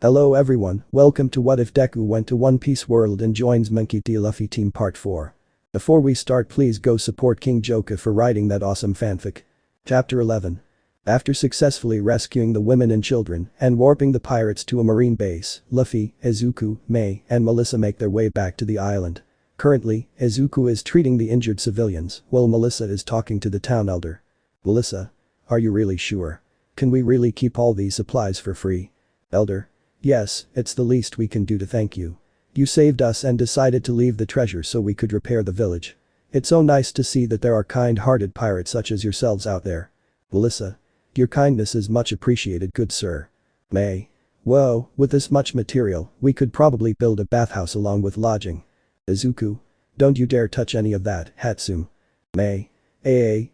Hello everyone, welcome to What If Deku Went to One Piece World and Joins Monkey D. Luffy Team Part 4. Before we start, please go support KingJoka for writing that awesome fanfic. Chapter 11. After successfully rescuing the women and children and warping the pirates to a marine base, Luffy, Izuku, Mei, and Melissa make their way back to the island. Currently, Izuku is treating the injured civilians while Melissa is talking to the town elder. Melissa, are you really sure? Can we really keep all these supplies for free? Elder. Yes, it's the least we can do to thank you. You saved us and decided to leave the treasure so we could repair the village. It's so nice to see that there are kind-hearted pirates such as yourselves out there. Melissa. Your kindness is much appreciated, good sir. Mei. Whoa, with this much material, we could probably build a bathhouse along with lodging. Izuku. Don't you dare touch any of that, Hatsum. Mei.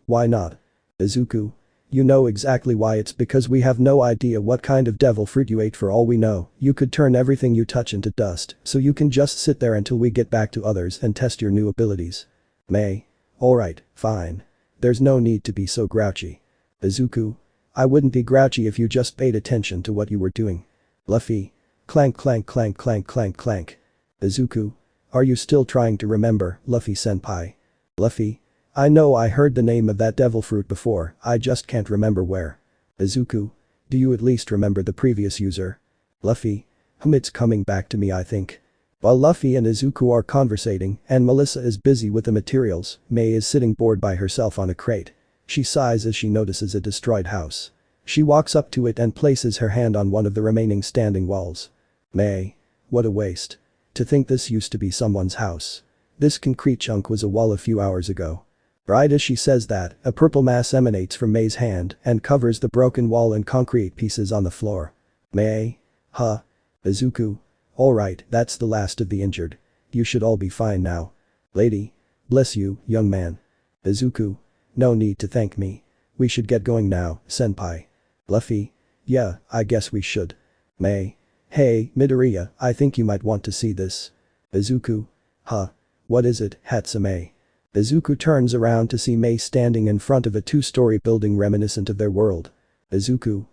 Why not? Izuku. You know exactly why. It's because we have no idea what kind of devil fruit you ate. For all we know, you could turn everything you touch into dust, so you can just sit there until we get back to others and test your new abilities. Mei. Alright, fine. There's no need to be so grouchy. Izuku. I wouldn't be grouchy if you just paid attention to what you were doing. Luffy. Clank clank clank clank clank clank. Izuku. Are you still trying to remember, Luffy-senpai? Luffy. I know I heard the name of that devil fruit before, I just can't remember where. Izuku. Do you at least remember the previous user? Luffy. It's coming back to me, I think. While Luffy and Izuku are conversating and Melissa is busy with the materials, Mei is sitting bored by herself on a crate. She sighs as she notices a destroyed house. She walks up to it and places her hand on one of the remaining standing walls. Mei. What a waste. To think this used to be someone's house. This concrete chunk was a wall a few hours ago. Right as she says that, a purple mass emanates from Mei's hand and covers the broken wall and concrete pieces on the floor. Mei. Huh. Izuku. Alright, that's the last of the injured. You should all be fine now. Lady. Bless you, young man. Izuku. No need to thank me. We should get going now, senpai. Luffy. Yeah, I guess we should. Mei. Hey, Midoriya, I think you might want to see this. Izuku. Huh. What is it, Hatsune? Izuku turns around to see Mei standing in front of a two-story building reminiscent of their world. Izuku.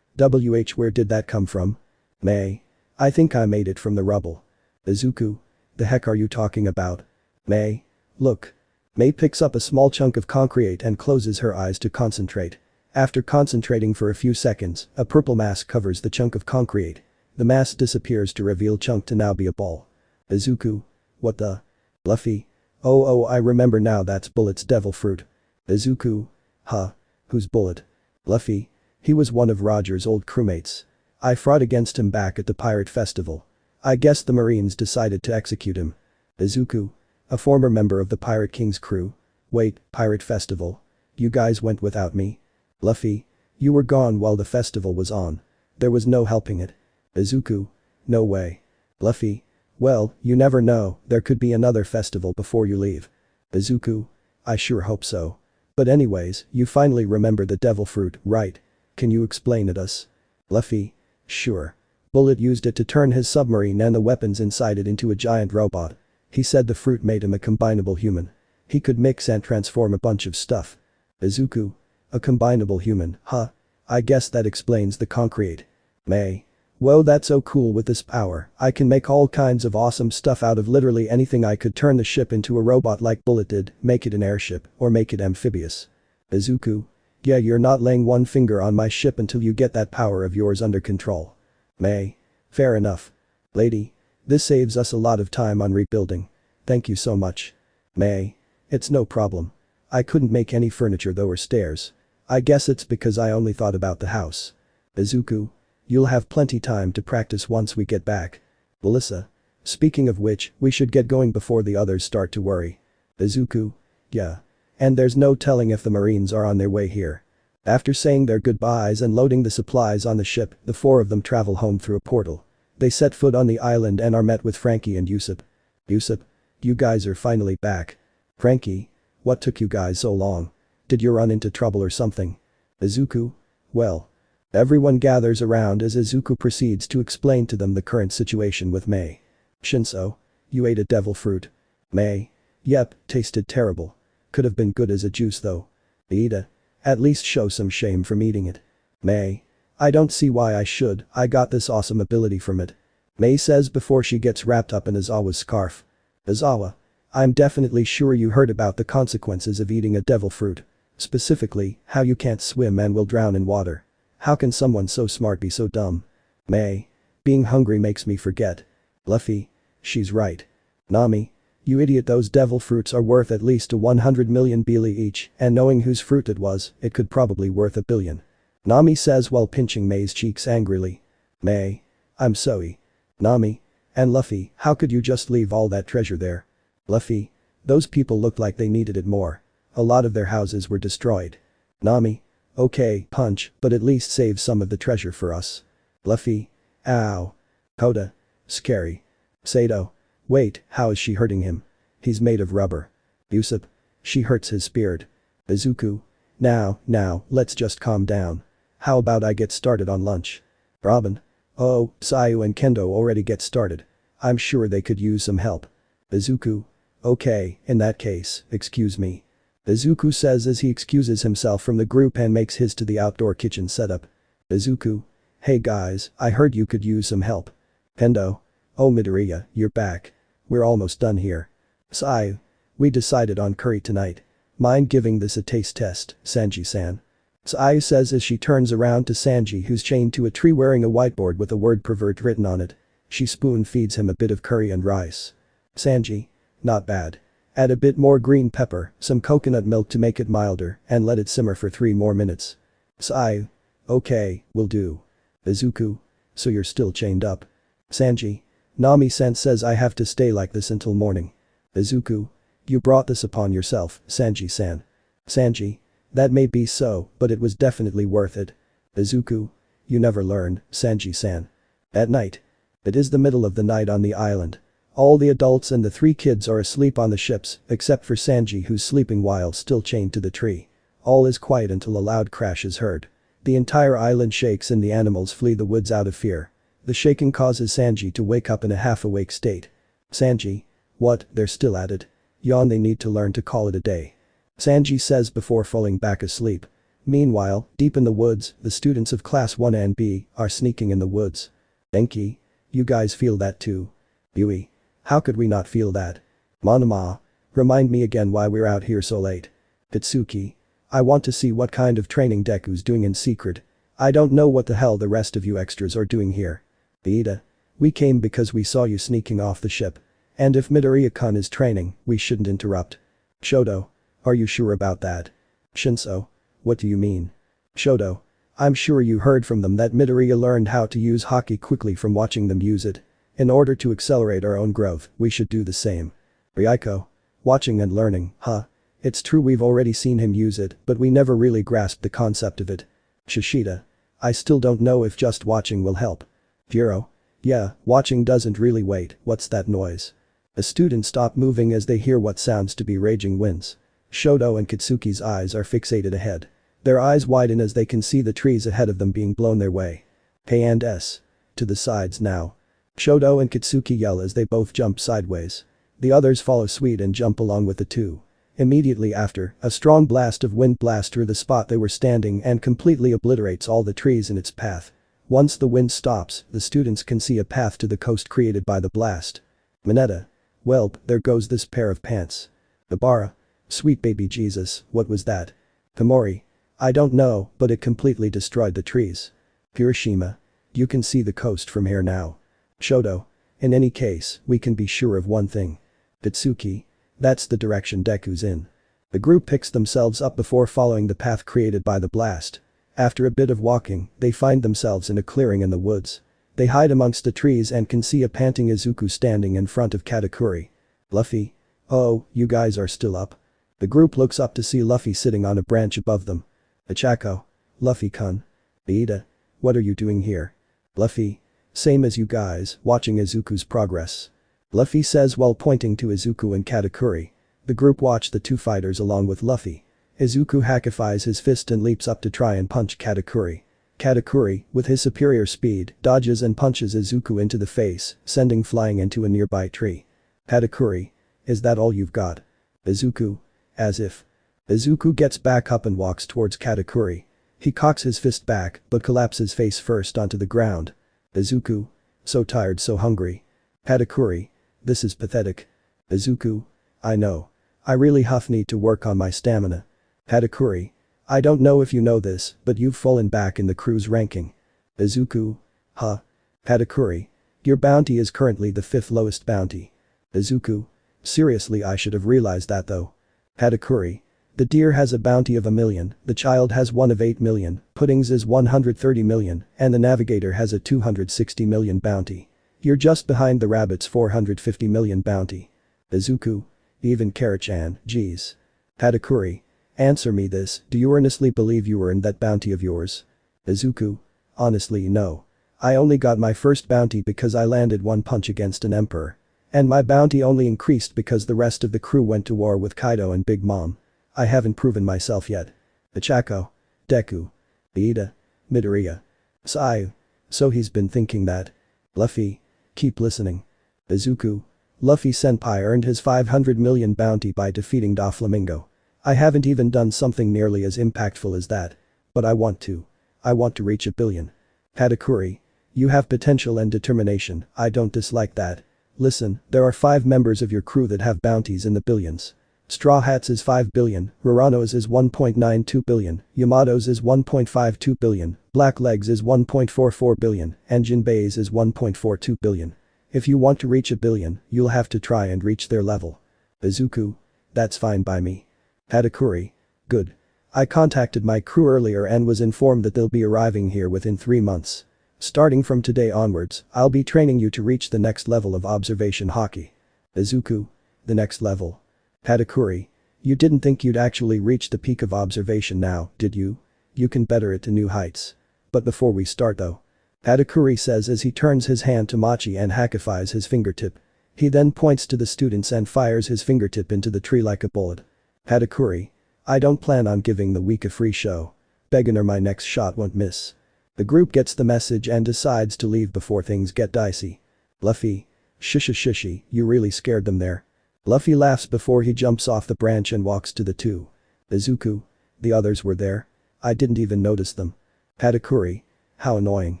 Where did that come from? Mei. I think I made it from the rubble. Izuku. The heck are you talking about? Mei. Look. Mei picks up a small chunk of concrete and closes her eyes to concentrate. After concentrating for a few seconds, a purple mass covers the chunk of concrete. The mass disappears to reveal chunk to now be a ball. Izuku. What the? Luffy. Oh, I remember now, that's Bullet's devil fruit. Izuku. Huh. Who's Bullet? Luffy. He was one of Roger's old crewmates. I fought against him back at the pirate festival. I guess the Marines decided to execute him. Izuku. A former member of the Pirate King's crew. Wait, pirate festival? You guys went without me? Luffy. You were gone while the festival was on. There was no helping it. Izuku. No way. Luffy. Well, you never know, there could be another festival before you leave. Izuku. I sure hope so. But anyways, you finally remember the devil fruit, right? Can you explain it us? Luffy. Sure. Bullet used it to turn his submarine and the weapons inside it into a giant robot. He said the fruit made him a combinable human. He could mix and transform a bunch of stuff. Izuku. A combinable human, huh? I guess that explains the concrete. Mei. Whoa, that's so cool. With this power, I can make all kinds of awesome stuff out of literally anything. I could turn the ship into a robot like Bullet did, make it an airship, or make it amphibious. Izuku. Yeah, you're not laying one finger on my ship until you get that power of yours under control. Mei. Fair enough. Lady. This saves us a lot of time on rebuilding. Thank you so much. Mei. It's no problem. I couldn't make any furniture though or stairs. I guess it's because I only thought about the house. Izuku. You'll have plenty time to practice once we get back. Melissa. Speaking of which, we should get going before the others start to worry. Izuku. Yeah. And there's no telling if the Marines are on their way here. After saying their goodbyes and loading the supplies on the ship, the four of them travel home through a portal. They set foot on the island and are met with Frankie and Usopp. Usopp. You guys are finally back. Frankie. What took you guys so long? Did you run into trouble or something? Izuku. Well. Everyone gathers around as Izuku proceeds to explain to them the current situation with Mei. Shinso. You ate a devil fruit. Mei. Yep, tasted terrible. Could have been good as a juice though. Ida. At least show some shame from eating it. Mei. I don't see why I should, I got this awesome ability from it. Mei says before she gets wrapped up in Izawa's scarf. Izawa. I'm definitely sure you heard about the consequences of eating a devil fruit. Specifically, how you can't swim and will drown in water. How can someone so smart be so dumb? Mei. Being hungry makes me forget. Luffy. She's right. Nami. You idiot, those devil fruits are worth at least 100 million bili each, and knowing whose fruit it was, it could probably worth 1 billion. Nami says while pinching Mei's cheeks angrily. Mei. I'm sorry. Nami. And Luffy, how could you just leave all that treasure there? Luffy. Those people looked like they needed it more. A lot of their houses were destroyed. Nami. Okay, punch, but at least save some of the treasure for us. Luffy. Ow. Koda. Scary. Sato. Wait, how is she hurting him? He's made of rubber. Usopp. She hurts his spirit. Izuku. Now, let's just calm down. How about I get started on lunch? Robin. Oh, Sayu and Kendo already get started. I'm sure they could use some help. Izuku. Okay, in that case, excuse me. Izuku says as he excuses himself from the group and makes his to the outdoor kitchen setup. Izuku. Hey guys, I heard you could use some help. Kendo. Oh Midoriya, you're back. We're almost done here. Sayu. We decided on curry tonight. Mind giving this a taste test, Sanji-san? Sayu says as she turns around to Sanji, who's chained to a tree wearing a whiteboard with the word pervert written on it. She spoon feeds him a bit of curry and rice. Sanji. Not bad. Add a bit more green pepper, some coconut milk to make it milder, and let it simmer for 3 more minutes. Sayu. Okay, will do. Izuku. So you're still chained up. Sanji. Nami-san says I have to stay like this until morning. Izuku. You brought this upon yourself, Sanji-san. Sanji. That may be so, but it was definitely worth it. Izuku. You never learn, Sanji-san. At night. It is the middle of the night on the island. All the adults and the 3 kids are asleep on the ships, except for Sanji who's sleeping while still chained to the tree. All is quiet until a loud crash is heard. The entire island shakes and the animals flee the woods out of fear. The shaking causes Sanji to wake up in a half-awake state. Sanji. What, they're still at it? Yawn, they need to learn to call it a day. Sanji says before falling back asleep. Meanwhile, deep in the woods, the students of class 1 and B are sneaking in the woods. Enki. You guys feel that too? Yui. How could we not feel that? Monoma. Remind me again why we're out here so late. Pitsuki. I want to see what kind of training Deku's doing in secret. I don't know what the hell the rest of you extras are doing here. Ida. We came because we saw you sneaking off the ship. And if Midoriya-kun is training, we shouldn't interrupt. Shoto. Are you sure about that? Shinso. What do you mean? Shoto. I'm sure you heard from them that Midoriya learned how to use haki quickly from watching them use it. In order to accelerate our own growth, we should do the same. Ryuko. Watching and learning, huh? It's true we've already seen him use it, but we never really grasped the concept of it. Shishida. I still don't know if just watching will help. Furo. Yeah, watching doesn't really wait, what's that noise? A student stop moving as they hear what sounds to be raging winds. Shoto and Kitsuki's eyes are fixated ahead. Their eyes widen as they can see the trees ahead of them being blown their way. K and S. To the sides now. Shoto and Kitsuki yell as they both jump sideways. The others follow suit and jump along with the two. Immediately after, a strong blast of wind blasts through the spot they were standing and completely obliterates all the trees in its path. Once the wind stops, the students can see a path to the coast created by the blast. Mineta. Welp, there goes this pair of pants. Ibara. Sweet baby Jesus, what was that? Komori. I don't know, but it completely destroyed the trees. Hiroshima. You can see the coast from here now. Shoto. In any case, we can be sure of one thing. Pitsuki. That's the direction Deku's in. The group picks themselves up before following the path created by the blast. After a bit of walking, they find themselves in a clearing in the woods. They hide amongst the trees and can see a panting Izuku standing in front of Katakuri. Luffy. Oh, you guys are still up. The group looks up to see Luffy sitting on a branch above them. Ichako. Luffy-kun. Ida. What are you doing here? Luffy. Same as you guys, watching Izuku's progress. Luffy says while pointing to Izuku and Katakuri. The group watch the two fighters along with Luffy. Izuku hakifies his fist and leaps up to try and punch Katakuri. Katakuri, with his superior speed, dodges and punches Izuku into the face, sending flying into a nearby tree. Katakuri. Is that all you've got? Izuku. As if. Izuku gets back up and walks towards Katakuri. He cocks his fist back, but collapses face first onto the ground. Izuku. So tired, so hungry. Hatakuri. This is pathetic. Izuku. I know. I really need to work on my stamina. Hatakuri. I don't know if you know this, but you've fallen back in the crew's ranking. Izuku. Huh? Hatakuri. Your bounty is currently the 5th lowest bounty. Izuku. Seriously, I should have realized that though. Hatakuri. The deer has a bounty of 1 million, the child has one of 8 million, Puddings is 130 million, and the navigator has a 260 million bounty. You're just behind the rabbit's 450 million bounty. Izuku. Even Kara-chan, geez. Hatakuri. Answer me this, do you earnestly believe you earned that bounty of yours? Izuku. Honestly, no. I only got my first bounty because I landed one punch against an emperor. And my bounty only increased because the rest of the crew went to war with Kaido and Big Mom. I haven't proven myself yet. Ichako. Deku. Iida. Midoriya. Sayu. So he's been thinking that. Luffy. Keep listening. Izuku. Luffy senpai earned his 500 million bounty by defeating Doflamingo. I haven't even done something nearly as impactful as that. But I want to. I want to reach 1 billion. Hatakuri. You have potential and determination, I don't dislike that. Listen, there are 5 members of your crew that have bounties in the billions. Straw Hats is 5 billion, Rorano's is 1.92 billion, Yamato's is 1.52 billion, Blackleg's is 1.44 billion, and Jinbe's is 1.42 billion. If you want to reach 1 billion, you'll have to try and reach their level. Izuku. That's fine by me. Hatakuri. Good. I contacted my crew earlier and was informed that they'll be arriving here within 3 months. Starting from today onwards, I'll be training you to reach the next level of observation haki. Izuku. The next level. Hatakuri. You didn't think you'd actually reach the peak of observation now, did you? You can better it to new heights. But before we start though. Hatakuri says as he turns his hand to Machi and hakifies his fingertip. He then points to the students and fires his fingertip into the tree like a bullet. Hatakuri. I don't plan on giving the weak a free show. Begging or my next shot won't miss. The group gets the message and decides to leave before things get dicey. Luffy. Shishy, you really scared them there. Luffy laughs before he jumps off the branch and walks to the 2. Izuku. The others were there. I didn't even notice them. Hatakuri. How annoying.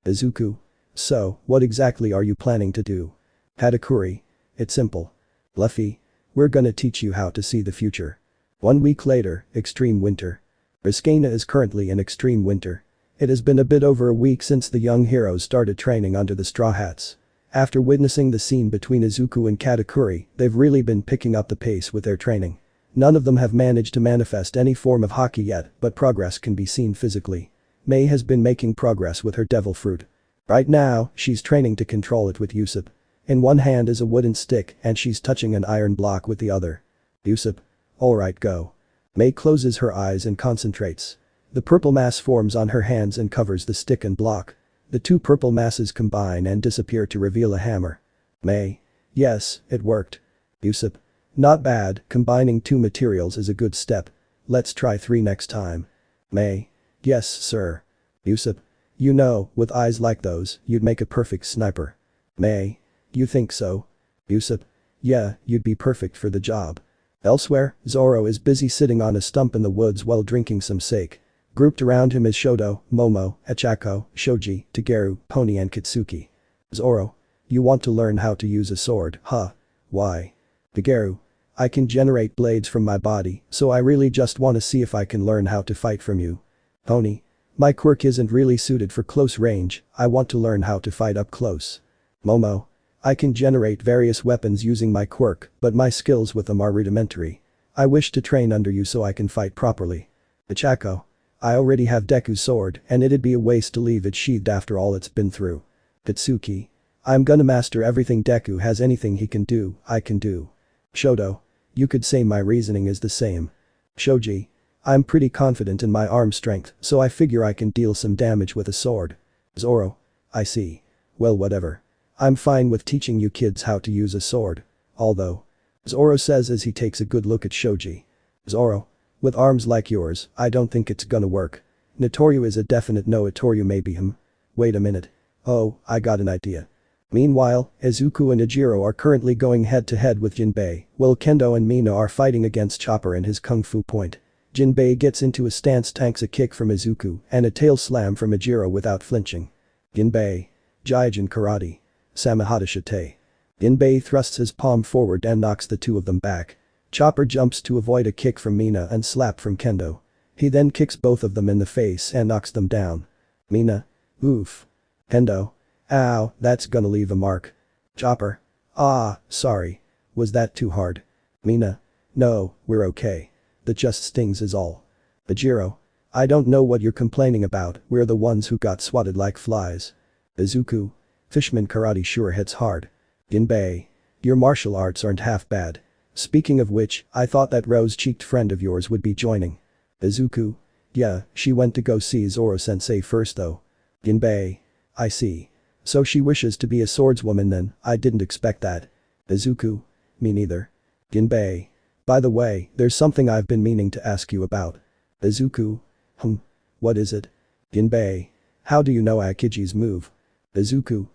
Izuku. So, what exactly are you planning to do? Hatakuri. It's simple. Luffy. We're gonna teach you how to see the future. 1 week later, extreme winter. Riskana is currently in extreme winter. It has been a bit over a week since the young heroes started training under the Straw Hats. After witnessing the scene between Izuku and Katakuri, they've really been picking up the pace with their training. None of them have managed to manifest any form of haki yet, but progress can be seen physically. Mei has been making progress with her devil fruit. Right now, she's training to control it with Usopp. In one hand is a wooden stick and she's touching an iron block with the other. Usopp. Alright, go. Mei closes her eyes and concentrates. The purple mass forms on her hands and covers the stick and block. The 2 purple masses combine and disappear to reveal a hammer. Mei. Yes, it worked. Usopp. Not bad, combining 2 materials is a good step. Let's try 3 next time. Mei. Yes, sir. Usopp. You know, with eyes like those, you'd make a perfect sniper. Mei. You think so? Usopp. Yeah, you'd be perfect for the job. Elsewhere, Zoro is busy sitting on a stump in the woods while drinking some sake. Grouped around him is Shoto, Momo, Ichako, Shoji, Tageru, Pony and Kitsuki. Zoro. You want to learn how to use a sword, huh? Why? Tageru. I can generate blades from my body, so I really just want to see if I can learn how to fight from you. Pony. My quirk isn't really suited for close range, I want to learn how to fight up close. Momo. I can generate various weapons using my quirk, but my skills with them are rudimentary. I wish to train under you so I can fight properly. Ichako. I already have Deku's sword and it'd be a waste to leave it sheathed after all it's been through. Kitsuki. I'm gonna master everything Deku has, anything he can do, I can do. Shoto. You could say my reasoning is the same. Shoji. I'm pretty confident in my arm strength, so I figure I can deal some damage with a sword. Zoro. I see. Well, whatever. I'm fine with teaching you kids how to use a sword. Although. Zoro says as he takes a good look at Shoji. Zoro. With arms like yours, I don't think it's gonna work. Notoryu is a definite no. Itoryu may be him. Wait a minute. Oh, I got an idea. Meanwhile, Izuku and Ijiro are currently going head to head with Jinbe, while Kendo and Mina are fighting against Chopper and his Kung Fu point. Jinbe gets into a stance, tanks a kick from Izuku and a tail slam from Ijiro without flinching. Jinbe. Gaijin karate. Samahata shite. Jinbe thrusts his palm forward and knocks the two of them back. Chopper jumps to avoid a kick from Mina and slap from Kendo. He then kicks both of them in the face and knocks them down. Mina. Oof. Kendo. Ow, that's gonna leave a mark. Chopper. Ah, sorry. Was that too hard? Mina. No, we're okay. That just stings is all. Ijiro. I don't know what you're complaining about, we're the ones who got swatted like flies. Izuku. Fishman karate sure hits hard. Jinbe. Your martial arts aren't half bad. Speaking of which, I thought that rose-cheeked friend of yours would be joining. Izuku. Yeah, she went to go see Zoro-sensei first though. Jinbe. I see. So she wishes to be a swordswoman then, I didn't expect that. Izuku. Me neither. Jinbe. By the way, there's something I've been meaning to ask you about. Izuku. What is it? Jinbe. How do you know Akiji's move? Izuku.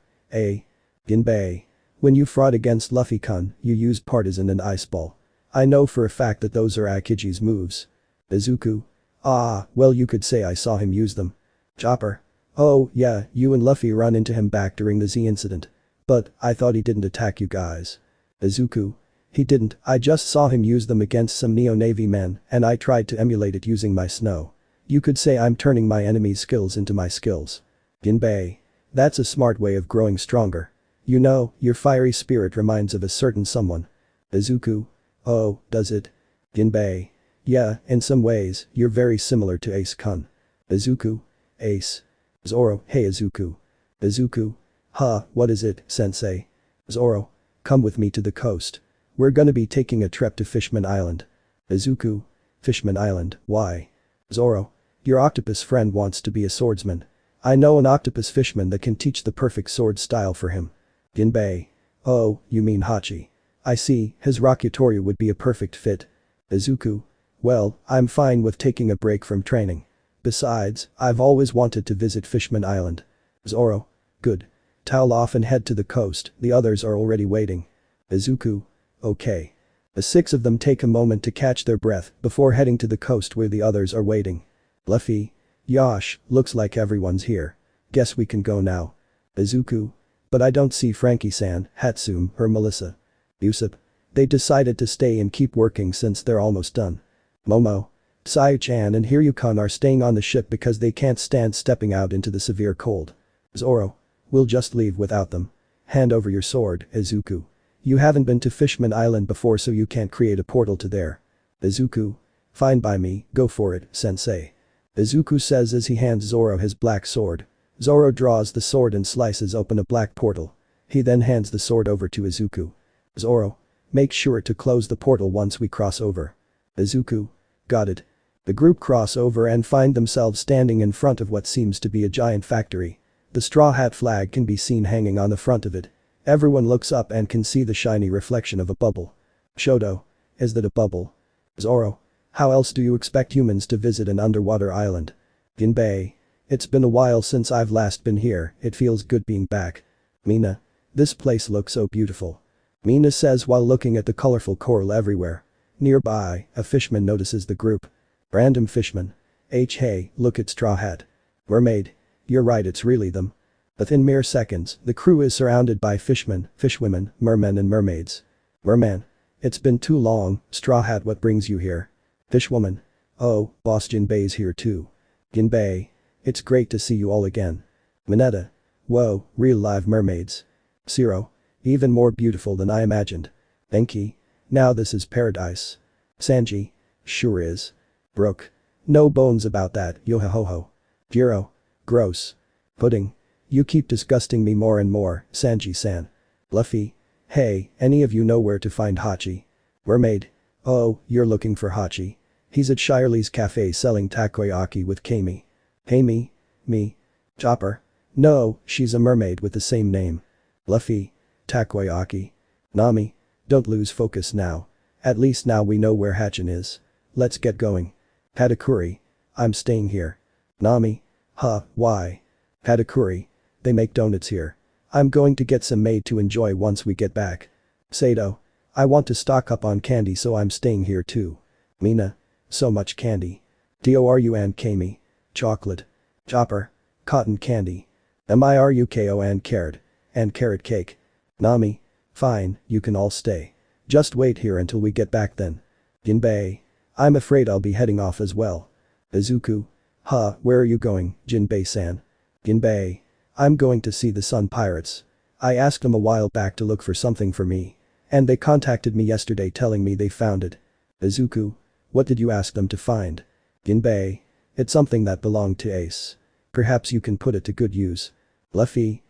Jinbe. When you fought against Luffy-kun, you used Partisan and Ice Ball. I know for a fact that those are Akiji's moves. Izuku. Ah, well you could say I saw him use them. Chopper. Oh, yeah, you and Luffy run into him back during the Z incident. But, I thought he didn't attack you guys. Izuku. He didn't, I just saw him use them against some Neo-Navy men and I tried to emulate it using my snow. You could say I'm turning my enemy's skills into my skills. Jinbe. That's a smart way of growing stronger. You know, your fiery spirit reminds of a certain someone. Izuku. Oh, does it? Jinbe. Yeah, in some ways, you're very similar to Ace-kun. Izuku. Ace. Zoro. Hey Izuku. Izuku. Huh, what is it, sensei? Zoro. Come with me to the coast. We're gonna be taking a trip to Fishman Island. Izuku. Fishman Island, why? Zoro. Your octopus friend wants to be a swordsman. I know an octopus fishman that can teach the perfect sword style for him. Jinbe. Oh, you mean Hachi. I see, his Rakutoryu would be a perfect fit. Izuku. Well, I'm fine with taking a break from training. Besides, I've always wanted to visit Fishman Island. Zoro. Good. Towel off and head to the coast, the others are already waiting. Izuku. Okay. The six of them take a moment to catch their breath before heading to the coast where the others are waiting. Luffy. Yosh, looks like everyone's here. Guess we can go now. Izuku. But I don't see Frankie-san, Hatsune, or Melissa. Usopp. They decided to stay and keep working since they're almost done. Momo. Sayu-chan and Hiryu-kun are staying on the ship because they can't stand stepping out into the severe cold. Zoro. We'll just leave without them. Hand over your sword, Izuku. You haven't been to Fishman Island before so you can't create a portal to there. Izuku. Fine by me, go for it, sensei. Izuku says as he hands Zoro his black sword. Zoro draws the sword and slices open a black portal. He then hands the sword over to Izuku. Zoro. Make sure to close the portal once we cross over. Izuku. Got it. The group cross over and find themselves standing in front of what seems to be a giant factory. The straw hat flag can be seen hanging on the front of it. Everyone looks up and can see the shiny reflection of a bubble. Shoto. Is that a bubble? Zoro. How else do you expect humans to visit an underwater island? Jinbe. It's been a while since I've last been here, it feels good being back. Mina. This place looks so beautiful. Mina says while looking at the colorful coral everywhere. Nearby, a fishman notices the group. Random fishman. Hey, look at Straw Hat. Mermaid. You're right, it's really them. Within mere seconds, the crew is surrounded by fishmen, fishwomen, mermen and mermaids. Merman. It's been too long, Straw Hat, what brings you here? Fishwoman. Oh, Boss Jinbei's here too. Jinbei. It's great to see you all again. Mineta. Whoa, real live mermaids. Zero. Even more beautiful than I imagined. Enki. Now this is paradise. Sanji. Sure is. Brooke. No bones about that, yo-ho-ho-ho. Jiro. Gross. Pudding. You keep disgusting me more and more, Sanji-san. Luffy. Hey, any of you know where to find Hachi? Mermaid. Oh, you're looking for Hachi. He's at Shirley's cafe selling takoyaki with Kami. Kami? Me? Chopper. No, she's a mermaid with the same name. Luffy. Takoyaki. Nami. Don't lose focus now. At least now we know where Hachin is. Let's get going. Katakuri. I'm staying here. Nami. Huh, why? Katakuri. They make donuts here. I'm going to get some made to enjoy once we get back. Sato. I want to stock up on candy so I'm staying here too. Mina. So much candy. DORU and Kami. Chocolate. Chopper. Cotton candy. MIRUKO and carrot. And carrot cake. Nami. Fine, you can all stay. Just wait here until we get back then. Jinbe. I'm afraid I'll be heading off as well. Izuku. Huh, where are you going, Jinbe-san? Jinbe. I'm going to see the Sun Pirates. I asked them a while back to look for something for me. And they contacted me yesterday telling me they found it. Izuku. What did you ask them to find? Jinbe. It's something that belonged to Ace. Perhaps you can put it to good use. Luffy.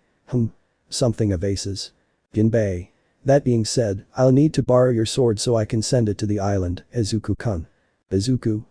Something of Ace's. Jinbe. That being said, I'll need to borrow your sword so I can send it to the island, Izuku-kun. Izuku.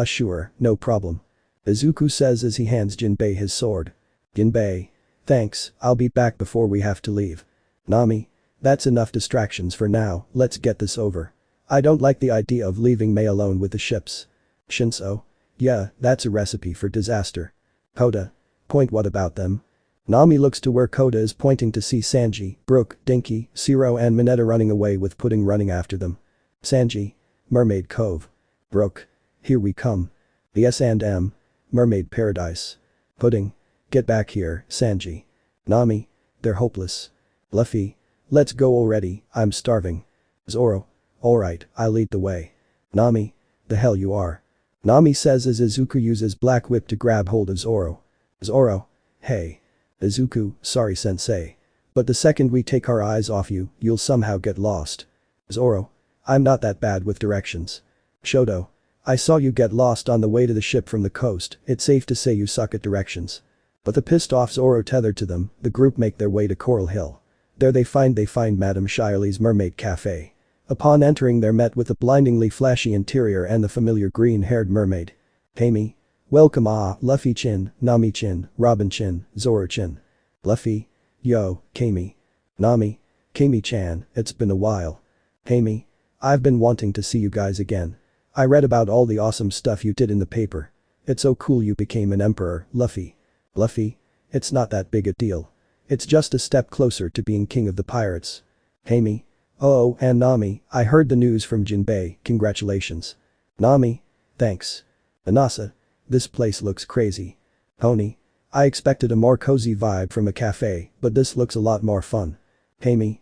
Sure, no problem. Izuku says as he hands Jinbe his sword. Jinbe. Thanks, I'll be back before we have to leave. Nami. That's enough distractions for now, let's get this over. I don't like the idea of leaving Mei alone with the ships. Shinso. Yeah, that's a recipe for disaster. Koda. Point what about them? Nami looks to where Koda is pointing to see Sanji, Brook, Dinky, Zero and Mineta running away with Pudding running after them. Sanji. Mermaid Cove. Brook. Here we come. The S&M. Mermaid Paradise. Pudding. Get back here, Sanji. Nami. They're hopeless. Luffy. Let's go already, I'm starving. Zoro. Alright, I'll lead the way. Nami. The hell you are. Nami says as Izuku uses Black Whip to grab hold of Zoro. Zoro. Hey. Izuku, sorry sensei. But the second we take our eyes off you, you'll somehow get lost. Zoro. I'm not that bad with directions. Shoto. I saw you get lost on the way to the ship from the coast, it's safe to say you suck at directions. But the pissed off Zoro tethered to them, the group make their way to Coral Hill. There they find Madame Shirley's Mermaid Cafe. Upon entering they're met with a blindingly flashy interior and the familiar green-haired mermaid. Kami. Welcome Luffy-chin, Nami-chin, Robin-chin, Zoro-chin. Luffy. Yo, Kami. Nami. Kami-chan, it's been a while. Kami. I've been wanting to see you guys again. I read about all the awesome stuff you did in the paper. It's so cool you became an emperor, Luffy. Luffy. It's not that big a deal. It's just a step closer to being king of the pirates. Kami. Oh, and Nami, I heard the news from Jinbe, congratulations. Nami. Thanks. Anasa. This place looks crazy. Pony. I expected a more cozy vibe from a cafe, but this looks a lot more fun. Kami.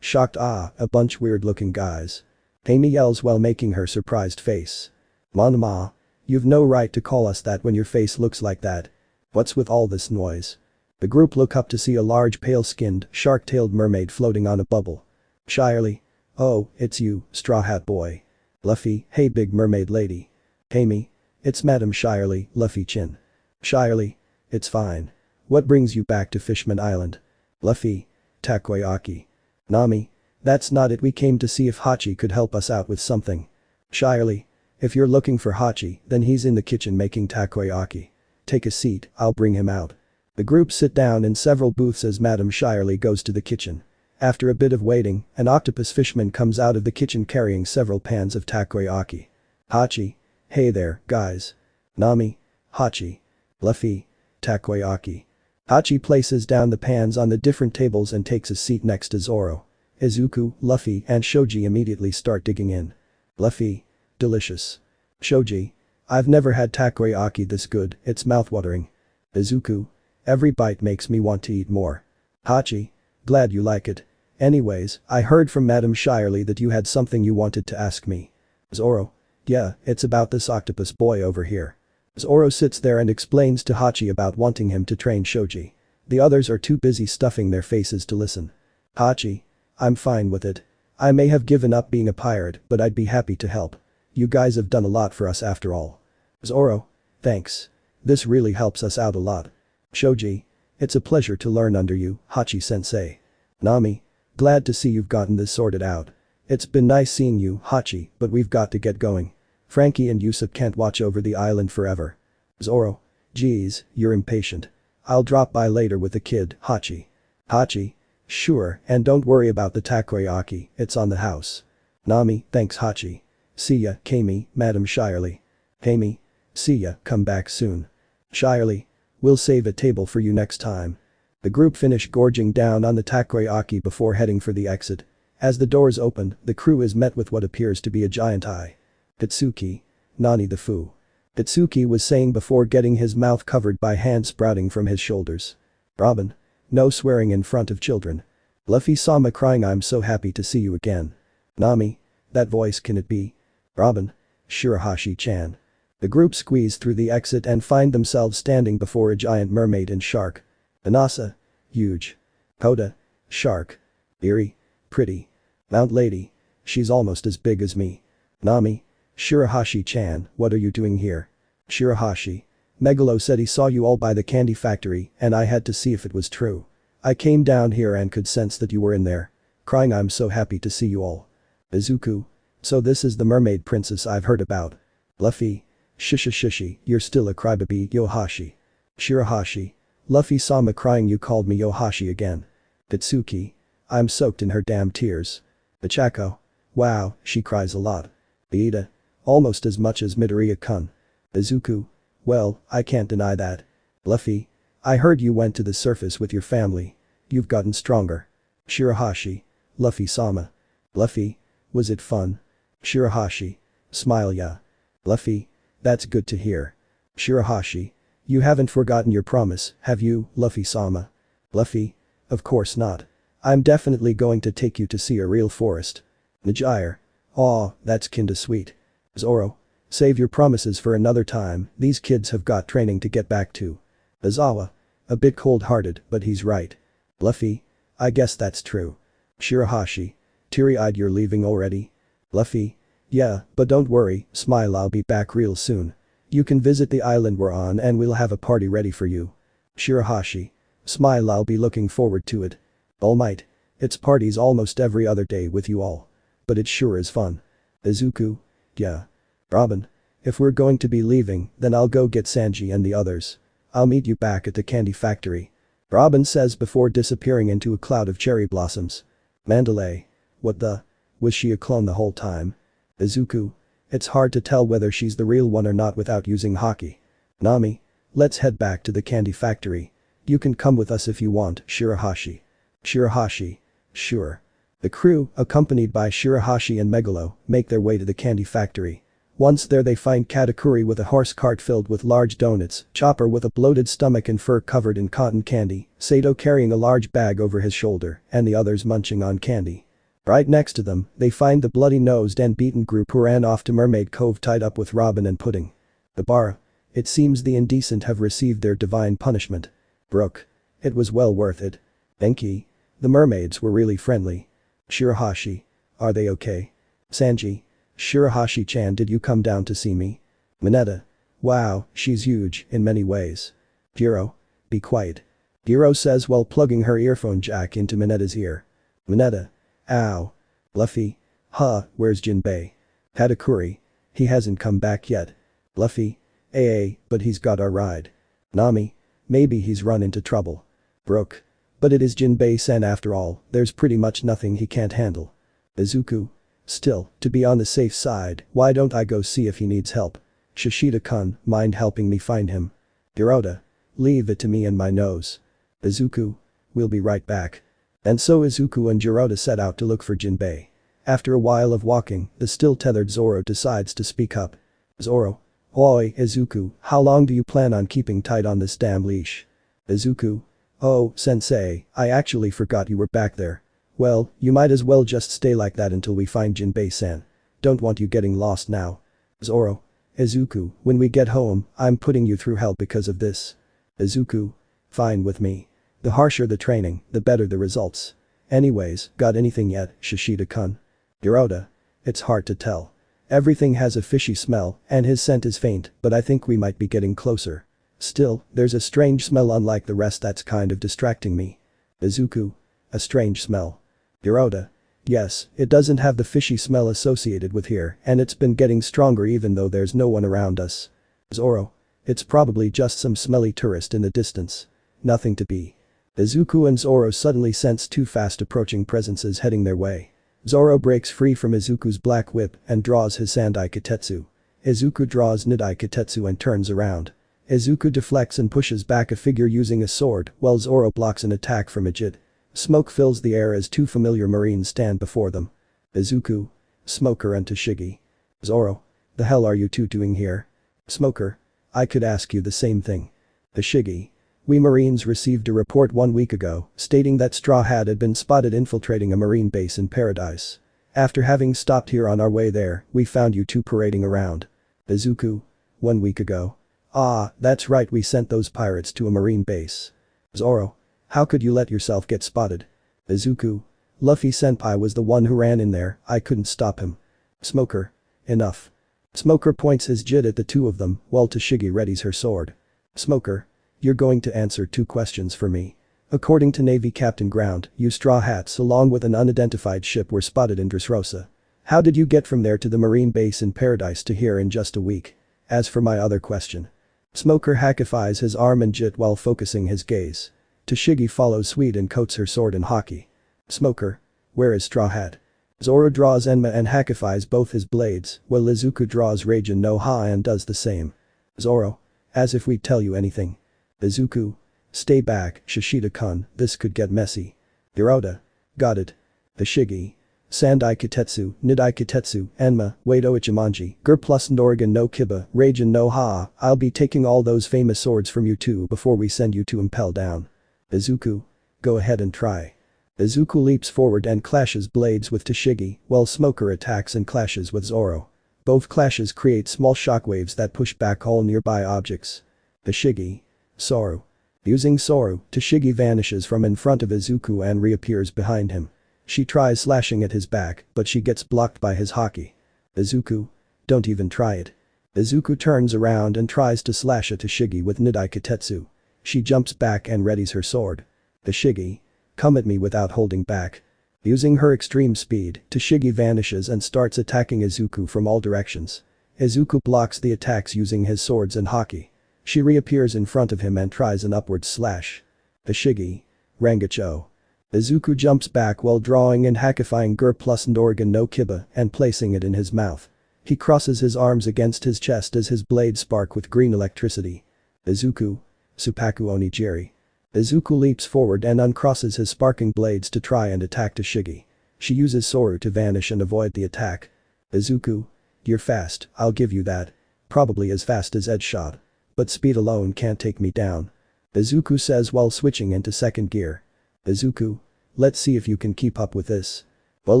Shocked a bunch weird looking guys. Kami yells while making her surprised face. Manama. You've no right to call us that when your face looks like that. What's with all this noise? The group look up to see a large pale-skinned, shark-tailed mermaid floating on a bubble. Shirley. Oh, it's you, Straw Hat Boy. Luffy, hey big mermaid lady. Kami. It's Madam Shirley, Luffy-chin. Shirley. It's fine. What brings you back to Fishman Island? Luffy. Takoyaki. Nami. That's not it, we came to see if Hachi could help us out with something. Shirley. If you're looking for Hachi, then he's in the kitchen making takoyaki. Take a seat, I'll bring him out. The group sit down in several booths as Madam Shirley goes to the kitchen. After a bit of waiting, an octopus fishman comes out of the kitchen carrying several pans of takoyaki. Hachi. Hey there, guys. Nami. Hachi. Luffy. Takoyaki. Hachi places down the pans on the different tables and takes a seat next to Zoro. Izuku, Luffy and Shoji immediately start digging in. Luffy. Delicious. Shoji. I've never had takoyaki this good, it's mouthwatering. Izuku. Every bite makes me want to eat more. Hachi. Glad you like it. Anyways, I heard from Madam Shirley that you had something you wanted to ask me. Zoro. Yeah, it's about this octopus boy over here. Zoro sits there and explains to Hachi about wanting him to train Shoji. The others are too busy stuffing their faces to listen. Hachi. I'm fine with it. I may have given up being a pirate, but I'd be happy to help. You guys have done a lot for us after all. Zoro. Thanks. This really helps us out a lot. Shoji. It's a pleasure to learn under you, Hachi-sensei. Nami. Glad to see you've gotten this sorted out. It's been nice seeing you, Hachi, but we've got to get going. Frankie and Yusuf can't watch over the island forever. Zoro. Geez, you're impatient. I'll drop by later with the kid, Hachi. Hachi. Sure, and don't worry about the takoyaki, it's on the house. Nami. Thanks Hachi. See ya, Kami, Madam Shirley. Kami. See ya, come back soon. Shirley. We'll save a table for you next time. The group finish gorging down on the takoyaki before heading for the exit. As the doors open, the crew is met with what appears to be a giant eye. Katsuki. Nani the foo. Itsuki was saying before getting his mouth covered by hands sprouting from his shoulders. Robin. No swearing in front of children. Luffy-sama crying I'm so happy to see you again. Nami. That voice can it be? Robin. Shirahashi-chan. The group squeeze through the exit and find themselves standing before a giant mermaid and shark. Inasa. Huge. Koda. Shark. Eerie. Pretty. Mount Lady. She's almost as big as me. Nami. Shirahashi-chan, what are you doing here? Shirahashi. Megalo said he saw you all by the candy factory and I had to see if it was true. I came down here and could sense that you were in there. Crying I'm so happy to see you all. Izuku. So this is the mermaid princess I've heard about. Luffy. Shishishi, you're still a crybaby, Yohashi. Shirahashi. Luffy-sama crying you called me Yohashi again. Itsuki. I'm soaked in her damn tears. Ichako. Wow, she cries a lot. Iida. Almost as much as Midoriya-kun. Izuku. Well, I can't deny that. Luffy. I heard you went to the surface with your family. You've gotten stronger. Shirahashi. Luffy-sama. Luffy. Was it fun? Shirahashi. Smile yeah. Luffy. That's good to hear. Shirahashi. You haven't forgotten your promise, have you, Luffy-sama? Luffy. Of course not. I'm definitely going to take you to see a real forest. Najire. Aw, that's kinda sweet. Zoro. Save your promises for another time, these kids have got training to get back to. Izawa. A bit cold-hearted, but he's right. Luffy. I guess that's true. Shirahashi. Teary-eyed you're leaving already? Luffy. Yeah, but don't worry, smile I'll be back real soon. You can visit the island we're on and we'll have a party ready for you. Shirahashi. Smile I'll be looking forward to it. All Might. It's parties almost every other day with you all. But it sure is fun. Izuku. Yeah. Robin. If we're going to be leaving, then I'll go get Sanji and the others. I'll meet you back at the candy factory. Robin says before disappearing into a cloud of cherry blossoms. Mandalay. What the? Was she a clone the whole time? Izuku. It's hard to tell whether she's the real one or not without using haki. Nami. Let's head back to the candy factory. You can come with us if you want, Shirahashi. Shirahashi. Sure. The crew, accompanied by Shirahashi and Megalo, make their way to the candy factory. Once there they find Katakuri with a horse cart filled with large donuts, Chopper with a bloated stomach and fur covered in cotton candy, Sato carrying a large bag over his shoulder, and the others munching on candy. Right next to them, they find the bloody-nosed and beaten group who ran off to Mermaid Cove tied up with Robin and Pudding. Ibarra. It seems the indecent have received their divine punishment. Brook. It was well worth it. Enki. The mermaids were really friendly. Shirahashi. Are they okay? Sanji. Shirahashi-chan, did you come down to see me? Mineta. Wow, she's huge in many ways. Hiro. Be quiet. Hiro says while plugging her earphone jack into Mineta's ear. Mineta. Ow. Luffy. Huh, where's Jinbe? Katakuri. He hasn't come back yet. Luffy. But he's got our ride. Nami. Maybe he's run into trouble. Brook. But it is Jinbe-san after all, there's pretty much nothing he can't handle. Izuku. Still, to be on the safe side, why don't I go see if he needs help? Shishida-kun, mind helping me find him? Hirota. Leave it to me and my nose. Izuku. We'll be right back. And so Izuku and Hirota set out to look for Jinbe. After a while of walking, the still tethered Zoro decides to speak up. Zoro. Oi, Izuku, how long do you plan on keeping tight on this damn leash? Izuku. Oh, sensei, I actually forgot you were back there. Well, you might as well just stay like that until we find Jinbe-san. Don't want you getting lost now. Zoro. Izuku, when we get home, I'm putting you through hell because of this. Izuku. Fine with me. The harsher the training, the better the results. Anyways, got anything yet, Shishida-kun? Hirota. It's hard to tell. Everything has a fishy smell, and his scent is faint, but I think we might be getting closer. Still, there's a strange smell unlike the rest that's kind of distracting me. Izuku. A strange smell. Hirota. Yes, it doesn't have the fishy smell associated with here, and it's been getting stronger even though there's no one around us. Zoro. It's probably just some smelly tourist in the distance. Nothing to be. Izuku and Zoro suddenly sense two fast-approaching presences heading their way. Zoro breaks free from Izuku's black whip and draws his Sandai Kitetsu. Izuku draws Nidai Kitetsu and turns around. Izuku deflects and pushes back a figure using a sword while Zoro blocks an attack from a Jid. Smoke fills the air as two familiar marines stand before them. Izuku. Smoker and Tashigi. Zoro. The hell are you two doing here? Smoker. I could ask you the same thing. The Shiggy. We Marines received a report 1 week ago stating that Straw Hat had been spotted infiltrating a Marine base in Paradise. After having stopped here on our way there, we found you two parading around. Izuku. 1 week ago. Ah, that's right, we sent those pirates to a Marine base. Zoro. How could you let yourself get spotted? Izuku. Luffy-senpai was the one who ran in there, I couldn't stop him. Smoker. Enough. Smoker points his jit at the two of them while Tashigi readies her sword. Smoker. You're going to answer 2 questions for me. According to Navy Captain Ground, you Straw Hats along with an unidentified ship were spotted in Dressrosa. How did you get from there to the Marine base in Paradise to here in just a week? As for my other question. Smoker hackifies his arm and jit while focusing his gaze. Tashigi follows suit and coats her sword in haki. Smoker. Where is Straw Hat? Zoro draws Enma and hackifies both his blades, while Izuku draws Raijin no Ha and does the same. Zoro. As if we'd tell you anything. Izuku. Stay back, Shishida-kun, this could get messy. Hirota. Got it. Tashigi. Sandai Kitetsu, Nidai Kitetsu, Enma, Wado Ichimonji, Gur plus Ndorigan no Kiba, Raijin no Ha, I'll be taking all those famous swords from you two before we send you to impel down. Izuku. Go ahead and try. Izuku leaps forward and clashes blades with Tashigi, while Smoker attacks and clashes with Zoro. Both clashes create small shockwaves that push back all nearby objects. Tashigi. Soru. Using Soru, Tashigi vanishes from in front of Izuku and reappears behind him. She tries slashing at his back, but she gets blocked by his haki. Izuku. Don't even try it. Izuku turns around and tries to slash at Tashigi with Nidai Kitetsu. She jumps back and readies her sword. Tashigi. Come at me without holding back. Using her extreme speed, Tashigi vanishes and starts attacking Izuku from all directions. Izuku blocks the attacks using his swords and haki. She reappears in front of him and tries an upward slash. Tashigi. Rangacho. Izuku jumps back while drawing and hackifying Gur plus Ndorigan no Kiba and placing it in his mouth. He crosses his arms against his chest as his blades spark with green electricity. Izuku. Supaku Onigiri. Izuku leaps forward and uncrosses his sparking blades to try and attack Tashigi. She uses Soru to vanish and avoid the attack. Izuku. You're fast, I'll give you that. Probably as fast as Edgeshot. But speed alone can't take me down. Izuku says while switching into second gear. Izuku. Let's see if you can keep up with this. While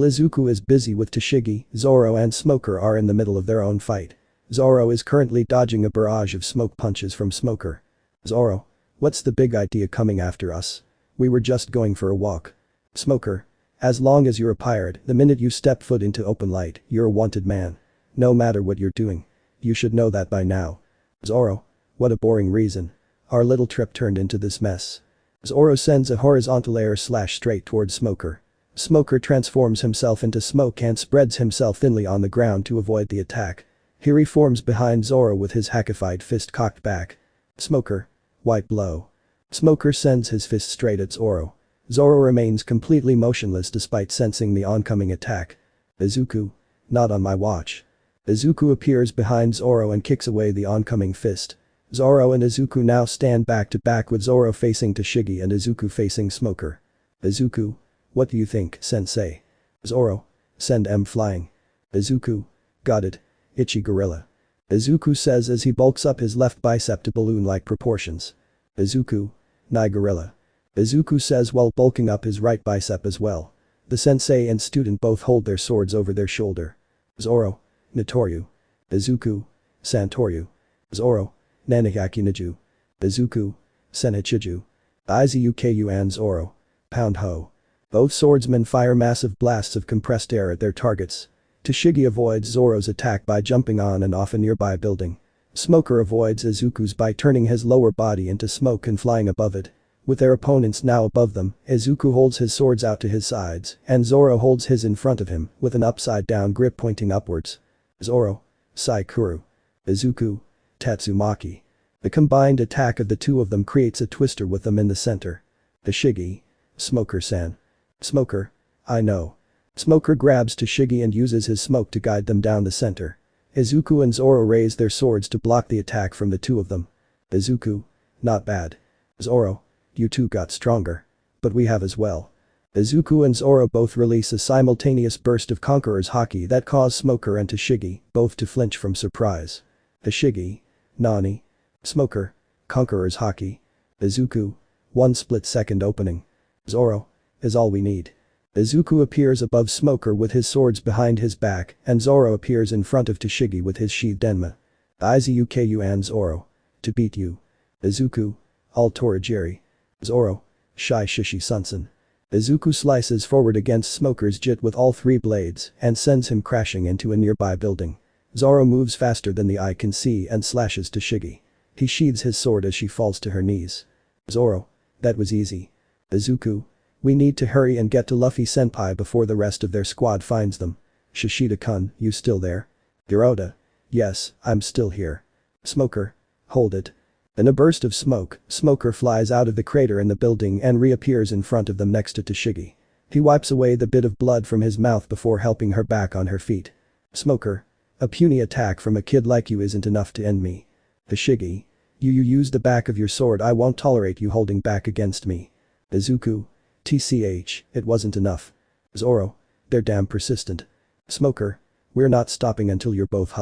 Izuku is busy with Tashigi, Zoro and Smoker are in the middle of their own fight. Zoro is currently dodging a barrage of smoke punches from Smoker. Zoro. What's the big idea coming after us? We were just going for a walk. Smoker. As long as you're a pirate, the minute you step foot into open light, you're a wanted man. No matter what you're doing. You should know that by now. Zoro. What a boring reason. Our little trip turned into this mess. Zoro sends a horizontal air slash straight towards Smoker. Smoker transforms himself into smoke and spreads himself thinly on the ground to avoid the attack. He reforms behind Zoro with his hackified fist cocked back. Smoker. White blow. Smoker sends his fist straight at Zoro. Zoro remains completely motionless despite sensing the oncoming attack. Izuku. Not on my watch. Izuku appears behind Zoro and kicks away the oncoming fist. Zoro and Izuku now stand back to back with Zoro facing Tashigi and Izuku facing Smoker. Izuku. What do you think, sensei? Zoro. Send M flying. Izuku. Got it. Itchy gorilla. Izuku says as he bulks up his left bicep to balloon-like proportions. Izuku. Nai gorilla. Izuku says while bulking up his right bicep as well. The sensei and student both hold their swords over their shoulder. Zoro. Notoryu. Izuku. Santoryu. Zoro. Nanahakinaju. Izuku. Senichiju. Izuku and Zoro. Pound ho. Both swordsmen fire massive blasts of compressed air at their targets. Tashigi avoids Zoro's attack by jumping on and off a nearby building. Smoker avoids Izuku's by turning his lower body into smoke and flying above it. With their opponents now above them, Izuku holds his swords out to his sides, and Zoro holds his in front of him, with an upside-down grip pointing upwards. Zoro. Saikuru. Izuku. Tatsumaki. The combined attack of the two of them creates a twister with them in the center. Tashigi. Smoker-san. Smoker. I know. Smoker grabs Tashigi and uses his smoke to guide them down the center. Izuku and Zoro raise their swords to block the attack from the two of them. Izuku. Not bad. Zoro. You two got stronger. But we have as well. Izuku and Zoro both release a simultaneous burst of Conqueror's haki that cause Smoker and Tashigi both to flinch from surprise. Tashigi. Nani. Smoker. Conqueror's haki. Izuku. One split-second opening. Zoro. Is all we need. Izuku appears above Smoker with his swords behind his back and Zoro appears in front of Tashigi with his sheathed enma. Izuku and Zoro. To beat you. Izuku. All Torajiri. Zoro. Shai Shishi Sunsen. Izuku slices forward against Smoker's jit with all three blades and sends him crashing into a nearby building. Zoro moves faster than the eye can see and slashes Tashigi. He sheathes his sword as she falls to her knees. Zoro. That was easy. Izuku. We need to hurry and get to Luffy Senpai before the rest of their squad finds them. Shishida-kun, you still there? Hirota. Yes, I'm still here. Smoker. Hold it. In a burst of smoke, Smoker flies out of the crater in the building and reappears in front of them next to Tashigi. He wipes away the bit of blood from his mouth before helping her back on her feet. Smoker. A puny attack from a kid like you isn't enough to end me. Tashigi. You use the back of your sword, I won't tolerate you holding back against me. Izuku. TCH, it wasn't enough. Zoro. They're damn persistent. Smoker. We're not stopping until you're both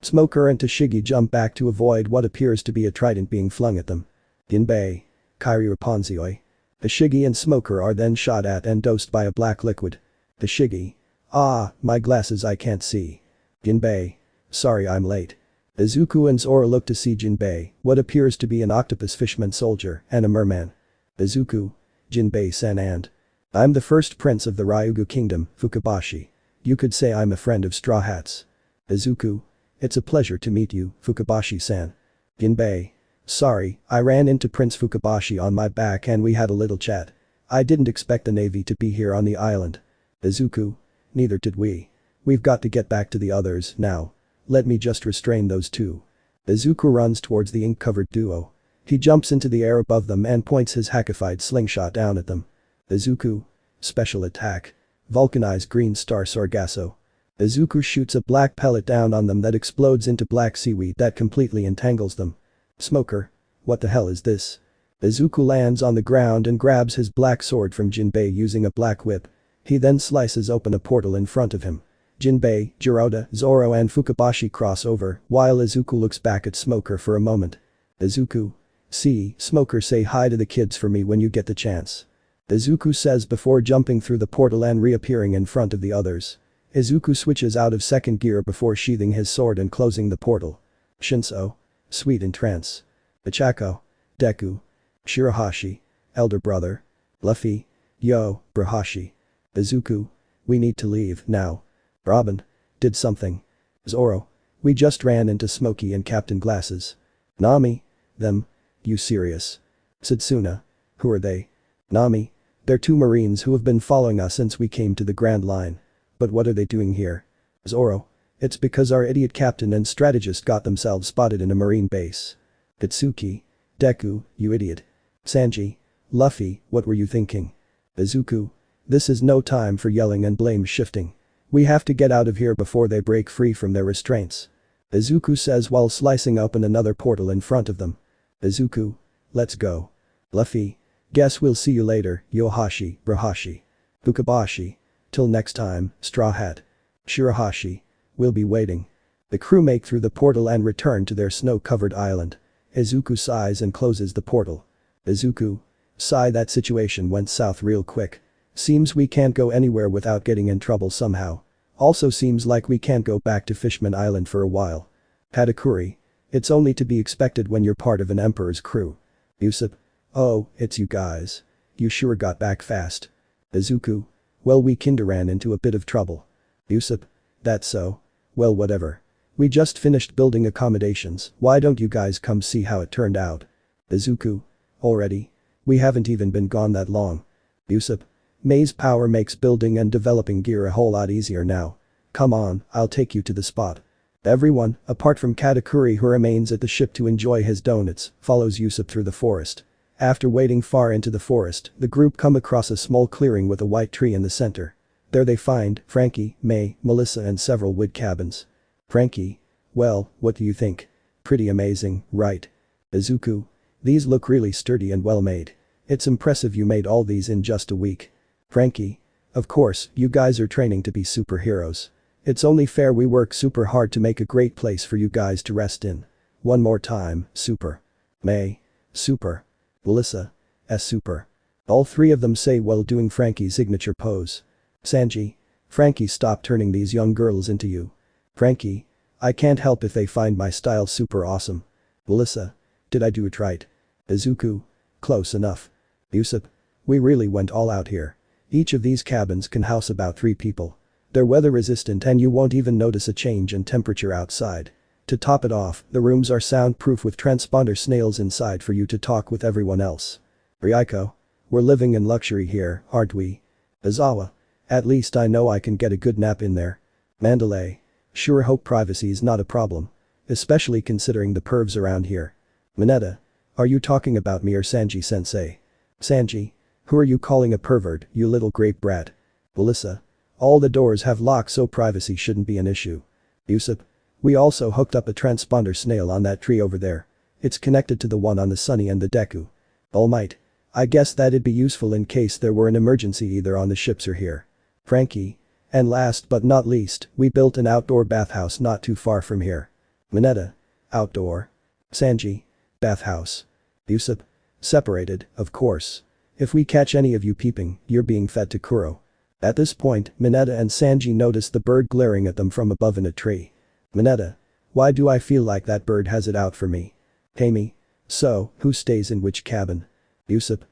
Smoker and Tashigi jump back to avoid what appears to be a trident being flung at them. Jinbe. Kairi Rapunzioi. Tashigi and Smoker are then shot at and dosed by a black liquid. Tashigi. Ah, my glasses, I can't see. Jinbe. Sorry I'm late. Izuku and Zoro look to see Jinbe, what appears to be an octopus fishman soldier and a merman. Izuku. Jinbe-san and. I'm the first prince of the Ryugu kingdom, Fukabashi. You could say I'm a friend of Straw Hats. Izuku. It's a pleasure to meet you, Fukabashi-san. Jinbe. Sorry, I ran into Prince Fukabashi on my back and we had a little chat. I didn't expect the navy to be here on the island. Izuku. Neither did we. We've got to get back to the others now. Let me just restrain those two. Izuku runs towards the ink-covered duo. He jumps into the air above them and points his hackified slingshot down at them. Izuku. Special attack. Vulcanized green star Sargasso. Izuku shoots a black pellet down on them that explodes into black seaweed that completely entangles them. Smoker. What the hell is this? Izuku lands on the ground and grabs his black sword from Jinbe using a black whip. He then slices open a portal in front of him. Jinbe, Hirota, Zoro and Fukabashi cross over while Izuku looks back at Smoker for a moment. Izuku. See, Smoker, say hi to the kids for me when you get the chance. Izuku says before jumping through the portal and reappearing in front of the others. Izuku switches out of second gear before sheathing his sword and closing the portal. Shinso. Sweet entrance. Ichako. Deku. Shirahashi. Elder brother. Luffy. Yo, Brahashi. Izuku. We need to leave now. Robin. Did something. Zoro. We just ran into Smokey and Captain Glasses. Nami. Them. You serious? Setsuna. Who are they? Nami. They're two marines who have been following us since we came to the Grand Line. But what are they doing here? Zoro. It's because our idiot captain and strategist got themselves spotted in a marine base. Katsuki. Deku, you idiot. Sanji. Luffy, what were you thinking? Izuku. This is no time for yelling and blame shifting. We have to get out of here before they break free from their restraints. Izuku says while slicing open another portal in front of them. Izuku. Let's go. Luffy. Guess we'll see you later, Yohashi, Brahashi. Fukabashi. Till next time, Straw Hat. Shirahashi. We'll be waiting. The crew make through the portal and return to their snow-covered island. Izuku sighs and closes the portal. Izuku. Sigh, that situation went south real quick. Seems we can't go anywhere without getting in trouble somehow. Also seems like we can't go back to Fishman Island for a while. Katakuri. It's only to be expected when you're part of an emperor's crew. Usopp. Oh, it's you guys. You sure got back fast. Izuku. Well, we kinda ran into a bit of trouble. Usopp. That's so? Well, whatever. We just finished building accommodations, why don't you guys come see how it turned out? Izuku. Already? We haven't even been gone that long. Usopp. Mei's power makes building and developing gear a whole lot easier now. Come on, I'll take you to the spot. Everyone, apart from Katakuri who remains at the ship to enjoy his donuts, follows Usopp through the forest. After wading far into the forest, the group come across a small clearing with a white tree in the center. There they find Frankie, Mei, Melissa and several wood cabins. Frankie. Well, what do you think? Pretty amazing, right? Izuku. These look really sturdy and well made. It's impressive you made all these in just a week. Frankie. Of course, you guys are training to be superheroes. It's only fair we work super hard to make a great place for you guys to rest in. One more time, super. May. Super. Melissa. S super. All three of them say while doing Frankie's signature pose. Sanji. Frankie, stop turning these young girls into you. Frankie. I can't help if they find my style super awesome. Melissa. Did I do it right? Izuku. Close enough. Usopp. We really went all out here. Each of these cabins can house about 3 people. They're weather resistant and you won't even notice a change in temperature outside. To top it off, the rooms are soundproof with transponder snails inside for you to talk with everyone else. Ryuko. We're living in luxury here, aren't we? Izawa. At least I know I can get a good nap in there. Mandalay. Sure hope privacy is not a problem. Especially considering the pervs around here. Mineta. Are you talking about me or Sanji-sensei? Sanji. Who are you calling a pervert, you little grape brat? Melissa. All the doors have locks so privacy shouldn't be an issue. Usopp. We also hooked up a transponder snail on that tree over there. It's connected to the one on the Sunny and the Deku. All Might. I guess that'd be useful in case there were an emergency either on the ships or here. Frankie. And last but not least, we built an outdoor bathhouse not too far from here. Mineta. Outdoor. Sanji. Bathhouse. Usopp. Separated, of course. If we catch any of you peeping, you're being fed to Kuro. At this point, Mineta and Sanji notice the bird glaring at them from above in a tree. Mineta. Why do I feel like that bird has it out for me? Amy. So, who stays in which cabin? Usopp.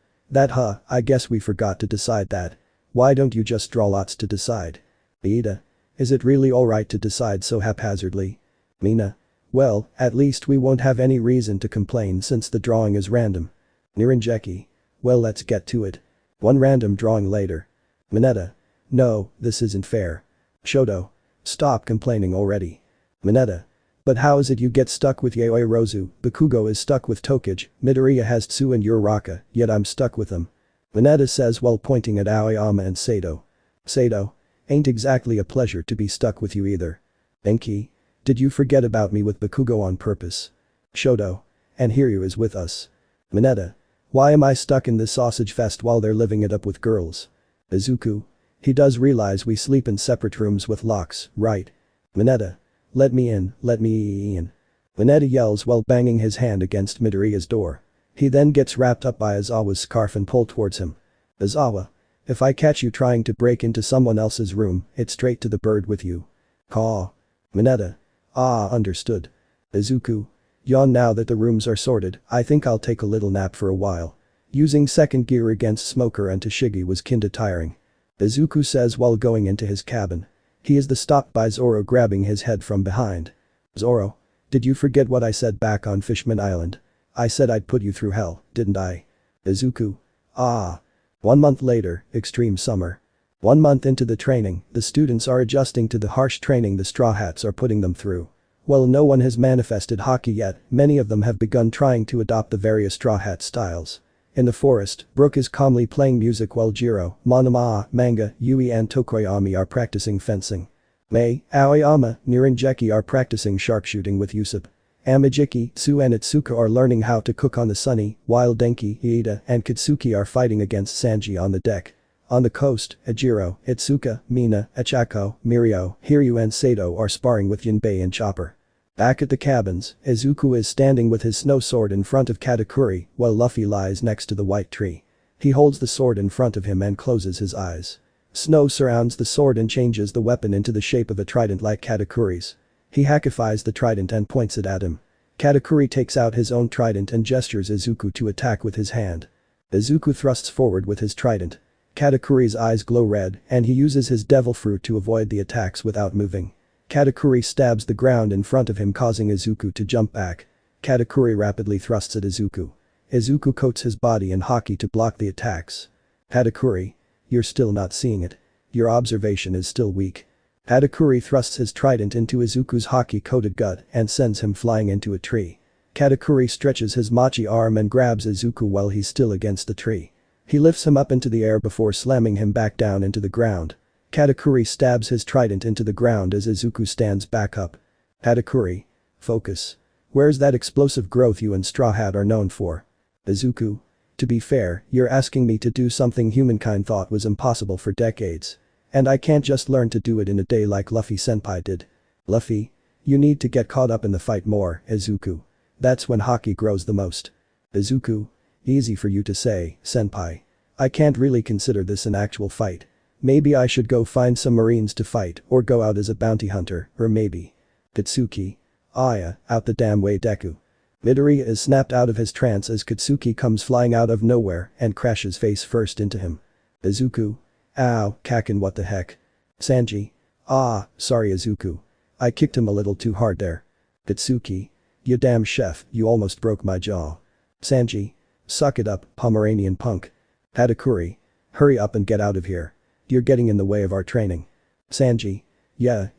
I guess we forgot to decide that. Why don't you just draw lots to decide? Iida. Is it really alright to decide so haphazardly? Mina. Well, at least we won't have any reason to complain since the drawing is random. Niranjeki. Well, let's get to it. One random drawing later. Mineta. No, this isn't fair. Shoto. Stop complaining already. Mineta. But how is it you get stuck with Yaoi Rozu, Bakugo is stuck with Tokage, Midoriya has Tsu and Uraraka, yet I'm stuck with them. Mineta says while pointing at Aoyama and Sato. Sato. Ain't exactly a pleasure to be stuck with you either. Enki. Did you forget about me with Bakugo on purpose? Shoto. And Hiryu is with us. Mineta. Why am I stuck in this sausage fest while they're living it up with girls? Izuku. He does realize we sleep in separate rooms with locks, right? Mineta. Let me in, let me in. Mineta yells while banging his hand against Midoriya's door. He then gets wrapped up by Aizawa's scarf and pulled towards him. Aizawa. If I catch you trying to break into someone else's room, it's straight to the bird with you. Caw. Mineta. Ah, understood. Izuku. Yawn. Now that the rooms are sorted, I think I'll take a little nap for a while. Using second gear against Smoker and Tashigi was kinda tiring. Izuku says while going into his cabin. He is stopped by Zoro grabbing his head from behind. Zoro. Did you forget what I said back on Fishman Island? I said I'd put you through hell, didn't I? Izuku. Ah. 1 month later, extreme summer. 1 month into the training, the students are adjusting to the harsh training the Straw Hats are putting them through. While no one has manifested haki yet, many of them have begun trying to adopt the various Straw Hat styles. In the forest, Brook is calmly playing music while Jiro, Monoma, Manga, Yui and Tokoyami are practicing fencing. Mei, Aoyama, Niranjeki are practicing sharpshooting with Usopp. Amajiki, Tsu and Itsuka are learning how to cook on the Sunny, while Denki, Iida and Kitsuki are fighting against Sanji on the deck. On the coast, Ejiro, Itsuka, Mina, Achako, Mirio, Hiryu and Sato are sparring with Jinbe and Chopper. Back at the cabins, Izuku is standing with his snow sword in front of Katakuri while Luffy lies next to the white tree. He holds the sword in front of him and closes his eyes. Snow surrounds the sword and changes the weapon into the shape of a trident like Katakuri's. He hakifies the trident and points it at him. Katakuri takes out his own trident and gestures Izuku to attack with his hand. Izuku thrusts forward with his trident. Katakuri's eyes glow red and he uses his devil fruit to avoid the attacks without moving. Katakuri stabs the ground in front of him causing Izuku to jump back. Katakuri rapidly thrusts at Izuku. Izuku coats his body in haki to block the attacks. Katakuri. You're still not seeing it. Your observation is still weak. Katakuri thrusts his trident into Izuku's haki-coated gut and sends him flying into a tree. Katakuri stretches his machi arm and grabs Izuku while he's still against the tree. He lifts him up into the air before slamming him back down into the ground. Katakuri stabs his trident into the ground as Izuku stands back up. Katakuri. Focus. Where's that explosive growth you and Straw Hat are known for? Izuku. To be fair, you're asking me to do something humankind thought was impossible for decades. And I can't just learn to do it in a day like Luffy-senpai did. Luffy? You need to get caught up in the fight more, Izuku. That's when haki grows the most. Izuku? Easy for you to say, senpai. I can't really consider this an actual fight. Maybe I should go find some marines to fight or go out as a bounty hunter, or maybe. Katsuki. Aya, out the damn way Deku. Midoriya is snapped out of his trance as Katsuki comes flying out of nowhere and crashes face first into him. Izuku. Ow, Kakin what the heck. Sanji. Ah, sorry Izuku. I kicked him a little too hard there. Katsuki. You damn chef, you almost broke my jaw. Sanji. Suck it up, Pomeranian punk. Hatakuri. Hurry up and get out of here. You're getting in the way of our training. Sanji. Yeah,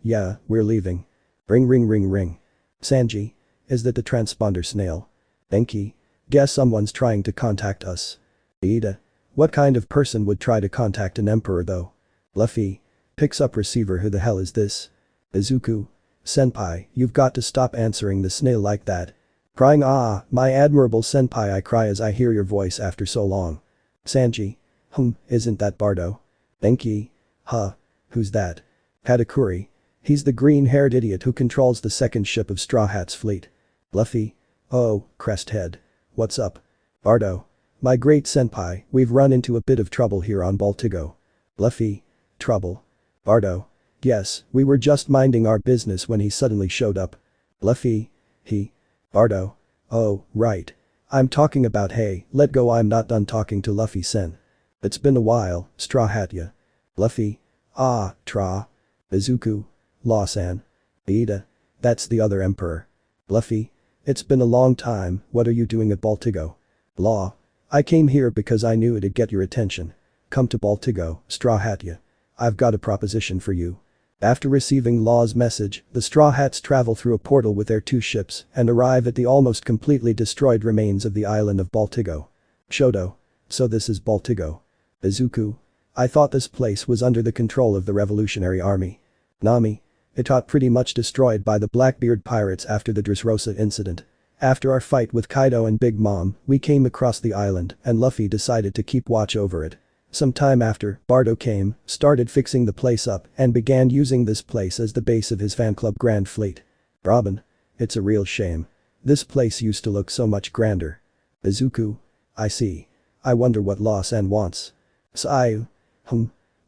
we're leaving. Ring ring ring ring. Sanji. Is that the transponder snail? Enki. Guess someone's trying to contact us. Ida. What kind of person would try to contact an emperor though? Luffy. Picks up receiver. Who the hell is this? Izuku. Senpai, you've got to stop answering the snail like that. Crying my admirable senpai, I cry as I hear your voice after so long. Sanji. Isn't that Bardo? Enki. Huh. Who's that? Hatakuri. He's the green-haired idiot who controls the second ship of Straw Hat's fleet. Luffy. Oh, Cresthead. What's up? Bardo. My great senpai, we've run into a bit of trouble here on Baltigo. Luffy. Trouble. Bardo. Yes, we were just minding our business when he suddenly showed up. Luffy. Bardo. Oh, right. I'm talking about hey, let go, I'm not done talking to Luffy-sen. It's been a while, Straw Hat ya. Luffy. Tra. Izuku. Law-san. Ida. That's the other emperor. Luffy. It's been a long time, what are you doing at Baltigo? Law. I came here because I knew it'd get your attention. Come to Baltigo, Straw Hat ya. I've got a proposition for you. After receiving Law's message, the Straw Hats travel through a portal with their 2 ships and arrive at the almost completely destroyed remains of the island of Baltigo. Shoto. So this is Baltigo. Izuku. I thought this place was under the control of the Revolutionary Army. Nami. It got pretty much destroyed by the Blackbeard pirates after the Dressrosa incident. After our fight with Kaido and Big Mom, we came across the island and Luffy decided to keep watch over it. Some time after, Bardo came, started fixing the place up and began using this place as the base of his fan club Grand Fleet. Robin. It's a real shame. This place used to look so much grander. Izuku. I see. I wonder what Law-san wants. Sai.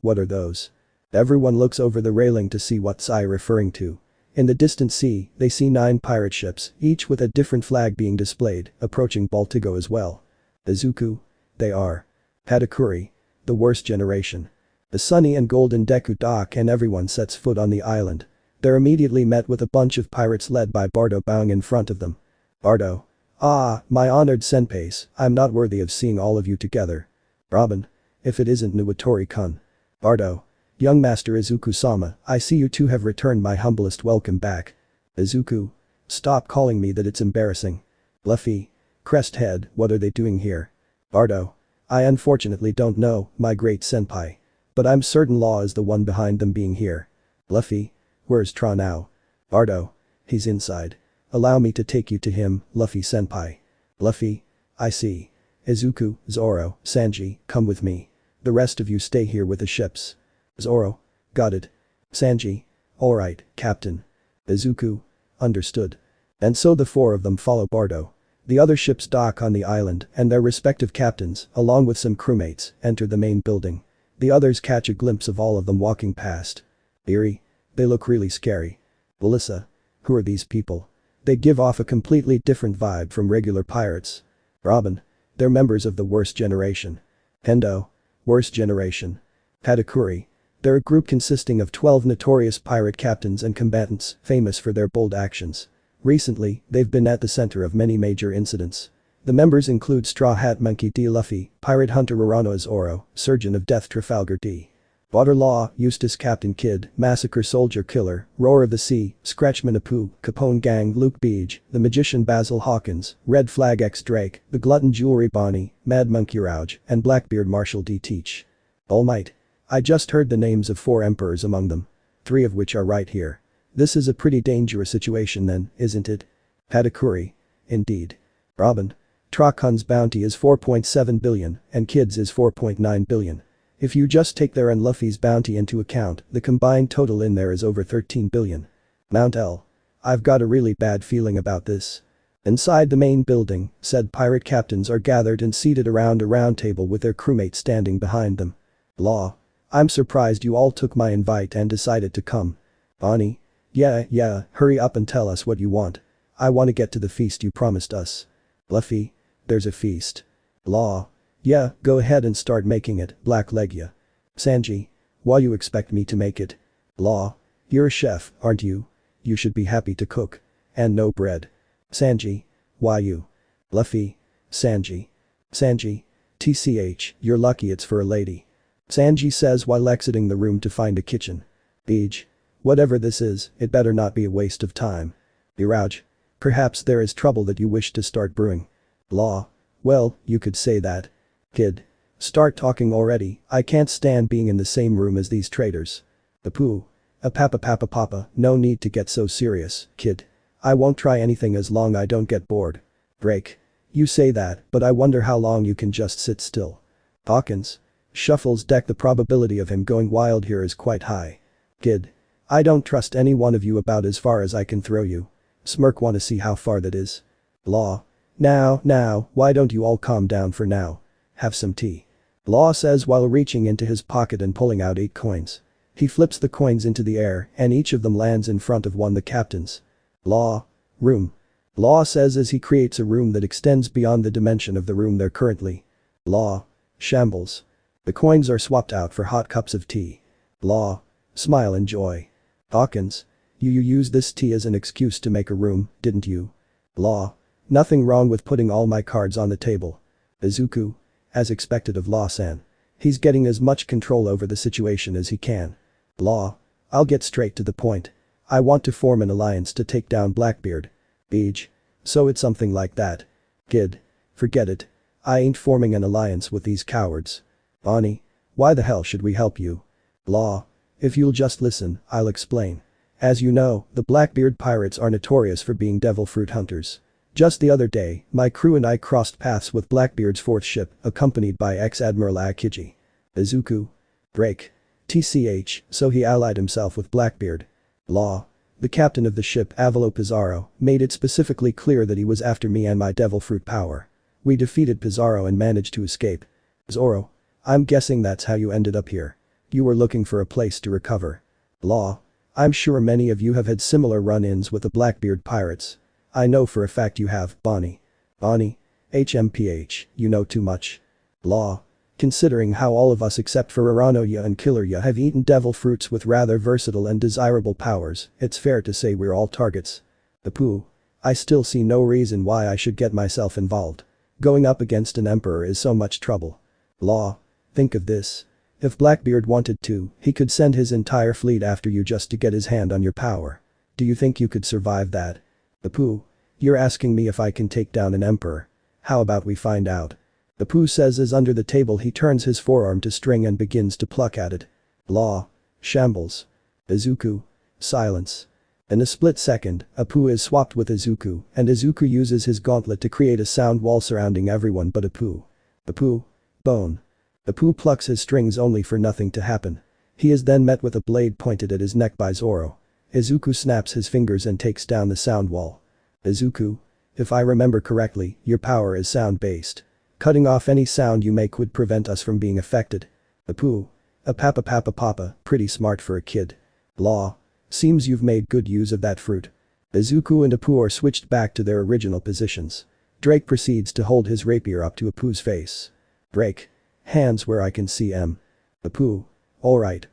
What are those? Everyone looks over the railing to see what Sai referring to. In the distant sea, they see 9 pirate ships, each with a different flag being displayed, approaching Baltigo as well. Izuku. They are. Hatakuri. The worst generation. The Sunny and Golden Deku dock and everyone sets foot on the island. They're immediately met with a bunch of pirates led by Bardo bowing in front of them. Bardo. My honored senpais, I'm not worthy of seeing all of you together. Robin. If it isn't Nuwatori-kun. Bardo. Young Master Izuku-sama, I see you two have returned my humblest welcome back. Izuku. Stop calling me that, it's embarrassing. Luffy. Cresthead, what are they doing here? Bardo. I unfortunately don't know, my great senpai. But I'm certain Law is the one behind them being here. Luffy. Where's Tra now? Bardo. He's inside. Allow me to take you to him, Luffy senpai. Luffy. I see. Izuku, Zoro, Sanji, come with me. The rest of you stay here with the ships. Zoro. Got it. Sanji. Alright, Captain. Izuku. Understood. And so the 4 of them follow Bardo. The other ships dock on the island and their respective captains, along with some crewmates, enter the main building. The others catch a glimpse of all of them walking past. Eerie. They look really scary. Alyssa. Who are these people? They give off a completely different vibe from regular pirates. Robin. They're members of the worst generation. Hendo. Worst generation. Hatakuri. They're a group consisting of 12 notorious pirate captains and combatants, famous for their bold actions. Recently, they've been at the center of many major incidents. The members include Straw Hat Monkey D. Luffy, Pirate Hunter Urano Zoro, Surgeon of Death Trafalgar D. Water Law, Eustace Captain Kidd, Massacre Soldier Killer, Roar of the Sea, Scratchman Apu, Capone Gang Luke Beej, The Magician Basil Hawkins, Red Flag X Drake, The Glutton Jewelry Bonnie, Mad Monkey Rouge, and Blackbeard Marshall D. Teach. All might. I just heard the names of 4 emperors among them. 3 of which are right here. This is a pretty dangerous situation then, isn't it? Hatakuri. Indeed. Robin. Trakun's bounty is 4.7 billion and Kid's is 4.9 billion. If you just take their and Luffy's bounty into account, the combined total in there is over 13 billion. Mount L. I've got a really bad feeling about this. Inside the main building, said pirate captains are gathered and seated around a round table with their crewmates standing behind them. Law. I'm surprised you all took my invite and decided to come. Bonnie. Yeah, hurry up and tell us what you want. I want to get to the feast you promised us. Luffy. There's a feast. Law. Yeah, go ahead and start making it, Blacklegia. Sanji. Why you expect me to make it? Law. You're a chef, aren't you? You should be happy to cook. And no bread. Sanji. Why you? Luffy. Sanji. TCH, you're lucky it's for a lady. Sanji says while exiting the room to find a kitchen. Beej. Whatever this is, it better not be a waste of time. Iraj. Perhaps there is trouble that you wish to start brewing. Law. Well, you could say that. Kid. Start talking already, I can't stand being in the same room as these traitors. Apu. Papa, no need to get so serious, kid. I won't try anything as long I don't get bored. Break. You say that, but I wonder how long you can just sit still. Hawkins. Shuffles deck the probability of him going wild here is quite high. Kid. I don't trust any one of you about as far as I can throw you. Smirk wanna see how far that is. Law. Now, why don't you all calm down for now? Have some tea. Law says while reaching into his pocket and pulling out 8 coins. He flips the coins into the air and each of them lands in front of one the captains. Law. Room. Law says as he creates a room that extends beyond the dimension of the room they're currently. Law. Shambles. The coins are swapped out for hot cups of tea. Law. Smile and joy. Hawkins. You used this tea as an excuse to make a room, didn't you? Law. Nothing wrong with putting all my cards on the table. Izuku. As expected of Law-san. He's getting as much control over the situation as he can. Law. I'll get straight to the point. I want to form an alliance to take down Blackbeard. Beej. So it's something like that. Kid. Forget it. I ain't forming an alliance with these cowards. Bonnie. Why the hell should we help you? Law. If you'll just listen, I'll explain. As you know, the Blackbeard pirates are notorious for being devil fruit hunters. Just the other day, my crew and I crossed paths with Blackbeard's 4th ship, accompanied by ex-Admiral Aokiji. Izuku. Break. TCH, so he allied himself with Blackbeard. Law. The captain of the ship, Avalo Pizarro, made it specifically clear that he was after me and my devil fruit power. We defeated Pizarro and managed to escape. Zoro. I'm guessing that's how you ended up here. You were looking for a place to recover. Law. I'm sure many of you have had similar run-ins with the Blackbeard pirates. I know for a fact you have, Bonnie. Bonnie. HMPH, you know too much. Law. Considering how all of us except for Uranoya and Killerya have eaten devil fruits with rather versatile and desirable powers, it's fair to say we're all targets. Apu. I still see no reason why I should get myself involved. Going up against an emperor is so much trouble. Law. Think of this. If Blackbeard wanted to, he could send his entire fleet after you just to get his hand on your power. Do you think you could survive that? Apu. You're asking me if I can take down an emperor. How about we find out? Apu says as under the table he turns his forearm to string and begins to pluck at it. Law. Shambles. Izuku. Silence. In a split second, Apu is swapped with Izuku and Izuku uses his gauntlet to create a sound wall surrounding everyone but Apu. Apu. Bone. Apu plucks his strings only for nothing to happen. He is then met with a blade pointed at his neck by Zoro. Izuku snaps his fingers and takes down the sound wall. Izuku. If I remember correctly, your power is sound-based. Cutting off any sound you make would prevent us from being affected. Apu. Papa, pretty smart for a kid. Law. Seems you've made good use of that fruit. Izuku and Apu are switched back to their original positions. Drake proceeds to hold his rapier up to Apu's face. Drake. Hands where I can see em. Apu. Alright.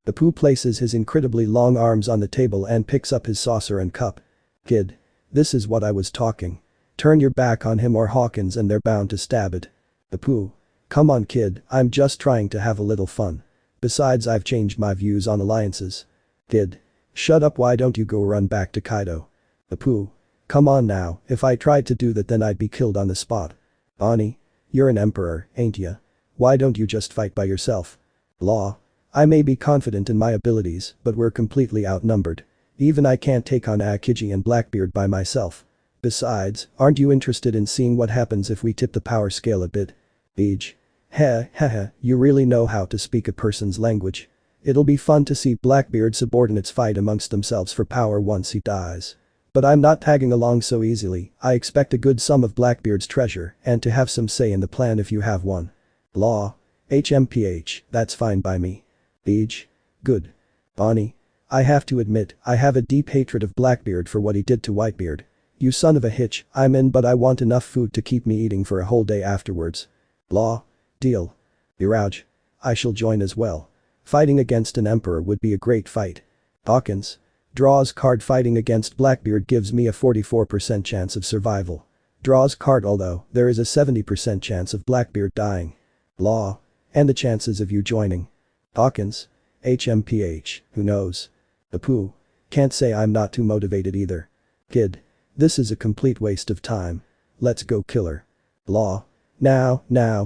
Apu places his incredibly long arms on the table and picks up his saucer and cup. Kid. This is what I was talking. Turn your back on him or Hawkins and they're bound to stab it. Apu. Come on kid, I'm just trying to have a little fun. Besides I've changed my views on alliances. Kid. Shut up, why don't you go run back to Kaido? Apu. Come on now, if I tried to do that then I'd be killed on the spot. Bonnie. You're an emperor, ain't ya? Why don't you just fight by yourself? Law. I may be confident in my abilities, but we're completely outnumbered. Even I can't take on Aokiji and Blackbeard by myself. Besides, aren't you interested in seeing what happens if we tip the power scale a bit? Beej. Heh, you really know how to speak a person's language. It'll be fun to see Blackbeard subordinates fight amongst themselves for power once he dies. But I'm not tagging along so easily. I expect a good sum of Blackbeard's treasure and to have some say in the plan if you have one. Law. HMPH, that's fine by me. Beej. Good. Bonnie. I have to admit, I have a deep hatred of Blackbeard for what he did to Whitebeard. You son of a hitch, I'm in but I want enough food to keep me eating for a whole day afterwards. Law. Deal. Iraj. I shall join as well. Fighting against an emperor would be a great fight. Hawkins. Draws card fighting against Blackbeard gives me a 44% chance of survival. Draws card although, there is a 70% chance of Blackbeard dying. Law. And the chances of you joining. Hawkins. HMPH, who knows? Apu. Can't say I'm not too motivated either. Kid. This is a complete waste of time. Let's go killer. Law. Now,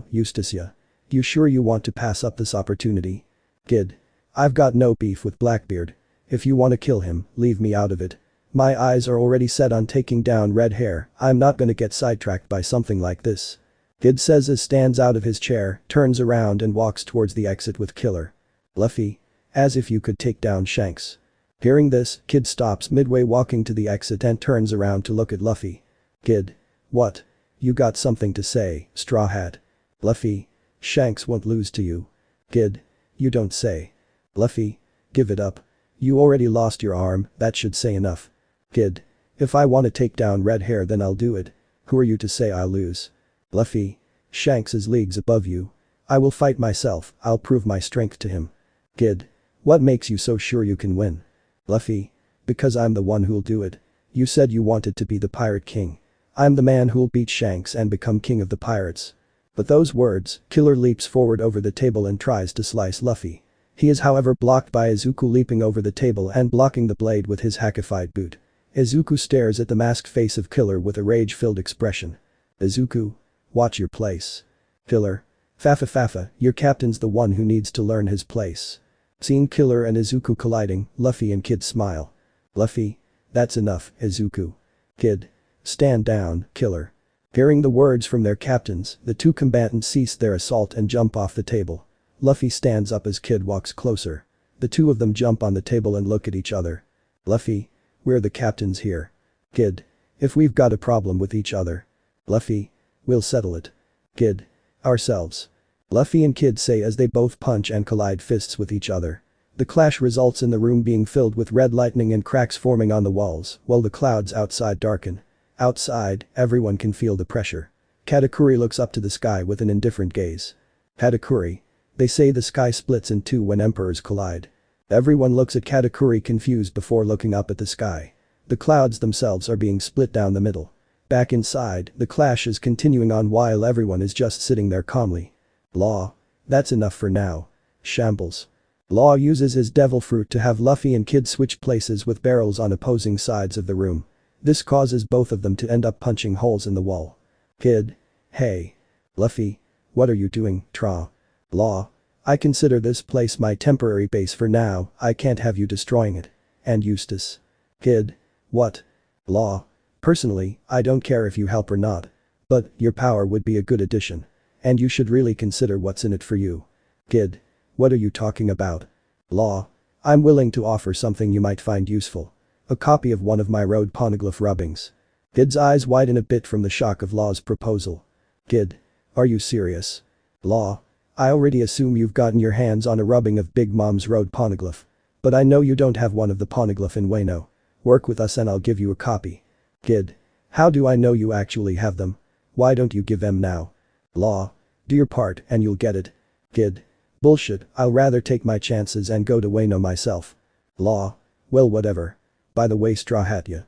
Eustacia. You sure you want to pass up this opportunity? Kid. I've got no beef with Blackbeard. If you want to kill him, leave me out of it. My eyes are already set on taking down Red Hair, I'm not gonna get sidetracked by something like this. Kid says as stands out of his chair, turns around and walks towards the exit with Killer. Luffy. As if you could take down Shanks. Hearing this, Kid stops midway walking to the exit and turns around to look at Luffy. Kid. What? You got something to say, Straw Hat. Luffy. Shanks won't lose to you. Kid. You don't say. Luffy. Give it up. You already lost your arm, that should say enough. Kid. If I want to take down Red Hair then I'll do it. Who are you to say I'll lose? Luffy. Shanks is leagues above you. I will fight myself, I'll prove my strength to him. Kid. What makes you so sure you can win? Luffy. Because I'm the one who'll do it. You said you wanted to be the Pirate King. I'm the man who'll beat Shanks and become king of the pirates. But those words, Killer leaps forward over the table and tries to slice Luffy. He is however blocked by Izuku leaping over the table and blocking the blade with his hackified boot. Izuku stares at the masked face of Killer with a rage-filled expression. Izuku. Watch your place. Killer. Fafa, your captain's the one who needs to learn his place. Seeing Killer and Izuku colliding, Luffy and Kid smile. Luffy. That's enough, Izuku. Kid. Stand down, Killer. Hearing the words from their captains, the two combatants cease their assault and jump off the table. Luffy stands up as Kid walks closer. The two of them jump on the table and look at each other. Luffy. We're the captains here. Kid. If we've got a problem with each other. Luffy. We'll settle it. Kid. Ourselves. Luffy and Kid say as they both punch and collide fists with each other. The clash results in the room being filled with red lightning and cracks forming on the walls, while the clouds outside darken. Outside, everyone can feel the pressure. Katakuri looks up to the sky with an indifferent gaze. Katakuri. They say the sky splits in two when emperors collide. Everyone looks at Katakuri confused before looking up at the sky. The clouds themselves are being split down the middle. Back inside, the clash is continuing on while everyone is just sitting there calmly. Law. That's enough for now. Shambles. Law uses his devil fruit to have Luffy and Kid switch places with barrels on opposing sides of the room. This causes both of them to end up punching holes in the wall. Kid. Hey. Luffy. What are you doing, Tra? Law. I consider this place my temporary base for now, I can't have you destroying it. And Eustace. Kid. What? Law. Personally, I don't care if you help or not. But, your power would be a good addition. And you should really consider what's in it for you. Kid. What are you talking about? Law. I'm willing to offer something you might find useful. A copy of one of my road poneglyph rubbings. Kid's eyes widen a bit from the shock of Law's proposal. Kid. Are you serious? Law. I already assume you've gotten your hands on a rubbing of Big Mom's road poneglyph. But I know you don't have one of the poneglyph in Wano. Work with us and I'll give you a copy. Kid. How do I know you actually have them? Why don't you give them now? Law. Do your part and you'll get it. Kid. Bullshit, I'll rather take my chances and go to Wano myself. Law. Well whatever. By the way Straw Hat ya.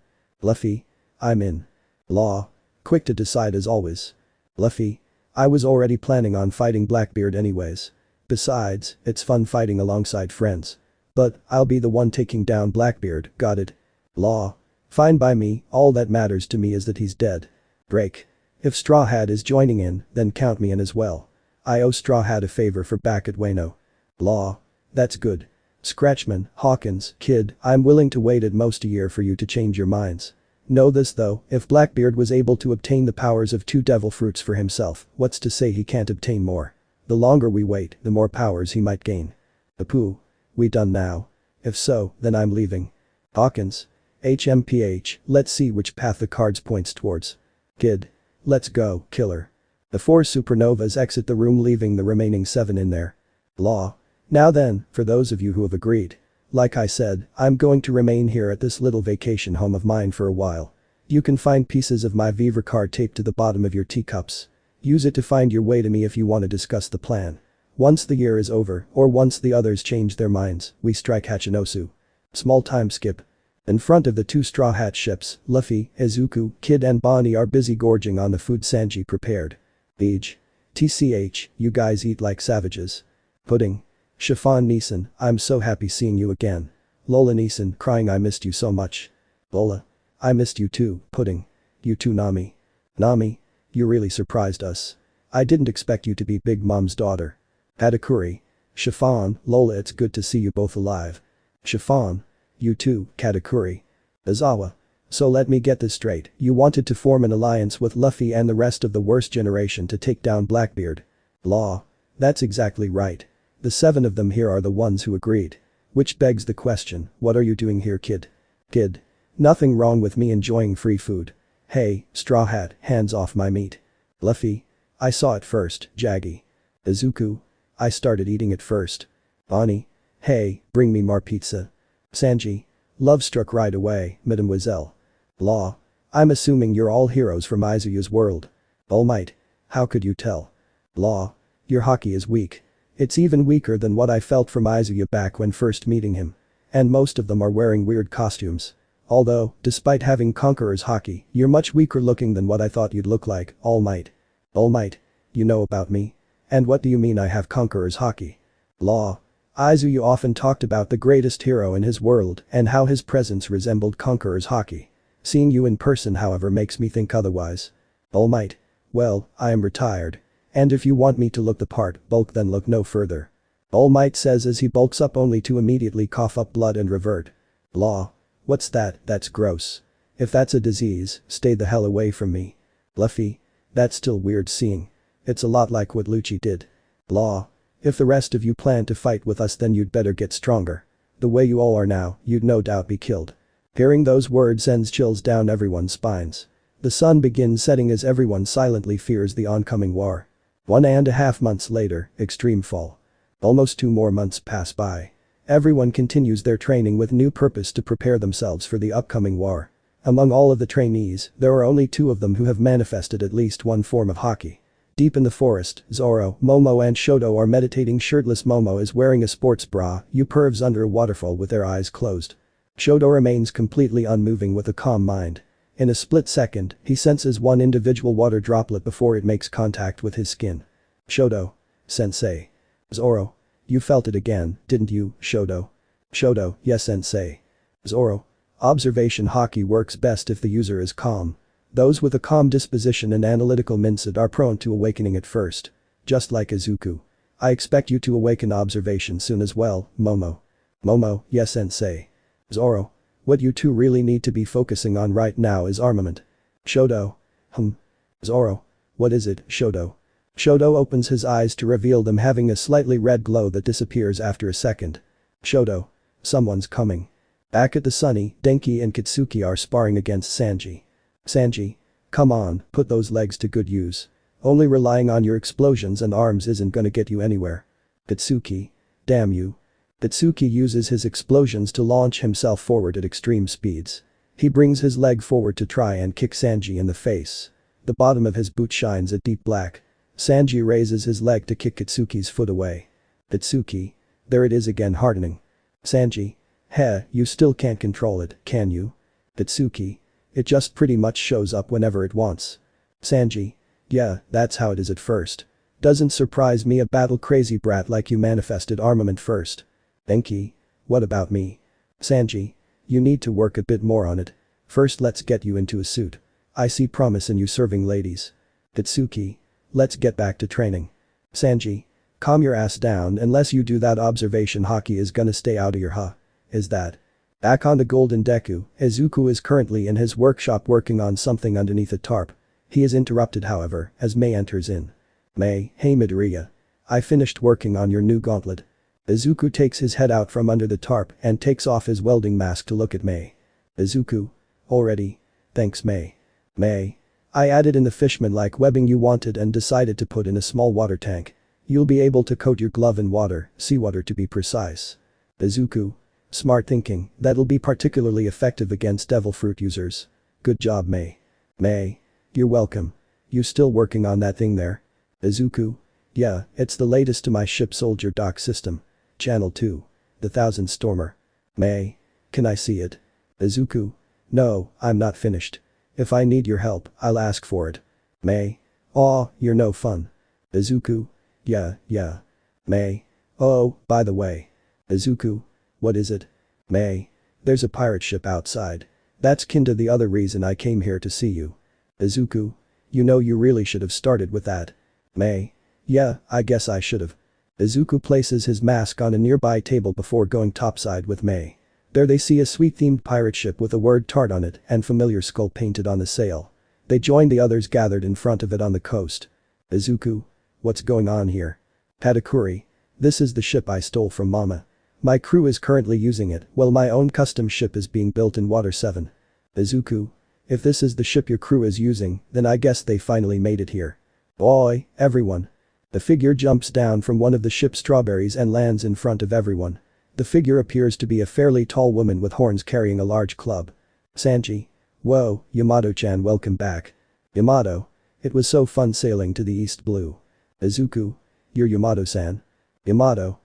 Luffy. I'm in. Law. Quick to decide as always. Luffy. I was already planning on fighting Blackbeard anyways. Besides, it's fun fighting alongside friends. But, I'll be the one taking down Blackbeard, got it? Law. Fine by me, all that matters to me is that he's dead. Break. If Straw Hat is joining in, then count me in as well. I owe Straw Hat a favor for back at Wano. Law. That's good. Scratchman, Hawkins, Kid, I'm willing to wait at most a year for you to change your minds. Know this though, if Blackbeard was able to obtain the powers of 2 devil fruits for himself, what's to say he can't obtain more? The longer we wait, the more powers he might gain. Apu. We done now? If so, then I'm leaving. Hawkins. HMPH, let's see which path the cards points towards. Kid. Let's go, killer. The 4 supernovas exit the room, leaving the remaining 7 in there. Law. Now then, for those of you who have agreed. Like I said, I'm going to remain here at this little vacation home of mine for a while. You can find pieces of my Vivre card taped to the bottom of your teacups. Use it to find your way to me if you want to discuss the plan. Once the year is over, or once the others change their minds, we strike Hachinosu. Small time skip. In front of the 2 Straw Hat ships, Luffy, Izuku, Kid and Bonnie are busy gorging on the food Sanji prepared. Beej. TCH, you guys eat like savages. Pudding. Chiffon Neeson, I'm so happy seeing you again. Lola Neeson, crying I missed you so much. Lola. I missed you too, Pudding. You too Nami. Nami. You really surprised us. I didn't expect you to be Big Mom's daughter. Katakuri. Chiffon, Lola, it's good to see you both alive. Chiffon. You too, Katakuri. Izawa. So let me get this straight, you wanted to form an alliance with Luffy and the rest of the worst generation to take down Blackbeard. Law. That's exactly right. The 7 of them here are the ones who agreed. Which begs the question, what are you doing here, kid? Kid. Nothing wrong with me enjoying free food. Hey, Straw Hat, hands off my meat. Luffy. I saw it first, Jaggy. Izuku. I started eating it first. Bonnie. Hey, bring me more pizza. Sanji. Love struck right away, mademoiselle. Law. I'm assuming you're all heroes from Izuyu's world. All Might. How could you tell? Law. Your haki is weak. It's even weaker than what I felt from Izuyu back when first meeting him. And most of them are wearing weird costumes. Although, despite having Conqueror's haki, you're much weaker looking than what I thought you'd look like, All Might. All Might. You know about me? And what do you mean I have Conqueror's haki? Law. Izuyu often talked about the greatest hero in his world and how his presence resembled Conqueror's haki. Seeing you in person however makes me think otherwise. All Might. Well, I am retired. And if you want me to look the part, bulk then look no further. All Might says as he bulks up only to immediately cough up blood and revert. Law. What's that? That's gross. If that's a disease, stay the hell away from me. Luffy. That's still weird seeing. It's a lot like what Lucci did. Law. If the rest of you plan to fight with us then you'd better get stronger. The way you all are now, you'd no doubt be killed. Hearing those words sends chills down everyone's spines. The sun begins setting as everyone silently fears the oncoming war. 1.5 months later, extreme fall. Almost 2 more months pass by. Everyone continues their training with new purpose to prepare themselves for the upcoming war. Among all of the trainees, there are only 2 of them who have manifested at least one form of haki. Deep in the forest, Zoro, Momo and Shoto are meditating. Shirtless Momo is wearing a sports bra, pervs under a waterfall with their eyes closed. Shoto remains completely unmoving with a calm mind. In a split second, he senses one individual water droplet before it makes contact with his skin. Shoto. Sensei. Zoro. You felt it again, didn't you, Shoto? Shoto, yes sensei. Zoro. Observation haki works best if the user is calm. Those with a calm disposition and analytical mindset are prone to awakening at first. Just like Izuku. I expect you to awaken observation soon as well, Momo. Momo, yes sensei. Zoro. What you 2 really need to be focusing on right now is armament. Shoto. Zoro. What is it, Shoto? Shoto opens his eyes to reveal them having a slightly red glow that disappears after a second. Shoto. Someone's coming. Back at the Sunny, Denki and Kitsuki are sparring against Sanji. Sanji. Come on, put those legs to good use. Only relying on your explosions and arms isn't gonna get you anywhere. Kitsuki. Damn you. Kitsuki uses his explosions to launch himself forward at extreme speeds. He brings his leg forward to try and kick Sanji in the face. The bottom of his boot shines a deep black. Sanji raises his leg to kick Kitsuki's foot away. Kitsuki. There it is again, hardening. Sanji. Heh, you still can't control it, can you? Kitsuki. It just pretty much shows up whenever it wants. Sanji. Yeah, that's how it is at first. Doesn't surprise me, a battle crazy brat like you manifested armament first. Denki. What about me? Sanji. You need to work a bit more on it. First let's get you into a suit. I see promise in you serving ladies. Kitsuki. Let's get back to training. Sanji. Calm your ass down, unless you do that observation haki is gonna stay out of your Is that? Back on the Golden Deku, Izuku is currently in his workshop working on something underneath a tarp. He is interrupted however, as Mei enters in. Mei, hey Midoriya. I finished working on your new gauntlet. Izuku takes his head out from under the tarp and takes off his welding mask to look at Mei. Izuku. Already? Thanks Mei. Mei. I added in the Fishman-like webbing you wanted and decided to put in a small water tank. You'll be able to coat your glove in water, seawater to be precise. Izuku. Smart thinking, that'll be particularly effective against devil fruit users. Good job Mei. Mei. You're welcome. You still working on that thing there? Izuku. Yeah, it's the latest to my ship soldier dock system. Channel 2. The Thousand Stormer. Mei. Can I see it? Izuku. No, I'm not finished. If I need your help, I'll ask for it. Mei. Aw, you're no fun. Izuku. Yeah. Mei. Oh, by the way. Izuku. What is it? Mei. There's a pirate ship outside. That's kinda the other reason I came here to see you. Izuku. You know you really should have started with that. Mei. Yeah, I guess I should've. Izuku places his mask on a nearby table before going topside with Mei. There they see a sweet-themed pirate ship with the word tart on it and familiar skull painted on the sail. They join the others gathered in front of it on the coast. Izuku. What's going on here? Katakuri. This is the ship I stole from Mama. My crew is currently using it while my own custom ship is being built in Water 7. Izuku. If this is the ship your crew is using, then I guess they finally made it here. Boy, everyone. The figure jumps down from one of the ship's strawberries and lands in front of everyone. The figure appears to be a fairly tall woman with horns carrying a large club. Sanji. Whoa, Yamato-chan, welcome back. Yamato. It was so fun sailing to the East Blue. Izuku. You're Yamato-san. Yamato.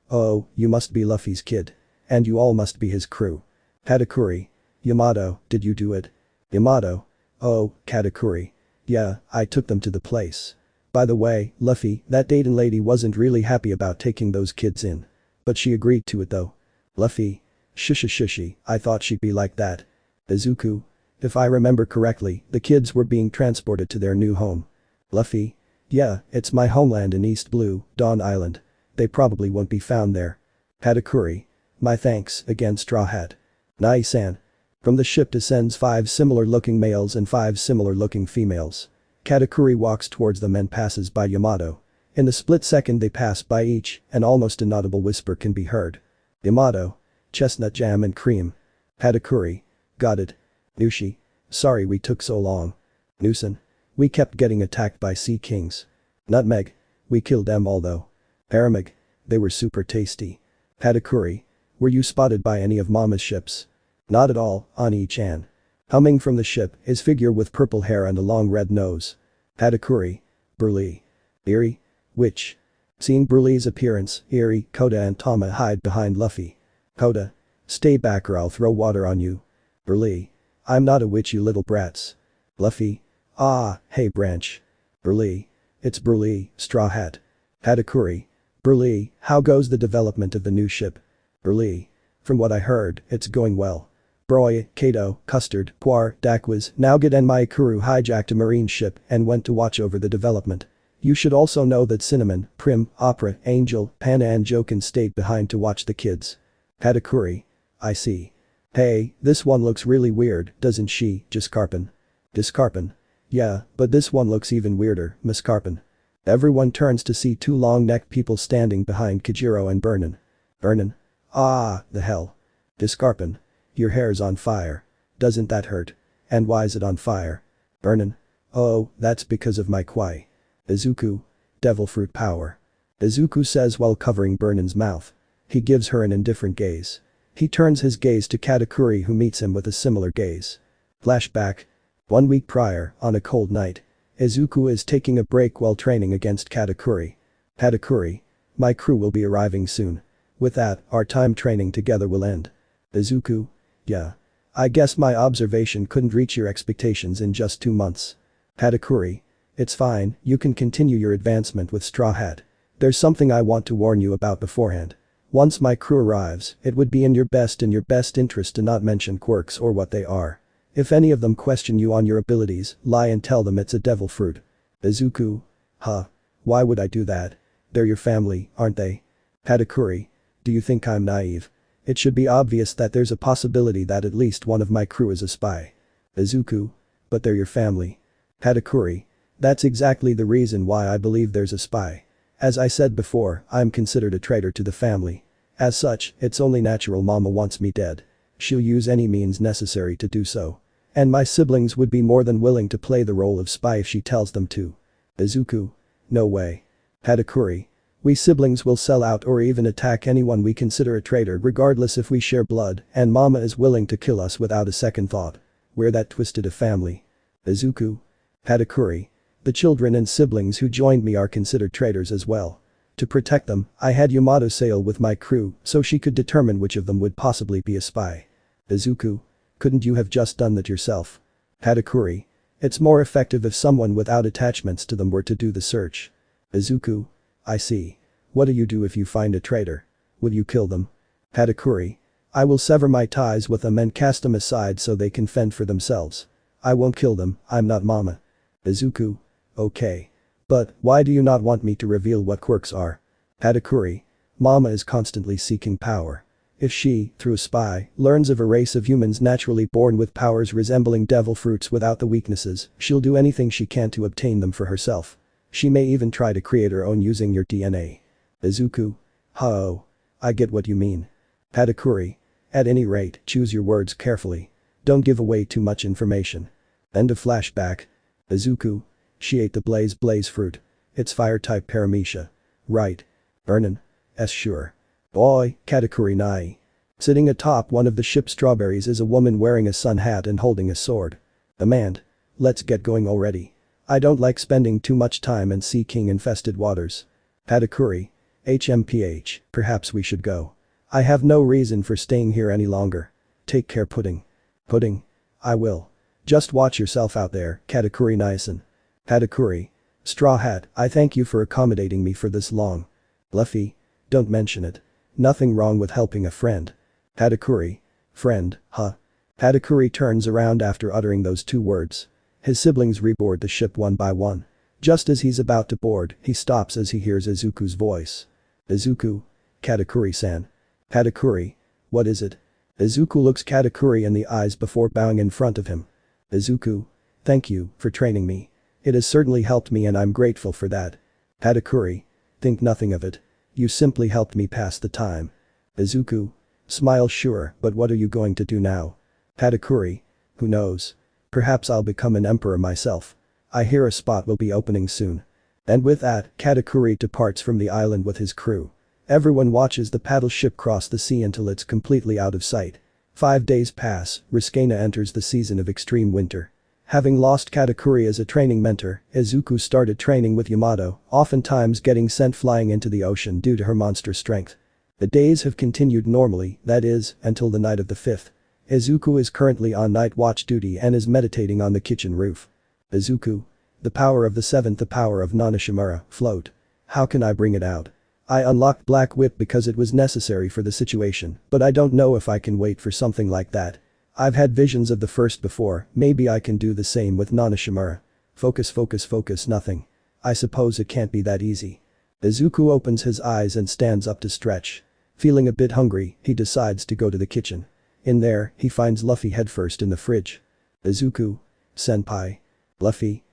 Oh, you must be Luffy's kid. And you all must be his crew. Katakuri. Yamato, did you do it? Yamato. Oh, Katakuri. Yeah, I took them to the place. By the way, Luffy, that Dayton lady wasn't really happy about taking those kids in. But she agreed to it though. Luffy. Shushi, I thought she'd be like that. Izuku. If I remember correctly, the kids were being transported to their new home. Luffy. Yeah, it's my homeland in East Blue, Dawn Island. They probably won't be found there. Katakuri. My thanks, again Straw Hat. Nai-san. From the ship descends 5 similar-looking males and 5 similar-looking females. Katakuri walks towards them and passes by Yamato. In the split second they pass by each, an almost inaudible whisper can be heard. Yamato. Chestnut jam and cream. Katakuri. Got it. Nushi. Sorry we took so long. Nusen. We kept getting attacked by sea kings. Nutmeg. We killed them all though. Paramig. They were super tasty. Katakuri. Were you spotted by any of Mama's ships? Not at all, Ani-chan. Humming from the ship is figure with purple hair and a long red nose. Katakuri. Burly. Eri. Which? Seeing Burly's appearance, Eri, Koda and Tama hide behind Luffy. Koda. Stay back or I'll throw water on you. Burly. I'm not a witch you little brats. Luffy. Ah, hey Branch. Burly. It's Burly, Straw Hat. Katakuri. Burly, how goes the development of the new ship? Burly. From what I heard, it's going well. Broy, Kato, Custard, Poir, Dakwas, Naugat and my crew hijacked a marine ship and went to watch over the development. You should also know that Cinnamon, Prim, Opera, Angel, Pana and Joken stayed behind to watch the kids. Katakuri. I see. Hey, this one looks really weird, doesn't she, Jiscarpin? Discarpin. Yeah, but this one looks even weirder, Miscarpin. Everyone turns to see 2 long-necked people standing behind Kijiro and Burnin. Burnin. Ah, the hell. Discarpin. Your hair's on fire. Doesn't that hurt? And why's it on fire? Burnin. Oh, that's because of my kwai. Izuku. Devil fruit power. Izuku says while covering Burnin's mouth. He gives her an indifferent gaze. He turns his gaze to Katakuri who meets him with a similar gaze. Flashback. 1 week prior, on a cold night. Izuku is taking a break while training against Katakuri. Katakuri. My crew will be arriving soon. With that, our time training together will end. Izuku. Yeah. I guess my observation couldn't reach your expectations in just 2 months. Katakuri. It's fine, you can continue your advancement with Straw Hat. There's something I want to warn you about beforehand. Once my crew arrives, it would be in your best interest to not mention quirks or what they are. If any of them question you on your abilities, lie and tell them it's a devil fruit. Izuku. Huh. Why would I do that? They're your family, aren't they? Katakuri. Do you think I'm naive? It should be obvious that there's a possibility that at least one of my crew is a spy. Izuku. But they're your family. Katakuri. That's exactly the reason why I believe there's a spy. As I said before, I'm considered a traitor to the family. As such, it's only natural Mama wants me dead. She'll use any means necessary to do so. And my siblings would be more than willing to play the role of spy if she tells them to. Izuku. No way. Katakuri. We siblings will sell out or even attack anyone we consider a traitor regardless if we share blood, and Mama is willing to kill us without a second thought. We're that twisted a family. Izuku. Katakuri. The children and siblings who joined me are considered traitors as well. To protect them, I had Yamato sail with my crew so she could determine which of them would possibly be a spy. Izuku. Couldn't you have just done that yourself? Katakuri. It's more effective if someone without attachments to them were to do the search. Izuku. I see. What do you do if you find a traitor? Will you kill them? Katakuri. I will sever my ties with them and cast them aside so they can fend for themselves. I won't kill them, I'm not Mama. Izuku. Okay. But, why do you not want me to reveal what quirks are? Katakuri. Mama is constantly seeking power. If she, through a spy, learns of a race of humans naturally born with powers resembling devil fruits without the weaknesses, she'll do anything she can to obtain them for herself. She may even try to create her own using your DNA. Izuku. Oh. I get what you mean. Katakuri. At any rate, choose your words carefully. Don't give away too much information. End of flashback. Izuku. She ate the blaze fruit. It's fire-type paramecia. Right. Vernon. Sure. Boy, Katakuri Nai. Sitting atop one of the ship's strawberries is a woman wearing a sun hat and holding a sword. Amand. Let's get going already. I don't like spending too much time in sea king-infested waters. Katakuri. HMPH, perhaps we should go. I have no reason for staying here any longer. Take care Pudding. Pudding. I will. Just watch yourself out there, Katakuri Niacin. Katakuri. Straw Hat, I thank you for accommodating me for this long. Luffy. Don't mention it. Nothing wrong with helping a friend. Katakuri. Friend, huh? Katakuri turns around after uttering those two words. His siblings reboard the ship one by one. Just as he's about to board, he stops as he hears Izuku's voice. Izuku. Katakuri-san. Katakuri. What is it? Izuku looks Katakuri in the eyes before bowing in front of him. Izuku. Thank you for training me. It has certainly helped me and I'm grateful for that. Katakuri. Think nothing of it. You simply helped me pass the time. Izuku. Smile sure, but what are you going to do now? Katakuri. Who knows? Perhaps I'll become an emperor myself. I hear a spot will be opening soon. And with that, Katakuri departs from the island with his crew. Everyone watches the paddle ship cross the sea until it's completely out of sight. 5 days pass, Riskana enters the season of extreme winter. Having lost Katakuri as a training mentor, Izuku started training with Yamato, oftentimes getting sent flying into the ocean due to her monster strength. The days have continued normally, that is, until the night of the 5th. Izuku is currently on night watch duty and is meditating on the kitchen roof. Izuku. The power of the 7th, the power of Nanashimura, float. How can I bring it out? I unlocked Black Whip because it was necessary for the situation, but I don't know if I can wait for something like that. I've had visions of the first before, maybe I can do the same with Nanashimura. Focus, nothing. I suppose it can't be that easy. Izuku opens his eyes and stands up to stretch. Feeling a bit hungry, he decides to go to the kitchen. In there, he finds Luffy headfirst in the fridge. Izuku. Senpai. Luffy.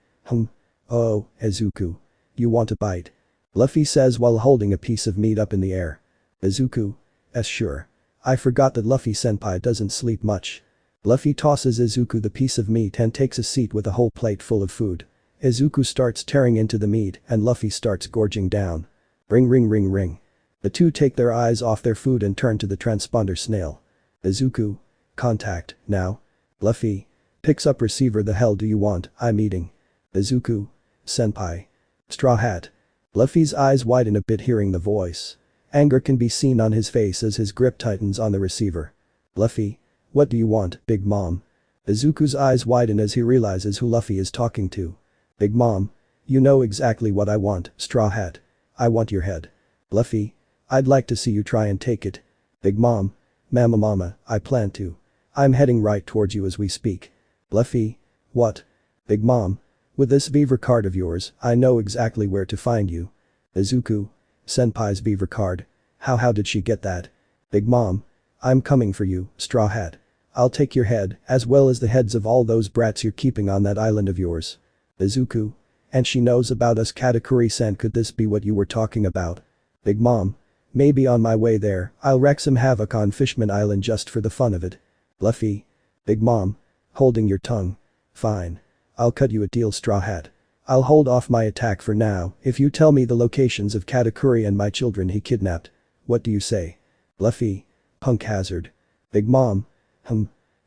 Oh, Izuku. You want a bite? Luffy says while holding a piece of meat up in the air. Izuku. Sure. I forgot that Luffy senpai doesn't sleep much. Luffy tosses Izuku the piece of meat and takes a seat with a whole plate full of food. Izuku starts tearing into the meat and Luffy starts gorging down. Ring. The two take their eyes off their food and turn to the transponder snail. Izuku. Contact, now. Luffy. Picks up receiver. The hell do you want? I'm eating. Izuku. Senpai. Straw Hat. Luffy's eyes widen a bit hearing the voice. Anger can be seen on his face as his grip tightens on the receiver. Luffy. What do you want, Big Mom? Izuku's eyes widen as he realizes who Luffy is talking to. Big Mom. You know exactly what I want, Straw Hat. I want your head. Luffy. I'd like to see you try and take it. Big Mom. Mama, I plan to. I'm heading right towards you as we speak. Luffy. What? Big Mom. With this beaver card of yours, I know exactly where to find you. Izuku. Senpai's beaver card. How did she get that? Big Mom. I'm coming for you, Straw Hat. I'll take your head, as well as the heads of all those brats you're keeping on that island of yours. Izuku. And she knows about us. Katakuri-san, could this be what you were talking about? Big Mom. Maybe on my way there, I'll wreak some havoc on Fishman Island just for the fun of it. Luffy. Big Mom. Holding your tongue. Fine. I'll cut you a deal, Straw Hat. I'll hold off my attack for now if you tell me the locations of Katakuri and my children he kidnapped. What do you say? Luffy. Punk Hazard. Big Mom.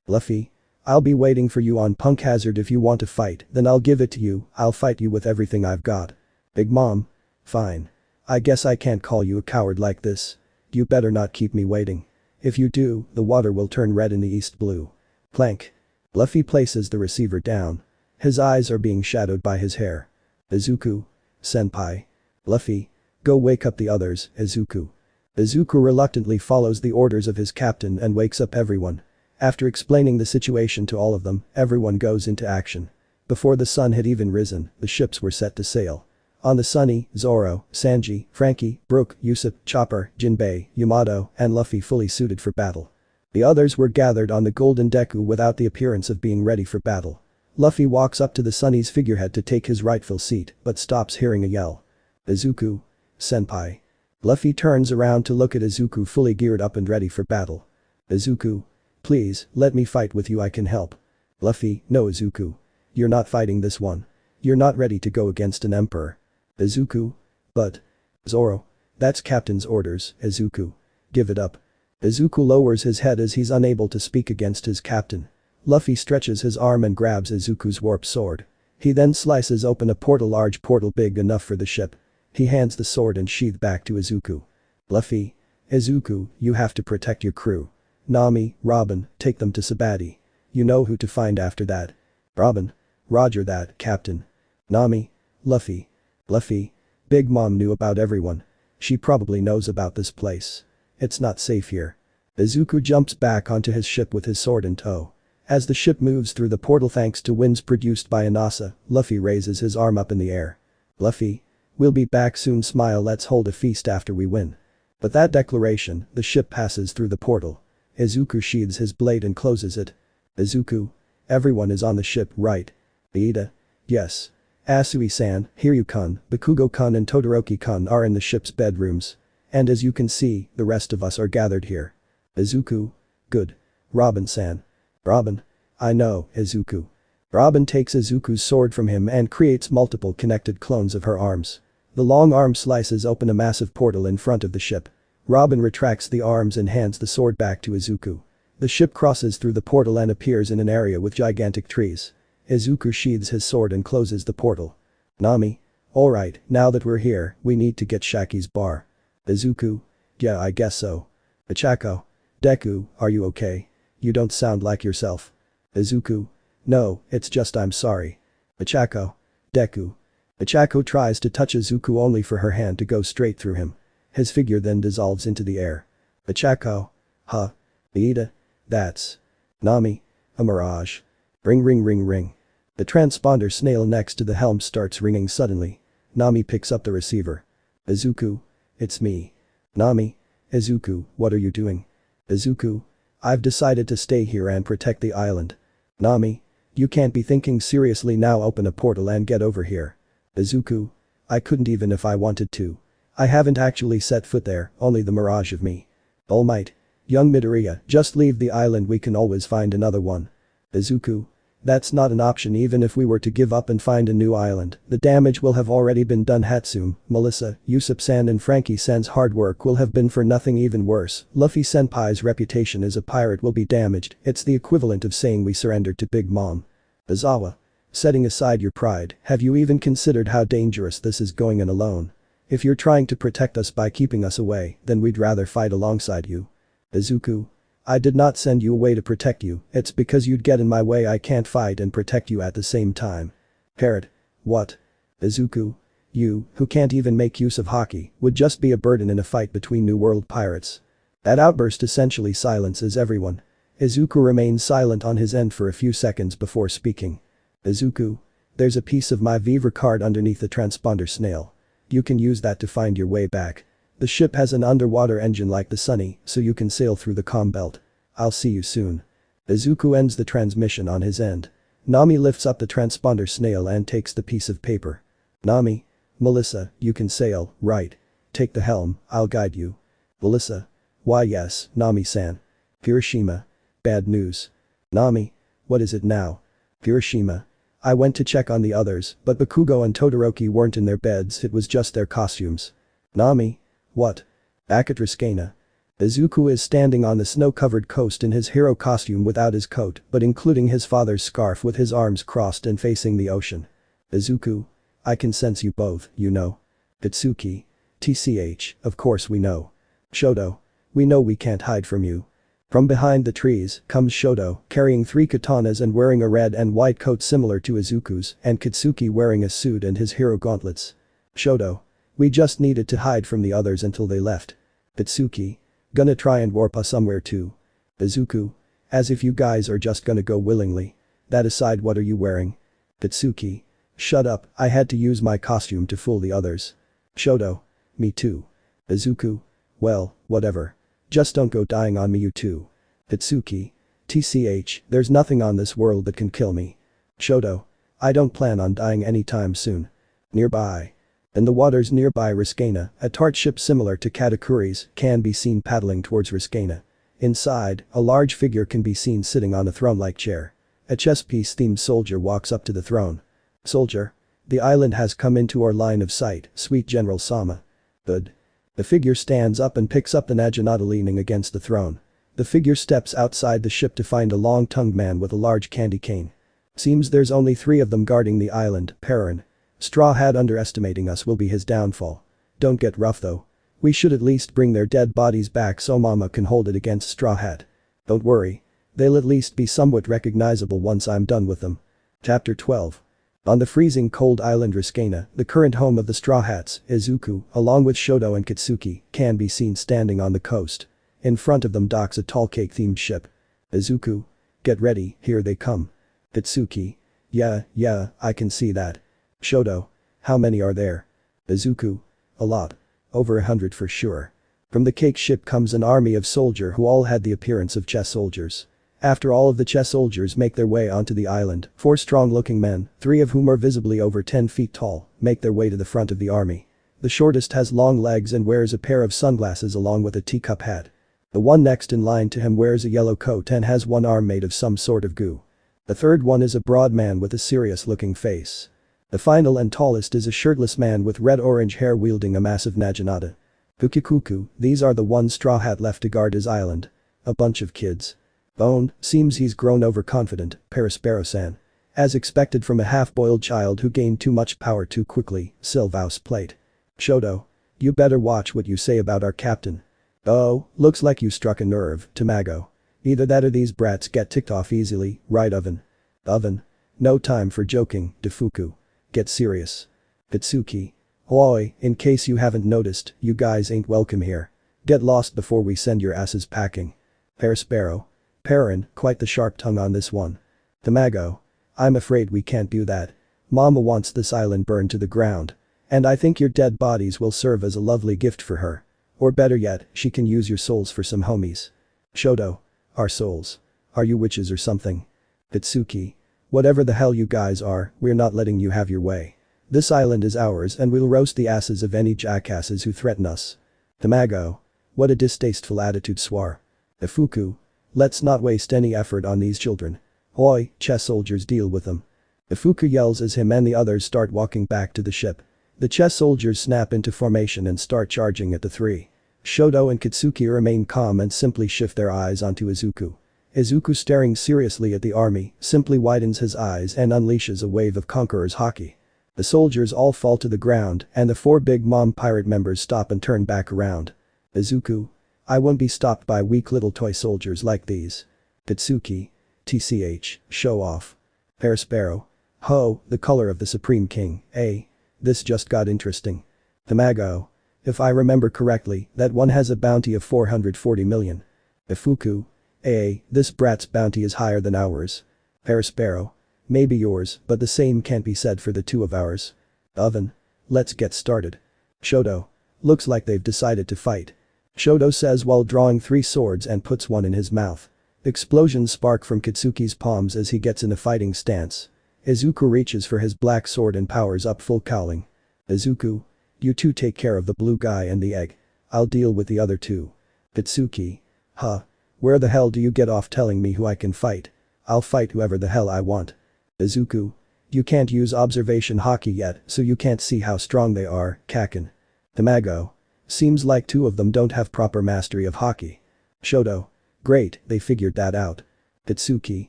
Luffy. I'll be waiting for you on Punk Hazard. If you want to fight, then I'll give it to you. I'll fight you with everything I've got. Big Mom. Fine. I guess I can't call you a coward like this. You better not keep me waiting. If you do, the water will turn red in the east blue. Plank. Luffy places the receiver down. His eyes are being shadowed by his hair. Izuku. Senpai. Luffy. Go wake up the others, Izuku. Izuku reluctantly follows the orders of his captain and wakes up everyone. After explaining the situation to all of them, everyone goes into action. Before the sun had even risen, the ships were set to sail. On the Sunny, Zoro, Sanji, Frankie, Brook, Usopp, Chopper, Jinbe, Yamato, and Luffy fully suited for battle. The others were gathered on the Golden Deku without the appearance of being ready for battle. Luffy walks up to the Sunny's figurehead to take his rightful seat but stops hearing a yell. Izuku. Senpai. Luffy turns around to look at Izuku fully geared up and ready for battle. Izuku. Please, let me fight with you, I can help. Luffy. No, Izuku. You're not fighting this one. You're not ready to go against an emperor. Izuku. But. Zoro. That's Captain's orders, Izuku. Give it up. Izuku lowers his head as he's unable to speak against his captain. Luffy stretches his arm and grabs Izuku's warp sword. He then slices open a large portal big enough for the ship. He hands the sword and sheath back to Izuku. Luffy. Izuku, you have to protect your crew. Nami, Robin, take them to Sabati. You know who to find after that. Robin. Roger that, Captain. Nami. Luffy. Luffy. Big Mom knew about everyone. She probably knows about this place. It's not safe here. Izuku jumps back onto his ship with his sword in tow. As the ship moves through the portal thanks to winds produced by Inasa, Luffy raises his arm up in the air. Luffy. We'll be back soon, smile, let's hold a feast after we win. With that declaration, the ship passes through the portal. Izuku sheathes his blade and closes it. Izuku. Everyone is on the ship, right? Iida. Yes. Asui-san, Hiryu-kun, Bakugo-kun and Todoroki-kun are in the ship's bedrooms. And as you can see, the rest of us are gathered here. Izuku. Good. Robin-san. Robin. I know, Izuku. Robin takes Izuku's sword from him and creates multiple connected clones of her arms. The long arm slices open a massive portal in front of the ship. Robin retracts the arms and hands the sword back to Izuku. The ship crosses through the portal and appears in an area with gigantic trees. Izuku sheathes his sword and closes the portal. Nami. Alright, now that we're here, we need to get Shaki's bar. Izuku. Yeah, I guess so. Ichako. Deku, are you okay? You don't sound like yourself. Izuku. No, it's just I'm sorry. Ichako. Deku. Ichako tries to touch Izuku only for her hand to go straight through him. His figure then dissolves into the air. Ichako. Huh. Iida. That's. Nami. A mirage. Ring ring ring ring. The transponder snail next to the helm starts ringing suddenly. Nami picks up the receiver. Izuku. It's me. Nami. Izuku, what are you doing? Izuku. I've decided to stay here and protect the island. Nami. You can't be thinking seriously now, open a portal and get over here. Izuku. I couldn't even if I wanted to. I haven't actually set foot there, only the mirage of me. All Might. Young Midoriya, just leave the island, we can always find another one. Izuku. That's not an option, even if we were to give up and find a new island, the damage will have already been done. Hatsune, Melissa, Usopp-san and Frankie-san's hard work will have been for nothing. Even worse, Luffy-senpai's reputation as a pirate will be damaged. It's the equivalent of saying we surrendered to Big Mom. Izawa. Setting aside your pride, have you even considered how dangerous this is going in alone? If you're trying to protect us by keeping us away, then we'd rather fight alongside you. Izuku. I did not send you away to protect you, it's because you'd get in my way. I can't fight and protect you at the same time. Parrot. What? Izuku. You, who can't even make use of haki, would just be a burden in a fight between New World pirates. That outburst essentially silences everyone. Izuku remains silent on his end for a few seconds before speaking. Izuku. There's a piece of my Vivre card underneath the transponder snail. You can use that to find your way back. The ship has an underwater engine like the Sunny, so you can sail through the calm belt. I'll see you soon. Izuku ends the transmission on his end. Nami lifts up the transponder snail and takes the piece of paper. Nami. Melissa, you can sail, right? Take the helm, I'll guide you. Melissa. Why yes, Nami-san. Hiroshima. Bad news. Nami. What is it now? Hiroshima. I went to check on the others, but Bakugo and Todoroki weren't in their beds, it was just their costumes. Nami. What? Back at Riskana. Izuku is standing on the snow-covered coast in his hero costume without his coat, but including his father's scarf with his arms crossed and facing the ocean. Izuku. I can sense you both, you know. Katsuki. TCH, of course we know. Shoto. We know we can't hide from you. From behind the trees comes Shoto, carrying 3 katanas and wearing a red and white coat similar to Izuku's, and Katsuki wearing a suit and his hero gauntlets. Shoto. We just needed to hide from the others until they left. Katsuki. Gonna try and warp us somewhere too. Izuku. As if you guys are just gonna go willingly. That aside, what are you wearing? Katsuki. Shut up, I had to use my costume to fool the others. Shoto. Me too. Izuku. Well, whatever. Just don't go dying on me, you two. Katsuki. TCH, there's nothing on this world that can kill me. Shoto. I don't plan on dying anytime soon. Nearby. In the waters nearby Riskana, a tart ship similar to Katakuri's can be seen paddling towards Riskana. Inside, a large figure can be seen sitting on a throne-like chair. A chess piece-themed soldier walks up to the throne. Soldier. The island has come into our line of sight, sweet General Sama. Good. The figure stands up and picks up the Naginata leaning against the throne. The figure steps outside the ship to find a long-tongued man with a large candy cane. Seems there's only 3 of them guarding the island, Perrin. Straw Hat underestimating us will be his downfall. Don't get rough though. We should at least bring their dead bodies back so Mama can hold it against Straw Hat. Don't worry. They'll at least be somewhat recognizable once I'm done with them. Chapter 12. On the freezing cold island Riskana, the current home of the Straw Hats, Izuku, along with Shoto and Katsuki, can be seen standing on the coast. In front of them docks a tall cake-themed ship. Izuku. Get ready, here they come. Katsuki. Yeah, I can see that. Shoto. How many are there? Izuku. A lot. Over 100 for sure. From the cake ship comes an army of soldiers who all had the appearance of chess soldiers. After all of the chess soldiers make their way onto the island, 4 strong-looking men, 3 of whom are visibly over 10 feet tall, make their way to the front of the army. The shortest has long legs and wears a pair of sunglasses along with a teacup hat. The one next in line to him wears a yellow coat and has one arm made of some sort of goo. The third one is a broad man with a serious-looking face. The final and tallest is a shirtless man with red-orange hair wielding a massive naginata. Pukikuku, these are the one Straw Hat left to guard his island. A bunch of kids. Bone, seems he's grown overconfident, Perospero-san. As expected from a half-boiled child who gained too much power too quickly, Silvaus plate. Shoto. You better watch what you say about our captain. Oh, looks like you struck a nerve, Tamago. Either that or these brats get ticked off easily, right Oven? Oven. No time for joking, Defuku. Get serious. Katsuki. Oi, in case you haven't noticed, you guys ain't welcome here. Get lost before we send your asses packing. Perospero. Perrin, quite the sharp tongue on this one. Tamago. I'm afraid we can't do that. Mama wants this island burned to the ground. And I think your dead bodies will serve as a lovely gift for her. Or better yet, she can use your souls for some homies. Shoto. Our souls. Are you witches or something? Katsuki. Whatever the hell you guys are, we're not letting you have your way. This island is ours and we'll roast the asses of any jackasses who threaten us. Tamago. What a distasteful attitude, Swar. Ifuku. Let's not waste any effort on these children. Oi, chess soldiers, deal with them. Ifuku yells as him and the others start walking back to the ship. The chess soldiers snap into formation and start charging at the 3. Shoto and Katsuki remain calm and simply shift their eyes onto Izuku. Izuku, staring seriously at the army, simply widens his eyes and unleashes a wave of Conqueror's haki. The soldiers all fall to the ground and the 4 Big Mom pirate members stop and turn back around. Izuku. I won't be stopped by weak little toy soldiers like these. Katsuki. TCH, show off. Perospero. Ho, the color of the Supreme King, eh? This just got interesting. Tamago. If I remember correctly, that one has a bounty of 440 million. Ifuku. This brat's bounty is higher than ours. Perospero. Maybe yours, but the same can't be said for the 2 of ours. Oven. Let's get started. Shoto. Looks like they've decided to fight. Shoto says while drawing 3 swords and puts one in his mouth. Explosions spark from Kitsuki's palms as he gets in a fighting stance. Izuku reaches for his black sword and powers up full cowling. Izuku, you two take care of the blue guy and the egg. I'll deal with the other two. Kitsuki. Huh. Where the hell do you get off telling me who I can fight? I'll fight whoever the hell I want. Izuku. You can't use observation haki yet, so you can't see how strong they are, Kaken. Tamago. Seems like 2 of them don't have proper mastery of haki. Shoto. Great, they figured that out. Kitsuki.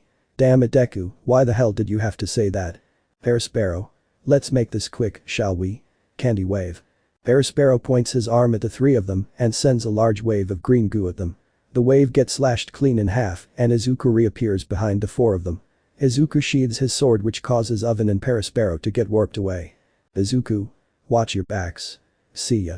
Damn it Deku, why the hell did you have to say that? Perospero. Let's make this quick, shall we? Candy wave. Perospero points his arm at the 3 of them and sends a large wave of green goo at them. The wave gets slashed clean in half and Izuku reappears behind the 4 of them. Izuku sheathes his sword which causes Oven and Perospero to get warped away. Izuku. Watch your backs. See ya.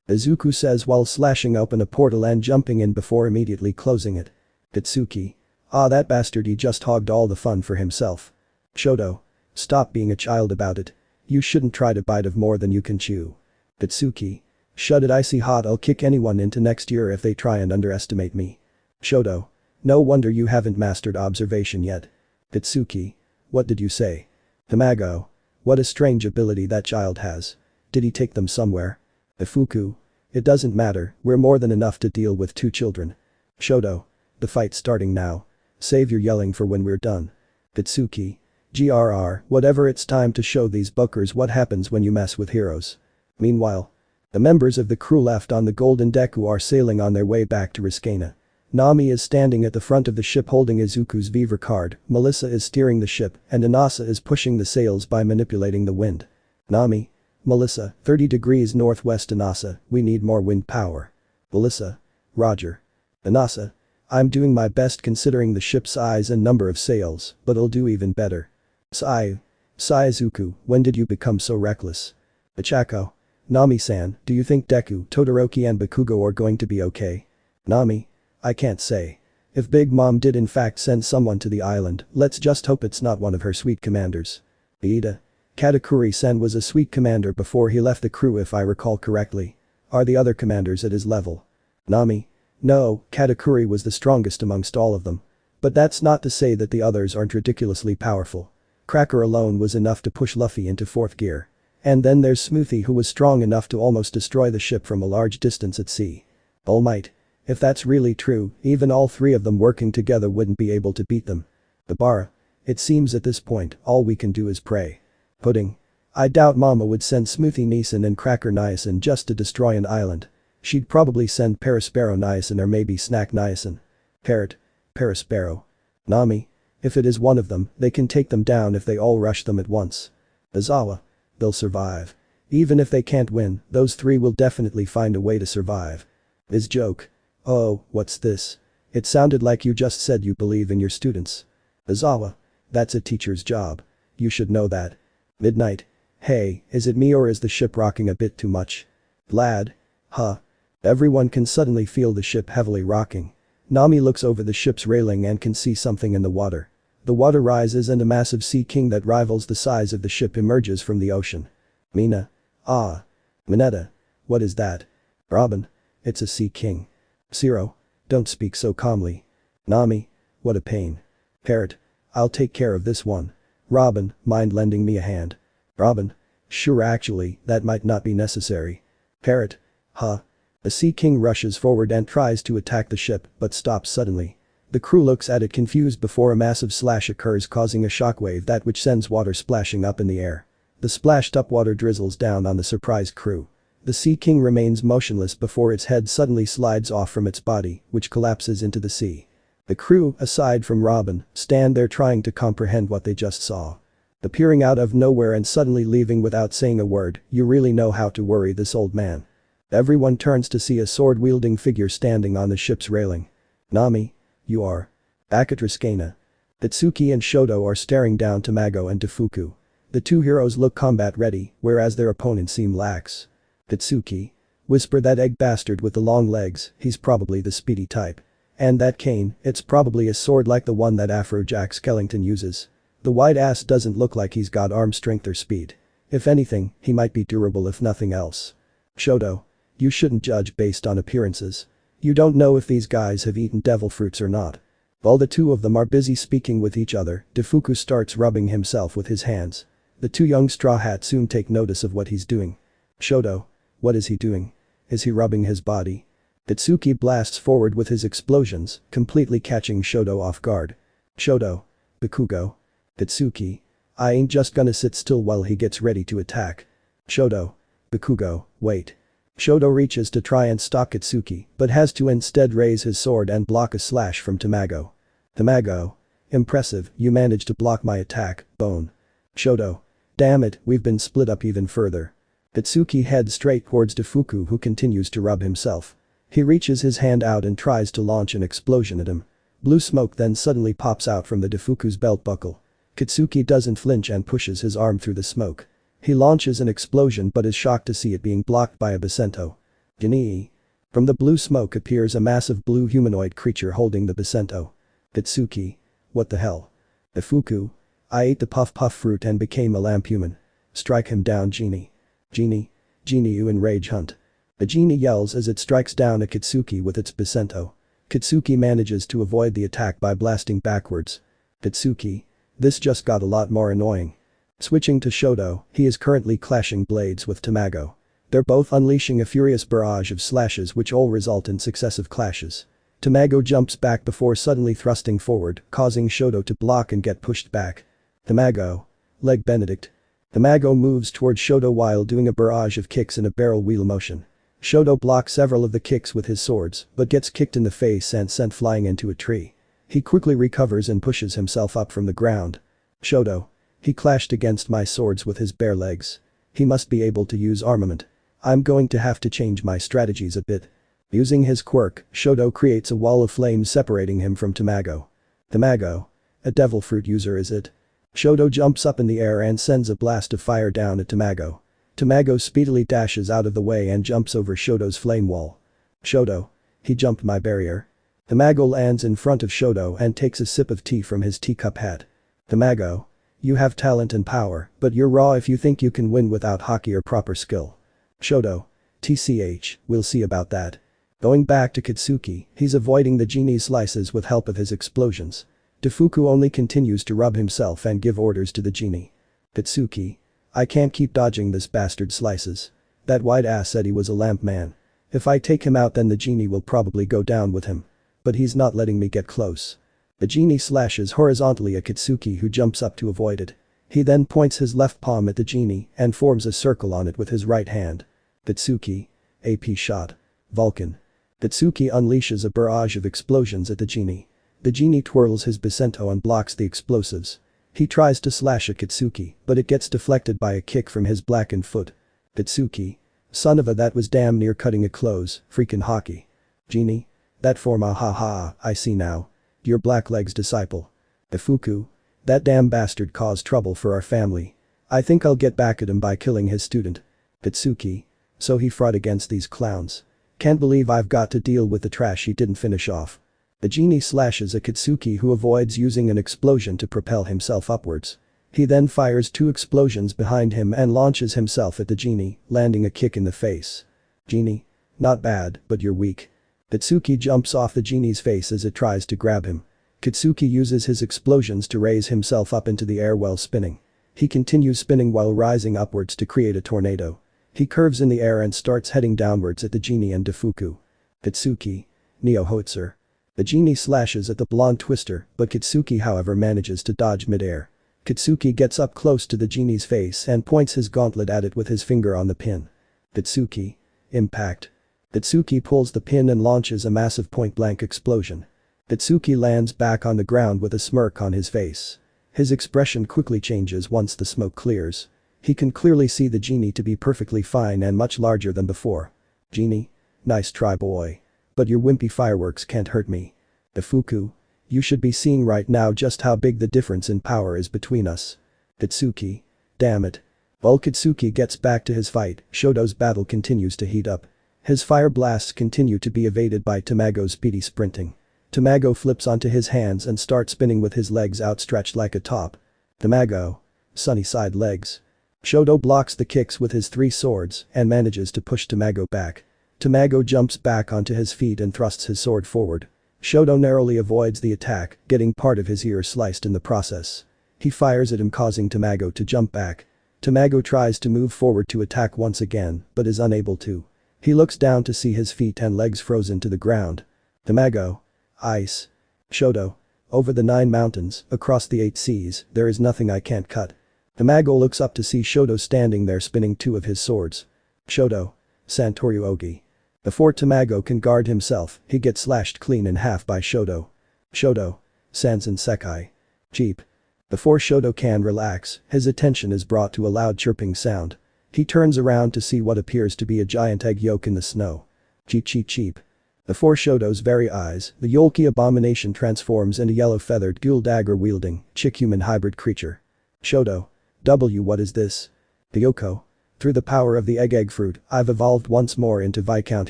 Izuku says while slashing open a portal and jumping in before immediately closing it. Kitsuki. Ah that bastard he just hogged all the fun for himself. Shoto. Stop being a child about it. You shouldn't try to bite of more than you can chew. Kitsuki. Shut it icy hot I'll kick anyone into next year if they try and underestimate me. Shoto. No wonder you haven't mastered observation yet. Kitsuki. What did you say? Tamago. What a strange ability that child has. Did he take them somewhere? Ifuku. It doesn't matter, we're more than enough to deal with 2 children. Shoto. The fight's starting now. Save your yelling for when we're done. Kitsuki. GRR, whatever it's time to show these bookers what happens when you mess with heroes. Meanwhile. The members of the crew left on the Golden Deku are sailing on their way back to Riskana. Nami is standing at the front of the ship holding Izuku's Beaver card, Melissa is steering the ship, and Inasa is pushing the sails by manipulating the wind. Nami. Melissa, 30 degrees northwest Inasa, we need more wind power. Melissa. Roger. Inasa. I'm doing my best considering the ship's size and number of sails, but I'll do even better. Sai. Izuku, when did you become so reckless? Ichako. Nami-san, do you think Deku, Todoroki and Bakugo are going to be okay? Nami. I can't say. If Big Mom did in fact send someone to the island, let's just hope it's not one of her sweet commanders. Iida. Katakuri-sen was a sweet commander before he left the crew if I recall correctly. Are the other commanders at his level? Nami. No, Katakuri was the strongest amongst all of them. But that's not to say that the others aren't ridiculously powerful. Cracker alone was enough to push Luffy into 4th gear. And then there's Smoothie who was strong enough to almost destroy the ship from a large distance at sea. All Might. If that's really true, even all 3 of them working together wouldn't be able to beat them. Babara. It seems at this point, all we can do is pray. Pudding. I doubt Mama would send Smoothie Niacin and Cracker Niacin just to destroy an island. She'd probably send Perospero Niacin or maybe Snack Niacin. Parrot. Perospero. Nami. If it is one of them, they can take them down if they all rush them at once. Izawa. They'll survive. Even if they can't win, those 3 will definitely find a way to survive. Is joke. Oh, what's this? It sounded like you just said you believe in your students. Izawa. That's a teacher's job. You should know that. Midnight. Hey, is it me or is the ship rocking a bit too much? Lad. Huh. Everyone can suddenly feel the ship heavily rocking. Nami looks over the ship's railing and can see something in the water. The water rises and a massive sea king that rivals the size of the ship emerges from the ocean. Mina. Ah. Mineta. What is that? Robin. It's a sea king. Zero. Don't speak so calmly. Nami. What a pain. Parrot. I'll take care of this one. Robin, mind lending me a hand? Robin. Sure actually, that might not be necessary. Parrot. Huh. A sea king rushes forward and tries to attack the ship but stops suddenly. The crew looks at it confused before a massive slash occurs causing a shockwave that which sends water splashing up in the air. The splashed up water drizzles down on the surprised crew. The Sea King remains motionless before its head suddenly slides off from its body, which collapses into the sea. The crew, aside from Robin, stand there trying to comprehend what they just saw. Appearing out of nowhere and suddenly leaving without saying a word, you really know how to worry this old man. Everyone turns to see a sword-wielding figure standing on the ship's railing. Nami. You are. Back at Riskana. Itsuki and Shoto are staring down Tamago and Tefuku. The 2 heroes look combat ready, whereas their opponents seem lax. Itsuki. Whisper that egg bastard with the long legs, he's probably the speedy type. And that cane, it's probably a sword like the one that Afrojack Skellington uses. The white ass doesn't look like he's got arm strength or speed. If anything, he might be durable if nothing else. Shoto. You shouldn't judge based on appearances. You don't know if these guys have eaten devil fruits or not. While the two of them are busy speaking with each other, Defuku starts rubbing himself with his hands. The two young straw hats soon take notice of what he's doing. Shoto. What is he doing? Is he rubbing his body? Itsuki blasts forward with his explosions, completely catching Shoto off guard. Shoto. Bakugo. Itsuki. I ain't just gonna sit still while he gets ready to attack. Shoto. Bakugo, wait. Shoto reaches to try and stalk Itsuki, but has to instead raise his sword and block a slash from Tamago. Tamago. Impressive, you managed to block my attack, bone. Shoto. Damn it, we've been split up even further. Itsuki heads straight towards Defuku, who continues to rub himself. He reaches his hand out and tries to launch an explosion at him. Blue smoke then suddenly pops out from the Defuku's belt buckle. Kitsuki doesn't flinch and pushes his arm through the smoke. He launches an explosion but is shocked to see it being blocked by a Basento. Ginii. From the blue smoke appears a massive blue humanoid creature holding the Basento. Kitsuki. What the hell? Defuku. I ate the puff puff fruit and became a lamp human. Strike him down, Genie. Genie. Genie, you in rage hunt. The genie yells as it strikes down at Kitsuki with its Basento. Kitsuki manages to avoid the attack by blasting backwards. Kitsuki. This just got a lot more annoying. Switching to Shoto, he is currently clashing blades with Tamago. They're both unleashing a furious barrage of slashes which all result in successive clashes. Tamago jumps back before suddenly thrusting forward, causing Shoto to block and get pushed back. Tamago. Leg Benedict. Tamago moves towards Shoto while doing a barrage of kicks in a barrel wheel motion. Shoto blocks several of the kicks with his swords, but gets kicked in the face and sent flying into a tree. He quickly recovers and pushes himself up from the ground. Shoto. He clashed against my swords with his bare legs. He must be able to use armament. I'm going to have to change my strategies a bit. Using his quirk, Shoto creates a wall of flames separating him from Tamago. Tamago. A devil fruit user, is it? Shoto jumps up in the air and sends a blast of fire down at Tamago. Tamago speedily dashes out of the way and jumps over Shoto's flame wall. Shoto. He jumped my barrier. Tamago lands in front of Shoto and takes a sip of tea from his teacup hat. Tamago. You have talent and power, but you're raw if you think you can win without haki or proper skill. Shoto. TCH, we'll see about that. Going back to Kitsuki, he's avoiding the genie's slices with help of his explosions. Defuku only continues to rub himself and give orders to the genie. Kitsuki. I can't keep dodging this bastard slices. That white ass said he was a lamp man. If I take him out then the genie will probably go down with him. But he's not letting me get close. The genie slashes horizontally at Kitsuki, who jumps up to avoid it. He then points his left palm at the genie and forms a circle on it with his right hand. Kitsuki. AP shot. Vulcan. Kitsuki unleashes a barrage of explosions at the genie. The genie twirls his Basento and blocks the explosives. He tries to slash at Kitsuki, but it gets deflected by a kick from his blackened foot. Kitsuki. Son of a, that was damn near cutting it close, freaking hockey. Genie. That form, ah ha ha, I see now. Your Blackleg's disciple. Defuku. That damn bastard caused trouble for our family. I think I'll get back at him by killing his student. Kitsuki. So he fought against these clowns. Can't believe I've got to deal with the trash he didn't finish off. The genie slashes at Kitsuki, who avoids using an explosion to propel himself upwards. He then fires 2 explosions behind him and launches himself at the genie, landing a kick in the face. Genie. Not bad, but you're weak. Kitsuki jumps off the genie's face as it tries to grab him. Kitsuki uses his explosions to raise himself up into the air while spinning. He continues spinning while rising upwards to create a tornado. He curves in the air and starts heading downwards at the genie and Defuku. Kitsuki. Neo Hotzer. The genie slashes at the blonde twister, but Kitsuki however manages to dodge mid-air. Kitsuki gets up close to the genie's face and points his gauntlet at it with his finger on the pin. Kitsuki. Impact. Kitsuki pulls the pin and launches a massive point-blank explosion. Kitsuki lands back on the ground with a smirk on his face. His expression quickly changes once the smoke clears. He can clearly see the genie to be perfectly fine and much larger than before. Genie. Nice try, boy. But your wimpy fireworks can't hurt me. Defuku. You should be seeing right now just how big the difference in power is between us. Kitsuki. Damn it. While Kitsuki gets back to his fight, Shoto's battle continues to heat up. His fire blasts continue to be evaded by Tamago's speedy sprinting. Tamago flips onto his hands and starts spinning with his legs outstretched like a top. Tamago. Sunny side legs. Shoto blocks the kicks with his 3 swords and manages to push Tamago back. Tamago jumps back onto his feet and thrusts his sword forward. Shoto narrowly avoids the attack, getting part of his ear sliced in the process. He fires at him, causing Tamago to jump back. Tamago tries to move forward to attack once again, but is unable to. He looks down to see his feet and legs frozen to the ground. Tamago. Ice. Shoto. Over the 9 mountains, across the 8 seas, there is nothing I can't cut. Tamago looks up to see Shoto standing there spinning 2 of his swords. Shoto. Santoryu Ogi. Before Tamago can guard himself, he gets slashed clean in half by Shoto. Shoto. Sansen Sekai. Cheap. Before Shoto can relax, his attention is brought to a loud chirping sound. He turns around to see what appears to be a giant egg yolk in the snow. Cheep cheep cheep. Before Shoto's very eyes, the Yolki abomination transforms into yellow-feathered dual dagger-wielding, chick-human hybrid creature. Shoto. What is this? Hiyoko. Through the power of the egg fruit, I've evolved once more into Viscount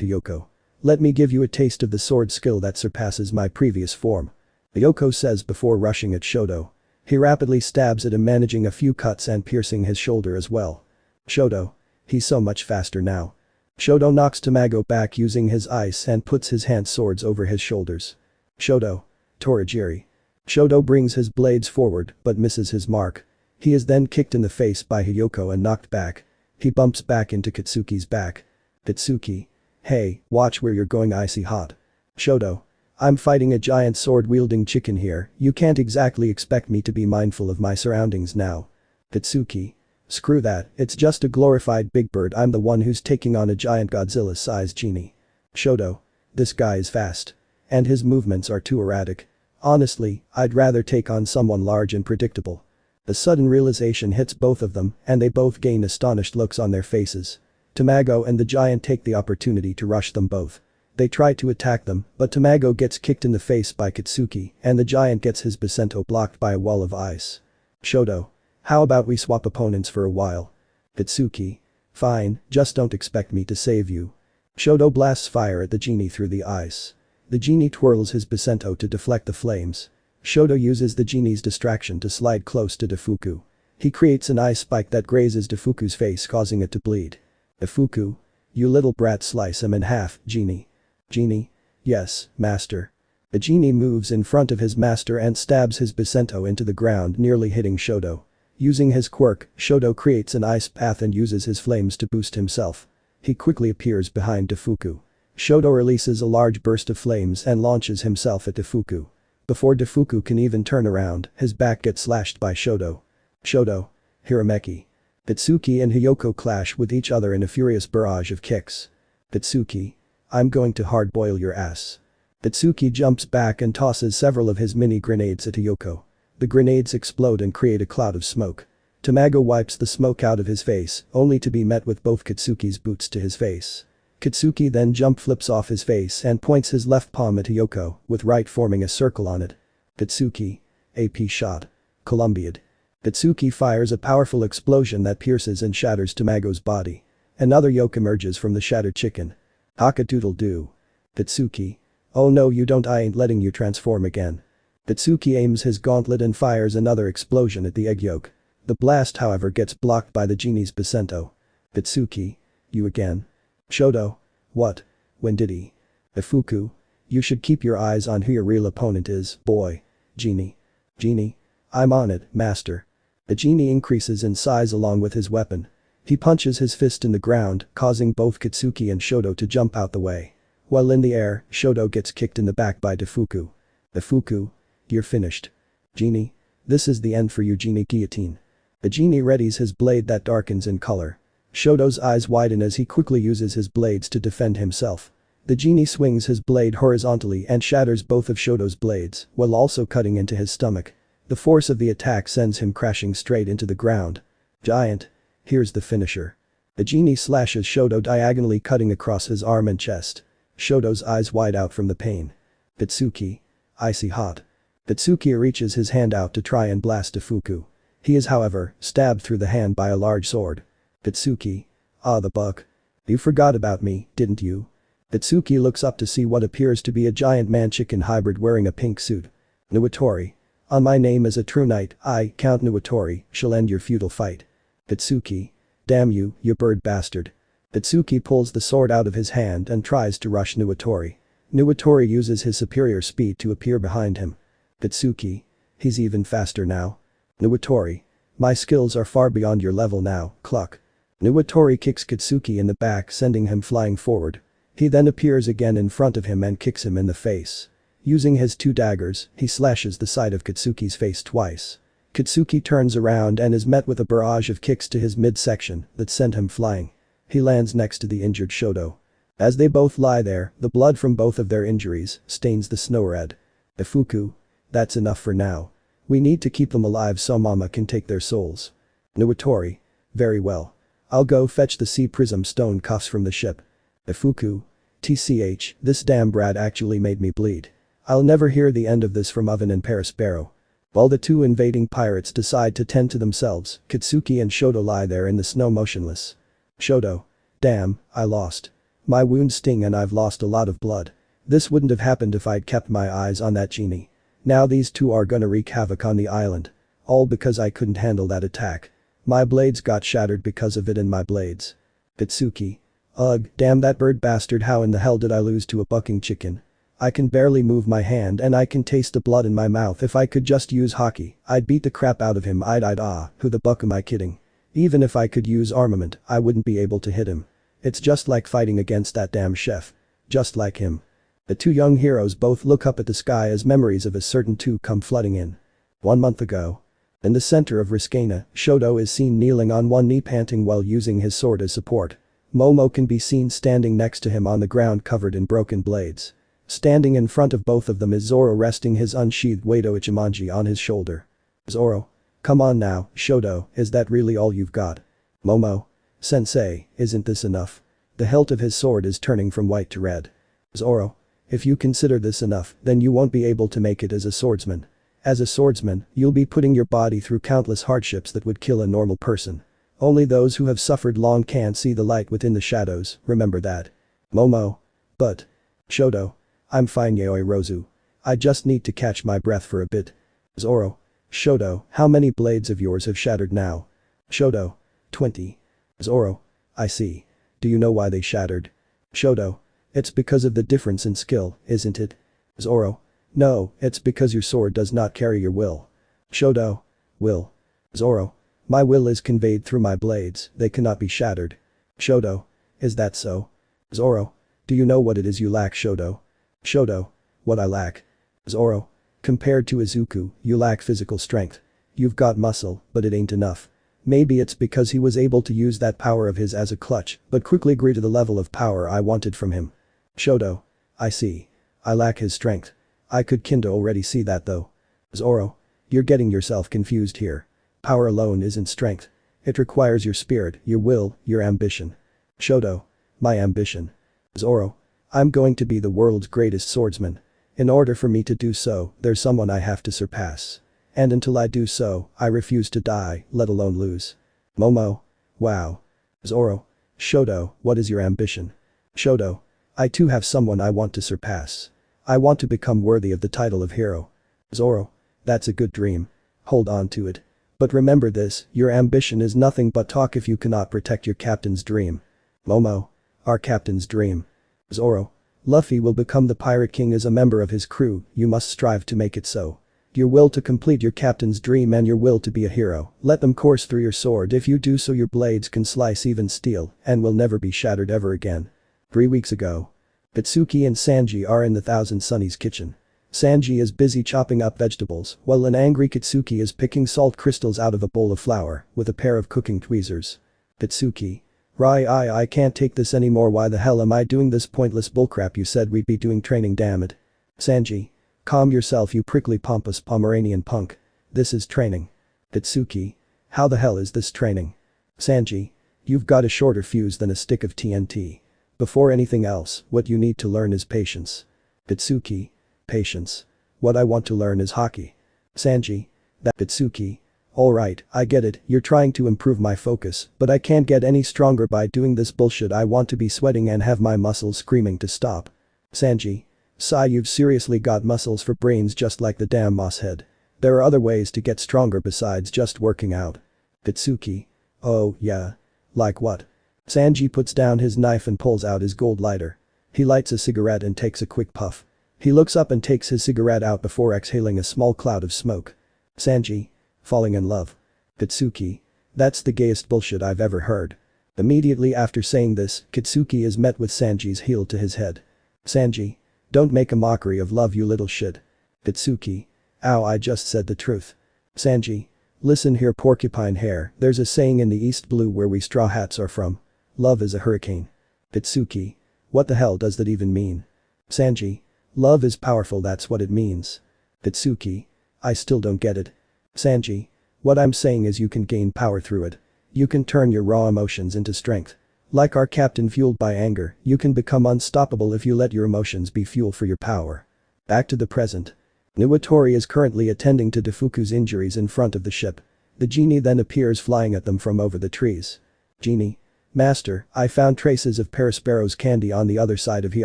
Hiyoko. Let me give you a taste of the sword skill that surpasses my previous form. Hiyoko says before rushing at Shoto. He rapidly stabs at him, managing a few cuts and piercing his shoulder as well. Shoto. He's so much faster now. Shoto knocks Tamago back using his ice and puts his hand swords over his shoulders. Shoto. Torajiri. Shoto brings his blades forward but misses his mark. He is then kicked in the face by Hiyoko and knocked back. He bumps back into Katsuki's back. Katsuki. Hey, watch where you're going, icy hot. Shoto. I'm fighting a giant sword-wielding chicken here, you can't exactly expect me to be mindful of my surroundings now. Katsuki. Screw that, it's just a glorified big bird, I'm the one who's taking on a giant Godzilla-sized genie. Shoto. This guy is fast. And his movements are too erratic. Honestly, I'd rather take on someone large and predictable. The sudden realization hits both of them, and they both gain astonished looks on their faces. Tamago and the giant take the opportunity to rush them both. They try to attack them, but Tamago gets kicked in the face by Katsuki, and the giant gets his Basento blocked by a wall of ice. Shoto. How about we swap opponents for a while? Katsuki. Fine, just don't expect me to save you. Shoto blasts fire at the genie through the ice. The genie twirls his Basento to deflect the flames. Shoto uses the genie's distraction to slide close to Defuku. He creates an ice spike that grazes Defuku's face, causing it to bleed. Defuku. You little brat, slice him in half, genie. Genie? Yes, master. The genie moves in front of his master and stabs his Basento into the ground, nearly hitting Shoto. Using his quirk, Shoto creates an ice path and uses his flames to boost himself. He quickly appears behind Defuku. Shoto releases a large burst of flames and launches himself at Defuku. Before Defuku can even turn around, his back gets slashed by Shoto. Shoto. Hirameki. Katsuki and Hiyoko clash with each other in a furious barrage of kicks. Katsuki. I'm going to hard-boil your ass. Katsuki jumps back and tosses several of his mini grenades at Hiyoko. The grenades explode and create a cloud of smoke. Tamago wipes the smoke out of his face, only to be met with both Katsuki's boots to his face. Katsuki then jump flips off his face and points his left palm at Hiyoko, with right forming a circle on it. Katsuki. AP shot. Columbiad. Katsuki fires a powerful explosion that pierces and shatters Tamago's body. Another yolk emerges from the shattered chicken. Haka-doodle-doo. Katsuki. Oh no, you don't, I ain't letting you transform again. Katsuki aims his gauntlet and fires another explosion at the egg yolk. The blast, however, gets blocked by the genie's Basento. Katsuki. You again. Shoto. What? When did he? Defuku. You should keep your eyes on who your real opponent is, boy. Genie. Genie. I'm on it, master. The genie increases in size along with his weapon. He punches his fist in the ground, causing both Katsuki and Shoto to jump out the way. While in the air, Shoto gets kicked in the back by Defuku. Defuku. You're finished. Genie. This is the end for you, Genie. Guillotine. The genie readies his blade that darkens in color. Shoto's eyes widen as he quickly uses his blades to defend himself. The genie swings his blade horizontally and shatters both of Shoto's blades, while also cutting into his stomach. The force of the attack sends him crashing straight into the ground. Giant. Here's the finisher. The genie slashes Shoto diagonally, cutting across his arm and chest. Shoto's eyes wide out from the pain. Katsuki. Icy hot. Katsuki reaches his hand out to try and blast Defuku. He is, however, stabbed through the hand by a large sword. Katsuki. Ah, the buck. You forgot about me, didn't you? Katsuki looks up to see what appears to be a giant man-chicken hybrid wearing a pink suit. Nuatori. On my name as a true knight, I, Count Nuatori, shall end your feudal fight. Katsuki. Damn you, you bird bastard. Itsuki pulls the sword out of his hand and tries to rush Nuatori. Nuatori uses his superior speed to appear behind him. Itsuki. He's even faster now. Nuatori. My skills are far beyond your level now, cluck. Nuatori kicks Kitsuki in the back, sending him flying forward. He then appears again in front of him and kicks him in the face. Using his two daggers, he slashes the side of Kitsuki's face twice. Kitsuki turns around and is met with a barrage of kicks to his midsection that send him flying. He lands next to the injured Shoto. As they both lie there, the blood from both of their injuries stains the snow red. Ifuku. That's enough for now. We need to keep them alive so Mama can take their souls. Nuatori. Very well. I'll go fetch the sea prism stone cuffs from the ship. Ifuku. TCH, this damn brat actually made me bleed. I'll never hear the end of this from Oven and Perospero. While the two invading pirates decide to tend to themselves, Kitsuki and Shoto lie there in the snow motionless. Shoto. Damn, I lost. My wounds sting and I've lost a lot of blood. This wouldn't have happened if I'd kept my eyes on that genie. Now these two are gonna wreak havoc on the island. All because I couldn't handle that attack. My blades got shattered because of it and my blades. Itsuki. Ugh, damn that bird bastard, how in the hell did I lose to a bucking chicken? I can barely move my hand and I can taste the blood in my mouth. If I could just use haki, I'd beat the crap out of him. Who the buck am I kidding? Even if I could use armament, I wouldn't be able to hit him. It's just like fighting against that damn chef. Just like him. The two young heroes both look up at the sky as memories of a certain two come flooding in. 1 month ago. In the center of Riskana, Shoto is seen kneeling on one knee panting while using his sword as support. Momo can be seen standing next to him on the ground covered in broken blades. Standing in front of both of them is Zoro resting his unsheathed Wado Ichimonji on his shoulder. Zoro. Come on now, Shoto, is that really all you've got? Momo. Sensei, isn't this enough? The hilt of his sword is turning from white to red. Zoro. If you consider this enough, then you won't be able to make it as a swordsman. As a swordsman, you'll be putting your body through countless hardships that would kill a normal person. Only those who have suffered long can't see the light within the shadows, remember that. Momo. But. Shoto. I'm fine, Yaoi Rozu. I just need to catch my breath for a bit. Zoro. Shoto, how many blades of yours have shattered now? Shoto. 20. Zoro. I see. Do you know why they shattered? Shoto. It's because of the difference in skill, isn't it? Zoro. No, it's because your sword does not carry your will. Shoto. Will. Zoro. My will is conveyed through my blades, they cannot be shattered. Shoto. Is that so? Zoro. Do you know what it is you lack, Shoto? Shoto. What I lack? Zoro. Compared to Izuku, you lack physical strength. You've got muscle, but it ain't enough. Maybe it's because he was able to use that power of his as a clutch, but quickly grew to the level of power I wanted from him. Shoto. I see. I lack his strength. I could kinda already see that though. Zoro. You're getting yourself confused here. Power alone isn't strength. It requires your spirit, your will, your ambition. Shoto. My ambition. Zoro. I'm going to be the world's greatest swordsman. In order for me to do so, there's someone I have to surpass. And until I do so, I refuse to die, let alone lose. Momo. Wow. Zoro. Shoto, what is your ambition? Shoto. I too have someone I want to surpass. I want to become worthy of the title of hero. Zoro. That's a good dream. Hold on to it. But remember this, your ambition is nothing but talk if you cannot protect your captain's dream. Momo. Our captain's dream. Zoro. Luffy will become the Pirate King as a member of his crew, you must strive to make it so. Your will to complete your captain's dream and your will to be a hero, let them course through your sword. If you do so, your blades can slice even steel and will never be shattered ever again. 3 weeks ago. Itsuki and Sanji are in the Thousand Sunny's kitchen. Sanji is busy chopping up vegetables while an angry Kitsuki is picking salt crystals out of a bowl of flour with a pair of cooking tweezers. Itsuki. I can't take this anymore. Why the hell am I doing this pointless bullcrap? You said we'd be doing training, damn it. Sanji. Calm yourself, you prickly pompous Pomeranian punk. This is training. Itsuki. How the hell is this training? Sanji. You've got a shorter fuse than a stick of TNT. Before anything else, what you need to learn is patience. Itsuki. Patience. What I want to learn is haki. Sanji. That Itsuki. Alright, I get it, you're trying to improve my focus, but I can't get any stronger by doing this bullshit. I want to be sweating and have my muscles screaming to stop. Sanji. Sigh, you've seriously got muscles for brains just like the damn moss head. There are other ways to get stronger besides just working out. Itsuki. Oh, yeah. Like what? Sanji puts down his knife and pulls out his gold lighter. He lights a cigarette and takes a quick puff. He looks up and takes his cigarette out before exhaling a small cloud of smoke. Sanji. Falling in love. Kitsuki. That's the gayest bullshit I've ever heard. Immediately after saying this, Kitsuki is met with Sanji's heel to his head. Sanji. Don't make a mockery of love, you little shit. Kitsuki. Ow, I just said the truth. Sanji. Listen here, porcupine hair, there's a saying in the East Blue where we straw hats are from. Love is a hurricane. Kitsuki. What the hell does that even mean? Sanji. Love is powerful, that's what it means. Kitsuki. I still don't get it. Sanji. What I'm saying is you can gain power through it. You can turn your raw emotions into strength. Like our captain fueled by anger, you can become unstoppable if you let your emotions be fuel for your power. Back to the present. Nuwatori is currently attending to Defuku's injuries in front of the ship. The genie then appears flying at them from over the trees. Genie. Master, I found traces of Perospero's candy on the other side of the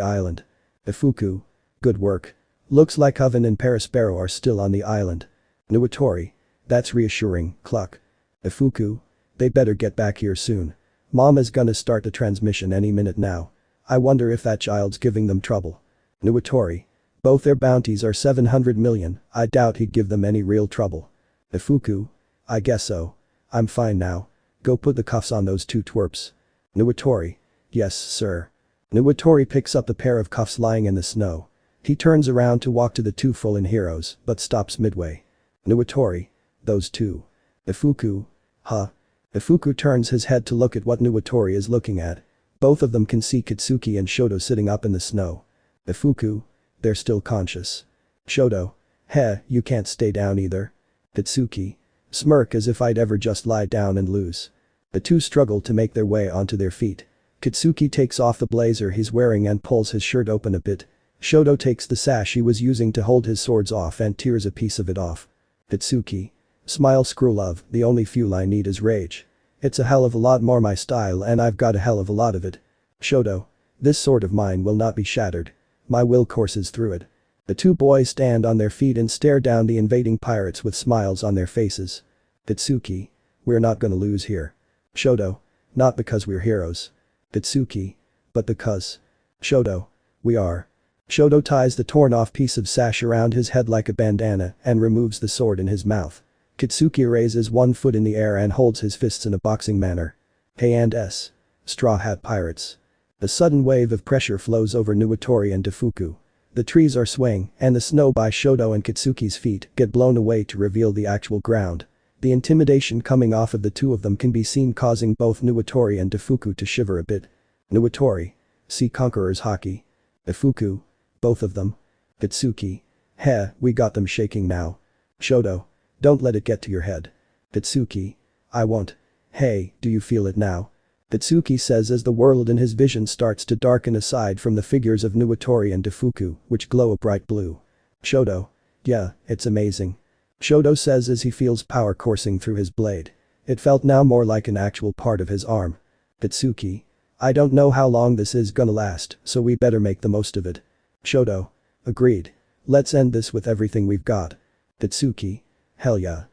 island. Defuku. Good work. Looks like Oven and Perospero are still on the island. Nuwatori. That's reassuring, cluck. Defuku. They better get back here soon. Mom is gonna start the transmission any minute now. I wonder if that child's giving them trouble. Nuwatori. Both their bounties are 700 million, I doubt he'd give them any real trouble. Defuku. I guess so. I'm fine now. Go put the cuffs on those two twerps. Nuwatori. Yes, sir. Nuwatori picks up the pair of cuffs lying in the snow. He turns around to walk to the two fallen heroes, but stops midway. Nuwatori. Those two. Defuku. Huh. Defuku turns his head to look at what Nuwatori is looking at. Both of them can see Kitsuki and Shoto sitting up in the snow. Defuku. They're still conscious. Shoto. Heh, you can't stay down either. Kitsuki. Smirk as if I'd ever just lie down and lose. The two struggle to make their way onto their feet. Kitsuki takes off the blazer he's wearing and pulls his shirt open a bit. Shoto takes the sash he was using to hold his swords off and tears a piece of it off. Kitsuki. Smile, screw love, the only fuel I need is rage. It's a hell of a lot more my style and I've got a hell of a lot of it. Shoto. This sword of mine will not be shattered. My will courses through it. The two boys stand on their feet and stare down the invading pirates with smiles on their faces. Kitsuki. We're not gonna lose here. Shoto. Not because we're heroes. Kitsuki. But because. Shoto. We are. Shoto ties the torn off piece of sash around his head like a bandana and removes the sword in his mouth. Kitsuki raises one foot in the air and holds his fists in a boxing manner. Hey and S. Straw Hat Pirates. A sudden wave of pressure flows over Nuwatori and Defuku. The trees are swaying and the snow by Shoto and Kitsuki's feet get blown away to reveal the actual ground. The intimidation coming off of the two of them can be seen causing both Nuwatori and Defuku to shiver a bit. Nuwatori. See Conqueror's haki. Defuku. Both of them. Kitsuki. Heh, we got them shaking now. Shoto. Don't let it get to your head. Kitsuki. I won't. Hey, do you feel it now? Kitsuki says as the world in his vision starts to darken aside from the figures of Nuwatori and Defuku, which glow a bright blue. Shoto. Yeah, it's amazing. Shoto says as he feels power coursing through his blade. It felt now more like an actual part of his arm. Kitsuki. I don't know how long this is gonna last, so we better make the most of it. Shoto. Agreed. Let's end this with everything we've got. Kitsuki. Hell yeah.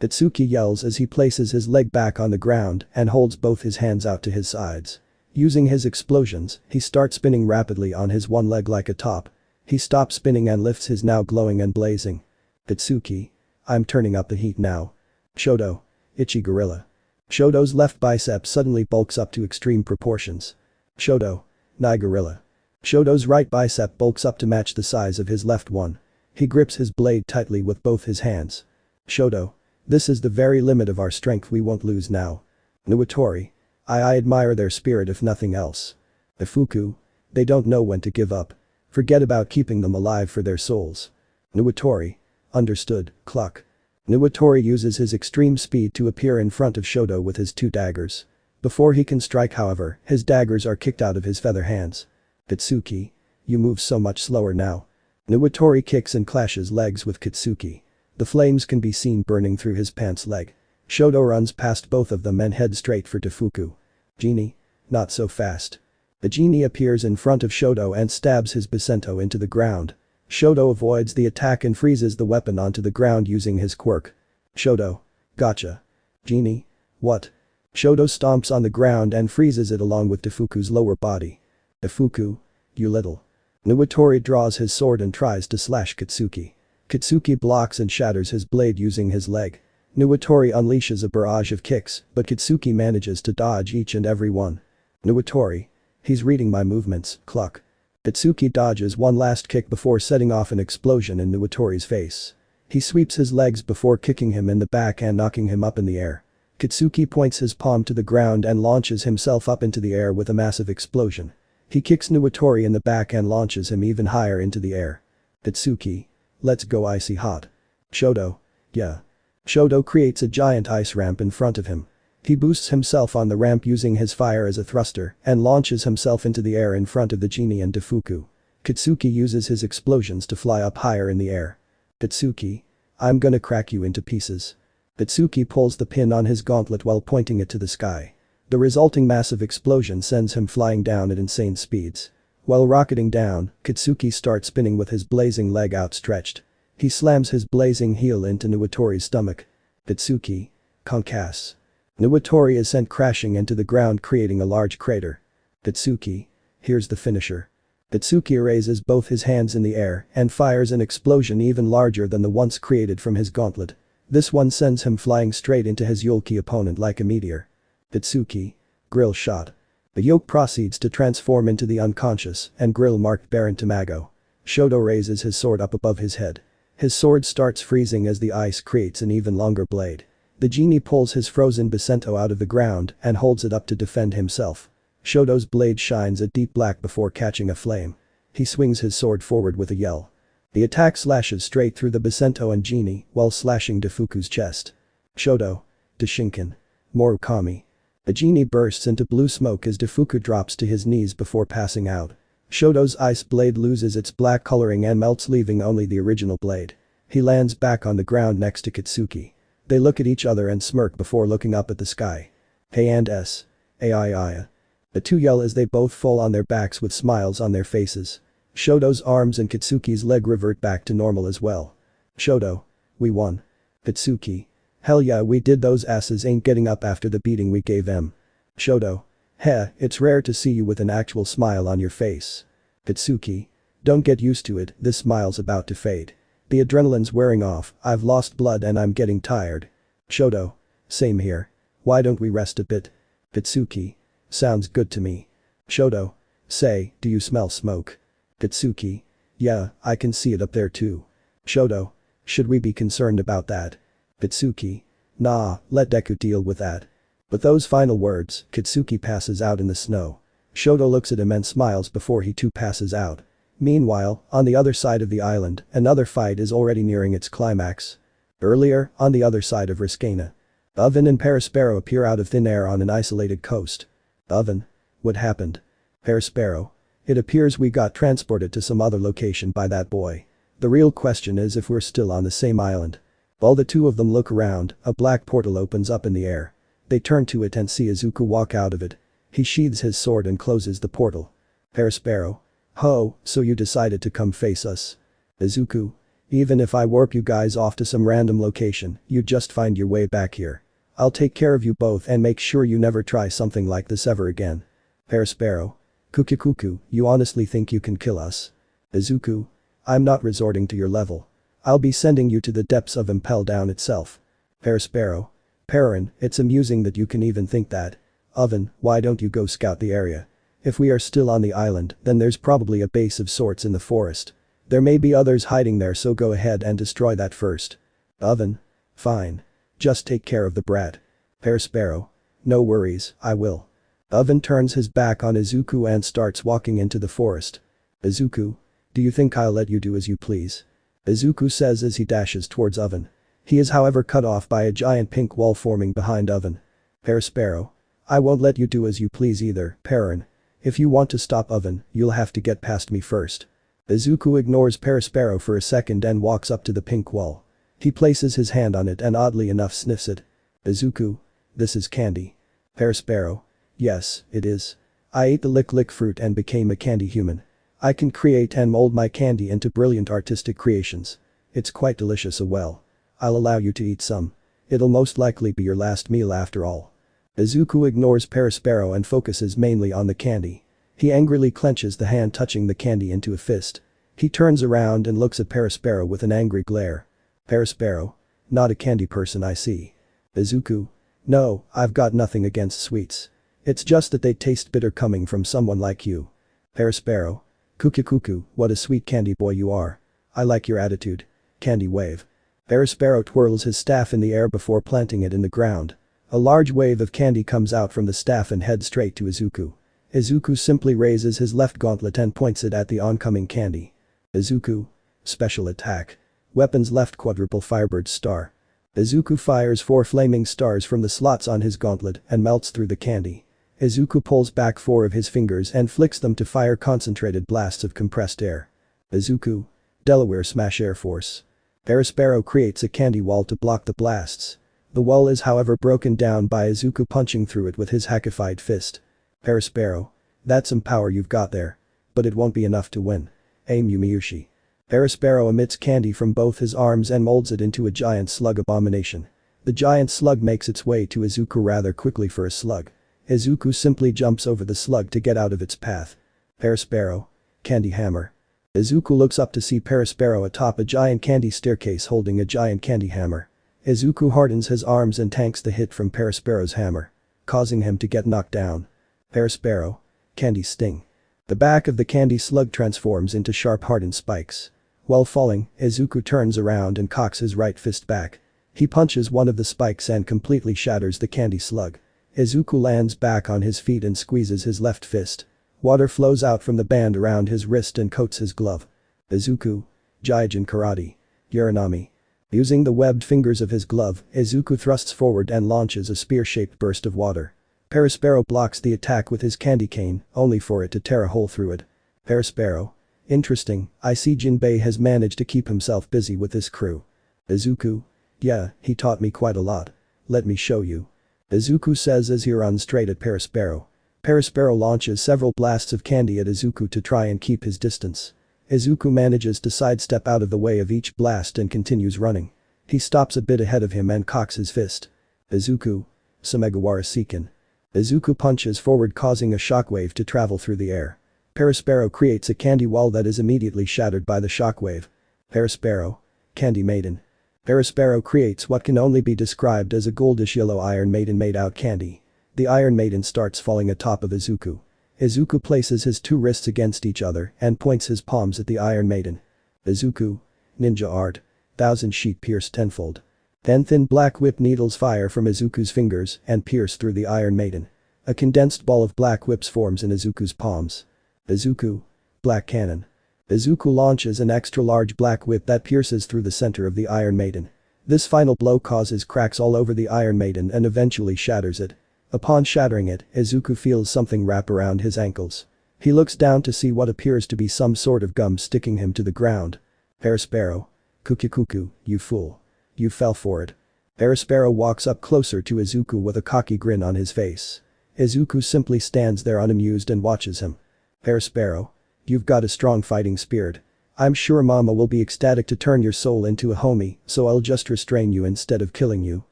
Kitsuki yells as he places his leg back on the ground and holds both his hands out to his sides. Using his explosions, he starts spinning rapidly on his one leg like a top. He stops spinning and lifts his now glowing and blazing. Kitsuki. I'm turning up the heat now. Shoto. Itchy gorilla. Shoto's left bicep suddenly bulks up to extreme proportions. Shoto. Nigh gorilla. Shoto's right bicep bulks up to match the size of his left one. He grips his blade tightly with both his hands. Shoto. This is the very limit of our strength, we won't lose now. Nuwatori. I admire their spirit if nothing else. Defuku. They don't know when to give up. Forget about keeping them alive for their souls. Nuwatori. Understood, cluck. Nuwatori uses his extreme speed to appear in front of Shoto with his two daggers. Before he can strike, however, his daggers are kicked out of his feather hands. Kitsuki. You move so much slower now. Nuwatori kicks and clashes legs with Kitsuki. The flames can be seen burning through his pants leg. Shoto runs past both of them and heads straight for Defuku. Genie. Not so fast. The genie appears in front of Shoto and stabs his Bisento into the ground. Shoto avoids the attack and freezes the weapon onto the ground using his quirk. Shoto. Gotcha. Genie. What? Shoto stomps on the ground and freezes it along with Defuku's lower body. Defuku. You little. Nuwatori draws his sword and tries to slash Katsuki. Katsuki blocks and shatters his blade using his leg. Nuwatori unleashes a barrage of kicks, but Katsuki manages to dodge each and every one. Nuwatori. He's reading my movements, cluck. Katsuki dodges one last kick before setting off an explosion in Nuwatori's face. He sweeps his legs before kicking him in the back and knocking him up in the air. Katsuki points his palm to the ground and launches himself up into the air with a massive explosion. He kicks Nuwatori in the back and launches him even higher into the air. Katsuki. Let's go icy hot. Shoto. Yeah. Shoto creates a giant ice ramp in front of him. He boosts himself on the ramp using his fire as a thruster and launches himself into the air in front of the genie and Defuku. Katsuki uses his explosions to fly up higher in the air. Katsuki. I'm gonna crack you into pieces. Katsuki pulls the pin on his gauntlet while pointing it to the sky. The resulting massive explosion sends him flying down at insane speeds. While rocketing down, Katsuki starts spinning with his blazing leg outstretched. He slams his blazing heel into Nuwatori's stomach. Katsuki. Concass. Nuwatori is sent crashing into the ground creating a large crater. Katsuki. Here's the finisher. Katsuki raises both his hands in the air and fires an explosion even larger than the once created from his gauntlet. This one sends him flying straight into his Yolki opponent like a meteor. Katsuki. Grill shot. The yoke proceeds to transform into the unconscious and grill-marked Baron Tamago. Shoto raises his sword up above his head. His sword starts freezing as the ice creates an even longer blade. The genie pulls his frozen Basento out of the ground and holds it up to defend himself. Shoto's blade shines a deep black before catching a flame. He swings his sword forward with a yell. The attack slashes straight through the Basento and genie while slashing Defuku's chest. Shoto. Toshinkan. Morukami. The genie bursts into blue smoke as Defuku drops to his knees before passing out. Shoto's ice blade loses its black coloring and melts leaving only the original blade. He lands back on the ground next to Katsuki. They look at each other and smirk before looking up at the sky. Hey and S. Ai. The two yell as they both fall on their backs with smiles on their faces. Shoto's arms and Katsuki's leg revert back to normal as well. Shoto. We won. Katsuki. Hell yeah, we did, those asses ain't getting up after the beating we gave them. Shoto. Heh, it's rare to see you with an actual smile on your face. Katsuki. Don't get used to it, this smile's about to fade. The adrenaline's wearing off, I've lost blood and I'm getting tired. Shoto. Same here. Why don't we rest a bit? Katsuki. Sounds good to me. Shoto. Say, do you smell smoke? Katsuki. Yeah, I can see it up there too. Shoto. Should we be concerned about that? Katsuki. Nah, let Deku deal with that. With those final words, Katsuki passes out in the snow. Shoto looks at him and smiles before he too passes out. Meanwhile, on the other side of the island, another fight is already nearing its climax. Earlier, on the other side of Riskana. Oven and Perospero appear out of thin air on an isolated coast. Oven. What happened? Perospero. It appears we got transported to some other location by that boy. The real question is if we're still on the same island. While the two of them look around, a black portal opens up in the air. They turn to it and see Izuku walk out of it. He sheathes his sword and closes the portal. Perospero. Ho, so you decided to come face us. Izuku. Even if I warp you guys off to some random location, you'd just find your way back here. I'll take care of you both and make sure you never try something like this ever again. Perospero. Kukukuku, you honestly think you can kill us? Izuku. I'm not resorting to your level. I'll be sending you to the depths of Impel Down itself. Perospero. Perrin, it's amusing that you can even think that. Oven, why don't you go scout the area? If we are still on the island, then there's probably a base of sorts in the forest. There may be others hiding there, so go ahead and destroy that first. Oven. Fine. Just take care of the brat. Perospero. No worries, I will. Oven turns his back on Izuku and starts walking into the forest. Izuku. Do you think I'll let you do as you please? Izuku says as he dashes towards Oven. He is however cut off by a giant pink wall forming behind Oven. Perospero. I won't let you do as you please either, Perrin. If you want to stop Oven, you'll have to get past me first. Izuku ignores Perospero for a second and walks up to the pink wall. He places his hand on it and oddly enough sniffs it. Izuku. This is candy. Perospero. Yes, it is. I ate the lick fruit and became a candy human. I can create and mold my candy into brilliant artistic creations. It's quite delicious. Well. I'll allow you to eat some. It'll most likely be your last meal after all. Izuku ignores Perospero and focuses mainly on the candy. He angrily clenches the hand touching the candy into a fist. He turns around and looks at Perospero with an angry glare. Perospero? Not a candy person I see. Izuku? No, I've got nothing against sweets. It's just that they taste bitter coming from someone like you. Perospero? Kuku, what a sweet candy boy you are. I like your attitude. Candy wave. Perospero twirls his staff in the air before planting it in the ground. A large wave of candy comes out from the staff and heads straight to Izuku. Izuku simply raises his left gauntlet and points it at the oncoming candy. Izuku. Special attack. Weapons left quadruple firebird star. Izuku fires 4 flaming stars from the slots on his gauntlet and melts through the candy. Izuku pulls back 4 of his fingers and flicks them to fire concentrated blasts of compressed air. Izuku. Delaware Smash Air Force. Perospero creates a candy wall to block the blasts. The wall is however broken down by Izuku punching through it with his hackified fist. Perospero. That's some power you've got there. But it won't be enough to win. Aim Yumiyushi. Perospero emits candy from both his arms and molds it into a giant slug abomination. The giant slug makes its way to Izuku rather quickly for a slug. Izuku simply jumps over the slug to get out of its path. Perospero. Candy hammer. Izuku looks up to see Perospero atop a giant candy staircase holding a giant candy hammer. Izuku hardens his arms and tanks the hit from Perospero's hammer, causing him to get knocked down. Perospero. Candy sting. The back of the candy slug transforms into sharp hardened spikes. While falling, Izuku turns around and cocks his right fist back. He punches one of the spikes and completely shatters the candy slug. Izuku lands back on his feet and squeezes his left fist. Water flows out from the band around his wrist and coats his glove. Izuku. Gaijin Karate. Uranami. Using the webbed fingers of his glove, Izuku thrusts forward and launches a spear-shaped burst of water. Perospero blocks the attack with his candy cane, only for it to tear a hole through it. Perospero. Interesting, I see Jinbe has managed to keep himself busy with this crew. Izuku. Yeah, he taught me quite a lot. Let me show you. Izuku says as he runs straight at Perospero. Perospero launches several blasts of candy at Izuku to try and keep his distance. Izuku manages to sidestep out of the way of each blast and continues running. He stops a bit ahead of him and cocks his fist. Izuku. Samegawara Seiken. Izuku punches forward causing a shockwave to travel through the air. Perospero creates a candy wall that is immediately shattered by the shockwave. Perospero. Candy Maiden. Perospero creates what can only be described as a goldish yellow Iron Maiden made out candy. The Iron Maiden starts falling atop of Izuku. Izuku places his 2 wrists against each other and points his palms at the Iron Maiden. Izuku. Ninja art. 1000 sheet pierce tenfold. Then thin black whip needles fire from Izuku's fingers and pierce through the Iron Maiden. A condensed ball of black whips forms in Izuku's palms. Izuku. Black cannon. Izuku launches an extra large black whip that pierces through the center of the Iron Maiden. This final blow causes cracks all over the Iron Maiden and eventually shatters it. Upon shattering it, Izuku feels something wrap around his ankles. He looks down to see what appears to be some sort of gum sticking him to the ground. Perospero. Kuku, you fool. You fell for it. Perospero walks up closer to Izuku with a cocky grin on his face. Izuku simply stands there unamused and watches him. Perospero. You've got a strong fighting spirit. I'm sure Mama will be ecstatic to turn your soul into a homie, so I'll just restrain you instead of killing you.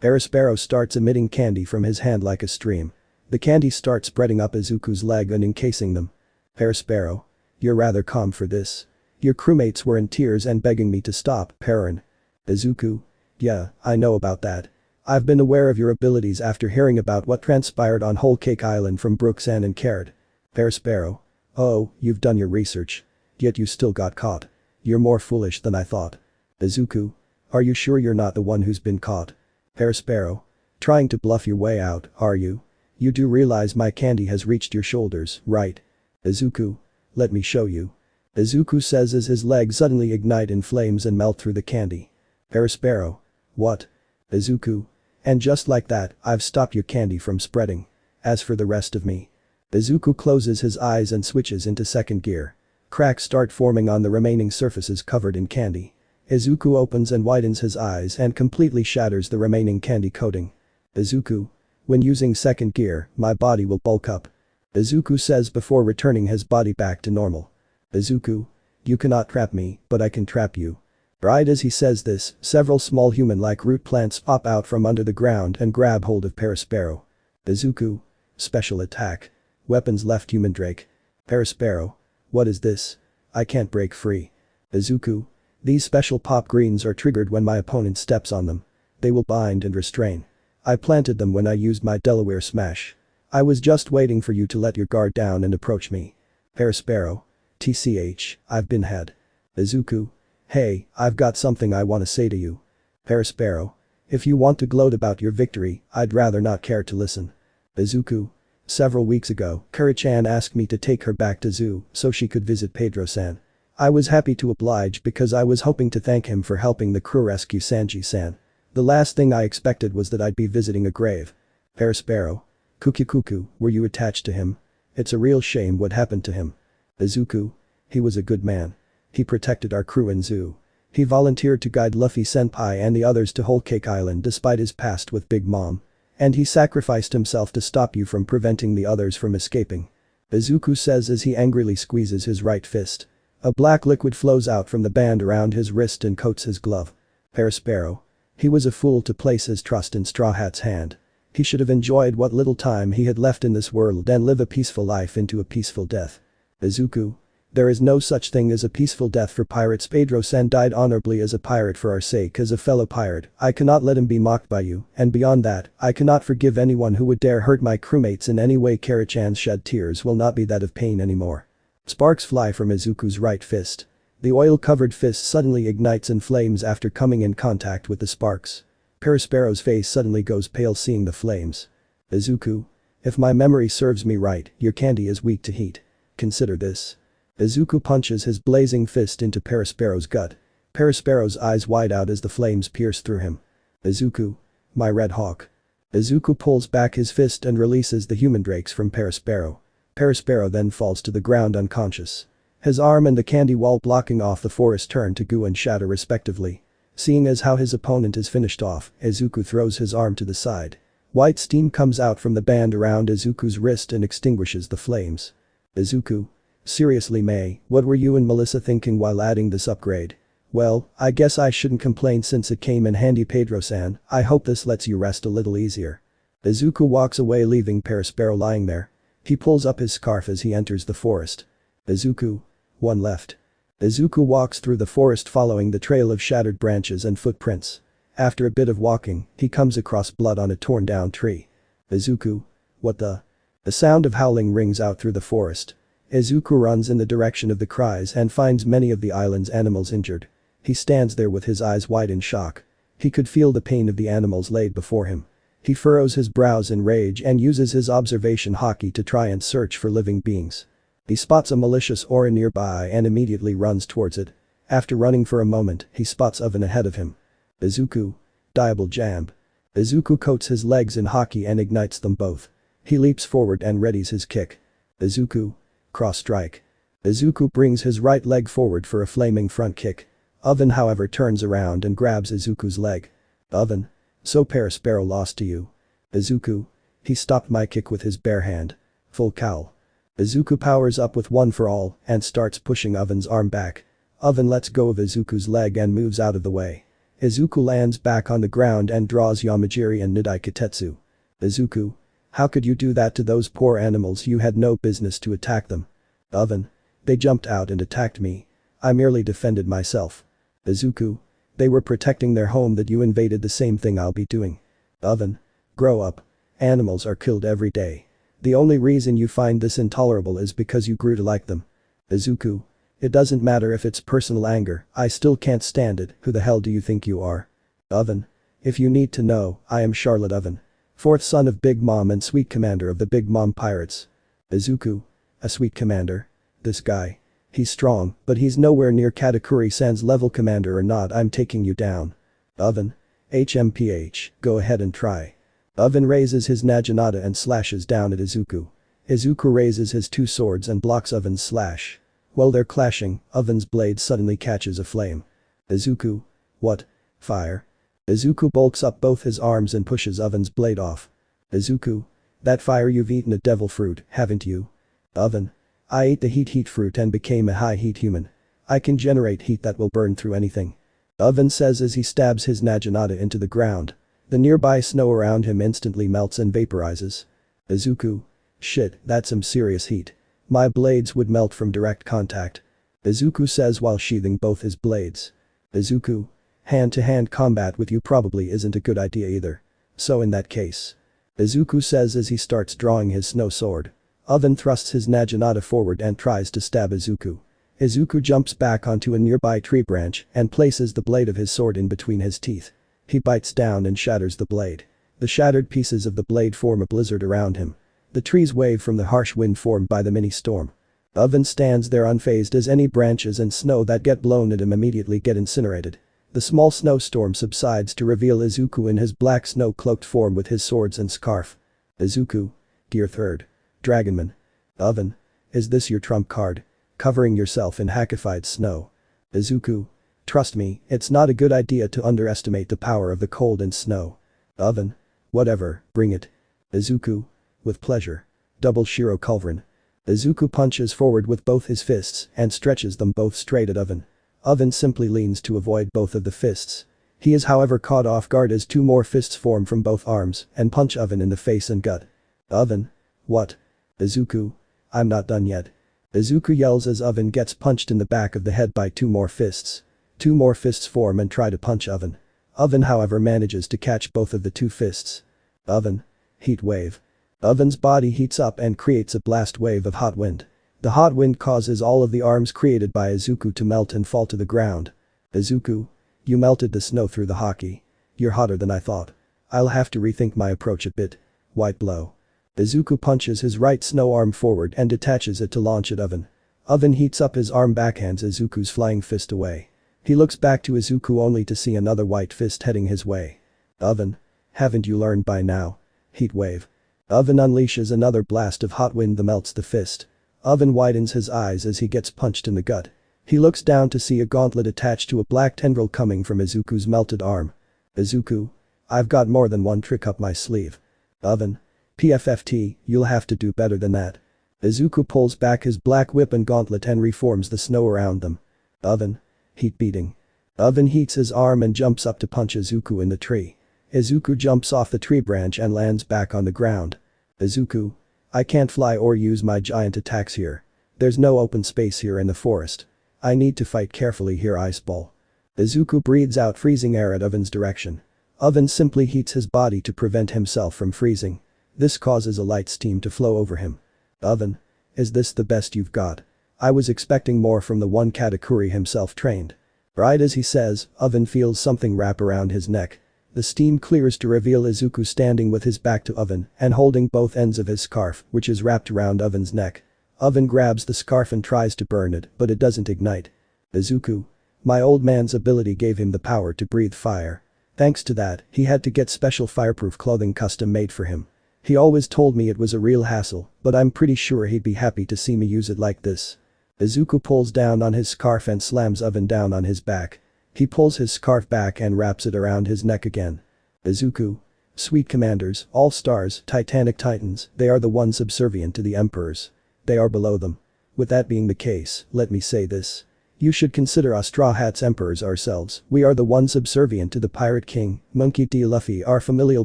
Perospero starts emitting candy from his hand like a stream. The candy starts spreading up Izuku's leg and encasing them. Perospero. You're rather calm for this. Your crewmates were in tears and begging me to stop, Perrin. Izuku. Yeah, I know about that. I've been aware of your abilities after hearing about what transpired on Whole Cake Island from Brooksand and Carrot. Perospero. Oh, you've done your research. Yet you still got caught. You're more foolish than I thought. Izuku. Are you sure you're not the one who's been caught? Perospero. Trying to bluff your way out, are you? You do realize my candy has reached your shoulders, right? Izuku. Let me show you. Izuku says as his legs suddenly ignite in flames and melt through the candy. Perospero. What? Izuku. And just like that, I've stopped your candy from spreading. As for the rest of me. Izuku closes his eyes and switches into second gear. Cracks start forming on the remaining surfaces covered in candy. Izuku opens and widens his eyes and completely shatters the remaining candy coating. Izuku. When using second gear, my body will bulk up. Izuku says before returning his body back to normal. Izuku. You cannot trap me, but I can trap you. Right as he says this, several small human-like root plants pop out from under the ground and grab hold of Perospero. Izuku. Special attack. Weapons left human Drake. Perospero. What is this? I can't break free. Izuku. These special pop greens are triggered when my opponent steps on them. They will bind and restrain. I planted them when I used my Delaware smash. I was just waiting for you to let your guard down and approach me. Perospero. TCH, I've been had. Izuku. Hey, I've got something I want to say to you. Perospero. If you want to gloat about your victory, I'd rather not care to listen. Izuku. Several weeks ago, Kuri-chan asked me to take her back to zoo so she could visit Pedro-san. I was happy to oblige because I was hoping to thank him for helping the crew rescue Sanji-san. The last thing I expected was that I'd be visiting a grave. Perospero. Kuku, were you attached to him? It's a real shame what happened to him. Izuku. He was a good man. He protected our crew in zoo. He volunteered to guide Luffy-senpai and the others to Whole Cake Island despite his past with Big Mom. And he sacrificed himself to stop you from preventing the others from escaping. Izuku says as he angrily squeezes his right fist. A black liquid flows out from the band around his wrist and coats his glove. Perospero. He was a fool to place his trust in Straw Hat's hand. He should have enjoyed what little time he had left in this world and live a peaceful life into a peaceful death. Izuku. There is no such thing as a peaceful death for pirates. Pedro-san died honorably as a pirate for our sake as a fellow pirate. I cannot let him be mocked by you, and beyond that, I cannot forgive anyone who would dare hurt my crewmates in any way. Kuri-chan's shed tears will not be that of pain anymore. Sparks fly from Izuku's right fist. The oil-covered fist suddenly ignites in flames after coming in contact with the sparks. Perospero's face suddenly goes pale seeing the flames. Izuku. If my memory serves me right, your candy is weak to heat. Consider this. Izuku punches his blazing fist into Perospero's gut. Perospero's eyes wide out as the flames pierce through him. Izuku. My Red Hawk. Izuku pulls back his fist and releases the human drakes from Perospero. Perospero then falls to the ground unconscious. His arm and the candy wall blocking off the forest turn to goo and shatter respectively. Seeing as how his opponent is finished off, Izuku throws his arm to the side. White steam comes out from the band around Izuku's wrist and extinguishes the flames. Izuku. Seriously May, what were you and Melissa thinking while adding this upgrade? Well, I guess I shouldn't complain since it came in handy. Pedro-san, I hope this lets you rest a little easier. Izuku walks away leaving Perospero lying there. He pulls up his scarf as he enters the forest. Izuku. One left. Izuku walks through the forest following the trail of shattered branches and footprints. After a bit of walking, he comes across blood on a torn down tree. Izuku. What the? The sound of howling rings out through the forest. Izuku runs in the direction of the cries and finds many of the island's animals injured. He stands there with his eyes wide in shock. He could feel the pain of the animals laid before him. He furrows his brows in rage and uses his observation haki to try and search for living beings. He spots a malicious aura nearby and immediately runs towards it. After running for a moment, he spots Oven ahead of him. Izuku. Diable Jam. Izuku coats his legs in haki and ignites them both. He leaps forward and readies his kick. Izuku. Cross strike. Izuku brings his right leg forward for a flaming front kick. Oven however turns around and grabs Izuku's leg. Oven. So Perospero lost to you. Izuku. He stopped my kick with his bare hand. Full cowl. Izuku powers up with One for All and starts pushing Oven's arm back. Oven lets go of Izuku's leg and moves out of the way. Izuku lands back on the ground and draws Yamajiri and Nidai Kitetsu. Izuku. How could you do that to those poor animals? You had no business to attack them. Oven. They jumped out and attacked me. I merely defended myself. Izuku. They were protecting their home that you invaded. The same thing I'll be doing. Oven. Grow up. Animals are killed every day. The only reason you find this intolerable is because you grew to like them. Izuku. It doesn't matter if it's personal anger, I still can't stand it. Who the hell do you think you are? Oven. If you need to know, I am Charlotte Oven. Fourth son of Big Mom and Sweet Commander of the Big Mom Pirates. Izuku. A Sweet Commander? This guy. He's strong, but he's nowhere near Katakuri-san's level. Commander or not, I'm taking you down. Oven. HMPH, go ahead and try. Oven raises his Naginata and slashes down at Izuku. Izuku raises his two swords and blocks Oven's slash. While they're clashing, Oven's blade suddenly catches aflame. Izuku. What? Fire. Izuku bulks up both his arms and pushes Oven's blade off. Izuku. That fire, you've eaten a devil fruit, haven't you? Oven. I ate the heat fruit and became a high heat human. I can generate heat that will burn through anything. Oven says as he stabs his Naginata into the ground. The nearby snow around him instantly melts and vaporizes. Izuku. Shit, that's some serious heat. My blades would melt from direct contact. Izuku says while sheathing both his blades. Izuku. Hand-to-hand combat with you probably isn't a good idea either. So in that case. Izuku says as he starts drawing his snow sword. Oven thrusts his Naginata forward and tries to stab Izuku. Izuku jumps back onto a nearby tree branch and places the blade of his sword in between his teeth. He bites down and shatters the blade. The shattered pieces of the blade form a blizzard around him. The trees wave from the harsh wind formed by the mini-storm. Oven stands there unfazed as any branches and snow that get blown at him immediately get incinerated. The small snowstorm subsides to reveal Izuku in his black snow-cloaked form with his swords and scarf. Izuku. Gear 3rd. Dragonman. Oven. Is this your trump card? Covering yourself in hackified snow. Izuku. Trust me, it's not a good idea to underestimate the power of the cold and snow. Oven. Whatever, bring it. Izuku. With pleasure. Double Shiro Culverin. Izuku punches forward with both his fists and stretches them both straight at Oven. Oven simply leans to avoid both of the fists. He is however caught off guard as two more fists form from both arms and punch Oven in the face and gut. Oven. What? Izuku. I'm not done yet. Izuku yells as Oven gets punched in the back of the head by two more fists. Two more fists form and try to punch Oven. Oven however manages to catch both of the two fists. Oven. Heat wave. Oven's body heats up and creates a blast wave of hot wind. The hot wind causes all of the arms created by Izuku to melt and fall to the ground. Izuku. You melted the snow through the haki. You're hotter than I thought. I'll have to rethink my approach a bit. White blow. Izuku punches his right snow arm forward and detaches it to launch at Oven. Oven heats up his arm backhands Izuku's flying fist away. He looks back to Izuku only to see another white fist heading his way. Oven. Haven't you learned by now? Heat wave. Oven unleashes another blast of hot wind that melts the fist. Oven widens his eyes as he gets punched in the gut. He looks down to see a gauntlet attached to a black tendril coming from Izuku's melted arm. Izuku. I've got more than one trick up my sleeve. Oven. PFFT, you'll have to do better than that. Izuku pulls back his black whip and gauntlet and reforms the snow around them. Oven. Heat beating. Oven heats his arm and jumps up to punch Izuku in the tree. Izuku jumps off the tree branch and lands back on the ground. Izuku. I can't fly or use my giant attacks here. There's no open space here in the forest. I need to fight carefully here Iceball. Izuku breathes out freezing air at Oven's direction. Oven simply heats his body to prevent himself from freezing. This causes a light steam to flow over him. Oven. Is this the best you've got? I was expecting more from the one Katakuri himself trained. Right as he says, Oven feels something wrap around his neck. The steam clears to reveal Izuku standing with his back to Oven and holding both ends of his scarf which is wrapped around Oven's neck. Oven grabs the scarf and tries to burn it but it doesn't ignite. Izuku. My old man's ability gave him the power to breathe fire. Thanks to that, he had to get special fireproof clothing custom made for him. He always told me it was a real hassle, but I'm pretty sure he'd be happy to see me use it like this. Izuku pulls down on his scarf and slams Oven down on his back. He pulls his scarf back and wraps it around his neck again. Izuku. Sweet commanders, all-stars, titanic titans, they are the ones subservient to the emperors. They are below them. With that being the case, let me say this. You should consider us Straw Hats emperors ourselves, we are the ones subservient to the Pirate King, Monkey D. Luffy our familial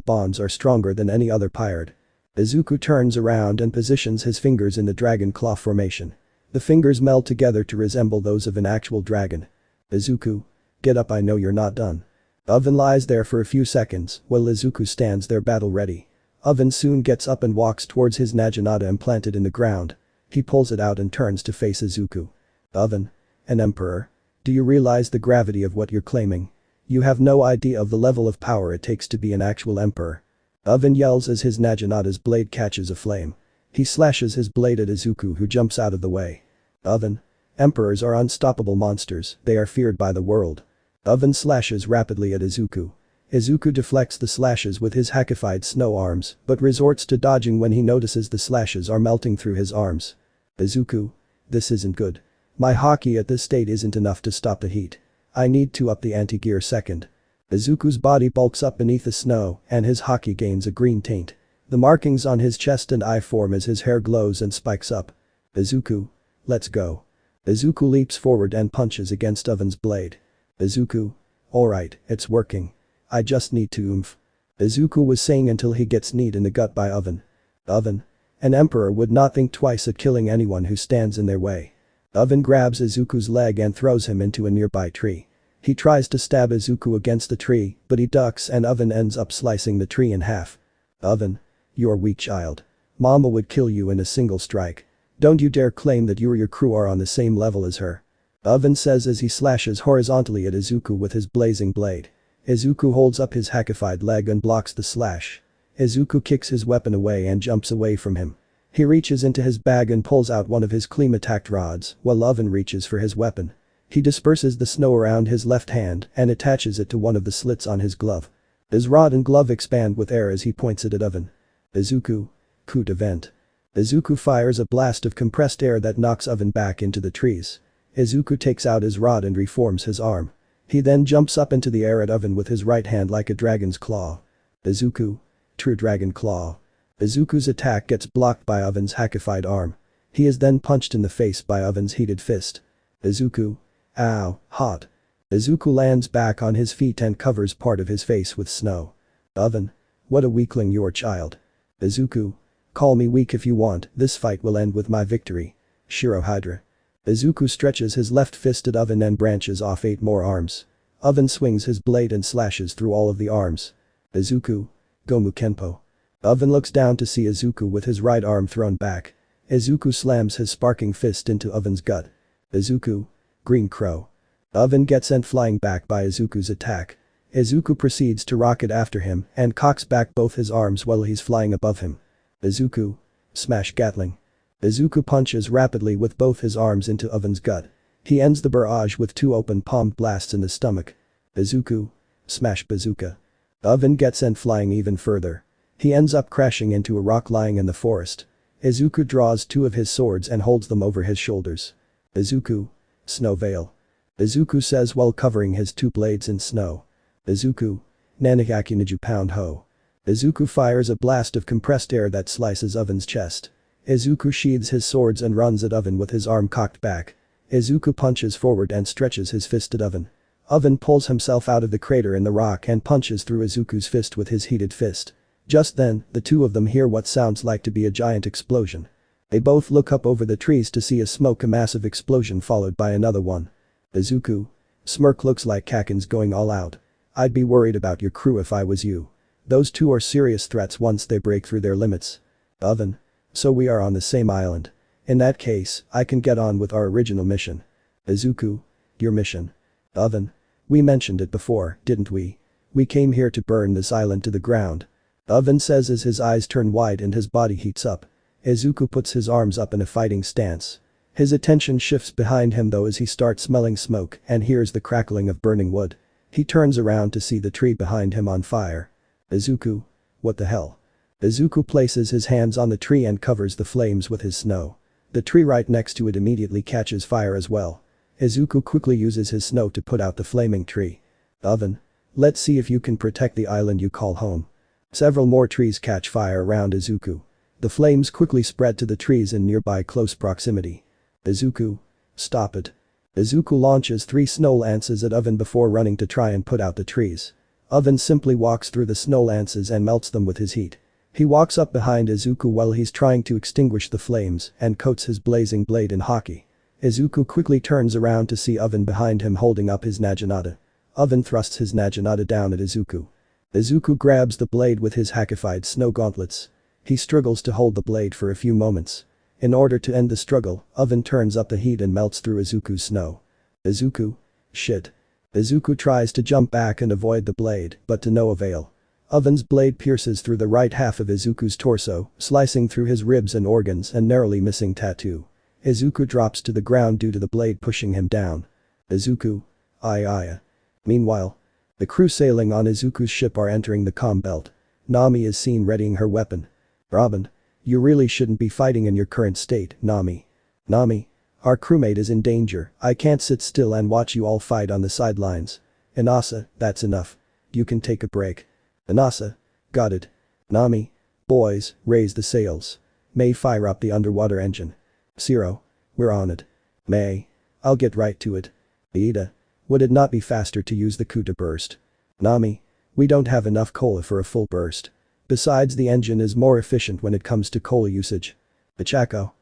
bonds are stronger than any other pirate. Izuku turns around and positions his fingers in the dragon claw formation. The fingers meld together to resemble those of an actual dragon. Izuku. Get up I know you're not done. Oven lies there for a few seconds while Izuku stands there battle ready. Oven soon gets up and walks towards his Naginata implanted in the ground. He pulls it out and turns to face Izuku. Oven. An emperor? Do you realize the gravity of what you're claiming? You have no idea of the level of power it takes to be an actual emperor. Oven yells as his Naginata's blade catches a flame. He slashes his blade at Izuku who jumps out of the way. Oven. Emperors are unstoppable monsters, they are feared by the world. Oven slashes rapidly at Izuku. Izuku deflects the slashes with his hackified snow arms but resorts to dodging when he notices the slashes are melting through his arms. Izuku. This isn't good. My haki at this state isn't enough to stop the heat. I need to up the anti-gear second. Izuku's body bulks up beneath the snow and his haki gains a green taint. The markings on his chest and eye form as his hair glows and spikes up. Izuku. Let's go. Izuku leaps forward and punches against Oven's blade. Izuku. Alright, it's working. I just need to oomph. Izuku was saying until he gets kneed in the gut by Oven. Oven. An emperor would not think twice at killing anyone who stands in their way. Oven grabs Izuku's leg and throws him into a nearby tree. He tries to stab Izuku against the tree, but he ducks and Oven ends up slicing the tree in half. Oven. You're weak, child. Mama would kill you in a single strike. Don't you dare claim that you or your crew are on the same level as her. Oven says as he slashes horizontally at Izuku with his blazing blade. Izuku holds up his hackified leg and blocks the slash. Izuku kicks his weapon away and jumps away from him. He reaches into his bag and pulls out one of his clean-attacked rods, while Oven reaches for his weapon. He disperses the snow around his left hand and attaches it to one of the slits on his glove. His rod and glove expand with air as he points it at Oven. Izuku. Coup event. Izuku fires a blast of compressed air that knocks Oven back into the trees. Izuku takes out his rod and reforms his arm. He then jumps up into the air at Oven with his right hand like a dragon's claw. Izuku. True dragon claw. Izuku's attack gets blocked by Oven's hackified arm. He is then punched in the face by Oven's heated fist. Izuku. Ow, hot. Izuku lands back on his feet and covers part of his face with snow. Oven. What a weakling you're, child. Izuku. Call me weak if you want, this fight will end with my victory. Shirohydra. Izuku stretches his left fist at Oven and branches off 8 more arms. Oven swings his blade and slashes through all of the arms. Izuku. Gomu Kenpo. Oven looks down to see Izuku with his right arm thrown back. Izuku slams his sparking fist into Oven's gut. Izuku. Green Crow. Oven gets sent flying back by Izuku's attack. Izuku proceeds to rocket after him and cocks back both his arms while he's flying above him. Izuku. Smash Gatling. Izuku punches rapidly with both his arms into Oven's gut. He ends the barrage with 2 open-palmed blasts in the stomach. Izuku. Smash Bazooka. Oven gets sent flying even further. He ends up crashing into a rock lying in the forest. Izuku draws 2 of his swords and holds them over his shoulders. Izuku. Snow Veil. Izuku says while covering his 2 blades in snow. Izuku. Nanihaki Niju Pound Ho. Izuku fires a blast of compressed air that slices Oven's chest. Izuku sheathes his swords and runs at Oven with his arm cocked back. Izuku punches forward and stretches his fist at Oven. Oven pulls himself out of the crater in the rock and punches through Izuku's fist with his heated fist. Just then, the 2 of them hear what sounds like to be a giant explosion. They both look up over the trees to see a massive explosion followed by another one. Izuku. Smirk looks like Kaken's going all out. I'd be worried about your crew if I was you. Those 2 are serious threats once they break through their limits. Oven. So we are on the same island. In that case, I can get on with our original mission. Izuku. Your mission. Oven. We mentioned it before, didn't we? We came here to burn this island to the ground. Oven says as his eyes turn wide and his body heats up. Izuku puts his arms up in a fighting stance. His attention shifts behind him though as he starts smelling smoke and hears the crackling of burning wood. He turns around to see the tree behind him on fire. Izuku. What the hell? Izuku places his hands on the tree and covers the flames with his snow. The tree right next to it immediately catches fire as well. Izuku quickly uses his snow to put out the flaming tree. Oven. Let's see if you can protect the island you call home. Several more trees catch fire around Izuku. The flames quickly spread to the trees in nearby close proximity. Izuku. Stop it. Izuku launches 3 snow lances at Oven before running to try and put out the trees. Oven simply walks through the snow lances and melts them with his heat. He walks up behind Izuku while he's trying to extinguish the flames and coats his blazing blade in haki. Izuku quickly turns around to see Oven behind him holding up his naginata. Oven thrusts his naginata down at Izuku. Izuku grabs the blade with his hackified snow gauntlets. He struggles to hold the blade for a few moments. In order to end the struggle, Oven turns up the heat and melts through Izuku's snow. Izuku. Shit. Izuku tries to jump back and avoid the blade, but to no avail. Oven's blade pierces through the right half of Izuku's torso, slicing through his ribs and organs and narrowly missing tattoo. Izuku drops to the ground due to the blade pushing him down. Izuku. Aye. Meanwhile, the crew sailing on Izuku's ship are entering the calm belt. Nami is seen readying her weapon. Robin. You really shouldn't be fighting in your current state, Nami. Nami. Our crewmate is in danger, I can't sit still and watch you all fight on the sidelines. Inasa, that's enough. You can take a break. Inasa. Got it. Nami. Boys, raise the sails. May fire up the underwater engine. Zero. We're on it. May. I'll get right to it. Iida. Would it not be faster to use the coup to burst? Nami. We don't have enough cola for a full burst. Besides, the engine is more efficient when it comes to coal usage. Ichako.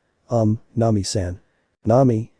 Nami-san. Nami?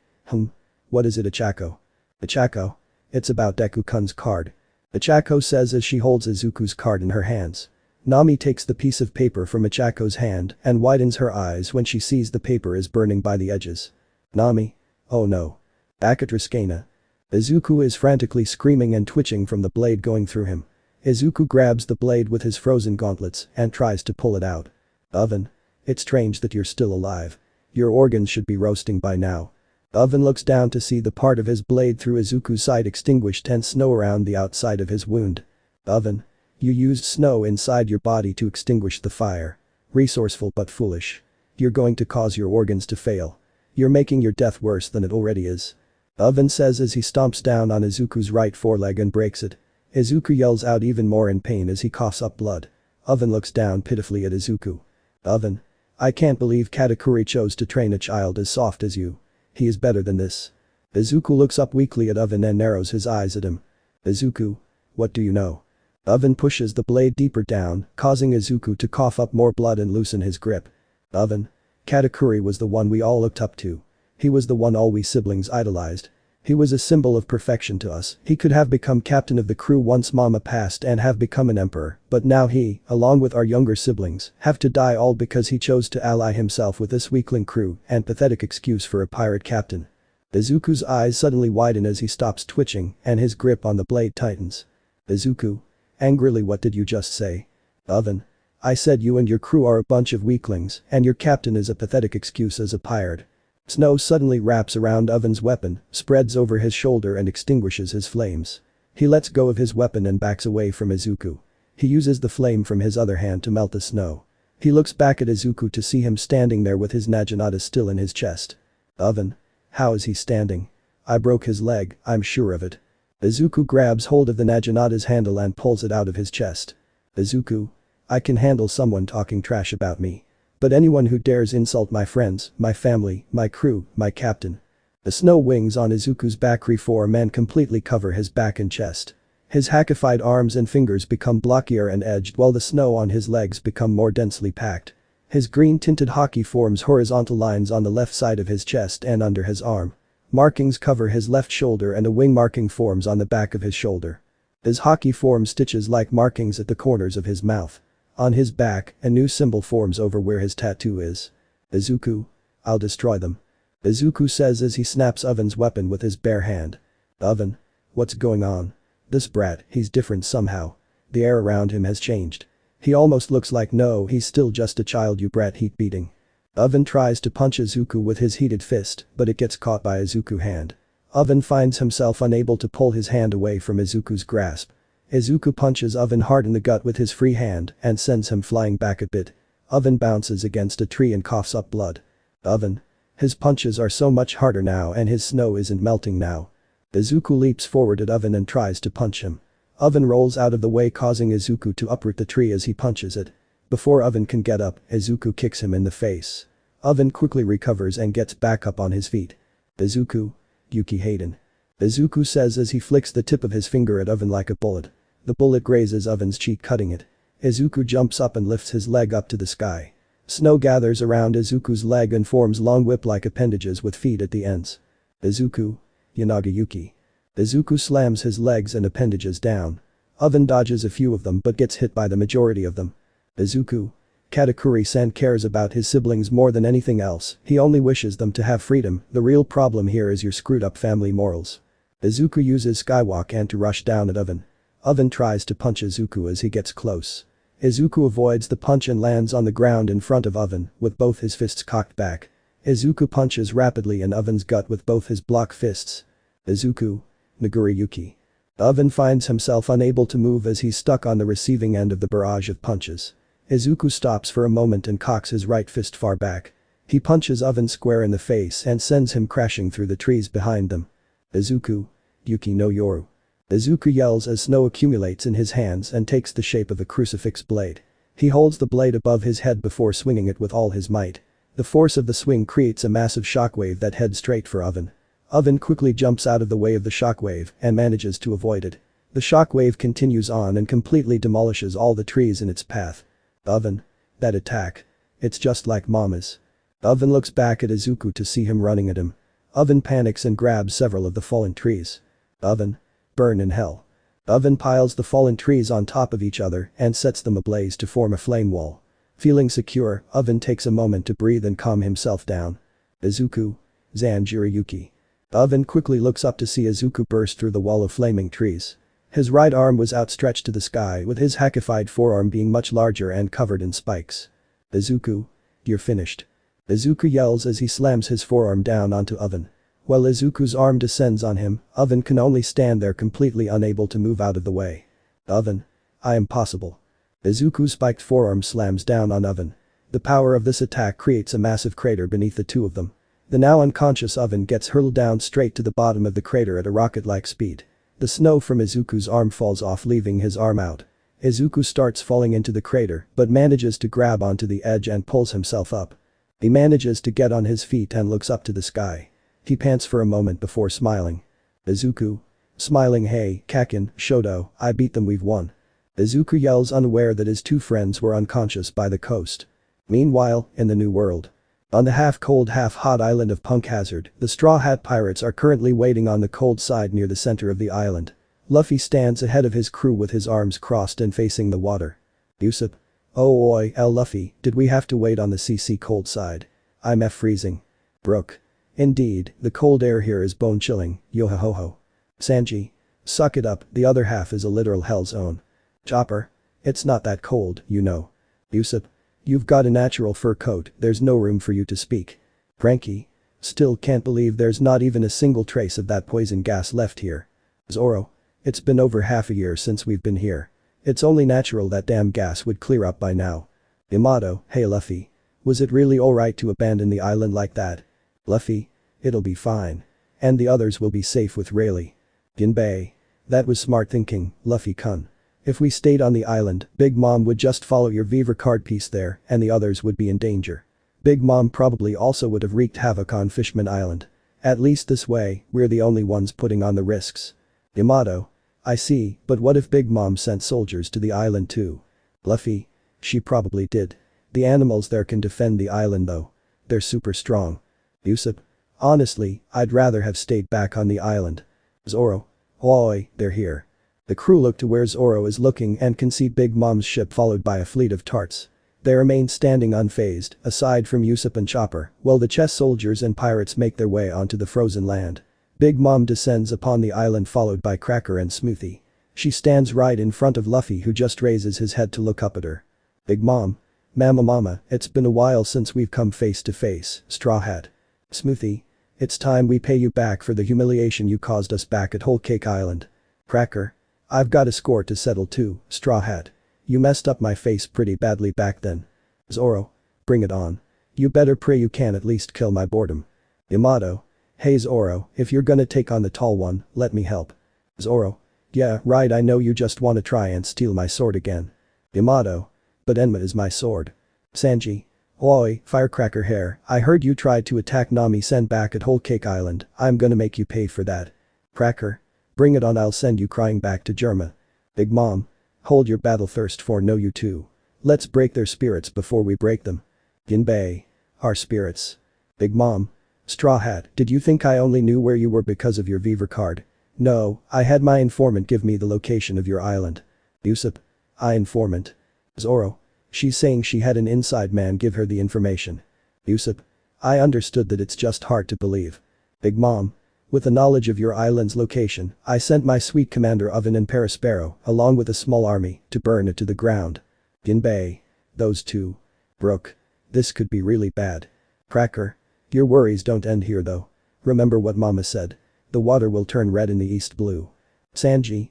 What is it, Ichako? Ichako. It's about Deku-kun's card. Ichako says as she holds Izuku's card in her hands. Nami takes the piece of paper from Ichako's hand and widens her eyes when she sees the paper is burning by the edges. Nami? Oh no. Back at Riskana. Izuku is frantically screaming and twitching from the blade going through him. Izuku grabs the blade with his frozen gauntlets and tries to pull it out. Oven. It's strange that you're still alive. Your organs should be roasting by now. Oven looks down to see the part of his blade through Izuku's side extinguished and snow around the outside of his wound. Oven. You used snow inside your body to extinguish the fire. Resourceful but foolish. You're going to cause your organs to fail. You're making your death worse than it already is. Oven says as he stomps down on Izuku's right foreleg and breaks it. Izuku yells out even more in pain as he coughs up blood. Oven looks down pitifully at Izuku. Oven. I can't believe Katakuri chose to train a child as soft as you. He is better than this. Izuku looks up weakly at Oven and narrows his eyes at him. Izuku. What do you know? Oven pushes the blade deeper down, causing Izuku to cough up more blood and loosen his grip. Oven. Katakuri was the one we all looked up to. He was the one all we siblings idolized. He was a symbol of perfection to us. He could have become captain of the crew once Mama passed and have become an emperor, but now he, along with our younger siblings, have to die all because he chose to ally himself with this weakling crew and pathetic excuse for a pirate captain. Izuku's eyes suddenly widen as he stops twitching and his grip on the blade tightens. Izuku. Angrily, what did you just say? Oven. I said you and your crew are a bunch of weaklings and your captain is a pathetic excuse as a pirate. Snow suddenly wraps around Oven's weapon, spreads over his shoulder and extinguishes his flames. He lets go of his weapon and backs away from Izuku. He uses the flame from his other hand to melt the snow. He looks back at Izuku to see him standing there with his naginata still in his chest. Oven. How is he standing? I broke his leg, I'm sure of it. Izuku grabs hold of the naginata's handle and pulls it out of his chest. Izuku. I can handle someone talking trash about me. But anyone who dares insult my friends, my family, my crew, my captain. The snow wings on Izuku's back reform and completely cover his back and chest. His hackified arms and fingers become blockier and edged while the snow on his legs become more densely packed. His green-tinted haki forms horizontal lines on the left side of his chest and under his arm. Markings cover his left shoulder and a wing marking forms on the back of his shoulder. His haki forms stitches like markings at the corners of his mouth. On his back, a new symbol forms over where his tattoo is. Izuku. I'll destroy them. Izuku says as he snaps Oven's weapon with his bare hand. Oven. What's going on? This brat, he's different somehow. The air around him has changed. He almost looks like no, he's still just a child, you brat, heat beating. Oven tries to punch Izuku with his heated fist, but it gets caught by Izuku's hand. Oven finds himself unable to pull his hand away from Izuku's grasp. Izuku punches Oven hard in the gut with his free hand and sends him flying back a bit. Oven bounces against a tree and coughs up blood. Oven. His punches are so much harder now and his snow isn't melting now. Izuku leaps forward at Oven and tries to punch him. Oven rolls out of the way causing Izuku to uproot the tree as he punches it. Before Oven can get up, Izuku kicks him in the face. Oven quickly recovers and gets back up on his feet. Izuku. Yuki Hayden. Izuku says as he flicks the tip of his finger at Oven like a bullet. The bullet grazes Oven's cheek, cutting it. Izuku jumps up and lifts his leg up to the sky. Snow gathers around Izuku's leg and forms long whip-like appendages with feet at the ends. Izuku. Yanagi-yuki. Izuku slams his legs and appendages down. Oven dodges a few of them but gets hit by the majority of them. Izuku. Katakuri-san cares about his siblings more than anything else, he only wishes them to have freedom, the real problem here is your screwed up family morals. Izuku uses Skywalk and to rush down at Oven. Oven tries to punch Izuku as he gets close. Izuku avoids the punch and lands on the ground in front of Oven, with both his fists cocked back. Izuku punches rapidly in Oven's gut with both his block fists. Izuku. Naguri-yuki. Oven finds himself unable to move as he's stuck on the receiving end of the barrage of punches. Izuku stops for a moment and cocks his right fist far back. He punches Oven square in the face and sends him crashing through the trees behind them. Izuku. Yuki no Yoru. Izuku yells as snow accumulates in his hands and takes the shape of a crucifix blade. He holds the blade above his head before swinging it with all his might. The force of the swing creates a massive shockwave that heads straight for Oven. Oven quickly jumps out of the way of the shockwave and manages to avoid it. The shockwave continues on and completely demolishes all the trees in its path. Oven. That attack. It's just like Mama's. Oven looks back at Izuku to see him running at him. Oven panics and grabs several of the fallen trees. Oven. Burn in hell. Oven piles the fallen trees on top of each other and sets them ablaze to form a flame wall. Feeling secure, Oven takes a moment to breathe and calm himself down. Izuku. Zanjiriyuki. Oven quickly looks up to see Izuku burst through the wall of flaming trees. His right arm was outstretched to the sky with his hakified forearm being much larger and covered in spikes. Izuku. You're finished. Izuku yells as he slams his forearm down onto Oven. While Izuku's arm descends on him, Oven can only stand there completely unable to move out of the way. Oven. I am possible. Izuku's spiked forearm slams down on Oven. The power of this attack creates a massive crater beneath the two of them. The now unconscious Oven gets hurled down straight to the bottom of the crater at a rocket-like speed. The snow from Izuku's arm falls off, leaving his arm out. Izuku starts falling into the crater but manages to grab onto the edge and pulls himself up. He manages to get on his feet and looks up to the sky. He pants for a moment before smiling. Izuku. Smiling. Hey, Kakin, Shoto, I beat them, we've won. Izuku yells, unaware that his two friends were unconscious by the coast. Meanwhile, in the New World. On the half-cold half-hot island of Punk Hazard, the Straw Hat Pirates are currently waiting on the cold side near the center of the island. Luffy stands ahead of his crew with his arms crossed and facing the water. Usopp. Oh oi, Luffy, did we have to wait on the CC cold side? I'm freezing. Brook. Indeed, the cold air here is bone-chilling, yo-ho-ho-ho. Sanji. Suck it up, the other half is a literal hell zone. Chopper. It's not that cold, you know. Usopp. You've got a natural fur coat, there's no room for you to speak. Frankie. Still can't believe there's not even a single trace of that poison gas left here. Zoro. It's been over half a year since we've been here. It's only natural that damn gas would clear up by now. Yamato. Hey Luffy. Was it really alright to abandon the island like that? Luffy. It'll be fine. And the others will be safe with Rayleigh. Jinbe. That was smart thinking, Luffy-kun. If we stayed on the island, Big Mom would just follow your Viver card piece there and the others would be in danger. Big Mom probably also would have wreaked havoc on Fishman Island. At least this way, we're the only ones putting on the risks. Yamato. I see, but what if Big Mom sent soldiers to the island too? Luffy. She probably did. The animals there can defend the island though. They're super strong. Usopp. Honestly, I'd rather have stayed back on the island. Zoro. Oi, they're here. The crew look to where Zoro is looking and can see Big Mom's ship followed by a fleet of tarts. They remain standing unfazed, aside from Usopp and Chopper, while the chess soldiers and pirates make their way onto the frozen land. Big Mom descends upon the island followed by Cracker and Smoothie. She stands right in front of Luffy, who just raises his head to look up at her. Big Mom. Mama, it's been a while since we've come face to face, Straw Hat. Smoothie. It's time we pay you back for the humiliation you caused us back at Whole Cake Island. Cracker. I've got a score to settle too, Straw Hat. You messed up my face pretty badly back then. Zoro. Bring it on. You better pray you can at least kill my boredom. Yamato. Hey Zoro, if you're gonna take on the tall one, let me help. Zoro. Yeah, right, I know you just wanna try and steal my sword again. Yamato. But Enma is my sword. Sanji. Oi, Firecracker Hair, I heard you tried to attack Nami-sen back at Whole Cake Island, I'm gonna make you pay for that. Cracker. Bring it on, I'll send you crying back to Germa. Big Mom. Hold your battle thirst for no you too. Let's break their spirits before we break them. Jinbe. Our spirits. Big Mom. Straw Hat, did you think I only knew where you were because of your Viver card? No, I had my informant give me the location of your island. Usopp. Informant. Zoro. She's saying she had an inside man give her the information. Usopp. I understood that, it's just hard to believe. Big Mom. With the knowledge of your island's location, I sent my sweet commander Oven and Perospero, along with a small army, to burn it to the ground. Jinbe. Those two. Brook. This could be really bad. Cracker. Your worries don't end here though. Remember what Mama said. The water will turn red in the East Blue. Sanji.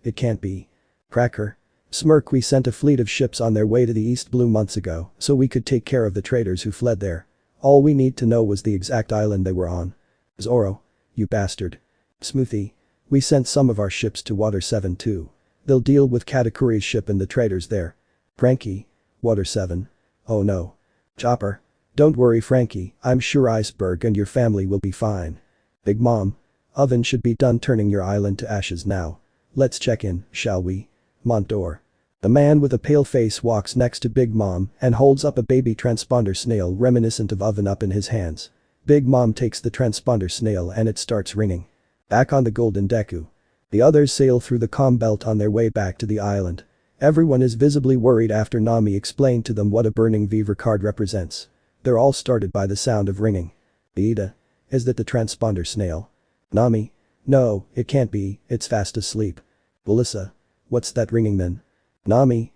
It can't be. Cracker. Smirk, we sent a fleet of ships on their way to the East Blue months ago so we could take care of the traders who fled there. All we need to know was the exact island they were on. Zoro. You bastard. Smoothie. We sent some of our ships to Water 7 too. They'll deal with Katakuri's ship and the traders there. Frankie. Water 7. Oh no. Chopper. Don't worry Frankie, I'm sure Iceberg and your family will be fine. Big Mom. Oven should be done turning your island to ashes now. Let's check in, shall we? Montdor. A man with a pale face walks next to Big Mom and holds up a baby transponder snail reminiscent of Oven Up in his hands. Big Mom takes the transponder snail and it starts ringing. Back on the Golden Deku. The others sail through the calm belt on their way back to the island. Everyone is visibly worried after Nami explained to them what a burning Viver card represents. They're all startled by the sound of ringing. Ida. Is that the transponder snail? Nami. No, it can't be, it's fast asleep. Melissa. What's that ringing then? Nami.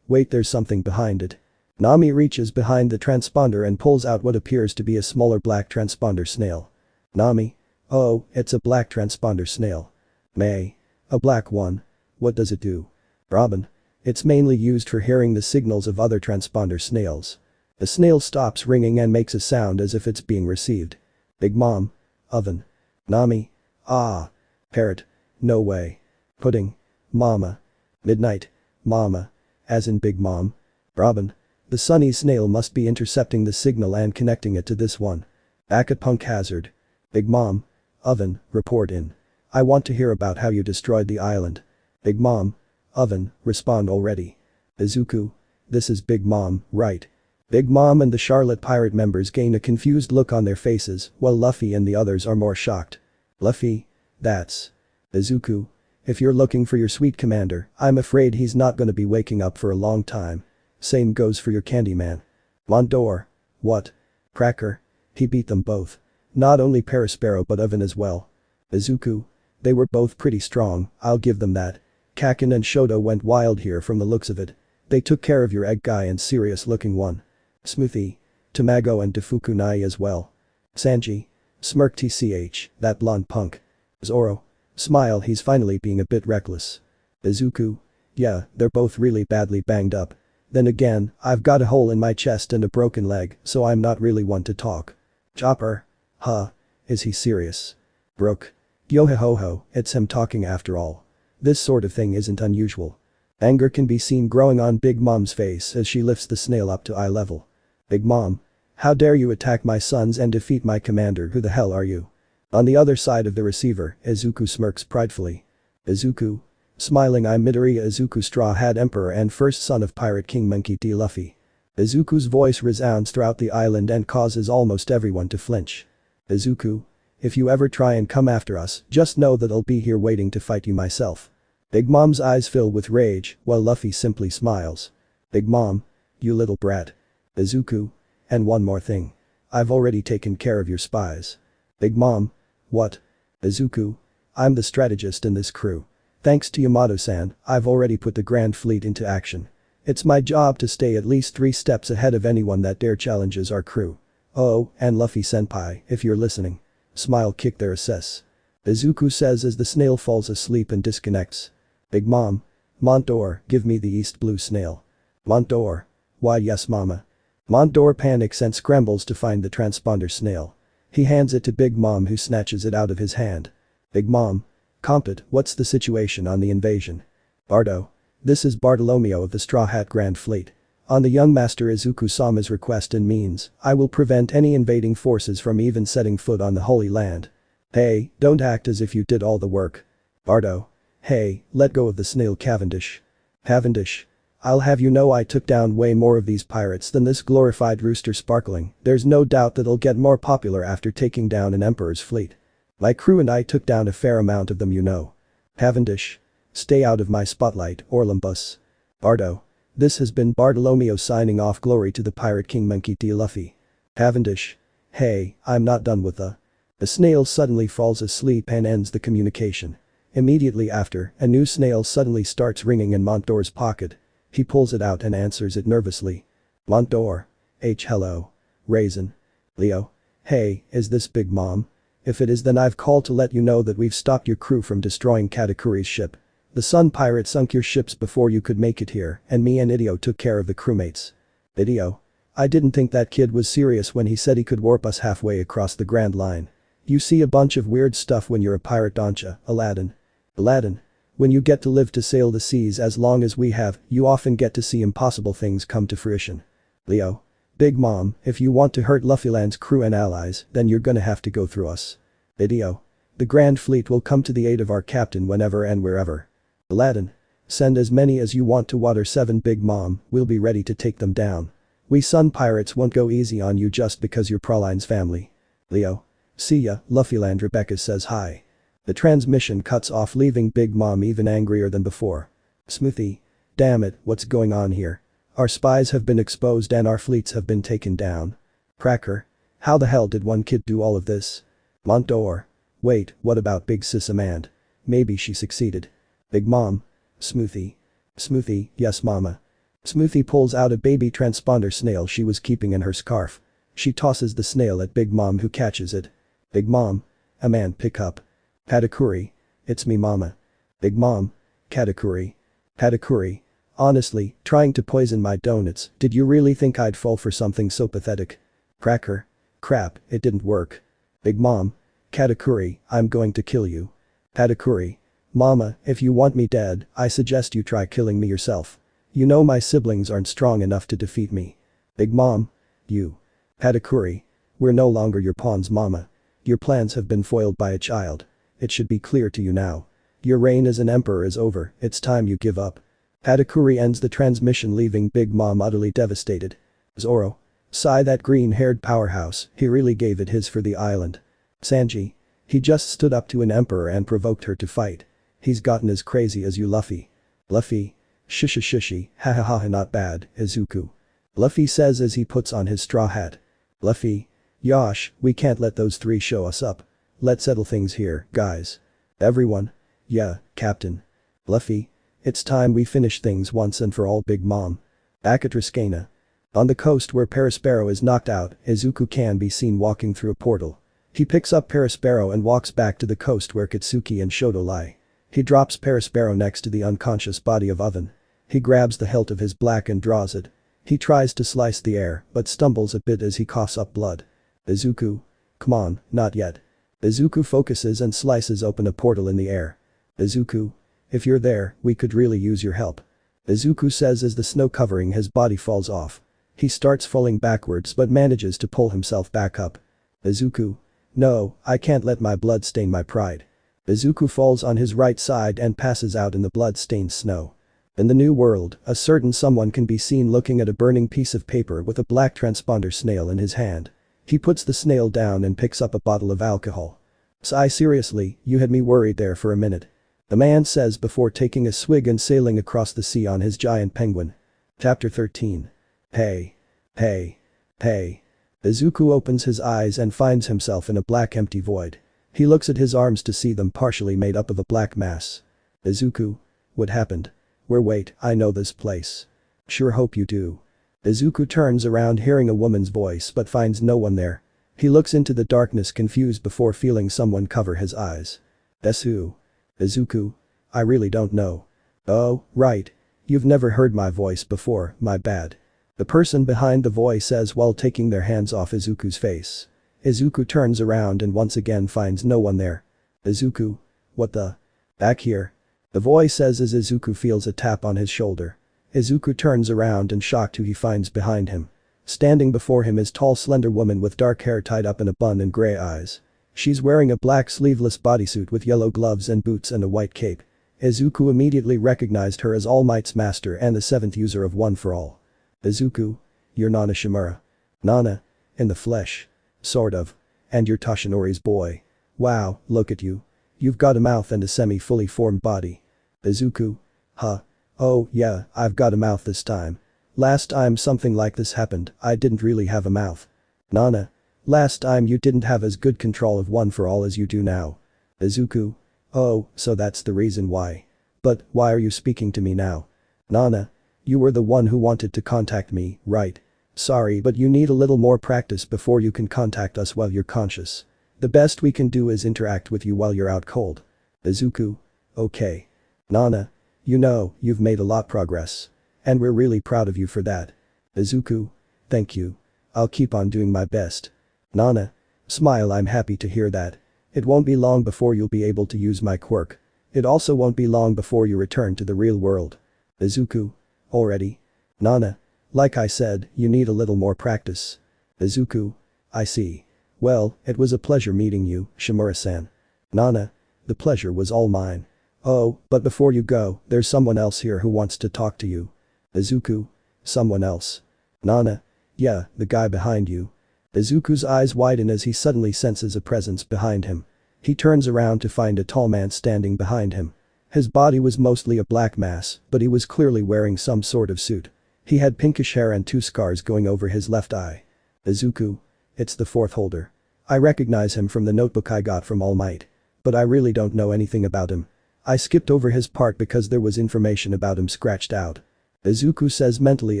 Wait, there's something behind it. Nami reaches behind the transponder and pulls out what appears to be a smaller black transponder snail. Nami. Oh, it's a black transponder snail. May. A black one. What does it do? Robin. It's mainly used for hearing the signals of other transponder snails. The snail stops ringing and makes a sound as if it's being received. Big Mom. Oven. Nami. Ah. Parrot. No way. Pudding. Mama. Midnight. Mama. As in Big Mom. Robin. The sunny snail must be intercepting the signal and connecting it to this one. Back at Punk Hazard. Big Mom. Oven. Report in. I want to hear about how you destroyed the island. Big Mom. Oven. Respond already. Izuku. This is Big Mom, right? Big Mom and the Charlotte Pirate members gain a confused look on their faces while Luffy and the others are more shocked. Luffy. That's. Izuku. If you're looking for your sweet commander, I'm afraid he's not gonna be waking up for a long time. Same goes for your Candyman. Mondor. What? Cracker. He beat them both. Not only Perospero but Oven as well. Izuku. They were both pretty strong, I'll give them that. Kakin and Shoto went wild here from the looks of it. They took care of your egg guy and serious looking one. Smoothie. Tamago and Defukunai as well. Sanji. Smirk tch, that blonde punk. Zoro. Smile, he's finally being a bit reckless. Izuku. Yeah, they're both really badly banged up. Then again, I've got a hole in my chest and a broken leg, so I'm not really one to talk. Chopper. Huh. Is he serious? Brook. Yo-ho-ho, it's him talking after all. This sort of thing isn't unusual. Anger can be seen growing on Big Mom's face as she lifts the snail up to eye level. Big Mom. How dare you attack my sons and defeat my commander, who the hell are you? On the other side of the receiver, Izuku smirks pridefully. Izuku. Smiling, I'm Midoriya Izuku, Straw Hat Emperor and first son of Pirate King Monkey D. Luffy. Izuku's voice resounds throughout the island and causes almost everyone to flinch. Izuku. If you ever try and come after us, just know that I'll be here waiting to fight you myself. Big Mom's eyes fill with rage, while Luffy simply smiles. Big Mom. You little brat. Izuku. And one more thing. I've already taken care of your spies. Big Mom. What? Izuku. I'm the strategist in this crew. Thanks to Yamato-san, I've already put the Grand Fleet into action. It's my job to stay at least 3 steps ahead of anyone that dare challenges our crew. Oh, and Luffy-senpai, if you're listening. Smile, kick their ass. Izuku says as the snail falls asleep and disconnects. Big Mom. Montor, give me the East Blue snail. Montor. Why yes mama. Montor panics and scrambles to find the transponder snail. He hands it to Big Mom, who snatches it out of his hand. Big Mom. Compet, what's the situation on the invasion? Bardo. This is Bartolomeo of the Straw Hat Grand Fleet. On the young master Izuku-sama's request and means, I will prevent any invading forces from even setting foot on the Holy Land. Hey, don't act as if you did all the work. Bardo. Hey, let go of the snail, Cavendish. Cavendish. I'll have you know I took down way more of these pirates than this glorified rooster sparkling. There's no doubt that I'll get more popular after taking down an emperor's fleet. My crew and I took down a fair amount of them, you know. Cavendish. Stay out of my spotlight, Orlumbus. Bardo. This has been Bartolomeo signing off. Glory to the Pirate King Monkey D. Luffy. Cavendish. Hey, I'm not done with the snail suddenly falls asleep and ends the communication. Immediately after, a new snail suddenly starts ringing in Montor's pocket. He pulls it out and answers it nervously. Montor. Hello. Raisin. Leo. Hey, is this Big Mom? If it is, then I've called to let you know that we've stopped your crew from destroying Katakuri's ship. The Sun Pirate sunk your ships before you could make it here, and me and Idio took care of the crewmates. Idio. I didn't think that kid was serious when he said he could warp us halfway across the Grand Line. You see a bunch of weird stuff when you're a pirate, don't ya, Aladdin? Aladdin. When you get to live to sail the seas as long as we have, you often get to see impossible things come to fruition. Leo. Big Mom, if you want to hurt Luffyland's crew and allies, then you're gonna have to go through us. Idio. The Grand Fleet will come to the aid of our captain whenever and wherever. Aladdin. Send as many as you want to Water 7 Big Mom, we'll be ready to take them down. We Sun Pirates won't go easy on you just because you're Praline's family. Leo. See ya, Luffyland. Rebecca says hi. The transmission cuts off, leaving Big Mom even angrier than before. Smoothie. Damn it, what's going on here? Our spies have been exposed and our fleets have been taken down. Cracker. How the hell did one kid do all of this? Montour. Wait, what about Big Sis Amand? Maybe she succeeded. Big Mom. Smoothie. Smoothie, yes mama. Smoothie pulls out a baby transponder snail she was keeping in her scarf. She tosses the snail at Big Mom, who catches it. Big Mom. Amand, pick up. Katakuri. It's me mama. Big Mom. Katakuri. Katakuri. Honestly, trying to poison my donuts, did you really think I'd fall for something so pathetic? Cracker. Crap, it didn't work. Big Mom. Katakuri, I'm going to kill you. Katakuri. Mama, if you want me dead, I suggest you try killing me yourself. You know my siblings aren't strong enough to defeat me. Big Mom. You. Katakuri. We're no longer your pawns, mama. Your plans have been foiled by a child. It should be clear to you now. Your reign as an emperor is over, it's time you give up. Katakuri ends the transmission, leaving Big Mom utterly devastated. Zoro. Sigh, that green-haired powerhouse, he really gave it his for the island. Sanji. He just stood up to an emperor and provoked her to fight. He's gotten as crazy as you, Luffy. Luffy. Shushi, ha ha ha, not bad, Izuku. Luffy says as he puts on his straw hat. Luffy. Yosh, we can't let those three show us up. Let's settle things here, guys. Everyone. Yeah, Captain. Luffy. It's time we finish things once and for all, Big Mom. Back at Triskena. On the coast where Perospero is knocked out, Izuku can be seen walking through a portal. He picks up Perospero and walks back to the coast where Katsuki and Shoto lie. He drops Perospero next to the unconscious body of Oven. He grabs the hilt of his black and draws it. He tries to slice the air, but stumbles a bit as he coughs up blood. Izuku. Come on, not yet. Izuku focuses and slices open a portal in the air. Izuku. If you're there, we could really use your help. Izuku says as the snow covering his body falls off. He starts falling backwards but manages to pull himself back up. Izuku. No, I can't let my blood stain my pride. Izuku falls on his right side and passes out in the blood-stained snow. In the new world, a certain someone can be seen looking at a burning piece of paper with a black transponder snail in his hand. He puts the snail down and picks up a bottle of alcohol. Sigh, seriously, you had me worried there for a minute. The man says before taking a swig and sailing across the sea on his giant penguin. Chapter 13. Hey. Hey. Hey. Izuku opens his eyes and finds himself in a black empty void. He looks at his arms to see them partially made up of a black mass. Izuku. What happened? Wait, I know this place. Sure hope you do. Izuku turns around hearing a woman's voice but finds no one there. He looks into the darkness confused before feeling someone cover his eyes. Desu. Izuku. I really don't know. Oh, right. You've never heard my voice before, my bad. The person behind the voice says while taking their hands off Izuku's face. Izuku turns around and once again finds no one there. Izuku. What the? Back here. The voice says as Izuku feels a tap on his shoulder. Izuku turns around and shocked who he finds behind him. Standing before him is tall slender woman with dark hair tied up in a bun and grey eyes. She's wearing a black sleeveless bodysuit with yellow gloves and boots and a white cape. Izuku immediately recognized her as All Might's master and the 7th user of One for All. Izuku. You're Nana Shimura. Nana. In the flesh. Sort of. And you're Toshinori's boy. Wow, look at you. You've got a mouth and a semi-fully formed body. Izuku. Huh. Oh, yeah, I've got a mouth this time. Last time something like this happened, I didn't really have a mouth. Nana. Last time you didn't have as good control of One for All as you do now. Izuku. Oh, so that's the reason why. But, why are you speaking to me now? Nana. You were the one who wanted to contact me, right? Sorry, but you need a little more practice before you can contact us while you're conscious. The best we can do is interact with you while you're out cold. Izuku. Okay. Nana. You know, you've made a lot progress. And we're really proud of you for that. Izuku. Thank you. I'll keep on doing my best. Nana. Smile, I'm happy to hear that. It won't be long before you'll be able to use my quirk. It also won't be long before you return to the real world. Izuku. Already? Nana. Like I said, you need a little more practice. Izuku. I see. Well, it was a pleasure meeting you, Shimura-san. Nana. The pleasure was all mine. Oh, but before you go, there's someone else here who wants to talk to you. Izuku? Someone else? Nana? Yeah, the guy behind you. Izuku's eyes widen as he suddenly senses a presence behind him. He turns around to find a tall man standing behind him. His body was mostly a black mass, but he was clearly wearing some sort of suit. He had pinkish hair and 2 scars going over his left eye. Izuku? It's the fourth holder. I recognize him from the notebook I got from All Might. But I really don't know anything about him. I skipped over his part because there was information about him scratched out. Izuku says mentally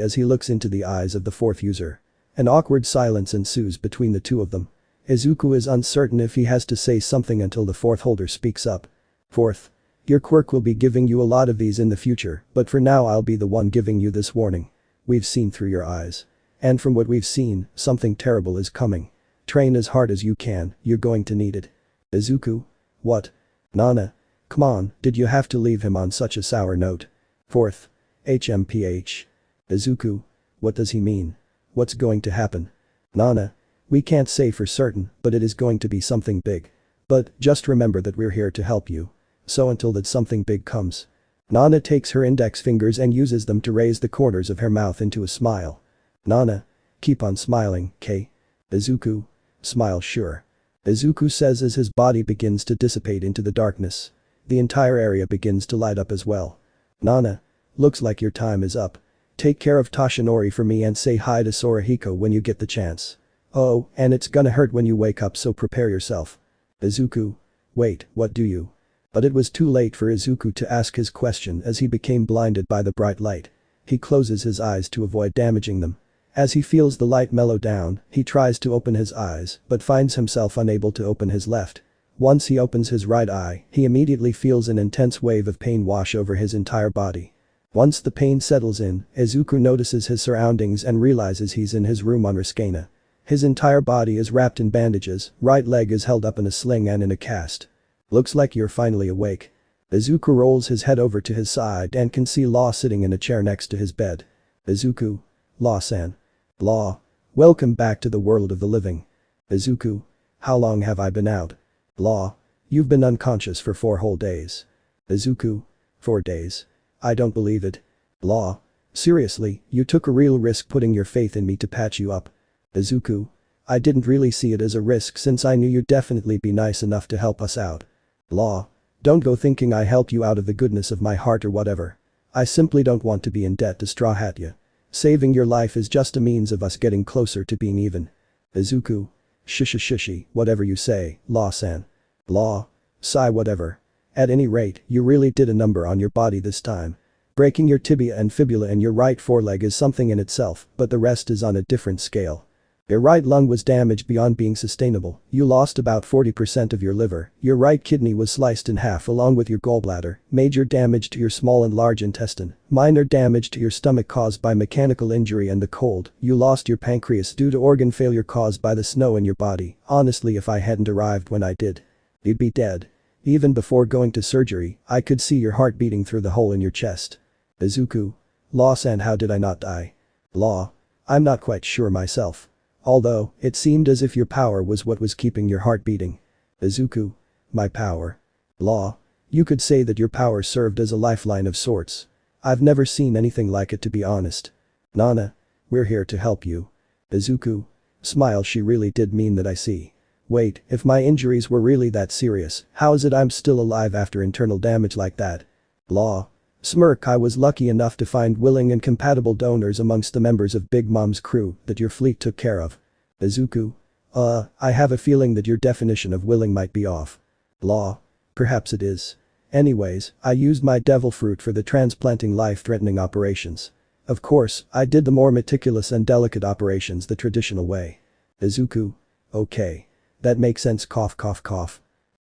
as he looks into the eyes of the fourth user. An awkward silence ensues between the two of them. Izuku is uncertain if he has to say something until the fourth holder speaks up. Fourth. Your quirk will be giving you a lot of these in the future, but for now I'll be the one giving you this warning. We've seen through your eyes. And from what we've seen, something terrible is coming. Train as hard as you can, you're going to need it. Izuku? What? Nana? Come on, did you have to leave him on such a sour note? Fourth. HMPH. Izuku? What does he mean? What's going to happen? Nana? We can't say for certain, but it is going to be something big. But, just remember that we're here to help you. So until that something big comes. Nana takes her index fingers and uses them to raise the corners of her mouth into a smile. Nana? Keep on smiling, K. Izuku? Smile sure. Izuku says as his body begins to dissipate into the darkness. The entire area begins to light up as well. Nana? Looks like your time is up. Take care of Toshinori for me and say hi to Sorahiko when you get the chance. Oh, and it's gonna hurt when you wake up so prepare yourself. Izuku? Wait, what do you? But it was too late for Izuku to ask his question as he became blinded by the bright light. He closes his eyes to avoid damaging them. As he feels the light mellow down, he tries to open his eyes but finds himself unable to open his left. Once he opens his right eye, he immediately feels an intense wave of pain wash over his entire body. Once the pain settles in, Izuku notices his surroundings and realizes he's in his room on Riskana. His entire body is wrapped in bandages, right leg is held up in a sling and in a cast. Looks like you're finally awake. Izuku rolls his head over to his side and can see Law sitting in a chair next to his bed. Izuku? Law-san. Law. Welcome back to the world of the living. Izuku? How long have I been out? Law. You've been unconscious for 4 whole days. Izuku? 4 days. I don't believe it. Law. Seriously, you took a real risk putting your faith in me to patch you up. Izuku? I didn't really see it as a risk since I knew you'd definitely be nice enough to help us out. Law. Don't go thinking I helped you out of the goodness of my heart or whatever. I simply don't want to be in debt to Straw Hat you. Saving your life is just a means of us getting closer to being even. Izuku? Shishy, whatever you say, Law-san. Law. Sigh whatever. At any rate, you really did a number on your body this time. Breaking your tibia and fibula in your right foreleg is something in itself, but the rest is on a different scale. Your right lung was damaged beyond being sustainable, you lost about 40% of your liver, your right kidney was sliced in half along with your gallbladder, major damage to your small and large intestine, minor damage to your stomach caused by mechanical injury and the cold, you lost your pancreas due to organ failure caused by the snow in your body. Honestly, if I hadn't arrived when I did, you'd be dead. Even before going to surgery, I could see your heart beating through the hole in your chest. Izuku? Law-san, how did I not die? Law. I'm not quite sure myself. Although, it seemed as if your power was what was keeping your heart beating. Izuku? My power? Law. You could say that your power served as a lifeline of sorts. I've never seen anything like it to be honest. Nana? We're here to help you. Izuku? Smile, she really did mean that I see. Wait, if my injuries were really that serious, how is it I'm still alive after internal damage like that? Law. Smirk, I was lucky enough to find willing and compatible donors amongst the members of Big Mom's crew that your fleet took care of. Izuku? I have a feeling that your definition of willing might be off. Law. Perhaps it is. Anyways, I used my devil fruit for the transplanting life-threatening operations. Of course, I did the more meticulous and delicate operations the traditional way. Izuku? Okay. That makes sense, cough.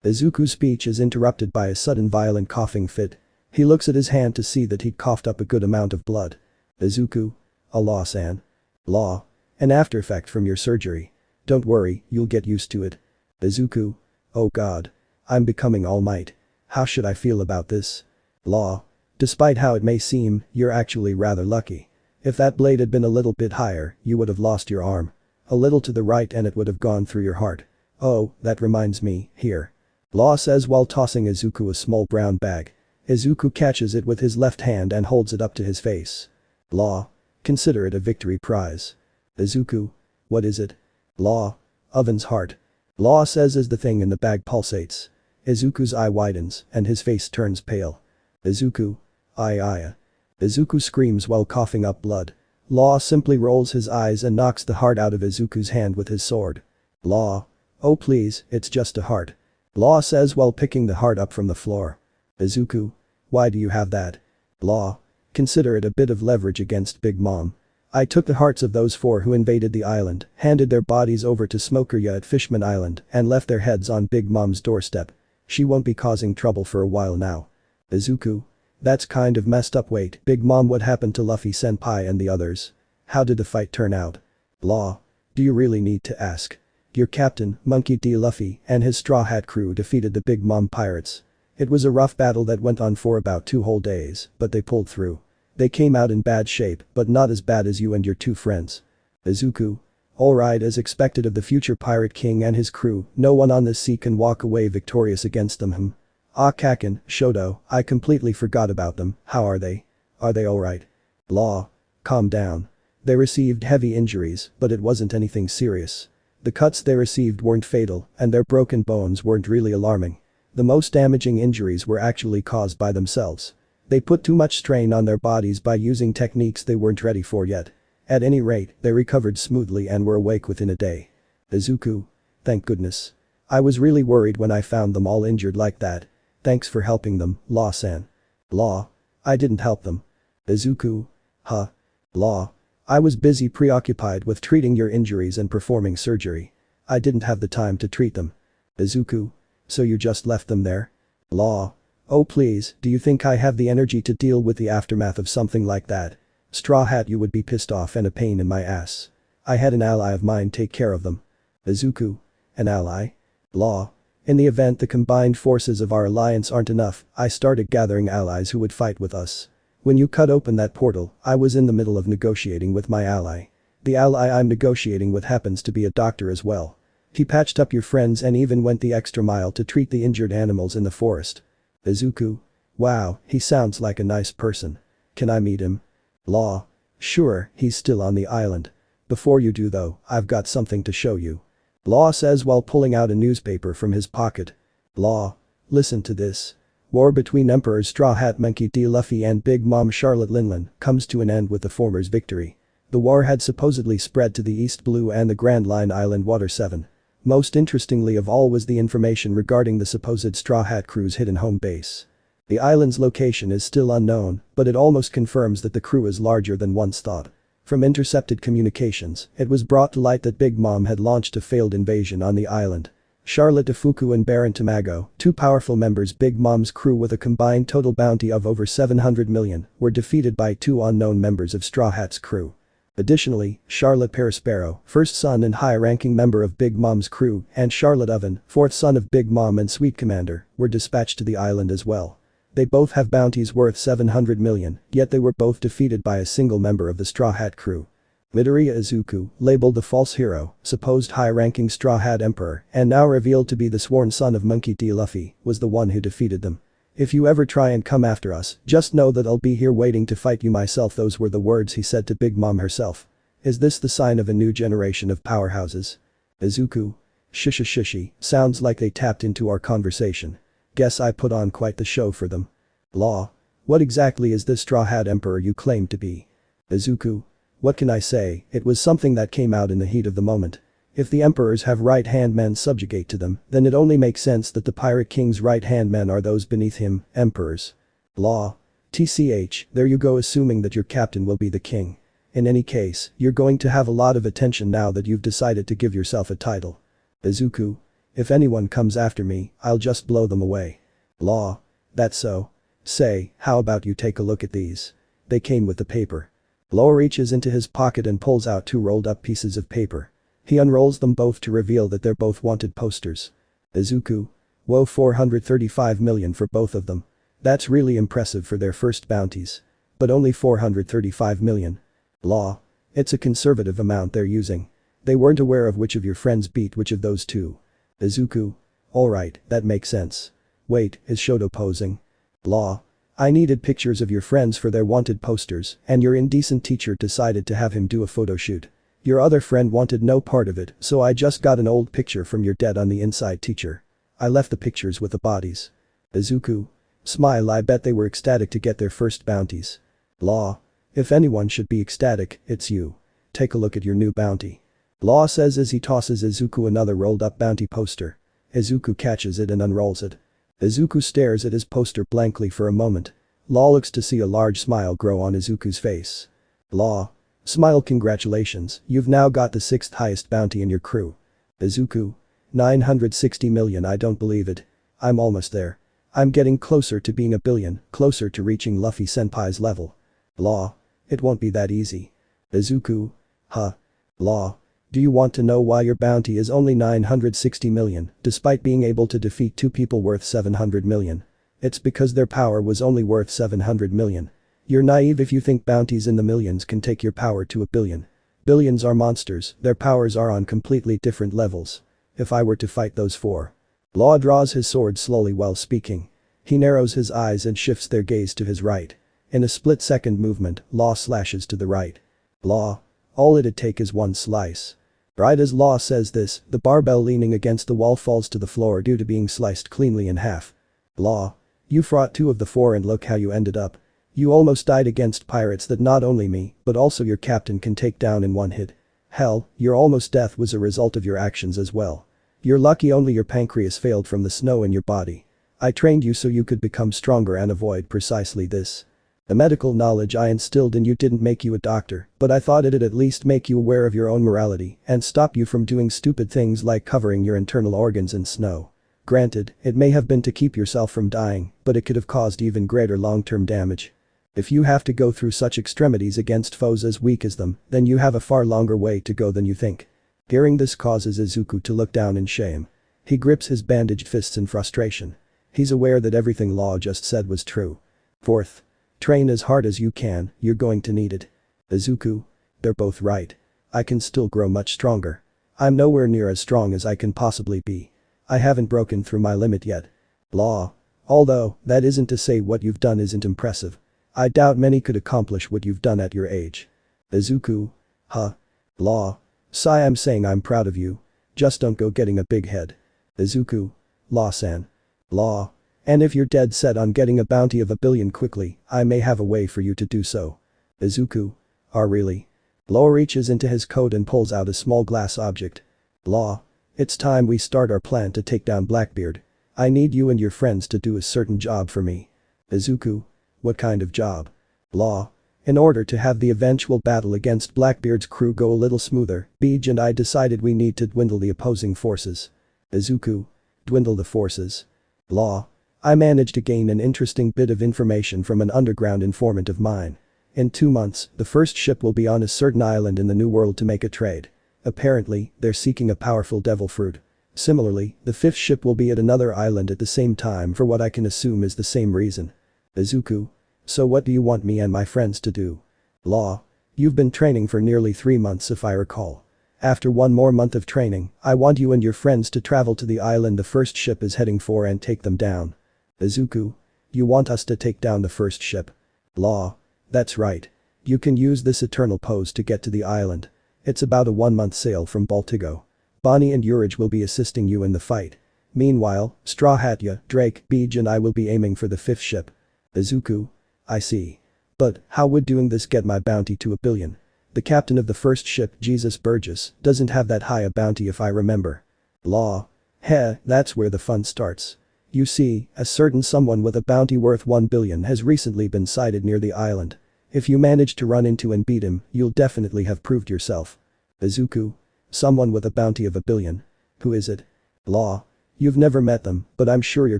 Izuku's speech is interrupted by a sudden violent coughing fit. He looks at his hand to see that he'd coughed up a good amount of blood. Izuku? Law-san. Law. An after effect from your surgery. Don't worry, you'll get used to it. Izuku? Oh god. I'm becoming All Might. How should I feel about this? Law. Despite how it may seem, you're actually rather lucky. If that blade had been a little bit higher, you would have lost your arm. A little to the right and it would have gone through your heart. Oh, that reminds me, here. Law says while tossing Izuku a small brown bag. Izuku catches it with his left hand and holds it up to his face. Law. Consider it a victory prize. Izuku. What is it? Law. Oven's heart. Law says as the thing in the bag pulsates. Izuku's eye widens and his face turns pale. Izuku. Aye. Izuku screams while coughing up blood. Law simply rolls his eyes and knocks the heart out of Izuku's hand with his sword. Law. Oh please, it's just a heart. Law says while picking the heart up from the floor. Izuku. Why do you have that? Law. Consider it a bit of leverage against Big Mom. I took the hearts of those 4 who invaded the island, handed their bodies over to Smokerya at Fishman Island, and left their heads on Big Mom's doorstep. She won't be causing trouble for a while now. Izuku. That's kind of messed up. Wait, Big Mom, what happened to Luffy Senpai and the others? How did the fight turn out? Law. Do you really need to ask? Your captain, Monkey D. Luffy, and his Straw Hat crew defeated the Big Mom pirates. It was a rough battle that went on for about 2 whole days, but they pulled through. They came out in bad shape, but not as bad as you and your 2 friends. Izuku. Alright, as expected of the future pirate king and his crew, no one on this sea can walk away victorious against them. Ah Kaken, Shoto, I completely forgot about them. How are they? Are they alright? Law. Calm down. They received heavy injuries, but it wasn't anything serious. The cuts they received weren't fatal, and their broken bones weren't really alarming. The most damaging injuries were actually caused by themselves. They put too much strain on their bodies by using techniques they weren't ready for yet. At any rate, they recovered smoothly and were awake within a day. Izuku. Thank goodness. I was really worried when I found them all injured like that. Thanks for helping them, Law-san. Law. I didn't help them. Izuku. Huh. Law. I was busy preoccupied with treating your injuries and performing surgery. I didn't have the time to treat them. Izuku. So you just left them there? Law. Oh please, do you think I have the energy to deal with the aftermath of something like that? Straw Hat, you would be pissed off and a pain in my ass. I had an ally of mine take care of them. Izuku. An ally? Law. In the event the combined forces of our alliance aren't enough, I started gathering allies who would fight with us. When you cut open that portal, I was in the middle of negotiating with my ally. The ally I'm negotiating with happens to be a doctor as well. He patched up your friends and even went the extra mile to treat the injured animals in the forest. Izuku. Wow, he sounds like a nice person. Can I meet him? Law. Sure, he's still on the island. Before you do though, I've got something to show you. Law says while pulling out a newspaper from his pocket. Law. Listen to this. War between Emperor Straw Hat Monkey D. Luffy and Big Mom Charlotte Linlin comes to an end with the former's victory. The war had supposedly spread to the East Blue and the Grand Line Island Water 7. Most interestingly of all was the information regarding the supposed Straw Hat crew's hidden home base. The island's location is still unknown, but it almost confirms that the crew is larger than once thought. From intercepted communications, it was brought to light that Big Mom had launched a failed invasion on the island. Charlotte Defuku and Baron Tamago, 2 powerful members Big Mom's crew with a combined total bounty of over 700 million, were defeated by 2 unknown members of Straw Hat's crew. Additionally, Charlotte Perospero, first son and high-ranking member of Big Mom's crew, and Charlotte Oven, 4th son of Big Mom and Sweet Commander, were dispatched to the island as well. They both have bounties worth 700 million, yet they were both defeated by a single member of the Straw Hat crew. Midoriya Izuku, labeled the false hero, supposed high-ranking Straw Hat Emperor, and now revealed to be the sworn son of Monkey D. Luffy, was the one who defeated them. If you ever try and come after us, just know that I'll be here waiting to fight you myself. Those were the words he said to Big Mom herself. Is this the sign of a new generation of powerhouses? Izuku. Shishi, sounds like they tapped into our conversation. Guess I put on quite the show for them. Law. What exactly is this Straw Hat Emperor you claim to be? Izuku. What can I say, it was something that came out in the heat of the moment. If the emperors have right-hand men subjugate to them, then it only makes sense that the pirate king's right-hand men are those beneath him, emperors. Law. TCH, there you go, assuming that your captain will be the king. In any case, you're going to have a lot of attention now that you've decided to give yourself a title. Izuku. If anyone comes after me, I'll just blow them away. Law. That's so. Say, how about you take a look at these? They came with the paper. Law reaches into his pocket and pulls out 2 rolled up pieces of paper. He unrolls them both to reveal that they're both wanted posters. Izuku. Whoa, 435 million for both of them. That's really impressive for their first bounties. But only 435 million. Law. It's a conservative amount they're using. They weren't aware of which of your friends beat which of those 2. Izuku. Alright, that makes sense. Wait, is Shoto posing? Law. I needed pictures of your friends for their wanted posters, and your indecent teacher decided to have him do a photo shoot. Your other friend wanted no part of it, so I just got an old picture from your dead on the inside teacher. I left the pictures with the bodies. Izuku. Smile. I bet they were ecstatic to get their first bounties. Law. If anyone should be ecstatic, it's you. Take a look at your new bounty. Law says as he tosses Izuku another rolled up bounty poster. Izuku catches it and unrolls it. Izuku stares at his poster blankly for a moment. Law looks to see a large smile grow on Izuku's face. Law. Smile. Congratulations, you've now got the 6th highest bounty in your crew. Izuku. 960 million. I don't believe it. I'm almost there. I'm getting closer to being a billion, closer to reaching Luffy Senpai's level. Law. It won't be that easy. Izuku. Huh. Law. Do you want to know why your bounty is only 960 million, despite being able to defeat 2 people worth 700 million? It's because their power was only worth 700 million. You're naive if you think bounties in the millions can take your power to a billion. Billions are monsters, their powers are on completely different levels. If I were to fight those 4. Law draws his sword slowly while speaking. He narrows his eyes and shifts their gaze to his right. In a split-second movement, Law slashes to the right. Law. All it'd take is 1 slice. Right as Law says this, the barbell leaning against the wall falls to the floor due to being sliced cleanly in half. Law. You fought 2 of the 4 and look how you ended up. You almost died against pirates that not only me, but also your captain can take down in 1 hit. Hell, your almost death was a result of your actions as well. You're lucky only your pancreas failed from the snow in your body. I trained you so you could become stronger and avoid precisely this. The medical knowledge I instilled in you didn't make you a doctor, but I thought it'd at least make you aware of your own morality and stop you from doing stupid things like covering your internal organs in snow. Granted, it may have been to keep yourself from dying, but it could have caused even greater long-term damage. If you have to go through such extremities against foes as weak as them, then you have a far longer way to go than you think. Hearing this causes Izuku to look down in shame. He grips his bandaged fists in frustration. He's aware that everything Law just said was true. 4th. Train as hard as you can, you're going to need it. Izuku. They're both right. I can still grow much stronger. I'm nowhere near as strong as I can possibly be. I haven't broken through my limit yet. Law. Although, that isn't to say what you've done isn't impressive. I doubt many could accomplish what you've done at your age. Izuku. Huh. Law. Sigh. I'm saying I'm proud of you. Just don't go getting a big head. Izuku. Law-san. Law. And if you're dead set on getting a bounty of 1 billion quickly, I may have a way for you to do so. Izuku. Oh really? Law reaches into his coat and pulls out a small glass object. Law. It's time we start our plan to take down Blackbeard. I need you and your friends to do a certain job for me. Izuku. What kind of job? Law. In order to have the eventual battle against Blackbeard's crew go a little smoother, Beej and I decided we need to dwindle the opposing forces. Izuku. Dwindle the forces. Law. I managed to gain an interesting bit of information from an underground informant of mine. In 2 months, the first ship will be on a certain island in the New World to make a trade. Apparently, they're seeking a powerful devil fruit. Similarly, the 5th ship will be at another island at the same time for what I can assume is the same reason. Izuku. So what do you want me and my friends to do? Law. You've been training for nearly 3 months if I recall. After 1 more month of training, I want you and your friends to travel to the island the first ship is heading for and take them down. Izuku. You want us to take down the first ship? Law. That's right. You can use this eternal pose to get to the island. It's about a 1-month sail from Baltigo. Bonnie and Urich will be assisting you in the fight. Meanwhile, Straw Hatya, Drake, Beej and I will be aiming for the 5th ship. Izuku. I see. But, how would doing this get my bounty to 1 billion? The captain of the first ship, Jesus Burgess, doesn't have that high a bounty if I remember. Law. Heh, that's where the fun starts. You see, a certain someone with a bounty worth 1 billion has recently been sighted near the island. If you manage to run into and beat him, you'll definitely have proved yourself. Izuku. Someone with a bounty of 1 billion. Who is it? Law. You've never met them, but I'm sure you're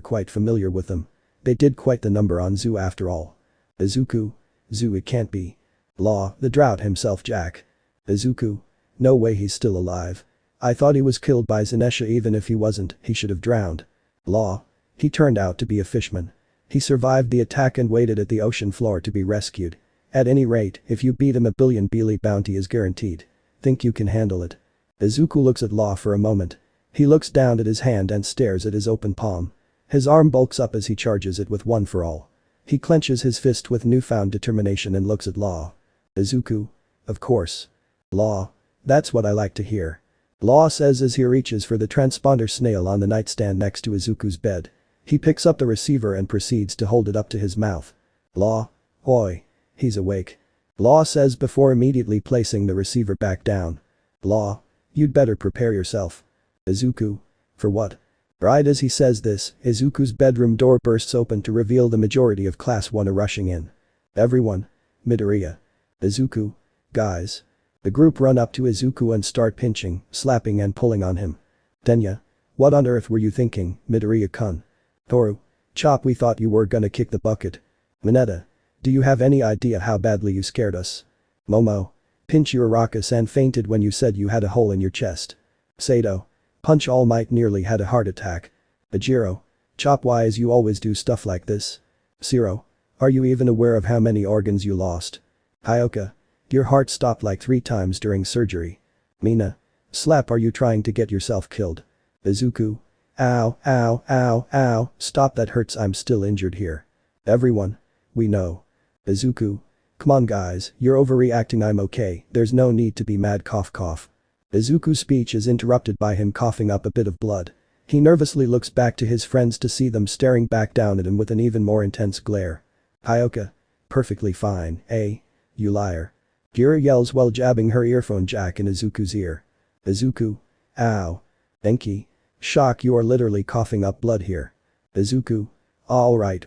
quite familiar with them. They did quite the number on Zoo after all. Izuku. Zoo. It can't be. Law. The drought himself, Jack. Izuku. No way he's still alive. I thought he was killed by Zanesha. Even if he wasn't, he should have drowned. Law. He turned out to be a fishman. He survived the attack and waited at the ocean floor to be rescued. At any rate, if you beat him 1 billion Beely bounty is guaranteed. Think you can handle it? Izuku looks at Law for a moment. He looks down at his hand and stares at his open palm. His arm bulks up as he charges it with one for all. He clenches his fist with newfound determination and looks at Law. Izuku? Of course. Law. That's what I like to hear. Law says as he reaches for the transponder snail on the nightstand next to Izuku's bed. He picks up the receiver and proceeds to hold it up to his mouth. Law? Oi. He's awake. Law says before immediately placing the receiver back down. Law. You'd better prepare yourself. Izuku. For what? Right as he says this, Izuku's bedroom door bursts open to reveal the majority of Class 1 are rushing in. Everyone. Midoriya. Izuku. Guys. The group run up to Izuku and start pinching, slapping and pulling on him. Tenya. What on earth were you thinking, Midoriya-kun? Toru. Chop, we thought you were gonna kick the bucket. Mineta. Do you have any idea how badly you scared us? Momo. Pinch your Arrakis and fainted when you said you had a hole in your chest. Sato. Punch All Might nearly had a heart attack. Ajiro. Chop, why as you always do stuff like this? Zero. Are you even aware of how many organs you lost? Hyoka. Your heart stopped like 3 times during surgery. Mina. Slap, are you trying to get yourself killed? Izuku. Ow, ow, ow, ow, stop, that hurts, I'm still injured here. Everyone. We know. Izuku. Come on guys, you're overreacting, I'm okay, there's no need to be mad, cough cough. Izuku's speech is interrupted by him coughing up a bit of blood. He nervously looks back to his friends to see them staring back down at him with an even more intense glare. Hyoka. Perfectly fine, eh? You liar. Gira yells while jabbing her earphone jack in Izuku's ear. Izuku. Ow. Enki. Shock, you are literally coughing up blood here. Izuku. Alright,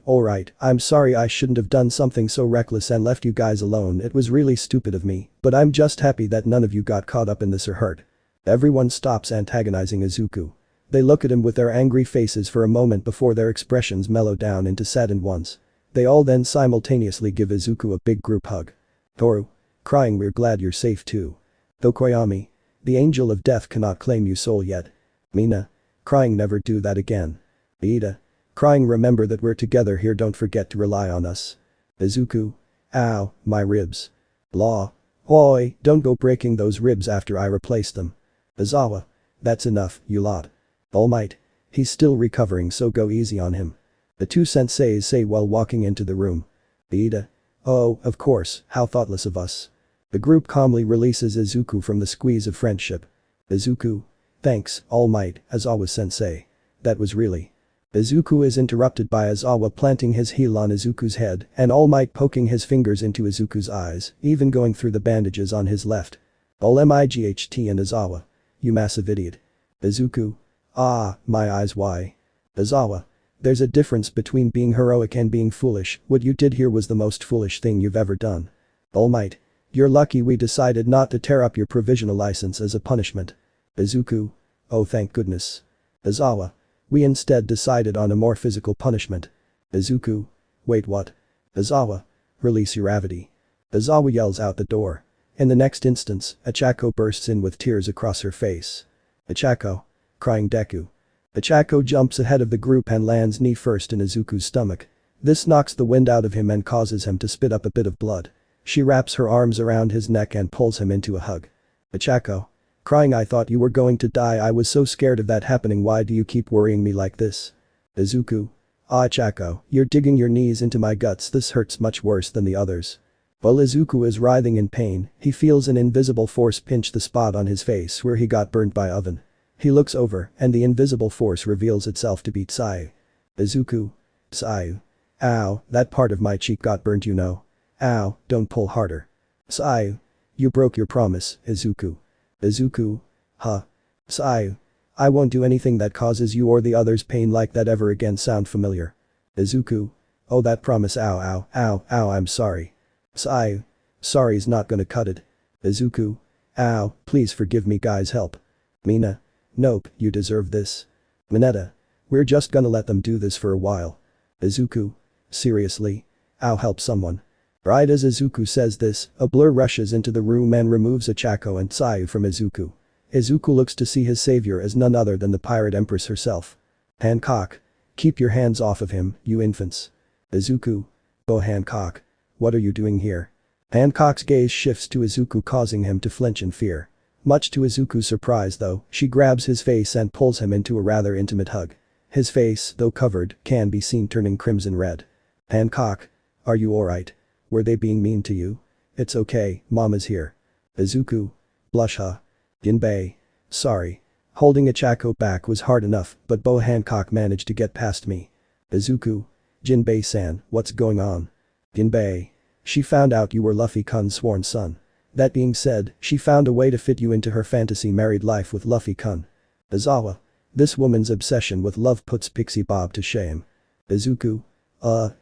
I'm sorry, I shouldn't have done something so reckless and left you guys alone, it was really stupid of me, but I'm just happy that none of you got caught up in this or hurt. Everyone stops antagonizing Izuku. They look at him with their angry faces for a moment before their expressions mellow down into saddened ones. They all then simultaneously give Izuku a big group hug. Toru. Crying, we're glad you're safe too. Tokoyami. The angel of death cannot claim you soul yet. Mina. Crying, never do that again. Iida. Crying, remember that we're together here, don't forget to rely on us. Izuku. Ow, my ribs. Law. Oi, don't go breaking those ribs after I replace them. Izawa. That's enough, you lot. All Might. He's still recovering, so go easy on him. The 2 senseis say while walking into the room. Iida. Oh, of course, how thoughtless of us. The group calmly releases Izuku from the squeeze of friendship. Izuku. Thanks, All Might, Aizawa-sensei. That was really. Izuku is interrupted by Aizawa planting his heel on Izuku's head and All Might poking his fingers into Izuku's eyes, even going through the bandages on his left. All might and Aizawa. You massive idiot. Izuku. Ah, my eyes, why? Aizawa. There's a difference between being heroic and being foolish, what you did here was the most foolish thing you've ever done. All Might. You're lucky we decided not to tear up your provisional license as a punishment. Izuku. Oh, thank goodness. Aizawa. We instead decided on a more physical punishment. Izuku. Wait, what? Aizawa. Release your gravity. Aizawa yells out the door. In the next instance, Ichako bursts in with tears across her face. Ichako. Crying Deku. Ichako jumps ahead of the group and lands knee first in Izuku's stomach. This knocks the wind out of him and causes him to spit up a bit of blood. She wraps her arms around his neck and pulls him into a hug. Ichako. Crying, I thought you were going to die, I was so scared of that happening, why do you keep worrying me like this? Izuku. Ah, Ichako, you're digging your knees into my guts, this hurts much worse than the others. While Izuku is writhing in pain, he feels an invisible force pinch the spot on his face where he got burned by oven. He looks over and the invisible force reveals itself to be Tsuyu. Izuku. Tsuyu. Ow, that part of my cheek got burned, you know. Ow, don't pull harder. Tsuyu. You broke your promise, Izuku. Izuku. Huh. Tsuyu. I won't do anything that causes you or the others pain like that ever again, sound familiar? Izuku. Oh, that promise, ow ow, ow, ow, I'm sorry. Tsuyu. Sorry's not gonna cut it. Izuku. Ow, please forgive me guys, help. Mina. Nope, you deserve this. Mineta. We're just gonna let them do this for a while. Izuku. Seriously? Ow, help someone. Right as Izuku says this, a blur rushes into the room and removes Ichako and Tsuyu from Izuku. Izuku looks to see his savior as none other than the pirate empress herself. Hancock. Keep your hands off of him, you infants. Izuku. Oh, Hancock. What are you doing here? Hancock's gaze shifts to Izuku, causing him to flinch in fear. Much to Izuku's surprise though, she grabs his face and pulls him into a rather intimate hug. His face, though covered, can be seen turning crimson red. Hancock. Are you alright? Were they being mean to you? It's okay, Mama's here. Izuku. Blush huh? Jinbe. Sorry. Holding a Chaco back was hard enough, but Bo Hancock managed to get past me. Izuku. Jinbei-san, what's going on? Jinbei. She found out you were Luffy-kun's sworn son. That being said, she found a way to fit you into her fantasy married life with Luffy-kun. Izawa. This woman's obsession with love puts Pixie Bob to shame. Izuku.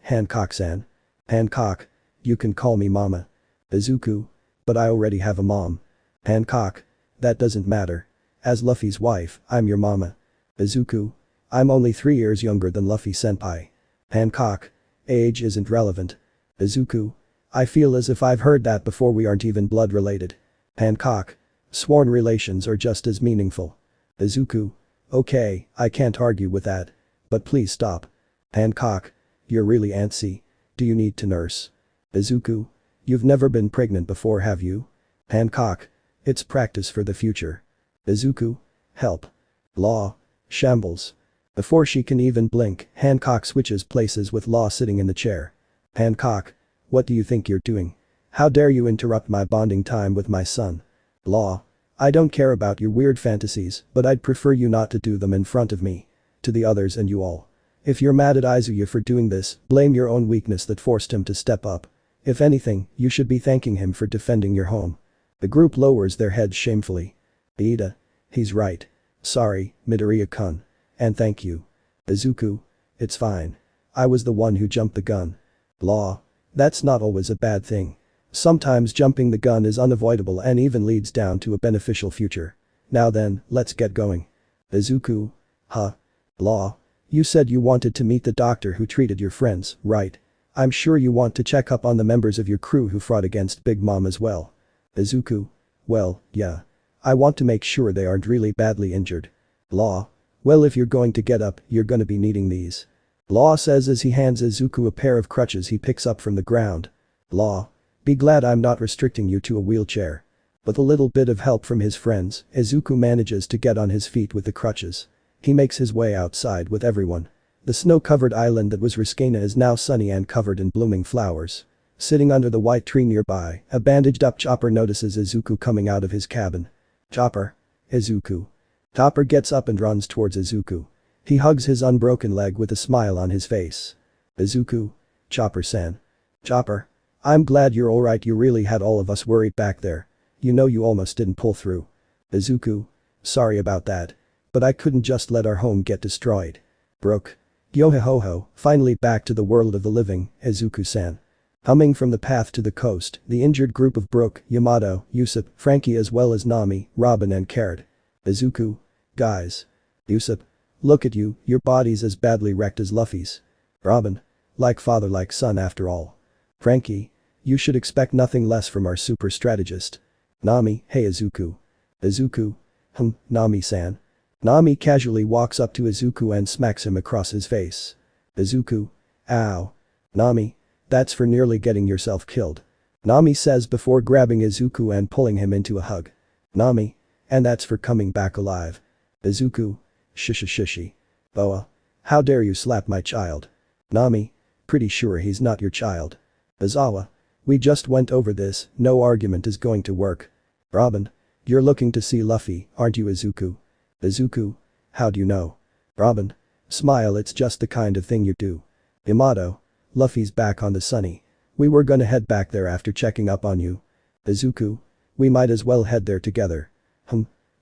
Hancock-san. Hancock. You can call me Mama. Izuku. But I already have a mom. Hancock. That doesn't matter. As Luffy's wife, I'm your mama. Izuku. I'm only 3 years younger than Luffy-senpai. Hancock. Age isn't relevant. Izuku. I feel as if I've heard that before, we aren't even blood related. Hancock. Sworn relations are just as meaningful. Izuku. Okay, I can't argue with that. But please stop. Hancock. You're really antsy. Do you need to nurse? Izuku. You've never been pregnant before, have you? Hancock. It's practice for the future. Izuku. Help. Law. Shambles. Before she can even blink, Hancock switches places with Law sitting in the chair. Hancock. What do you think you're doing? How dare you interrupt my bonding time with my son? Law. I don't care about your weird fantasies, but I'd prefer you not to do them in front of me. To the others and you all. If you're mad at Izuku for doing this, blame your own weakness that forced him to step up. If anything, you should be thanking him for defending your home. The group lowers their heads shamefully. Ida. He's right. Sorry, Midoriya-kun. And thank you. Izuku. It's fine. I was the one who jumped the gun. Law. That's not always a bad thing. Sometimes jumping the gun is unavoidable and even leads down to a beneficial future. Now then, let's get going. Izuku. Huh? Law. You said you wanted to meet the doctor who treated your friends, right? I'm sure you want to check up on the members of your crew who fought against Big Mom as well. Izuku. Well, yeah. I want to make sure they aren't really badly injured. Law. Well, if you're going to get up, you're gonna be needing these. Law says as he hands Izuku a pair of crutches he picks up from the ground. Law. Be glad I'm not restricting you to a wheelchair. With a little bit of help from his friends, Izuku manages to get on his feet with the crutches. He makes his way outside with everyone. The snow-covered island that was Riskana is now sunny and covered in blooming flowers. Sitting under the white tree nearby, a bandaged-up Chopper notices Izuku coming out of his cabin. Chopper. Izuku. Chopper gets up and runs towards Izuku. He hugs his unbroken leg with a smile on his face. Izuku. Chopper-san. Chopper. I'm glad you're alright, you really had all of us worried back there. You know you almost didn't pull through. Izuku. Sorry about that. But I couldn't just let our home get destroyed. Brook. Yo-ho-ho, finally back to the world of the living, Izuku-san. Humming from the path to the coast, the injured group of Brook, Yamato, Usopp, Frankie as well as Nami, Robin and Carrot. Izuku. Guys. Usopp. Look at you, your body's as badly wrecked as Luffy's. Robin. Like father like son after all. Frankie. You should expect nothing less from our super strategist. Nami. Hey Izuku. Izuku. Nami-san. Nami casually walks up to Izuku and smacks him across his face. Izuku. Ow. Nami. That's for nearly getting yourself killed. Nami says before grabbing Izuku and pulling him into a hug. Nami. And that's for coming back alive. Izuku. Shishi. Boa. How dare you slap my child. Nami. Pretty sure he's not your child. Izawa. We just went over this, no argument is going to work. Robin. You're looking to see Luffy, aren't you Izuku? Izuku. How do you know? Robin. Smile, it's just the kind of thing you do. Yamato. Luffy's back on the sunny. We were gonna head back there after checking up on you. Izuku. We might as well head there together.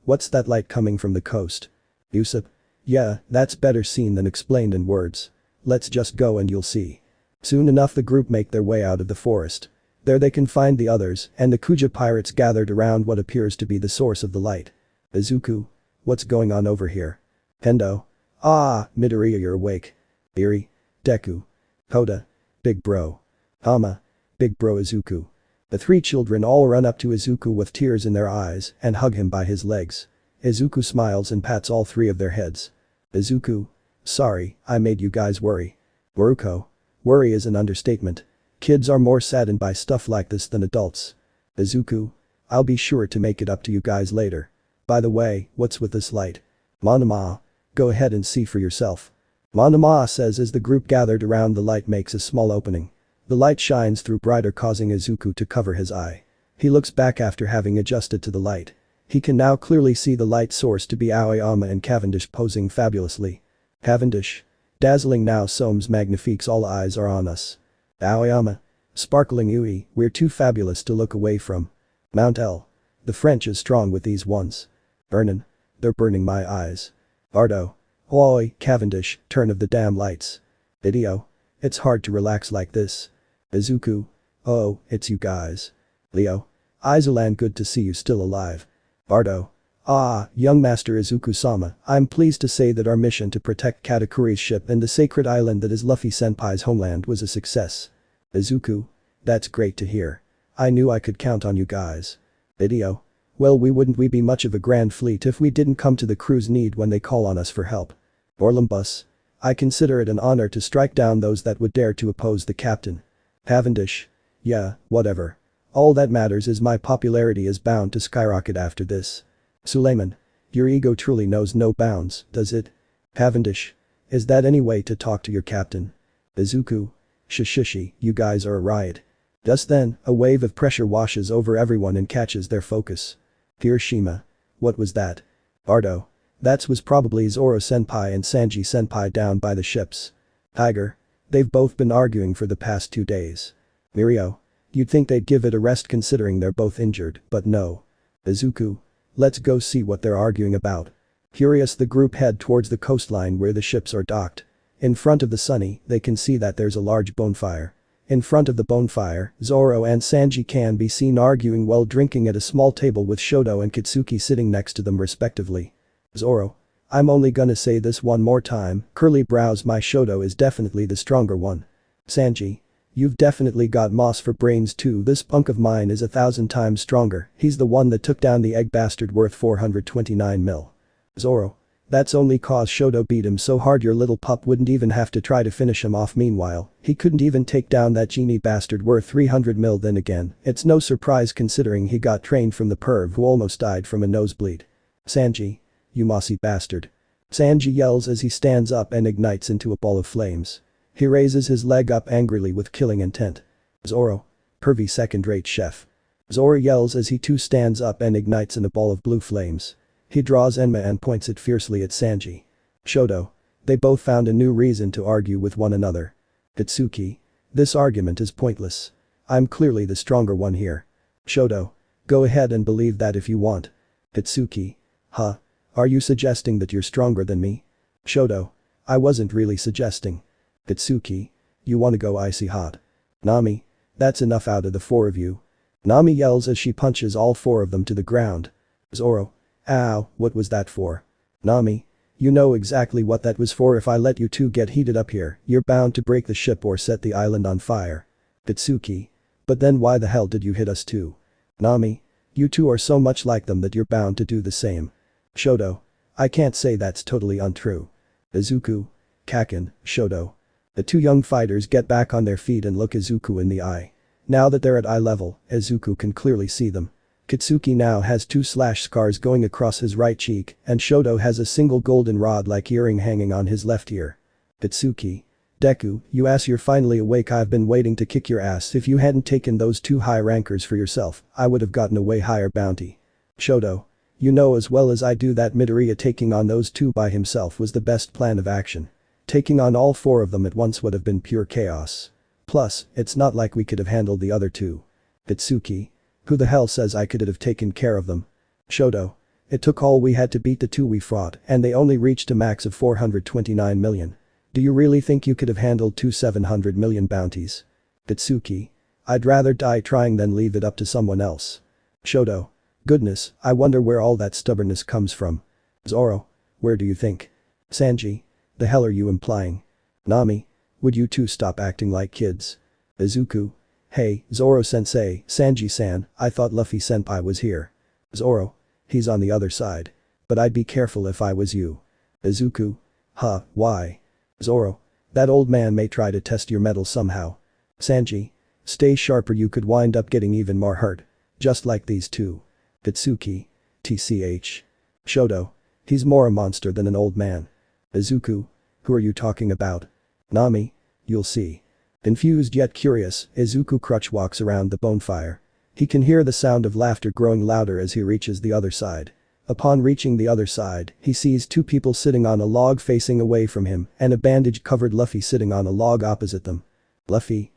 What's that light coming from the coast? Usopp. Yeah, that's better seen than explained in words. Let's just go and you'll see. Soon enough the group make their way out of the forest. There they can find the others and the Kuja pirates gathered around what appears to be the source of the light. Izuku. What's going on over here? Hendo. Ah, Midoriya, you're awake. Eri. Deku. Koda. Big bro. Hama. Big bro Izuku. The three children all run up to Izuku with tears in their eyes and hug him by his legs. Izuku smiles and pats all three of their heads. Izuku. Sorry, I made you guys worry. Boruko. Worry is an understatement. Kids are more saddened by stuff like this than adults. Izuku. I'll be sure to make it up to you guys later. By the way, what's with this light? Monoma. Go ahead and see for yourself. Manama says as the group gathered around the light makes a small opening. The light shines through brighter causing Izuku to cover his eye. He looks back after having adjusted to the light. He can now clearly see the light source to be Aoyama and Cavendish posing fabulously. Cavendish. Dazzling now Somes magnifiques, all eyes are on us. Aoyama. Sparkling Ui, we're too fabulous to look away from. Mount L. The French is strong with these ones. Vernon. They're burning my eyes. Ardo. Oi, Cavendish, turn of the damn lights. Idio. It's hard to relax like this. Izuku. Oh, it's you guys. Leo. Izulan, good to see you still alive. Bardo. Ah, young Master Izuku-sama, I'm pleased to say that our mission to protect Katakuri's ship and the sacred island that is Luffy-senpai's homeland was a success. Izuku. That's great to hear. I knew I could count on you guys. Idio. Well, wouldn't we be much of a grand fleet if we didn't come to the crew's need when they call on us for help. Orlumbus. I consider it an honor to strike down those that would dare to oppose the captain. Cavendish. Yeah, whatever. All that matters is my popularity is bound to skyrocket after this. Suleiman. Your ego truly knows no bounds, does it? Cavendish. Is that any way to talk to your captain? Izuku. Shishishi, you guys are a riot. Just then, a wave of pressure washes over everyone and catches their focus. Hiroshima. What was that? Bardo. That was probably Zoro-senpai and Sanji-senpai down by the ships. Tiger. They've both been arguing for the past 2 days. Mirio. You'd think they'd give it a rest considering they're both injured, but no. Izuku. Let's go see what they're arguing about. Curious, the group head towards the coastline where the ships are docked. In front of the Sunny, they can see that there's a large bonfire. In front of the bonfire, Zoro and Sanji can be seen arguing while drinking at a small table with Shoto and Kitsuki sitting next to them respectively. Zoro. I'm only gonna say this one more time, curly brows, my Shoto is definitely the stronger one. Sanji. You've definitely got moss for brains too, this punk of mine is 1,000 times stronger, he's the one that took down the egg bastard worth 429 mil. Zoro. That's only cause Shoto beat him so hard your little pup wouldn't even have to try to finish him off. Meanwhile, he couldn't even take down that genie bastard worth 300 mil. Then again, it's no surprise considering he got trained from the perv who almost died from a nosebleed. Sanji. You mossy bastard. Sanji yells as he stands up and ignites into a ball of flames. He raises his leg up angrily with killing intent. Zoro. Pervy second-rate chef. Zoro yells as he too stands up and ignites in a ball of blue flames. He draws Enma and points it fiercely at Sanji. Shoto. They both found a new reason to argue with one another. Kitsuki. This argument is pointless. I'm clearly the stronger one here. Shoto. Go ahead and believe that if you want. Kitsuki. Huh? Are you suggesting that you're stronger than me? Shoto. I wasn't really suggesting. Kitsuki. You wanna go icy hot? Nami. That's enough out of the 4 of you. Nami yells as she punches all 4 of them to the ground. Zoro. Ow, what was that for? Nami. You know exactly what that was for. If I let you two get heated up here, you're bound to break the ship or set the island on fire. Kitsuki. But then why the hell did you hit us too? Nami. You two are so much like them that you're bound to do the same. Shoto. I can't say that's totally untrue. Izuku. Kaken, Shoto. The 2 young fighters get back on their feet and look Izuku in the eye. Now that they're at eye level, Izuku can clearly see them. Kitsuki now has 2 slash scars going across his right cheek, and Shoto has a single golden rod-like earring hanging on his left ear. Kitsuki. Deku, you ass, you're finally awake. I've been waiting to kick your ass. If you hadn't taken those 2 high rankers for yourself, I would have gotten a way higher bounty. Shoto. You know as well as I do that Midoriya taking on those 2 by himself was the best plan of action. Taking on all 4 of them at once would have been pure chaos. Plus, it's not like we could have handled the other 2. Kitsuki. Who the hell says I could have taken care of them? Shoto. It took all we had to beat the 2 we fought, and they only reached a max of 429 million. Do you really think you could have handled 2 700 million bounties? Kitsuki. I'd rather die trying than leave it up to someone else. Shoto. Goodness, I wonder where all that stubbornness comes from. Zoro. Where do you think? Sanji. The hell are you implying? Nami. Would you two stop acting like kids? Izuku. Hey, Zoro-sensei, Sanji-san, I thought Luffy-senpai was here. Zoro. He's on the other side. But I'd be careful if I was you. Izuku. Huh, why? Zoro. That old man may try to test your mettle somehow. Sanji. Stay sharp or you could wind up getting even more hurt. Just like these 2. Kitsuki. TCH. Shoto. He's more a monster than an old man. Izuku. Who are you talking about? Nami? You'll see. Confused yet curious, Izuku Crutch walks around the bonfire. He can hear the sound of laughter growing louder as he reaches the other side. Upon reaching the other side, he sees two people sitting on a log facing away from him and a bandage-covered Luffy sitting on a log opposite them. Luffy?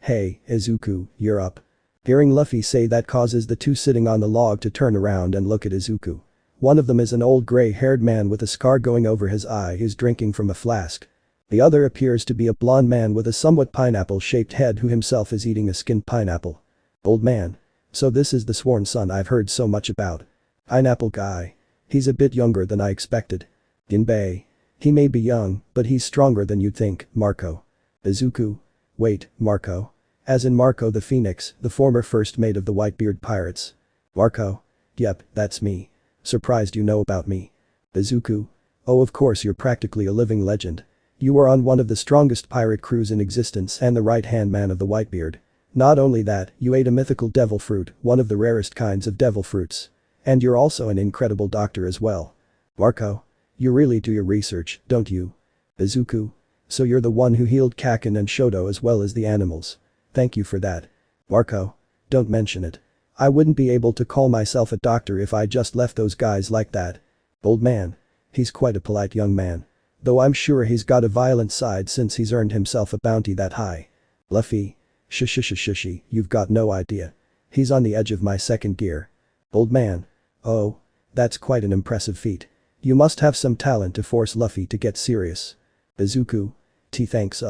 Hey, Izuku, you're up. Hearing Luffy say that causes the two sitting on the log to turn around and look at Izuku. One of them is an old gray-haired man with a scar going over his eye who's drinking from a flask. The other appears to be a blonde man with a somewhat pineapple-shaped head who himself is eating a skinned pineapple. Old man. So this is the sworn son I've heard so much about. Pineapple guy. He's a bit younger than I expected. Jinbe. He may be young, but he's stronger than you'd think, Marco. Izuku. Wait, Marco. As in Marco the Phoenix, the former first mate of the Whitebeard pirates. Marco. Yep, that's me. Surprised you know about me. Izuku. Oh, of course you're practically a living legend. You were on one of the strongest pirate crews in existence and the right-hand man of the Whitebeard. Not only that, you ate a mythical devil fruit, one of the rarest kinds of devil fruits. And you're also an incredible doctor as well. Marco. You really do your research, don't you? Izuku. So you're the one who healed Kaken and Shoto as well as the animals. Thank you for that. Marco. Don't mention it. I wouldn't be able to call myself a doctor if I just left those guys like that. Old man. He's quite a polite young man. Though I'm sure he's got a violent side since he's earned himself a bounty that high. Luffy. Shush, you've got no idea. He's on the edge of my second gear. Old man. Oh. That's quite an impressive feat. You must have some talent to force Luffy to get serious. Izuku. Thanks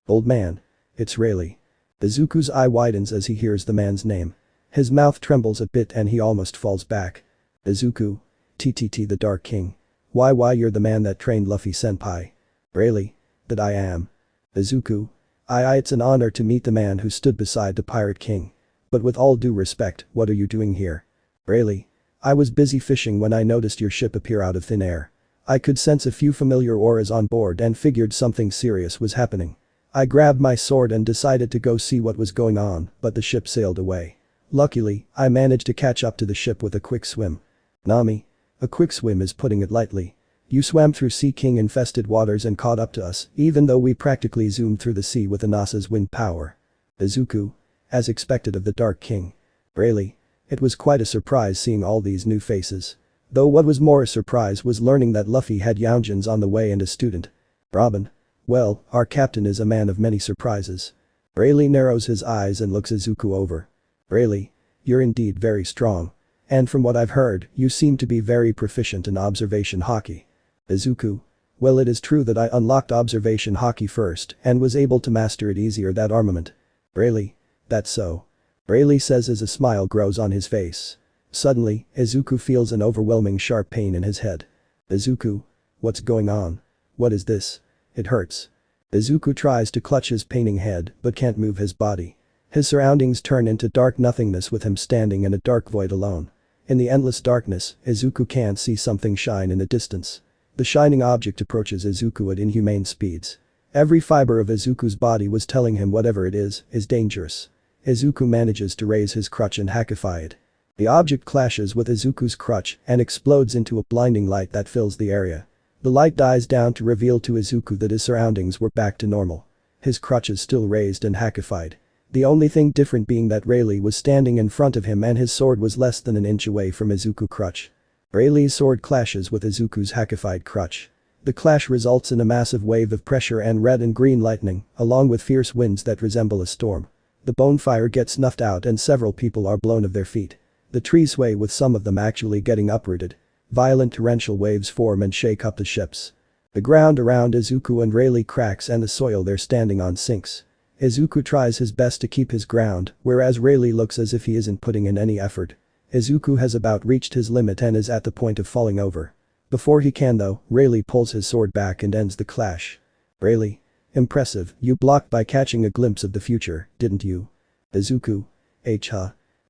Old man. It's Rayleigh. Izuku's eye widens as he hears the man's name. His mouth trembles a bit and he almost falls back. Izuku. The Dark King. Why you're the man that trained Luffy senpai. Rayleigh. That I am. Izuku. It's an honor to meet the man who stood beside the Pirate King. But with all due respect, what are you doing here? Rayleigh. I was busy fishing when I noticed your ship appear out of thin air. I could sense a few familiar auras on board and figured something serious was happening. I grabbed my sword and decided to go see what was going on, but the ship sailed away. Luckily, I managed to catch up to the ship with a quick swim. Nami. A quick swim is putting it lightly. You swam through Sea King-infested waters and caught up to us, even though we practically zoomed through the sea with Anasa's wind power. Izuku. As expected of the Dark King. Rayleigh. It was quite a surprise seeing all these new faces. Though what was more a surprise was learning that Luffy had Youngjins on the way and a student. Robin. Well, our captain is a man of many surprises. Rayleigh narrows his eyes and looks Izuku over. Rayleigh. You're indeed very strong. And from what I've heard, you seem to be very proficient in observation haki. Izuku. Well, it is true that I unlocked observation haki first and was able to master it easier that armament. Rayleigh. That's so. Rayleigh says as a smile grows on his face. Suddenly, Izuku feels an overwhelming sharp pain in his head. Izuku. What's going on? What is this? It hurts. Izuku tries to clutch his paining head but can't move his body. His surroundings turn into dark nothingness with him standing in a dark void alone. In the endless darkness, Izuku can't see something shine in the distance. The shining object approaches Izuku at inhumane speeds. Every fiber of Izuku's body was telling him whatever it is dangerous. Izuku manages to raise his crutch and hackify it. The object clashes with Izuku's crutch and explodes into a blinding light that fills the area. The light dies down to reveal to Izuku that his surroundings were back to normal. His crutch is still raised and hackified. The only thing different being that Rayleigh was standing in front of him and his sword was less than an inch away from Izuku's crutch. Rayleigh's sword clashes with Izuku's hackified crutch. The clash results in a massive wave of pressure and red and green lightning, along with fierce winds that resemble a storm. The bonfire gets snuffed out and several people are blown off their feet. The trees sway with some of them actually getting uprooted. Violent torrential waves form and shake up the ships. The ground around Izuku and Rayleigh cracks and the soil they're standing on sinks. Izuku tries his best to keep his ground, whereas Rayleigh looks as if he isn't putting in any effort. Izuku has about reached his limit and is at the point of falling over. Before he can though, Rayleigh pulls his sword back and ends the clash. Rayleigh. Impressive, you blocked by catching a glimpse of the future, didn't you? Izuku.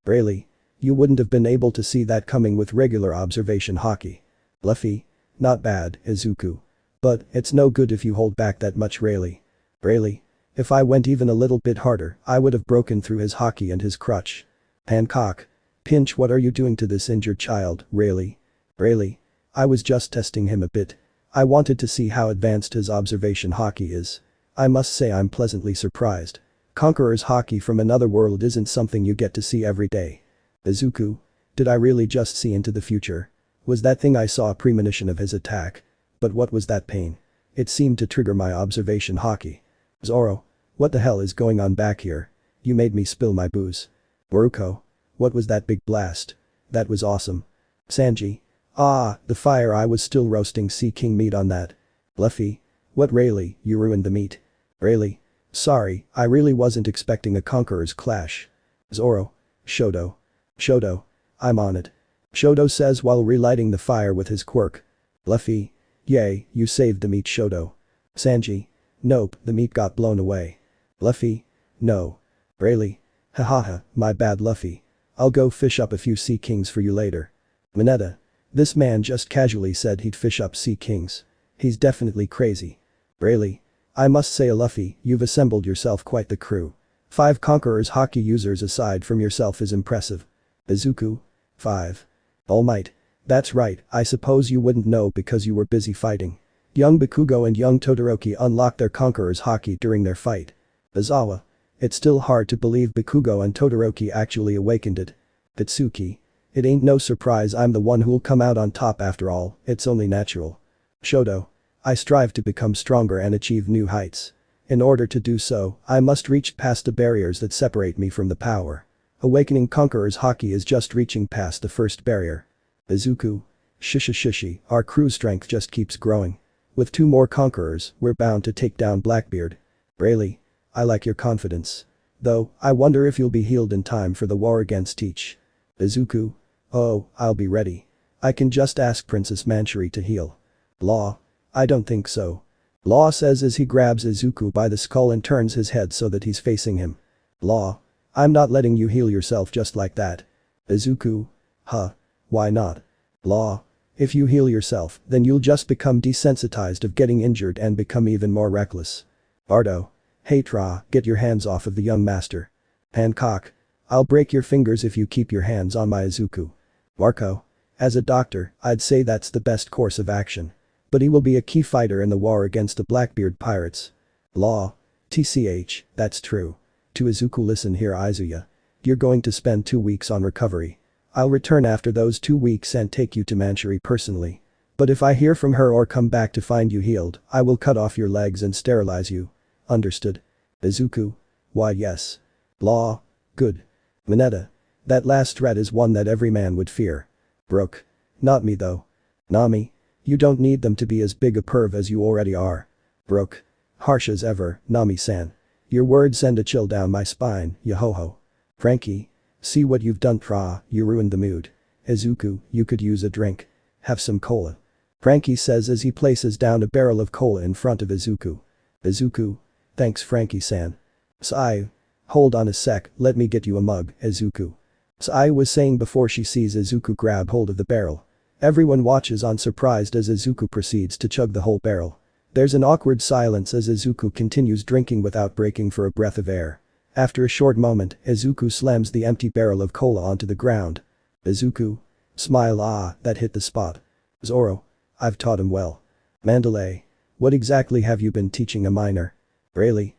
Rayleigh. You wouldn't have been able to see that coming with regular observation haki. Luffy. Not bad, Izuku. But, it's no good if you hold back that much Rayleigh. Rayleigh. If I went even a little bit harder, I would have broken through his haki and his crutch. Hancock. Pinch, what are you doing to this injured child, Rayleigh? Rayleigh. I was just testing him a bit. I wanted to see how advanced his observation haki is. I must say I'm pleasantly surprised. Conqueror's haki from another world isn't something you get to see every day. Izuku? Did I really just see into the future? Was that thing I saw a premonition of his attack? But what was that pain? It seemed to trigger my observation haki. Zoro? What the hell is going on back here? You made me spill my booze. Boruko? What was that big blast? That was awesome. Sanji? Ah, the fire, I was still roasting Sea King meat on that. Luffy? What, really, you ruined the meat? Really? Sorry, I really wasn't expecting a conqueror's clash. Zoro? Shoto? Shoto? I'm on it. Shoto says while relighting the fire with his quirk. Luffy? Yay, you saved the meat, Shoto. Sanji? Nope, the meat got blown away. Luffy? No. Really? Hahaha, my bad, Luffy. I'll go fish up a few Sea Kings for you later. Mineta? This man just casually said he'd fish up Sea Kings. He's definitely crazy. Really? I must say, Luffy, you've assembled yourself quite the crew. 5 conquerors haki users aside from yourself is impressive. Izuku? 5. All Might. That's right, I suppose you wouldn't know because you were busy fighting. Young Bakugo and young Todoroki unlocked their conqueror's haki during their fight. Izawa? It's still hard to believe Bakugo and Todoroki actually awakened it. Itsuki? It ain't no surprise I'm the one who'll come out on top after all, it's only natural. Shoto? I strive to become stronger and achieve new heights. In order to do so, I must reach past the barriers that separate me from the power. Awakening Conqueror's haki is just reaching past the first barrier. Izuku? Shishi, our crew's strength just keeps growing. With 2 more conquerors, we're bound to take down Blackbeard. Really? I like your confidence. Though, I wonder if you'll be healed in time for the war against Teach. Izuku? Oh, I'll be ready. I can just ask Princess Manchuri to heal. Law? I don't think so. Law says as he grabs Izuku by the skull and turns his head so that he's facing him. Law? I'm not letting you heal yourself just like that. Izuku? Huh? Why not? Law? If you heal yourself, then you'll just become desensitized of getting injured and become even more reckless. Bardo? Hey Tra, get your hands off of the young master. Hancock? I'll break your fingers if you keep your hands on my Izuku. Marco? As a doctor, I'd say that's the best course of action. But he will be a key fighter in the war against the Blackbeard pirates. Law? TCH, that's true. To Izuku, listen here Izuya. You're going to spend 2 weeks on recovery. I'll return after those 2 weeks and take you to Manchuri personally. But if I hear from her or come back to find you healed, I will cut off your legs and sterilize you. Understood? Izuku? Why yes. Law? Good. Mineta? That last threat is one that every man would fear. Brook? Not me though. Nami? You don't need them to be as big a perv as you already are. Brook? Harsh as ever, Nami-san. Your words send a chill down my spine, Yohoho. Frankie? See what you've done, Pra, you ruined the mood. Izuku, you could use a drink. Have some cola. Frankie says as he places down a barrel of cola in front of Izuku. Izuku? Thanks Frankie-san. Sai? Hold on a sec, let me get you a mug, Izuku. Sai was saying before she sees Izuku grab hold of the barrel. Everyone watches on surprised as Izuku proceeds to chug the whole barrel. There's an awkward silence as Izuku continues drinking without breaking for a breath of air. After a short moment, Izuku slams the empty barrel of cola onto the ground. Izuku? Smile, that hit the spot. Zoro? I've taught him well. Mandalay? What exactly have you been teaching a minor? Really?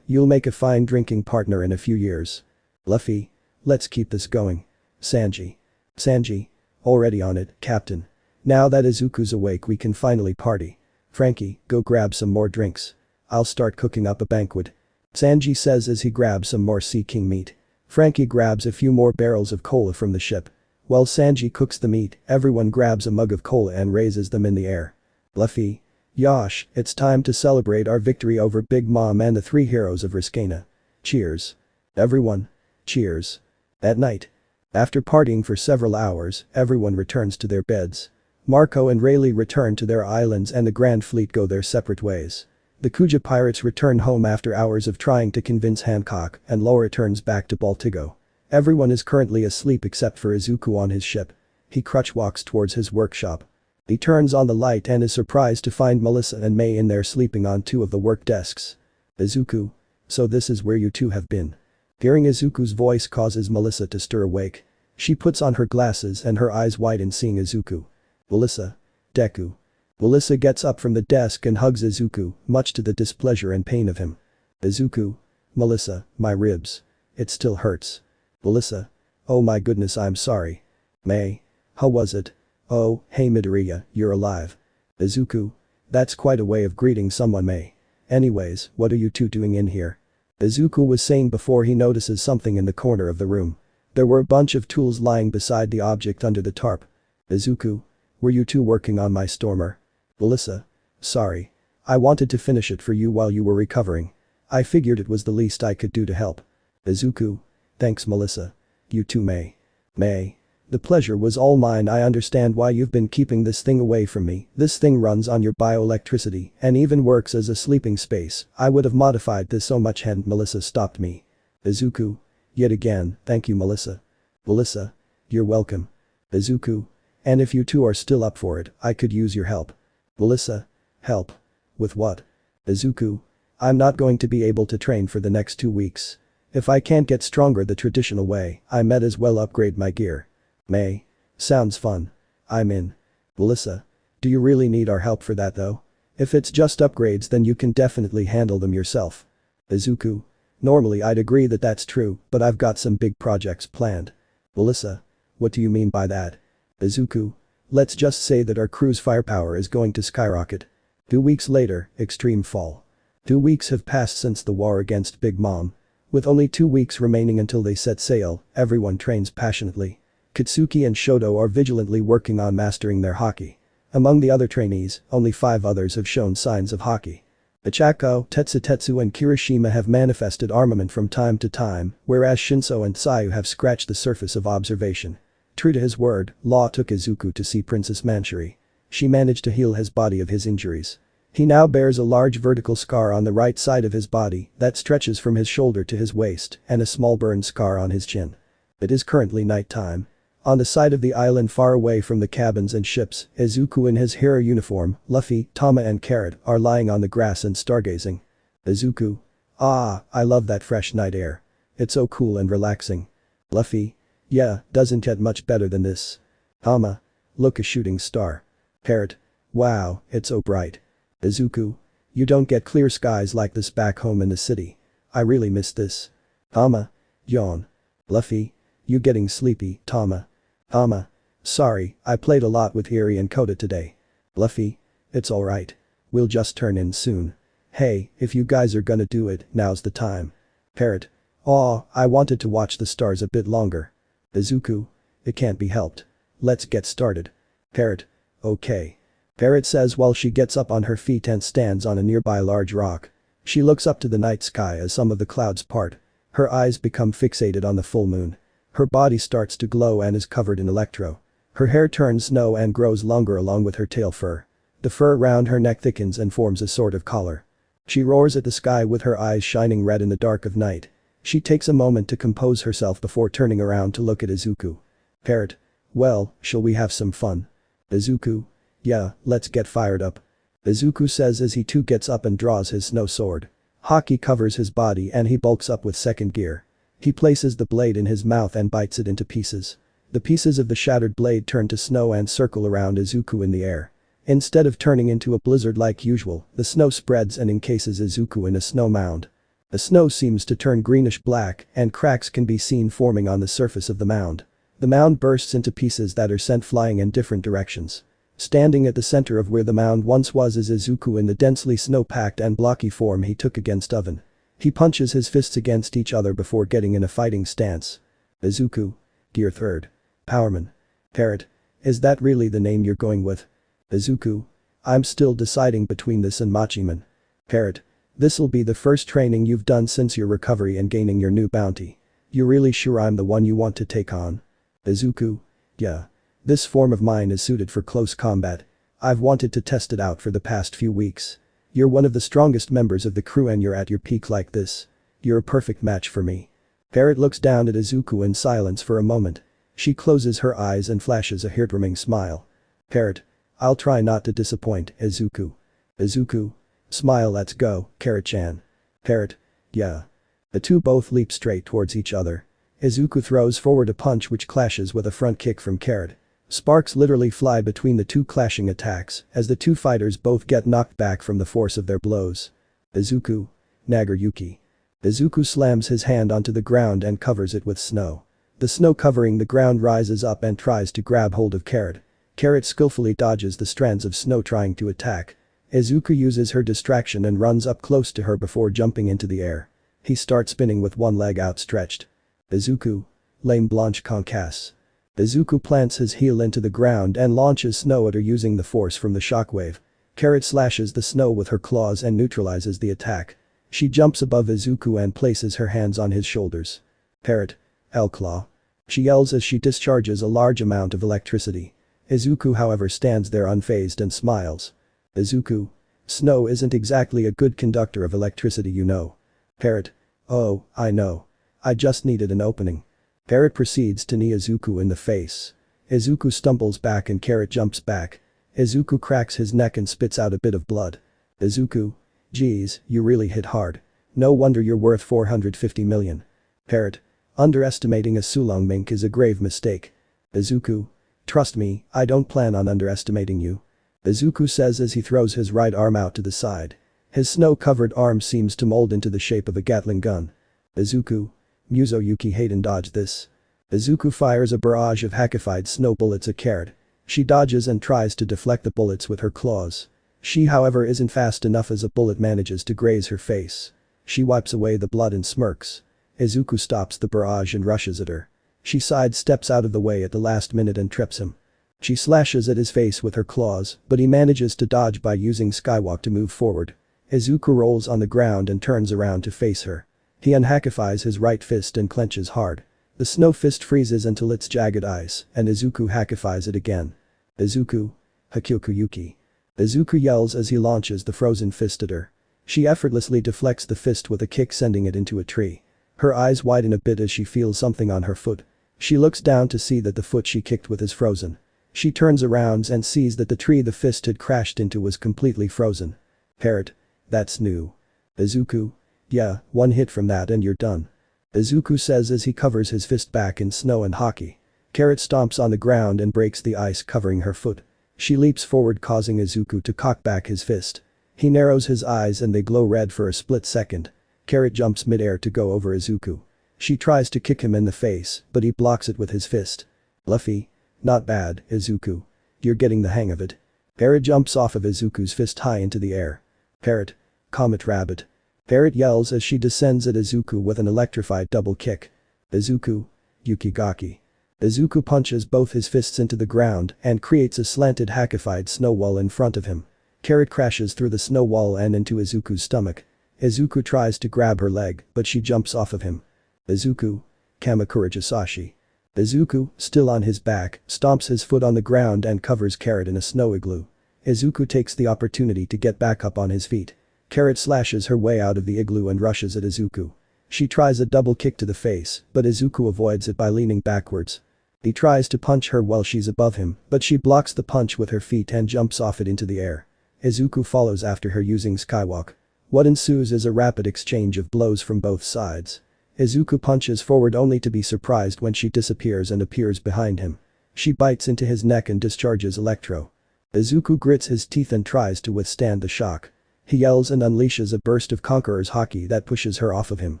You'll make a fine drinking partner in a few years. Luffy? Let's keep this going. Sanji? Sanji? Already on it, Captain. Now that Izuku's awake we can finally party. Frankie, go grab some more drinks. I'll start cooking up a banquet. Sanji says as he grabs some more Sea King meat. Frankie grabs a few more barrels of cola from the ship. While Sanji cooks the meat, everyone grabs a mug of cola and raises them in the air. Luffy? Yosh, it's time to celebrate our victory over Big Mom and the 3 heroes of Riskana. Cheers. Everyone. Cheers. At night. After partying for several hours, everyone returns to their beds. Marco and Rayleigh return to their islands and the Grand Fleet go their separate ways. The Kuja pirates return home after hours of trying to convince Hancock and Law returns back to Baltigo. Everyone is currently asleep except for Izuku on his ship. He crutch walks towards his workshop. He turns on the light and is surprised to find Melissa and May in there sleeping on 2 of the work desks. Izuku? So this is where you 2 have been. Hearing Izuku's voice causes Melissa to stir awake. She puts on her glasses and her eyes widen seeing Izuku. Melissa? Deku? Melissa gets up from the desk and hugs Izuku, much to the displeasure and pain of him. Izuku. Melissa, my ribs. It still hurts. Melissa. Oh my goodness, I'm sorry. May. How was it? Oh, hey Midoriya, you're alive. Izuku. That's quite a way of greeting someone, May. Anyways, what are you two doing in here? Izuku was saying before he notices something in the corner of the room. There were a bunch of tools lying beside the object under the tarp. Izuku. Were you two working on my stormer? Melissa. Sorry. I wanted to finish it for you while you were recovering. I figured it was the least I could do to help. Izuku. Thanks Melissa. You too, May. May. The pleasure was all mine. I understand why you've been keeping this thing away from me. This thing runs on your bioelectricity and even works as a sleeping space. I would have modified this so much had Melissa stopped me. Izuku. Yet again, thank you Melissa. Melissa. You're welcome. Izuku. And if you two are still up for it, I could use your help. Melissa. Help. With what? Izuku. I'm not going to be able to train for the next 2 weeks. If I can't get stronger the traditional way, I might as well upgrade my gear. May. Sounds fun. I'm in. Melissa. Do you really need our help for that though? If it's just upgrades then you can definitely handle them yourself. Izuku. Normally I'd agree that that's true, but I've got some big projects planned. Melissa. What do you mean by that? Izuku. Let's just say that our crew's firepower is going to skyrocket. 2 weeks later, extreme fall. 2 weeks have passed since the war against Big Mom. With only 2 weeks remaining until they set sail, everyone trains passionately. Katsuki and Shoto are vigilantly working on mastering their haki. Among the other trainees, only 5 others have shown signs of haki. Ichako, Tetsutetsu and Kirishima have manifested armament from time to time, whereas Shinso and Sayu have scratched the surface of observation. True to his word, Law took Izuku to see Princess Manchuri. She managed to heal his body of his injuries. He now bears a large vertical scar on the right side of his body that stretches from his shoulder to his waist and a small burn scar on his chin. It is currently night time. On the side of the island far away from the cabins and ships, Izuku in his hero uniform, Luffy, Tama and Carrot are lying on the grass and stargazing. Izuku. Ah, I love that fresh night air. It's so cool and relaxing. Luffy. Yeah, doesn't get much better than this. Tama. Look, a shooting star. Carrot. Wow, it's so bright. Izuku. You don't get clear skies like this back home in the city. I really miss this. Tama. Yawn. Luffy. You getting sleepy, Tama. Tama. Sorry, I played a lot with Eri and Kota today. Luffy. It's alright. We'll just turn in soon. Hey, if you guys are gonna do it, now's the time. Carrot. Aw, I wanted to watch the stars a bit longer. Izuku. It can't be helped. Let's get started. Carrot. Okay. Carrot says while she gets up on her feet and stands on a nearby large rock. She looks up to the night sky as some of the clouds part. Her eyes become fixated on the full moon. Her body starts to glow and is covered in electro. Her hair turns snow and grows longer along with her tail fur. The fur around her neck thickens and forms a sort of collar. She roars at the sky with her eyes shining red in the dark of night. She takes a moment to compose herself before turning around to look at Izuku. Carrot. Well, shall we have some fun? Izuku. Yeah, let's get fired up. Izuku says as he too gets up and draws his snow sword. Haki covers his body and he bulks up with second gear. He places the blade in his mouth and bites it into pieces. The pieces of the shattered blade turn to snow and circle around Izuku in the air. Instead of turning into a blizzard like usual, the snow spreads and encases Izuku in a snow mound. The snow seems to turn greenish-black and cracks can be seen forming on the surface of the mound. The mound bursts into pieces that are sent flying in different directions. Standing at the center of where the mound once was is Izuku in the densely snow-packed and blocky form he took against Oven. He punches his fists against each other before getting in a fighting stance. Izuku. Gear 3rd. Powerman. Carrot. Is that really the name you're going with? Izuku. I'm still deciding between this and Machiman. Carrot. This'll be the first training you've done since your recovery and gaining your new bounty. You really sure I'm the one you want to take on? Izuku. Yeah. This form of mine is suited for close combat. I've wanted to test it out for the past few weeks. You're one of the strongest members of the crew and you're at your peak like this. You're a perfect match for me. Carrot looks down at Izuku in silence for a moment. She closes her eyes and flashes a heartwarming smile. Carrot. I'll try not to disappoint, Izuku. Izuku. Smile, let's go, Carrot-chan. Carrot. Yeah. The two both leap straight towards each other. Izuku throws forward a punch which clashes with a front kick from Carrot. Sparks literally fly between the two clashing attacks as the two fighters both get knocked back from the force of their blows. Izuku. Nagoriyuki. Izuku slams his hand onto the ground and covers it with snow. The snow covering the ground rises up and tries to grab hold of Carrot. Carrot skillfully dodges the strands of snow trying to attack. Izuku uses her distraction and runs up close to her before jumping into the air. He starts spinning with one leg outstretched. Izuku. Lame Blanche Concasse. Izuku plants his heel into the ground and launches snow at her using the force from the shockwave. Carrot slashes the snow with her claws and neutralizes the attack. She jumps above Izuku and places her hands on his shoulders. Parrot. L-Claw. She yells as she discharges a large amount of electricity. Izuku however stands there unfazed and smiles. Izuku. Snow isn't exactly a good conductor of electricity, you know. Parrot. Oh, I know. I just needed an opening. Parrot proceeds to knee Izuku in the face. Izuku stumbles back and Carrot jumps back. Izuku cracks his neck and spits out a bit of blood. Izuku. Geez, you really hit hard. No wonder you're worth 450 million. Parrot. Underestimating a Sulong mink is a grave mistake. Izuku. Trust me, I don't plan on underestimating you. Izuku says as he throws his right arm out to the side. His snow-covered arm seems to mold into the shape of a Gatling gun. Izuku. Muzoyuki Hayden dodge this. Izuku fires a barrage of hakified snow bullets at Carrot. She dodges and tries to deflect the bullets with her claws. She however isn't fast enough as a bullet manages to graze her face. She wipes away the blood and smirks. Izuku stops the barrage and rushes at her. She sidesteps out of the way at the last minute and trips him. She slashes at his face with her claws, but he manages to dodge by using Skywalk to move forward. Izuku rolls on the ground and turns around to face her. He unhackifies his right fist and clenches hard. The snow fist freezes until it's jagged ice, and Izuku hackifies it again. Izuku. Hakyokuyuki. Izuku yells as he launches the frozen fist at her. She effortlessly deflects the fist with a kick, sending it into a tree. Her eyes widen a bit as she feels something on her foot. She looks down to see that the foot she kicked with is frozen. She turns around and sees that the tree the fist had crashed into was completely frozen. Parrot. That's new. Izuku. Yeah, one hit from that and you're done. Izuku says as he covers his fist back in snow and haki. Carrot stomps on the ground and breaks the ice covering her foot. She leaps forward causing Izuku to cock back his fist. He narrows his eyes and they glow red for a split second. Carrot jumps mid-air to go over Izuku. She tries to kick him in the face, but he blocks it with his fist. Luffy. Not bad, Izuku. You're getting the hang of it. Parrot jumps off of Izuku's fist high into the air. Parrot. Comet Rabbit. Parrot yells as she descends at Izuku with an electrified double kick. Izuku. Yukigaki. Izuku punches both his fists into the ground and creates a slanted hackified snow wall in front of him. Carrot crashes through the snow wall and into Izuku's stomach. Izuku tries to grab her leg, but she jumps off of him. Izuku. Kamakura Jisashi. Izuku, still on his back, stomps his foot on the ground and covers Carrot in a snow igloo. Izuku takes the opportunity to get back up on his feet. Carrot slashes her way out of the igloo and rushes at Izuku. She tries a double kick to the face, but Izuku avoids it by leaning backwards. He tries to punch her while she's above him, but she blocks the punch with her feet and jumps off it into the air. Izuku follows after her using Skywalk. What ensues is a rapid exchange of blows from both sides. Izuku punches forward only to be surprised when she disappears and appears behind him. She bites into his neck and discharges Electro. Izuku grits his teeth and tries to withstand the shock. He yells and unleashes a burst of Conqueror's haki that pushes her off of him.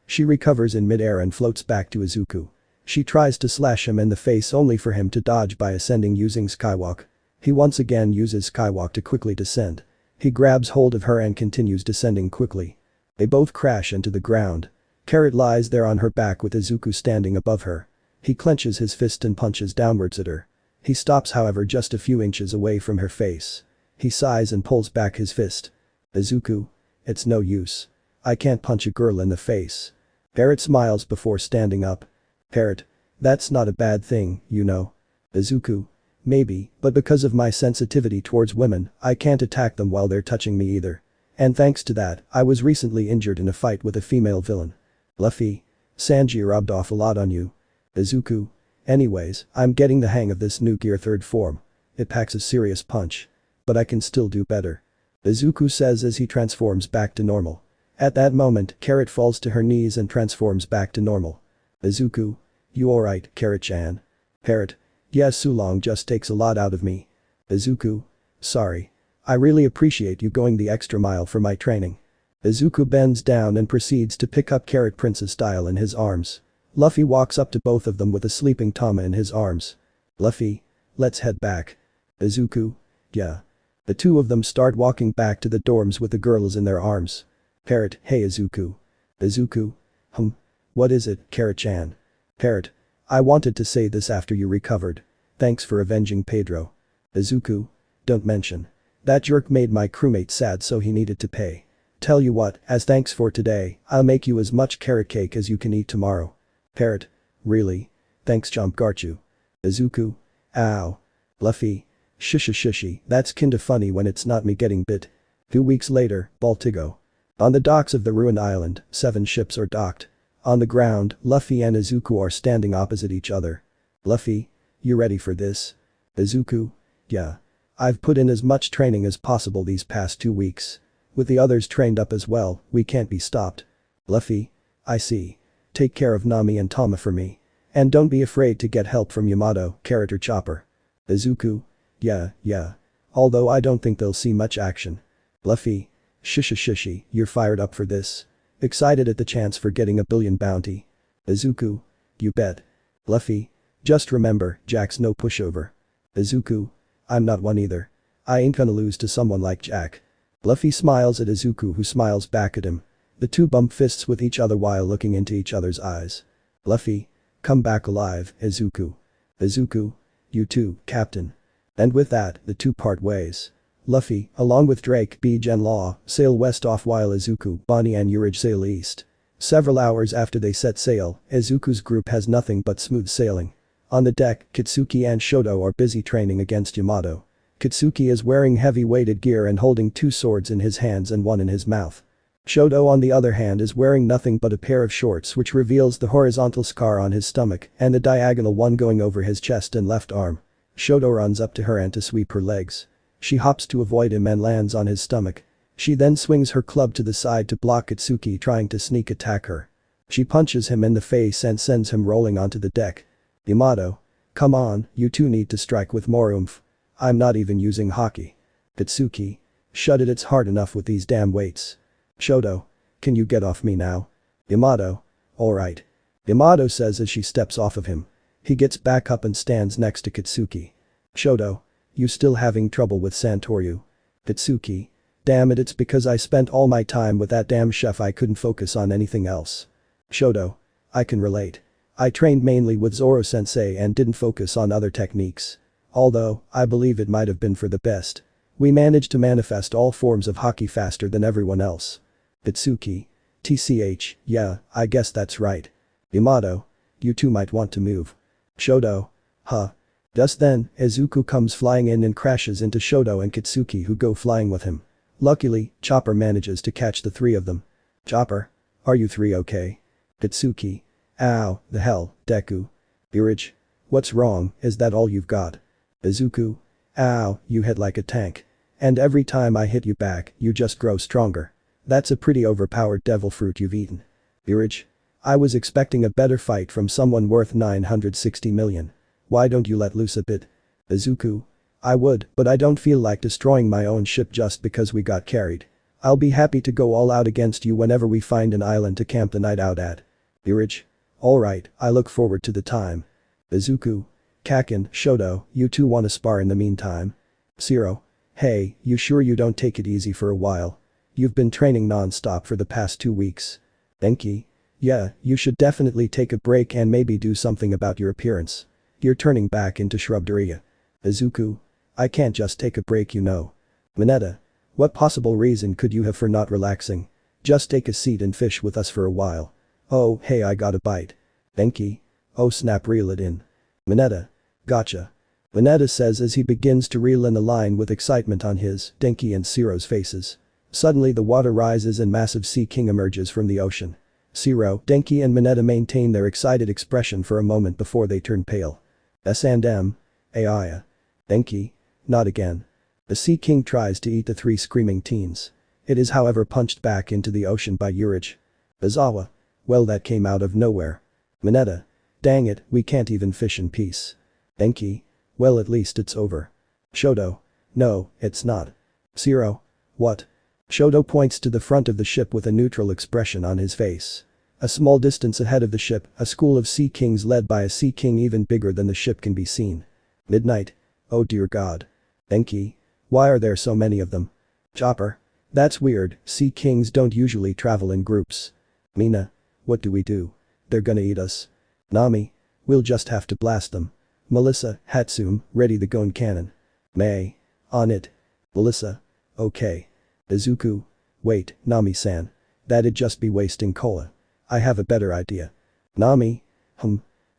She recovers in midair and floats back to Izuku. She tries to slash him in the face only for him to dodge by ascending using Skywalk. He once again uses Skywalk to quickly descend. He grabs hold of her and continues descending quickly. They both crash into the ground. Carrot lies there on her back with Izuku standing above her. He clenches his fist and punches downwards at her. He stops however just a few inches away from her face. He sighs and pulls back his fist. Izuku. It's no use. I can't punch a girl in the face. Parrot smiles before standing up. Parrot. That's not a bad thing, you know. Izuku. Maybe, but because of my sensitivity towards women, I can't attack them while they're touching me either. And thanks to that, I was recently injured in a fight with a female villain. Luffy. Sanji rubbed off a lot on you. Izuku. Anyways, I'm getting the hang of this new gear third form. It packs a serious punch. But I can still do better. Izuku says as he transforms back to normal. At that moment, Carrot falls to her knees and transforms back to normal. Izuku. You alright, Carrot-chan? Parrot. Yeah, Sulong just takes a lot out of me. Izuku. Sorry. I really appreciate you going the extra mile for my training. Izuku bends down and proceeds to pick up Carrot Princess style in his arms. Luffy walks up to both of them with a sleeping Tama in his arms. Luffy. Let's head back. Izuku. Yeah. The two of them start walking back to the dorms with the girls in their arms. Parrot. Hey Izuku. Izuku. What is it, Carrot-chan? Parrot. I wanted to say this after you recovered. Thanks for avenging Pedro. Izuku. Don't mention. That jerk made my crewmate sad, so he needed to pay. Tell you what, as thanks for today, I'll make you as much carrot cake as you can eat tomorrow. Parrot. Really? Thanks Garchu. Izuku. Ow. Luffy. Shishy, that's kinda funny when it's not me getting bit. 2 weeks later, Baltigo. On the docks of the ruined island, 7 ships are docked. On the ground, Luffy and Izuku are standing opposite each other. Luffy. You ready for this? Izuku. Yeah. I've put in as much training as possible these past 2 weeks. With the others trained up as well, we can't be stopped. Luffy. I see. Take care of Nami and Tama for me. And don't be afraid to get help from Yamato, Carrot or Chopper. Izuku. Yeah. Although I don't think they'll see much action. Luffy. Shishy, you're fired up for this? Excited at the chance for getting a billion bounty. Izuku. You bet. Luffy. Just remember, Jack's no pushover. Izuku. I'm not one either. I ain't gonna lose to someone like Jack. Luffy smiles at Izuku, who smiles back at him. The two bump fists with each other while looking into each other's eyes. Luffy. Come back alive, Izuku. Izuku. You too, Captain. And with that, the two part ways. Luffy, along with Drake, Beej and Law, sail west off while Izuku, Bonnie and Urage sail east. Several hours after they set sail, Izuku's group has nothing but smooth sailing. On the deck, Kitsuki and Shoto are busy training against Yamato. Kitsuki is wearing heavy-weighted gear and holding 2 swords in his hands and 1 in his mouth. Shoto on the other hand is wearing nothing but a pair of shorts which reveals the horizontal scar on his stomach and the diagonal one going over his chest and left arm. Shoto runs up to her and to sweep her legs. She hops to avoid him and lands on his stomach. She then swings her club to the side to block Kitsuki trying to sneak attack her. She punches him in the face and sends him rolling onto the deck. Yamato. Come on, you two need to strike with more oomph. I'm not even using haki. Kitsuki. Shut it, it's hard enough with these damn weights. Shoto. Can you get off me now? Yamato. Alright. Yamato says as she steps off of him. He gets back up and stands next to Kitsuki. Shoto. You still having trouble with Santoryu? Kitsuki. Damn it, it's because I spent all my time with that damn chef I couldn't focus on anything else. Shoto. I can relate. I trained mainly with Zoro-sensei and didn't focus on other techniques. Although, I believe it might have been for the best. We managed to manifest all forms of haki faster than everyone else. Kitsuki. TCH, yeah, I guess that's right. Yamato. You two might want to move. Shoto. Huh. Just then, Izuku comes flying in and crashes into Shoto and Kitsuki, who go flying with him. Luckily, Chopper manages to catch the 3 of them. Chopper. Are you 3 okay? Kitsuki. Ow, the hell, Deku. Urage. What's wrong, is that all you've got? Izuku. Ow, you hit like a tank. And every time I hit you back, you just grow stronger. That's a pretty overpowered devil fruit you've eaten. Urage. I was expecting a better fight from someone worth 960 million. Why don't you let loose a bit? Izuku. I would, but I don't feel like destroying my own ship just because we got carried. I'll be happy to go all out against you whenever we find an island to camp the night out at. Urage. Alright, I look forward to the time. Izuku. Kakin, Shoto, you two wanna spar in the meantime? Zero. Hey, you sure you don't take it easy for a while? You've been training non-stop for the past 2 weeks. Denki. Yeah, you should definitely take a break and maybe do something about your appearance. You're turning back into Shrubderia. Izuku. I can't just take a break, you know. Mineta. What possible reason could you have for not relaxing? Just take a seat and fish with us for a while. Oh, hey, I got a bite. Denki. Oh snap, reel it in. Mineta. Gotcha. Mineta says as he begins to reel in a line with excitement on his, Denki and Zero's faces. Suddenly the water rises and massive sea king emerges from the ocean. Zero, Denki and Mineta maintain their excited expression for a moment before they turn pale. S&M. Aiya. Denki. Not again. The Sea King tries to eat the 3 screaming teens. It is however punched back into the ocean by Urage. Izawa. Well, that came out of nowhere. Mineta. Dang it, we can't even fish in peace. Enki. Well, at least it's over. Shoto. No, it's not. Zero. What? Shoto points to the front of the ship with a neutral expression on his face. A small distance ahead of the ship, a school of Sea Kings led by a Sea King even bigger than the ship can be seen. Midnight. Oh dear God. Enki. Why are there so many of them? Chopper. That's weird, Sea Kings don't usually travel in groups. Mina. What do we do? They're gonna eat us. Nami. We'll just have to blast them. Melissa, Hatsum, ready the gun cannon. May. On it. Melissa. Okay. Izuku. Wait, Nami-san. That'd just be wasting cola. I have a better idea. Nami.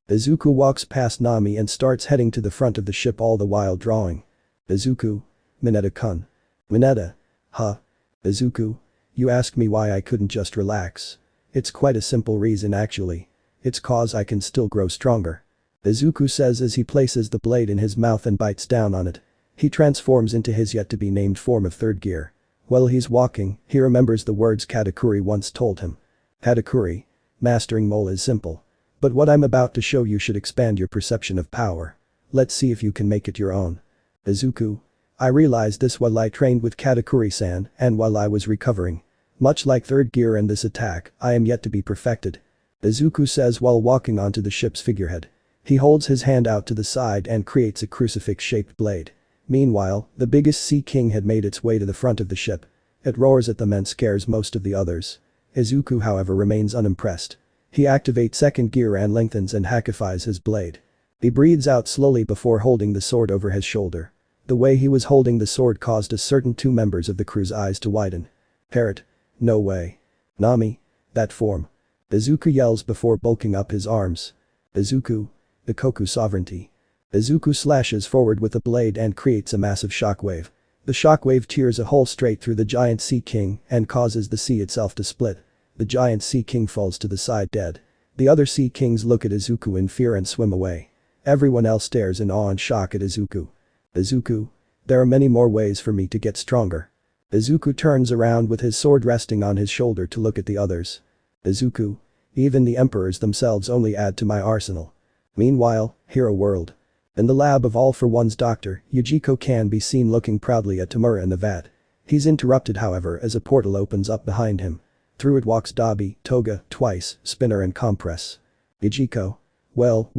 Izuku walks past Nami and starts heading to the front of the ship, all the while drawing. Izuku. Mineta-kun. Mineta. Huh? Izuku. You ask me why I couldn't just relax. It's quite a simple reason actually. It's cause I can still grow stronger. Izuku says as he places the blade in his mouth and bites down on it. He transforms into his yet-to-be-named form of third gear. While he's walking, he remembers the words Katakuri once told him. Katakuri. Mastering mole is simple. But what I'm about to show you should expand your perception of power. Let's see if you can make it your own. Izuku. I realized this while I trained with Katakuri-san and while I was recovering. Much like third gear and this attack, I am yet to be perfected. Izuku says while walking onto the ship's figurehead. He holds his hand out to the side and creates a crucifix-shaped blade. Meanwhile, the biggest Sea King had made its way to the front of the ship. It roars at them and scares most of the others. Izuku however remains unimpressed. He activates second gear and lengthens and hackifies his blade. He breathes out slowly before holding the sword over his shoulder. The way he was holding the sword caused a certain two members of the crew's eyes to widen. Parrot. No way. Nami. That form. Izuku yells before bulking up his arms. Izuku. Ikoku sovereignty. Izuku slashes forward with the blade and creates a massive shockwave. The shockwave tears a hole straight through the giant Sea King and causes the sea itself to split. The giant Sea King falls to the side dead. The other Sea Kings look at Izuku in fear and swim away. Everyone else stares in awe and shock at Izuku. Izuku. There are many more ways for me to get stronger. Izuku turns around with his sword resting on his shoulder to look at the others. Izuku. Even the emperors themselves only add to my arsenal. Meanwhile, Hero World. In the lab of All for One's doctor, Yujiko can be seen looking proudly at Tamura in the vat. He's interrupted however as a portal opens up behind him. Through it walks Dabi, Toga, Twice, Spinner and Compress. Yujiko. Well,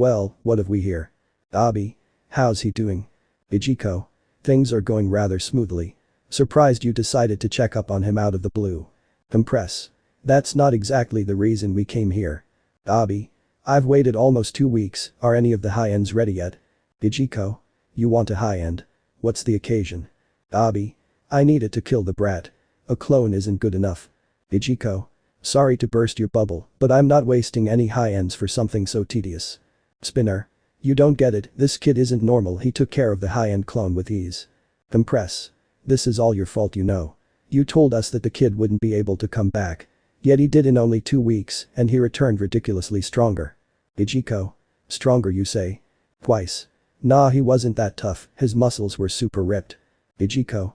what have we here? Dabi. How's he doing? Yujiko. Things are going rather smoothly. Surprised you decided to check up on him out of the blue. Compress. That's not exactly the reason we came here. Dabi. I've waited almost 2 weeks, are any of the high-ends ready yet? Yujiko. You want a high-end? What's the occasion? Dabi. I need it to kill the brat. A clone isn't good enough. Yujiko. Sorry to burst your bubble, but I'm not wasting any high-ends for something so tedious. Spinner. You don't get it, this kid isn't normal, he took care of the high-end clone with ease. Compress. This is all your fault, you know. You told us that the kid wouldn't be able to come back. Yet he did in only 2 weeks, and he returned ridiculously stronger. Yujiko. Stronger you say? Twice. Nah, he wasn't that tough, his muscles were super ripped. Yujiko.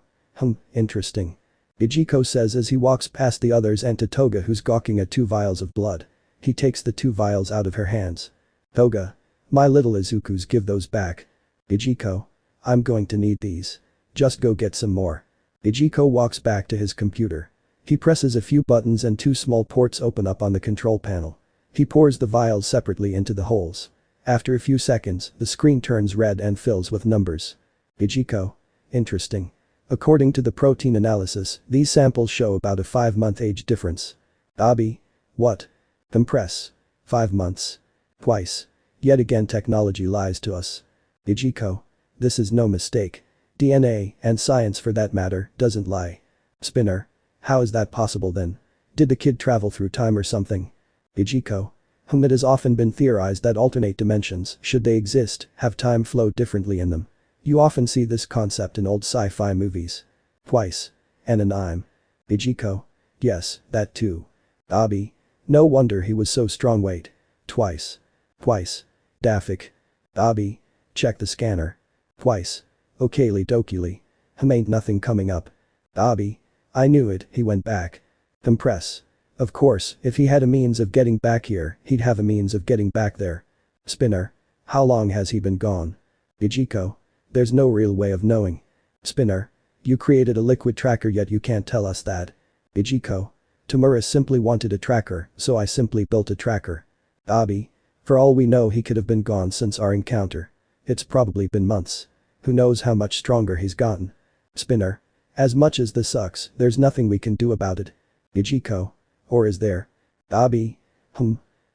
Interesting. Yujiko says as he walks past the others and to Toga who's gawking at 2 vials of blood. He takes the 2 vials out of her hands. Toga. My little Izuku's, give those back. Yujiko. I'm going to need these. Just go get some more. Yujiko walks back to his computer. He presses a few buttons and 2 small ports open up on the control panel. He pours the vials separately into the holes. After a few seconds, the screen turns red and fills with numbers. Yujiko. Interesting. According to the protein analysis, these samples show about a 5-month age difference. Dabi. What? Compress. 5 months. Twice. Yet again technology lies to us. Yujiko. This is no mistake. DNA, and science for that matter, doesn't lie. Spinner. How is that possible then? Did the kid travel through time or something? Yujiko. It has often been theorized that alternate dimensions, should they exist, have time flow differently in them. You often see this concept in old sci-fi movies. Twice. Anonym. Yujiko. Yes, that too. Dabi. No wonder he was so strong. Wait. Twice. Dafik. Dabi. Check the scanner. Twice. Okayly dokeyly. Ain't nothing coming up. Dabi. I knew it, he went back. Compress. Of course, if he had a means of getting back here, he'd have a means of getting back there. Spinner. How long has he been gone? Ichiko. There's no real way of knowing. Spinner. You created a liquid tracker yet you can't tell us that. Ichiko. Tamura simply wanted a tracker, so I simply built a tracker. Abi. For all we know he could have been gone since our encounter. It's probably been months. Who knows how much stronger he's gotten. Spinner. As much as this sucks, there's nothing we can do about it. Ichiko. Or is there? Abi.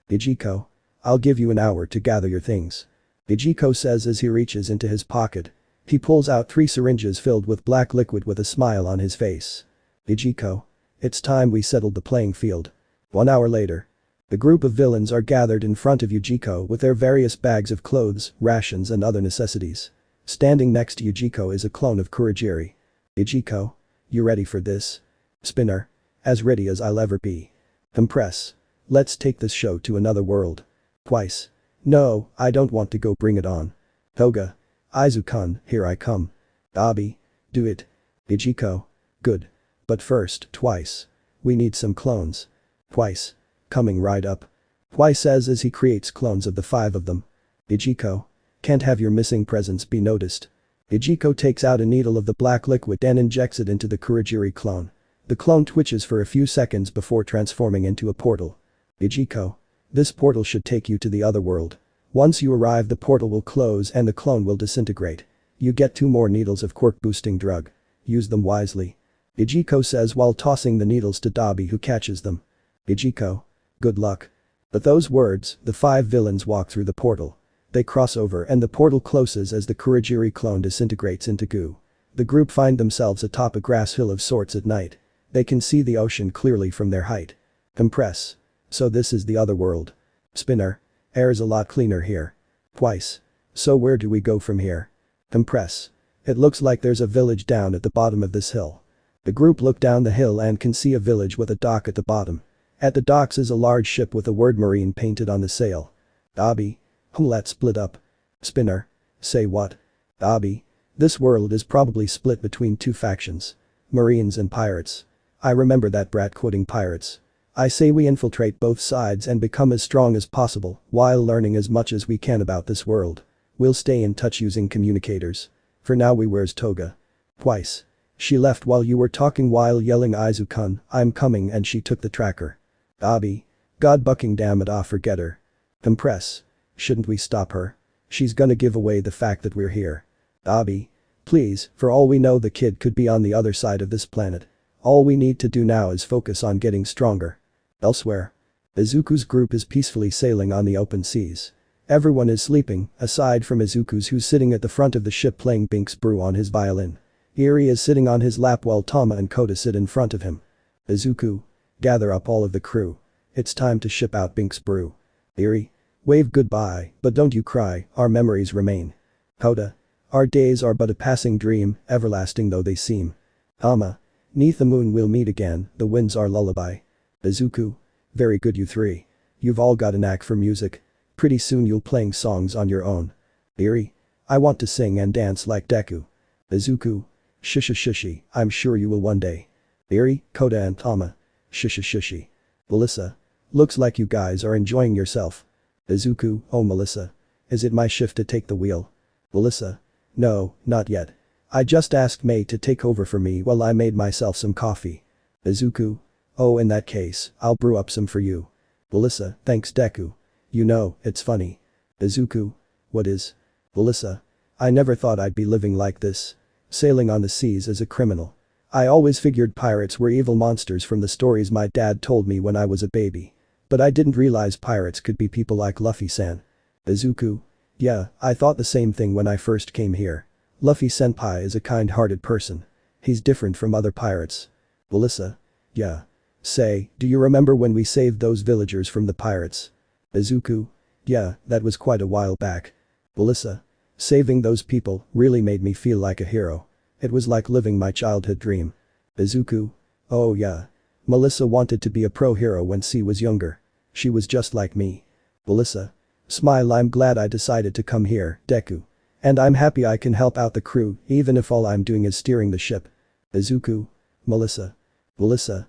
Ichiko. I'll give you an hour to gather your things. Ichiko says as he reaches into his pocket. He pulls out 3 syringes filled with black liquid with a smile on his face. Ichiko. It's time we settled the playing field. 1 hour later. The group of villains are gathered in front of Yujiko with their various bags of clothes, rations and other necessities. Standing next to Yujiko is a clone of Kurogiri. Ichiko. You ready for this? Spinner. As ready as I'll ever be. Impress. Let's take this show to another world. Twice. No, I don't want to go, bring it on. Toga. Izuku, here I come. Abi. Do it. Ichiko. Good. But first, Twice. We need some clones. Twice. Coming right up. Twice says as he creates clones of the 5 of them. Ichiko. Can't have your missing presence be noticed. Ichiko takes out a needle of the black liquid and injects it into the Kurogiri clone. The clone twitches for a few seconds before transforming into a portal. Ichiko. This portal should take you to the other world. Once you arrive the portal will close and the clone will disintegrate. You get 2 more needles of quirk boosting drug. Use them wisely. Ichiko says while tossing the needles to Dabi who catches them. Ichiko. Good luck. With those words, the 5 villains walk through the portal. They cross over and the portal closes as the Kurogiri clone disintegrates into goo. The group find themselves atop a grass hill of sorts at night. They can see the ocean clearly from their height. Compress. So this is the other world. Spinner. Air's a lot cleaner here. Twice. So where do we go from here? Compress. It looks like there's a village down at the bottom of this hill. The group look down the hill and can see a village with a dock at the bottom. At the docks is a large ship with the word marine painted on the sail. Abi. Let's split up. Spinner. Say what? Abi. This world is probably split between 2 factions. Marines and pirates. I remember that brat quoting pirates. I say we infiltrate both sides and become as strong as possible while learning as much as we can about this world. We'll stay in touch using communicators. For now where's Toga? Twice. She left while you were talking while yelling Izuku, I'm coming and she took the tracker. Abi. God bucking damn it, forget her. Compress. Shouldn't we stop her? She's gonna give away the fact that we're here. Abi. Please, for all we know the kid could be on the other side of this planet. All we need to do now is focus on getting stronger. Elsewhere. Izuku's group is peacefully sailing on the open seas. Everyone is sleeping, aside from Izuku's who's sitting at the front of the ship playing Binks Brew on his violin. Eri is sitting on his lap while Tama and Kota sit in front of him. Izuku. Gather up all of the crew. It's time to ship out Binks Brew. Eri. Wave goodbye, but don't you cry, our memories remain. Kota. Our days are but a passing dream, everlasting though they seem. Tama. 'Neath the moon we'll meet again, the wind's our lullaby. Izuku. Very good you 3. You've all got a knack for music. Pretty soon you'll playing songs on your own. Eri. I want to sing and dance like Deku. Izuku. Shushi, I'm sure you will one day. Eri, Kota and Tama. Shushi. Melissa. Looks like you guys are enjoying yourself. Izuku. Oh Melissa. Is it my shift to take the wheel? Melissa. No, not yet. I just asked May to take over for me while I made myself some coffee. Izuku. Oh in that case, I'll brew up some for you. Melissa. Thanks Deku. You know, it's funny. Izuku. What is? Melissa. I never thought I'd be living like this. Sailing on the seas as a criminal. I always figured pirates were evil monsters from the stories my dad told me when I was a baby. But I didn't realize pirates could be people like Luffy-san. Izuku. Yeah, I thought the same thing when I first came here. Luffy-senpai is a kind-hearted person. He's different from other pirates. Melissa. Yeah. Say, do you remember when we saved those villagers from the pirates? Izuku. Yeah, that was quite a while back. Melissa. Saving those people really made me feel like a hero. It was like living my childhood dream. Izuku. Oh yeah. Melissa wanted to be a pro hero when she was younger. She was just like me. Melissa. Smile, I'm glad I decided to come here, Deku. And I'm happy I can help out the crew even if all I'm doing is steering the ship. Izuku. Melissa. Melissa.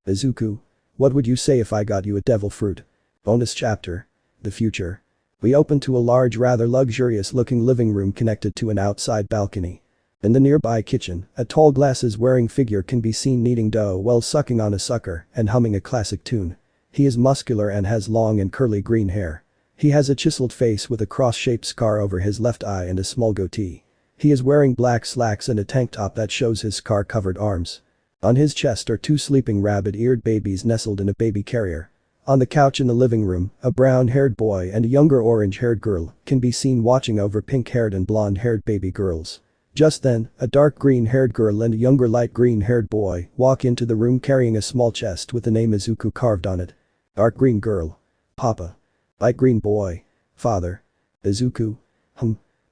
Izuku. What would you say if I got you a devil fruit? Bonus chapter. The future. We open to a large, rather luxurious-looking living room connected to an outside balcony. In the nearby kitchen, a tall glasses-wearing figure can be seen kneading dough while sucking on a sucker and humming a classic tune. He is muscular and has long and curly green hair. He has a chiseled face with a cross-shaped scar over his left eye and a small goatee. He is wearing black slacks and a tank top that shows his scar-covered arms. On his chest are two sleeping rabbit-eared babies nestled in a baby carrier. On the couch in the living room, a brown-haired boy and a younger orange-haired girl can be seen watching over pink-haired and blonde-haired baby girls. Just then, a dark green-haired girl and a younger light green-haired boy walk into the room carrying a small chest with the name Izuku carved on it. Dark green girl. Papa. Light green boy. Father. Izuku.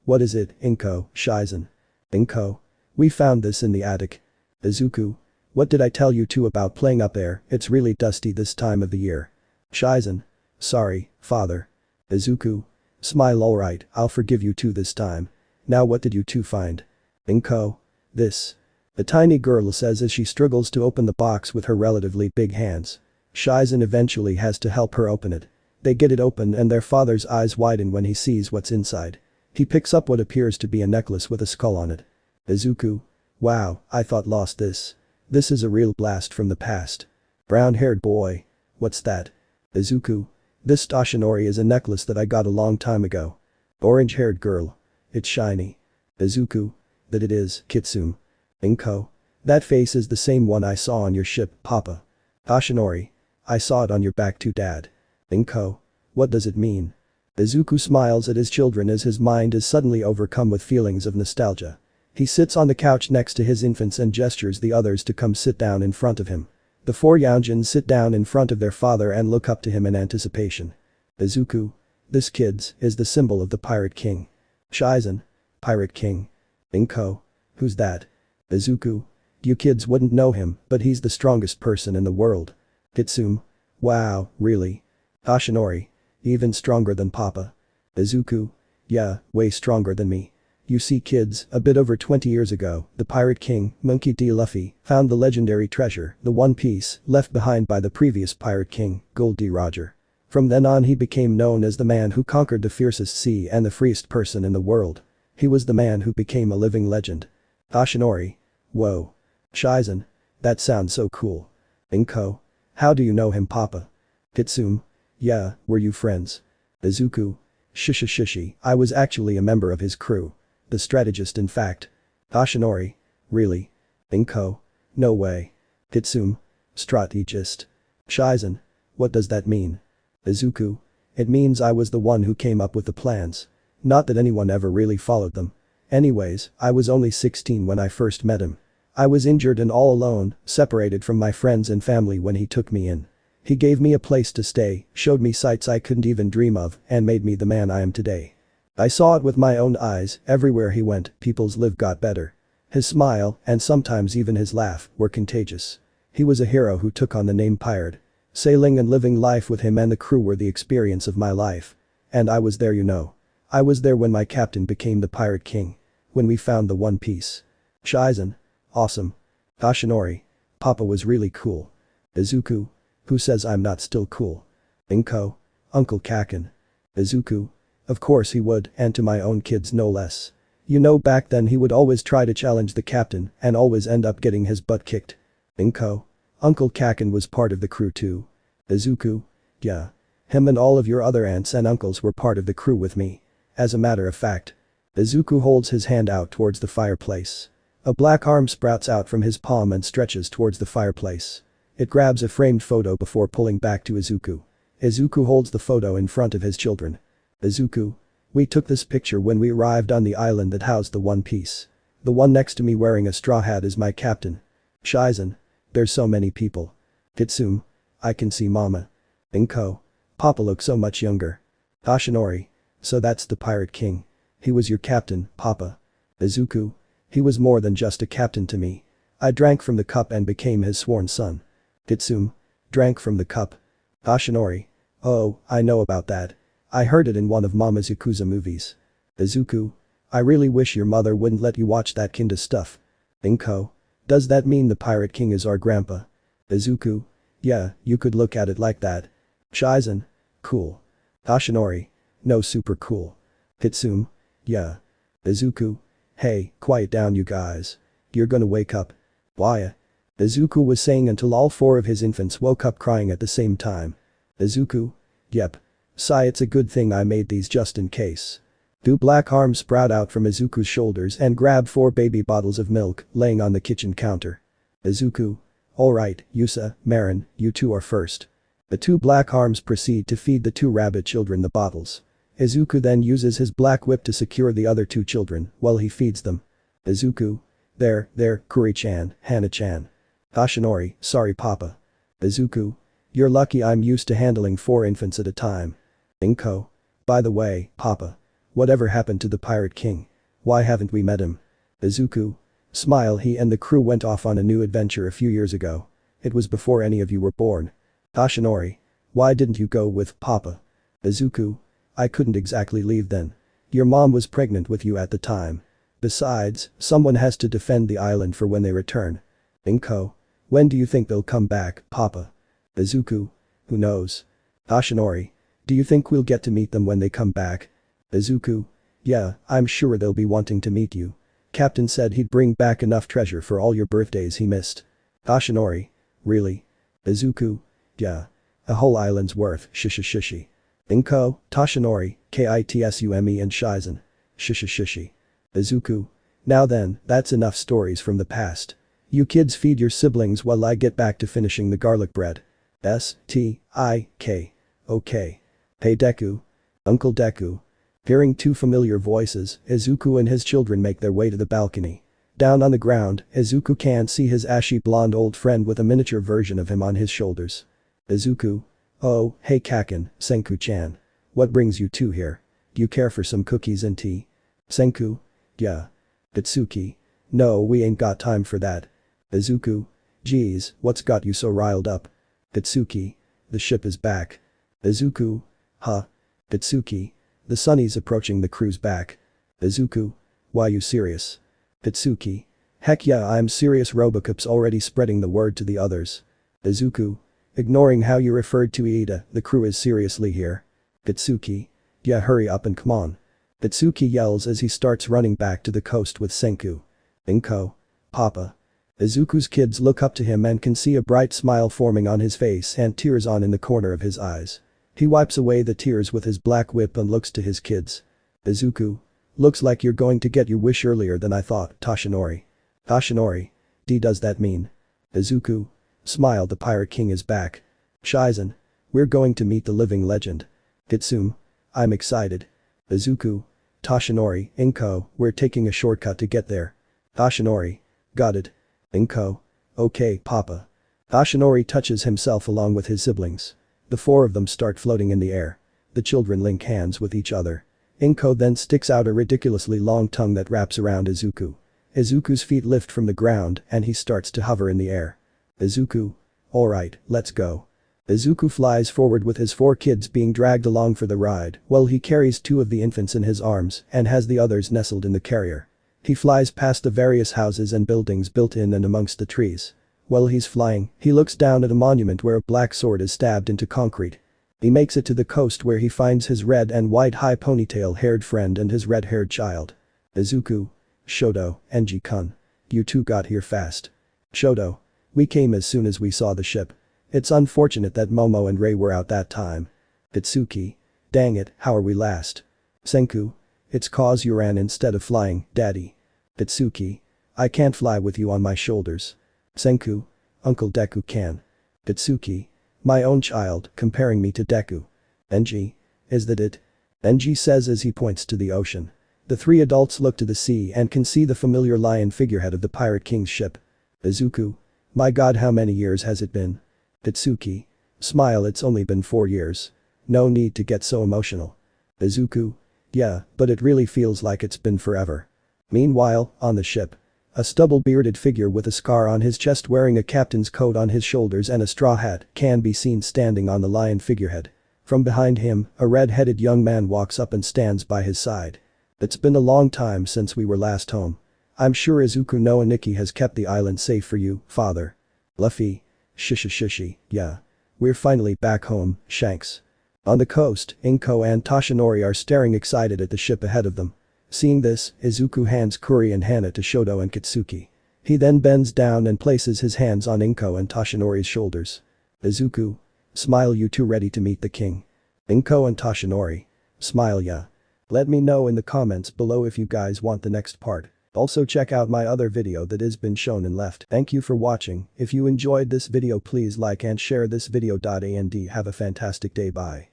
What is it, Inko, Shizen? Inko. We found this in the attic. Izuku. What did I tell you two about playing up there? It's really dusty this time of the year. Shizen. Sorry, father. Izuku. Smile, alright, I'll forgive you two this time. Now what did you two find? Inko. This. The tiny girl says as she struggles to open the box with her relatively big hands. Shizen eventually has to help her open it. They get it open and their father's eyes widen when he sees what's inside. He picks up what appears to be a necklace with a skull on it. Izuku. Wow, I thought lost this. This is a real blast from the past. Brown-haired boy. What's that? Izuku. This Toshinori is a necklace that I got a long time ago. Orange-haired girl. It's shiny. Izuku. That it is, Kitsune. Inko. That face is the same one I saw on your ship, Papa. Toshinori. I saw it on your back too, Dad. Inko. What does it mean? Izuku smiles at his children as his mind is suddenly overcome with feelings of nostalgia. He sits on the couch next to his infants and gestures the others to come sit down in front of him. The four Youngjin sit down in front of their father and look up to him in anticipation. Izuku. This, kids, is the symbol of the Pirate King. Shizen. Pirate King. Inko. Who's that? Izuku. You kids wouldn't know him, but he's the strongest person in the world. Kitsune. Wow, really? Toshinori. Even stronger than Papa. Izuku. Yeah, way stronger than me. You see, kids, a bit over 20 years ago, the Pirate King, Monkey D. Luffy, found the legendary treasure, the One Piece, left behind by the previous Pirate King, Gold D. Roger. From then on he became known as the man who conquered the fiercest sea and the freest person in the world. He was the man who became a living legend. Toshinori. Whoa. Shizen. That sounds so cool. Inko. How do you know him, Papa? Kitsune. Yeah, were you friends? Izuku. Shishi, I was actually a member of his crew. The strategist, in fact. Toshinori. Really? Inko. No way. Kitsune. Strategist. Shizen. What does that mean? Izuku. It means I was the one who came up with the plans. Not that anyone ever really followed them. Anyways, I was only 16 when I first met him. I was injured and all alone, separated from my friends and family when he took me in. He gave me a place to stay, showed me sights I couldn't even dream of, and made me the man I am today. I saw it with my own eyes, everywhere he went, people's lives got better. His smile, and sometimes even his laugh, were contagious. He was a hero who took on the name Pirate. Sailing and living life with him and the crew were the experience of my life. And I was there, you know. I was there when my captain became the Pirate King. When we found the One Piece. Shizen. Awesome. Toshinori. Papa was really cool. Izuku. Who says I'm not still cool? Inko. Uncle Kaken. Izuku. Of course he would, and to my own kids no less. You know, back then he would always try to challenge the captain and always end up getting his butt kicked. Inko. Uncle Kaken was part of the crew too. Izuku. Yeah. Him and all of your other aunts and uncles were part of the crew with me. As a matter of fact. Izuku holds his hand out towards the fireplace. A black arm sprouts out from his palm and stretches towards the fireplace. It grabs a framed photo before pulling back to Izuku. Izuku holds the photo in front of his children. Izuku. We took this picture when we arrived on the island that housed the One Piece. The one next to me wearing a straw hat is my captain. Shizen. There's so many people. Kitsune. I can see Mama. Inko. Papa looks so much younger. Toshinori. So that's the Pirate King. He was your captain, Papa. Izuku. He was more than just a captain to me. I drank from the cup and became his sworn son. Kitsune. Drank from the cup. Toshinori. Oh, I know about that. I heard it in one of Mama's Yakuza movies. Izuku. I really wish your mother wouldn't let you watch that kinda stuff. Inko. Does that mean the Pirate King is our grandpa? Izuku. Yeah, you could look at it like that. Shizen. Cool. Toshinori. No super cool. Hitsum? Yeah. Izuku? Hey, quiet down you guys. You're gonna wake up. Why? Izuku was saying until all four of his infants woke up crying at the same time. Izuku? Yep. Sigh, it's a good thing I made these just in case. Two black arms sprout out from Izuku's shoulders and grab 4 baby bottles of milk laying on the kitchen counter. Izuku? Alright, Yusa, Marin, you two are first. The 2 black arms proceed to feed the 2 rabbit children the bottles. Izuku then uses his black whip to secure the other 2 children while he feeds them. Izuku? There, Kuri-chan, Hana-chan. Toshinori, sorry papa. Izuku? You're lucky I'm used to handling 4 infants at a time. Inko? By the way, papa. Whatever happened to the Pirate King? Why haven't we met him? Izuku? Smile, he and the crew went off on a new adventure a few years ago. It was before any of you were born. Toshinori? Why didn't you go with papa? Izuku? I couldn't exactly leave then. Your mom was pregnant with you at the time. Besides, someone has to defend the island for when they return. Inko? When do you think they'll come back, papa? Izuku? Who knows? Toshinori? Do you think we'll get to meet them when they come back? Izuku? Yeah, I'm sure they'll be wanting to meet you. Captain said he'd bring back enough treasure for all your birthdays he missed. Toshinori? Really? Izuku? Yeah. A whole island's worth, shishi. Inko, Toshinori, Kitsume and Shizen. Shishi. Izuku? Now then, that's enough stories from the past. You kids feed your siblings while I get back to finishing the garlic bread. S-T-I-K. Okay. Hey Deku. Uncle Deku. Hearing 2 familiar voices, Izuku and his children make their way to the balcony. Down on the ground, Izuku can see his ashy blonde old friend with a miniature version of him on his shoulders. Izuku? Oh, hey Kaken, Senku-chan. What brings you two here? Do you care for some cookies and tea? Senku? Yeah. Itsuki? No, we ain't got time for that. Izuku? Geez, what's got you so riled up? Itsuki? The ship is back. Izuku? Huh? Itsuki? The sunny's approaching the crew's back. Izuku? Why you serious? Itsuki? Heck yeah, I'm serious. Robocop's already spreading the word to the others. Izuku? Ignoring how you referred to Iida, the crew is seriously here. Itsuki? Yeah, hurry up and come on. Itsuki yells as he starts running back to the coast with Senku. Inko? Papa? Izuku's kids look up to him and can see a bright smile forming on his face and tears on in the corner of his eyes. He wipes away the tears with his black whip and looks to his kids. Izuku? Looks like you're going to get your wish earlier than I thought, Toshinori. Toshinori? Does that mean? Izuku? Smile, the Pirate King is back. Shizen? We're going to meet the living legend. Hitsum? I'm excited. Izuku? Toshinori, Inko, we're taking a shortcut to get there. Toshinori? Got it. Inko? Okay, papa. Toshinori touches himself along with his siblings. The 4 of them start floating in the air. The children link hands with each other. Inko then sticks out a ridiculously long tongue that wraps around Izuku. Izuku's feet lift from the ground and he starts to hover in the air. Izuku? Alright, let's go. Izuku flies forward with his 4 kids being dragged along for the ride while he carries 2 of the infants in his arms and has the others nestled in the carrier. He flies past the various houses and buildings built in and amongst the trees. While he's flying, he looks down at a monument where a black sword is stabbed into concrete. He makes it to the coast where he finds his red and white high ponytail-haired friend and his red-haired child. Izuku? Shoto, Enji-kun. You two got here fast. Shoto? We came as soon as we saw the ship. It's unfortunate that Momo and Rei were out that time. Itsuki? Dang it, how are we last? Senku? It's cause you ran instead of flying, daddy. Itsuki? I can't fly with you on my shoulders. Senku? Uncle Deku can. Itsuki? My own child, comparing me to Deku. Enji? Is that it? Enji says as he points to the ocean. The 3 adults look to the sea and can see the familiar lion figurehead of the Pirate King's ship. Izuku? My god, how many years has it been? Itsuki? Smile, it's only been 4 years. No need to get so emotional. Izuku? Yeah, but it really feels like it's been forever. Meanwhile, on the ship. A stubble-bearded figure with a scar on his chest wearing a captain's coat on his shoulders and a straw hat can be seen standing on the lion figurehead. From behind him, a red-headed young man walks up and stands by his side. It's been a long time since we were last home. I'm sure Izuku no Aniki has kept the island safe for you, father. Luffy? Shishi, yeah. We're finally back home, Shanks. On the coast, Inko and Toshinori are staring excited at the ship ahead of them. Seeing this, Izuku hands Kuri and Hana to Shoto and Katsuki. He then bends down and places his hands on Inko and Toshinori's shoulders. Izuku. Smile, you two ready to meet the king? Inko and Toshinori. Smile, yeah. Let me know in the comments below if you guys want the next part. Also check out my other video that has been shown and left. Thank you for watching. If you enjoyed this video please like and share this video. And have a fantastic day. Bye.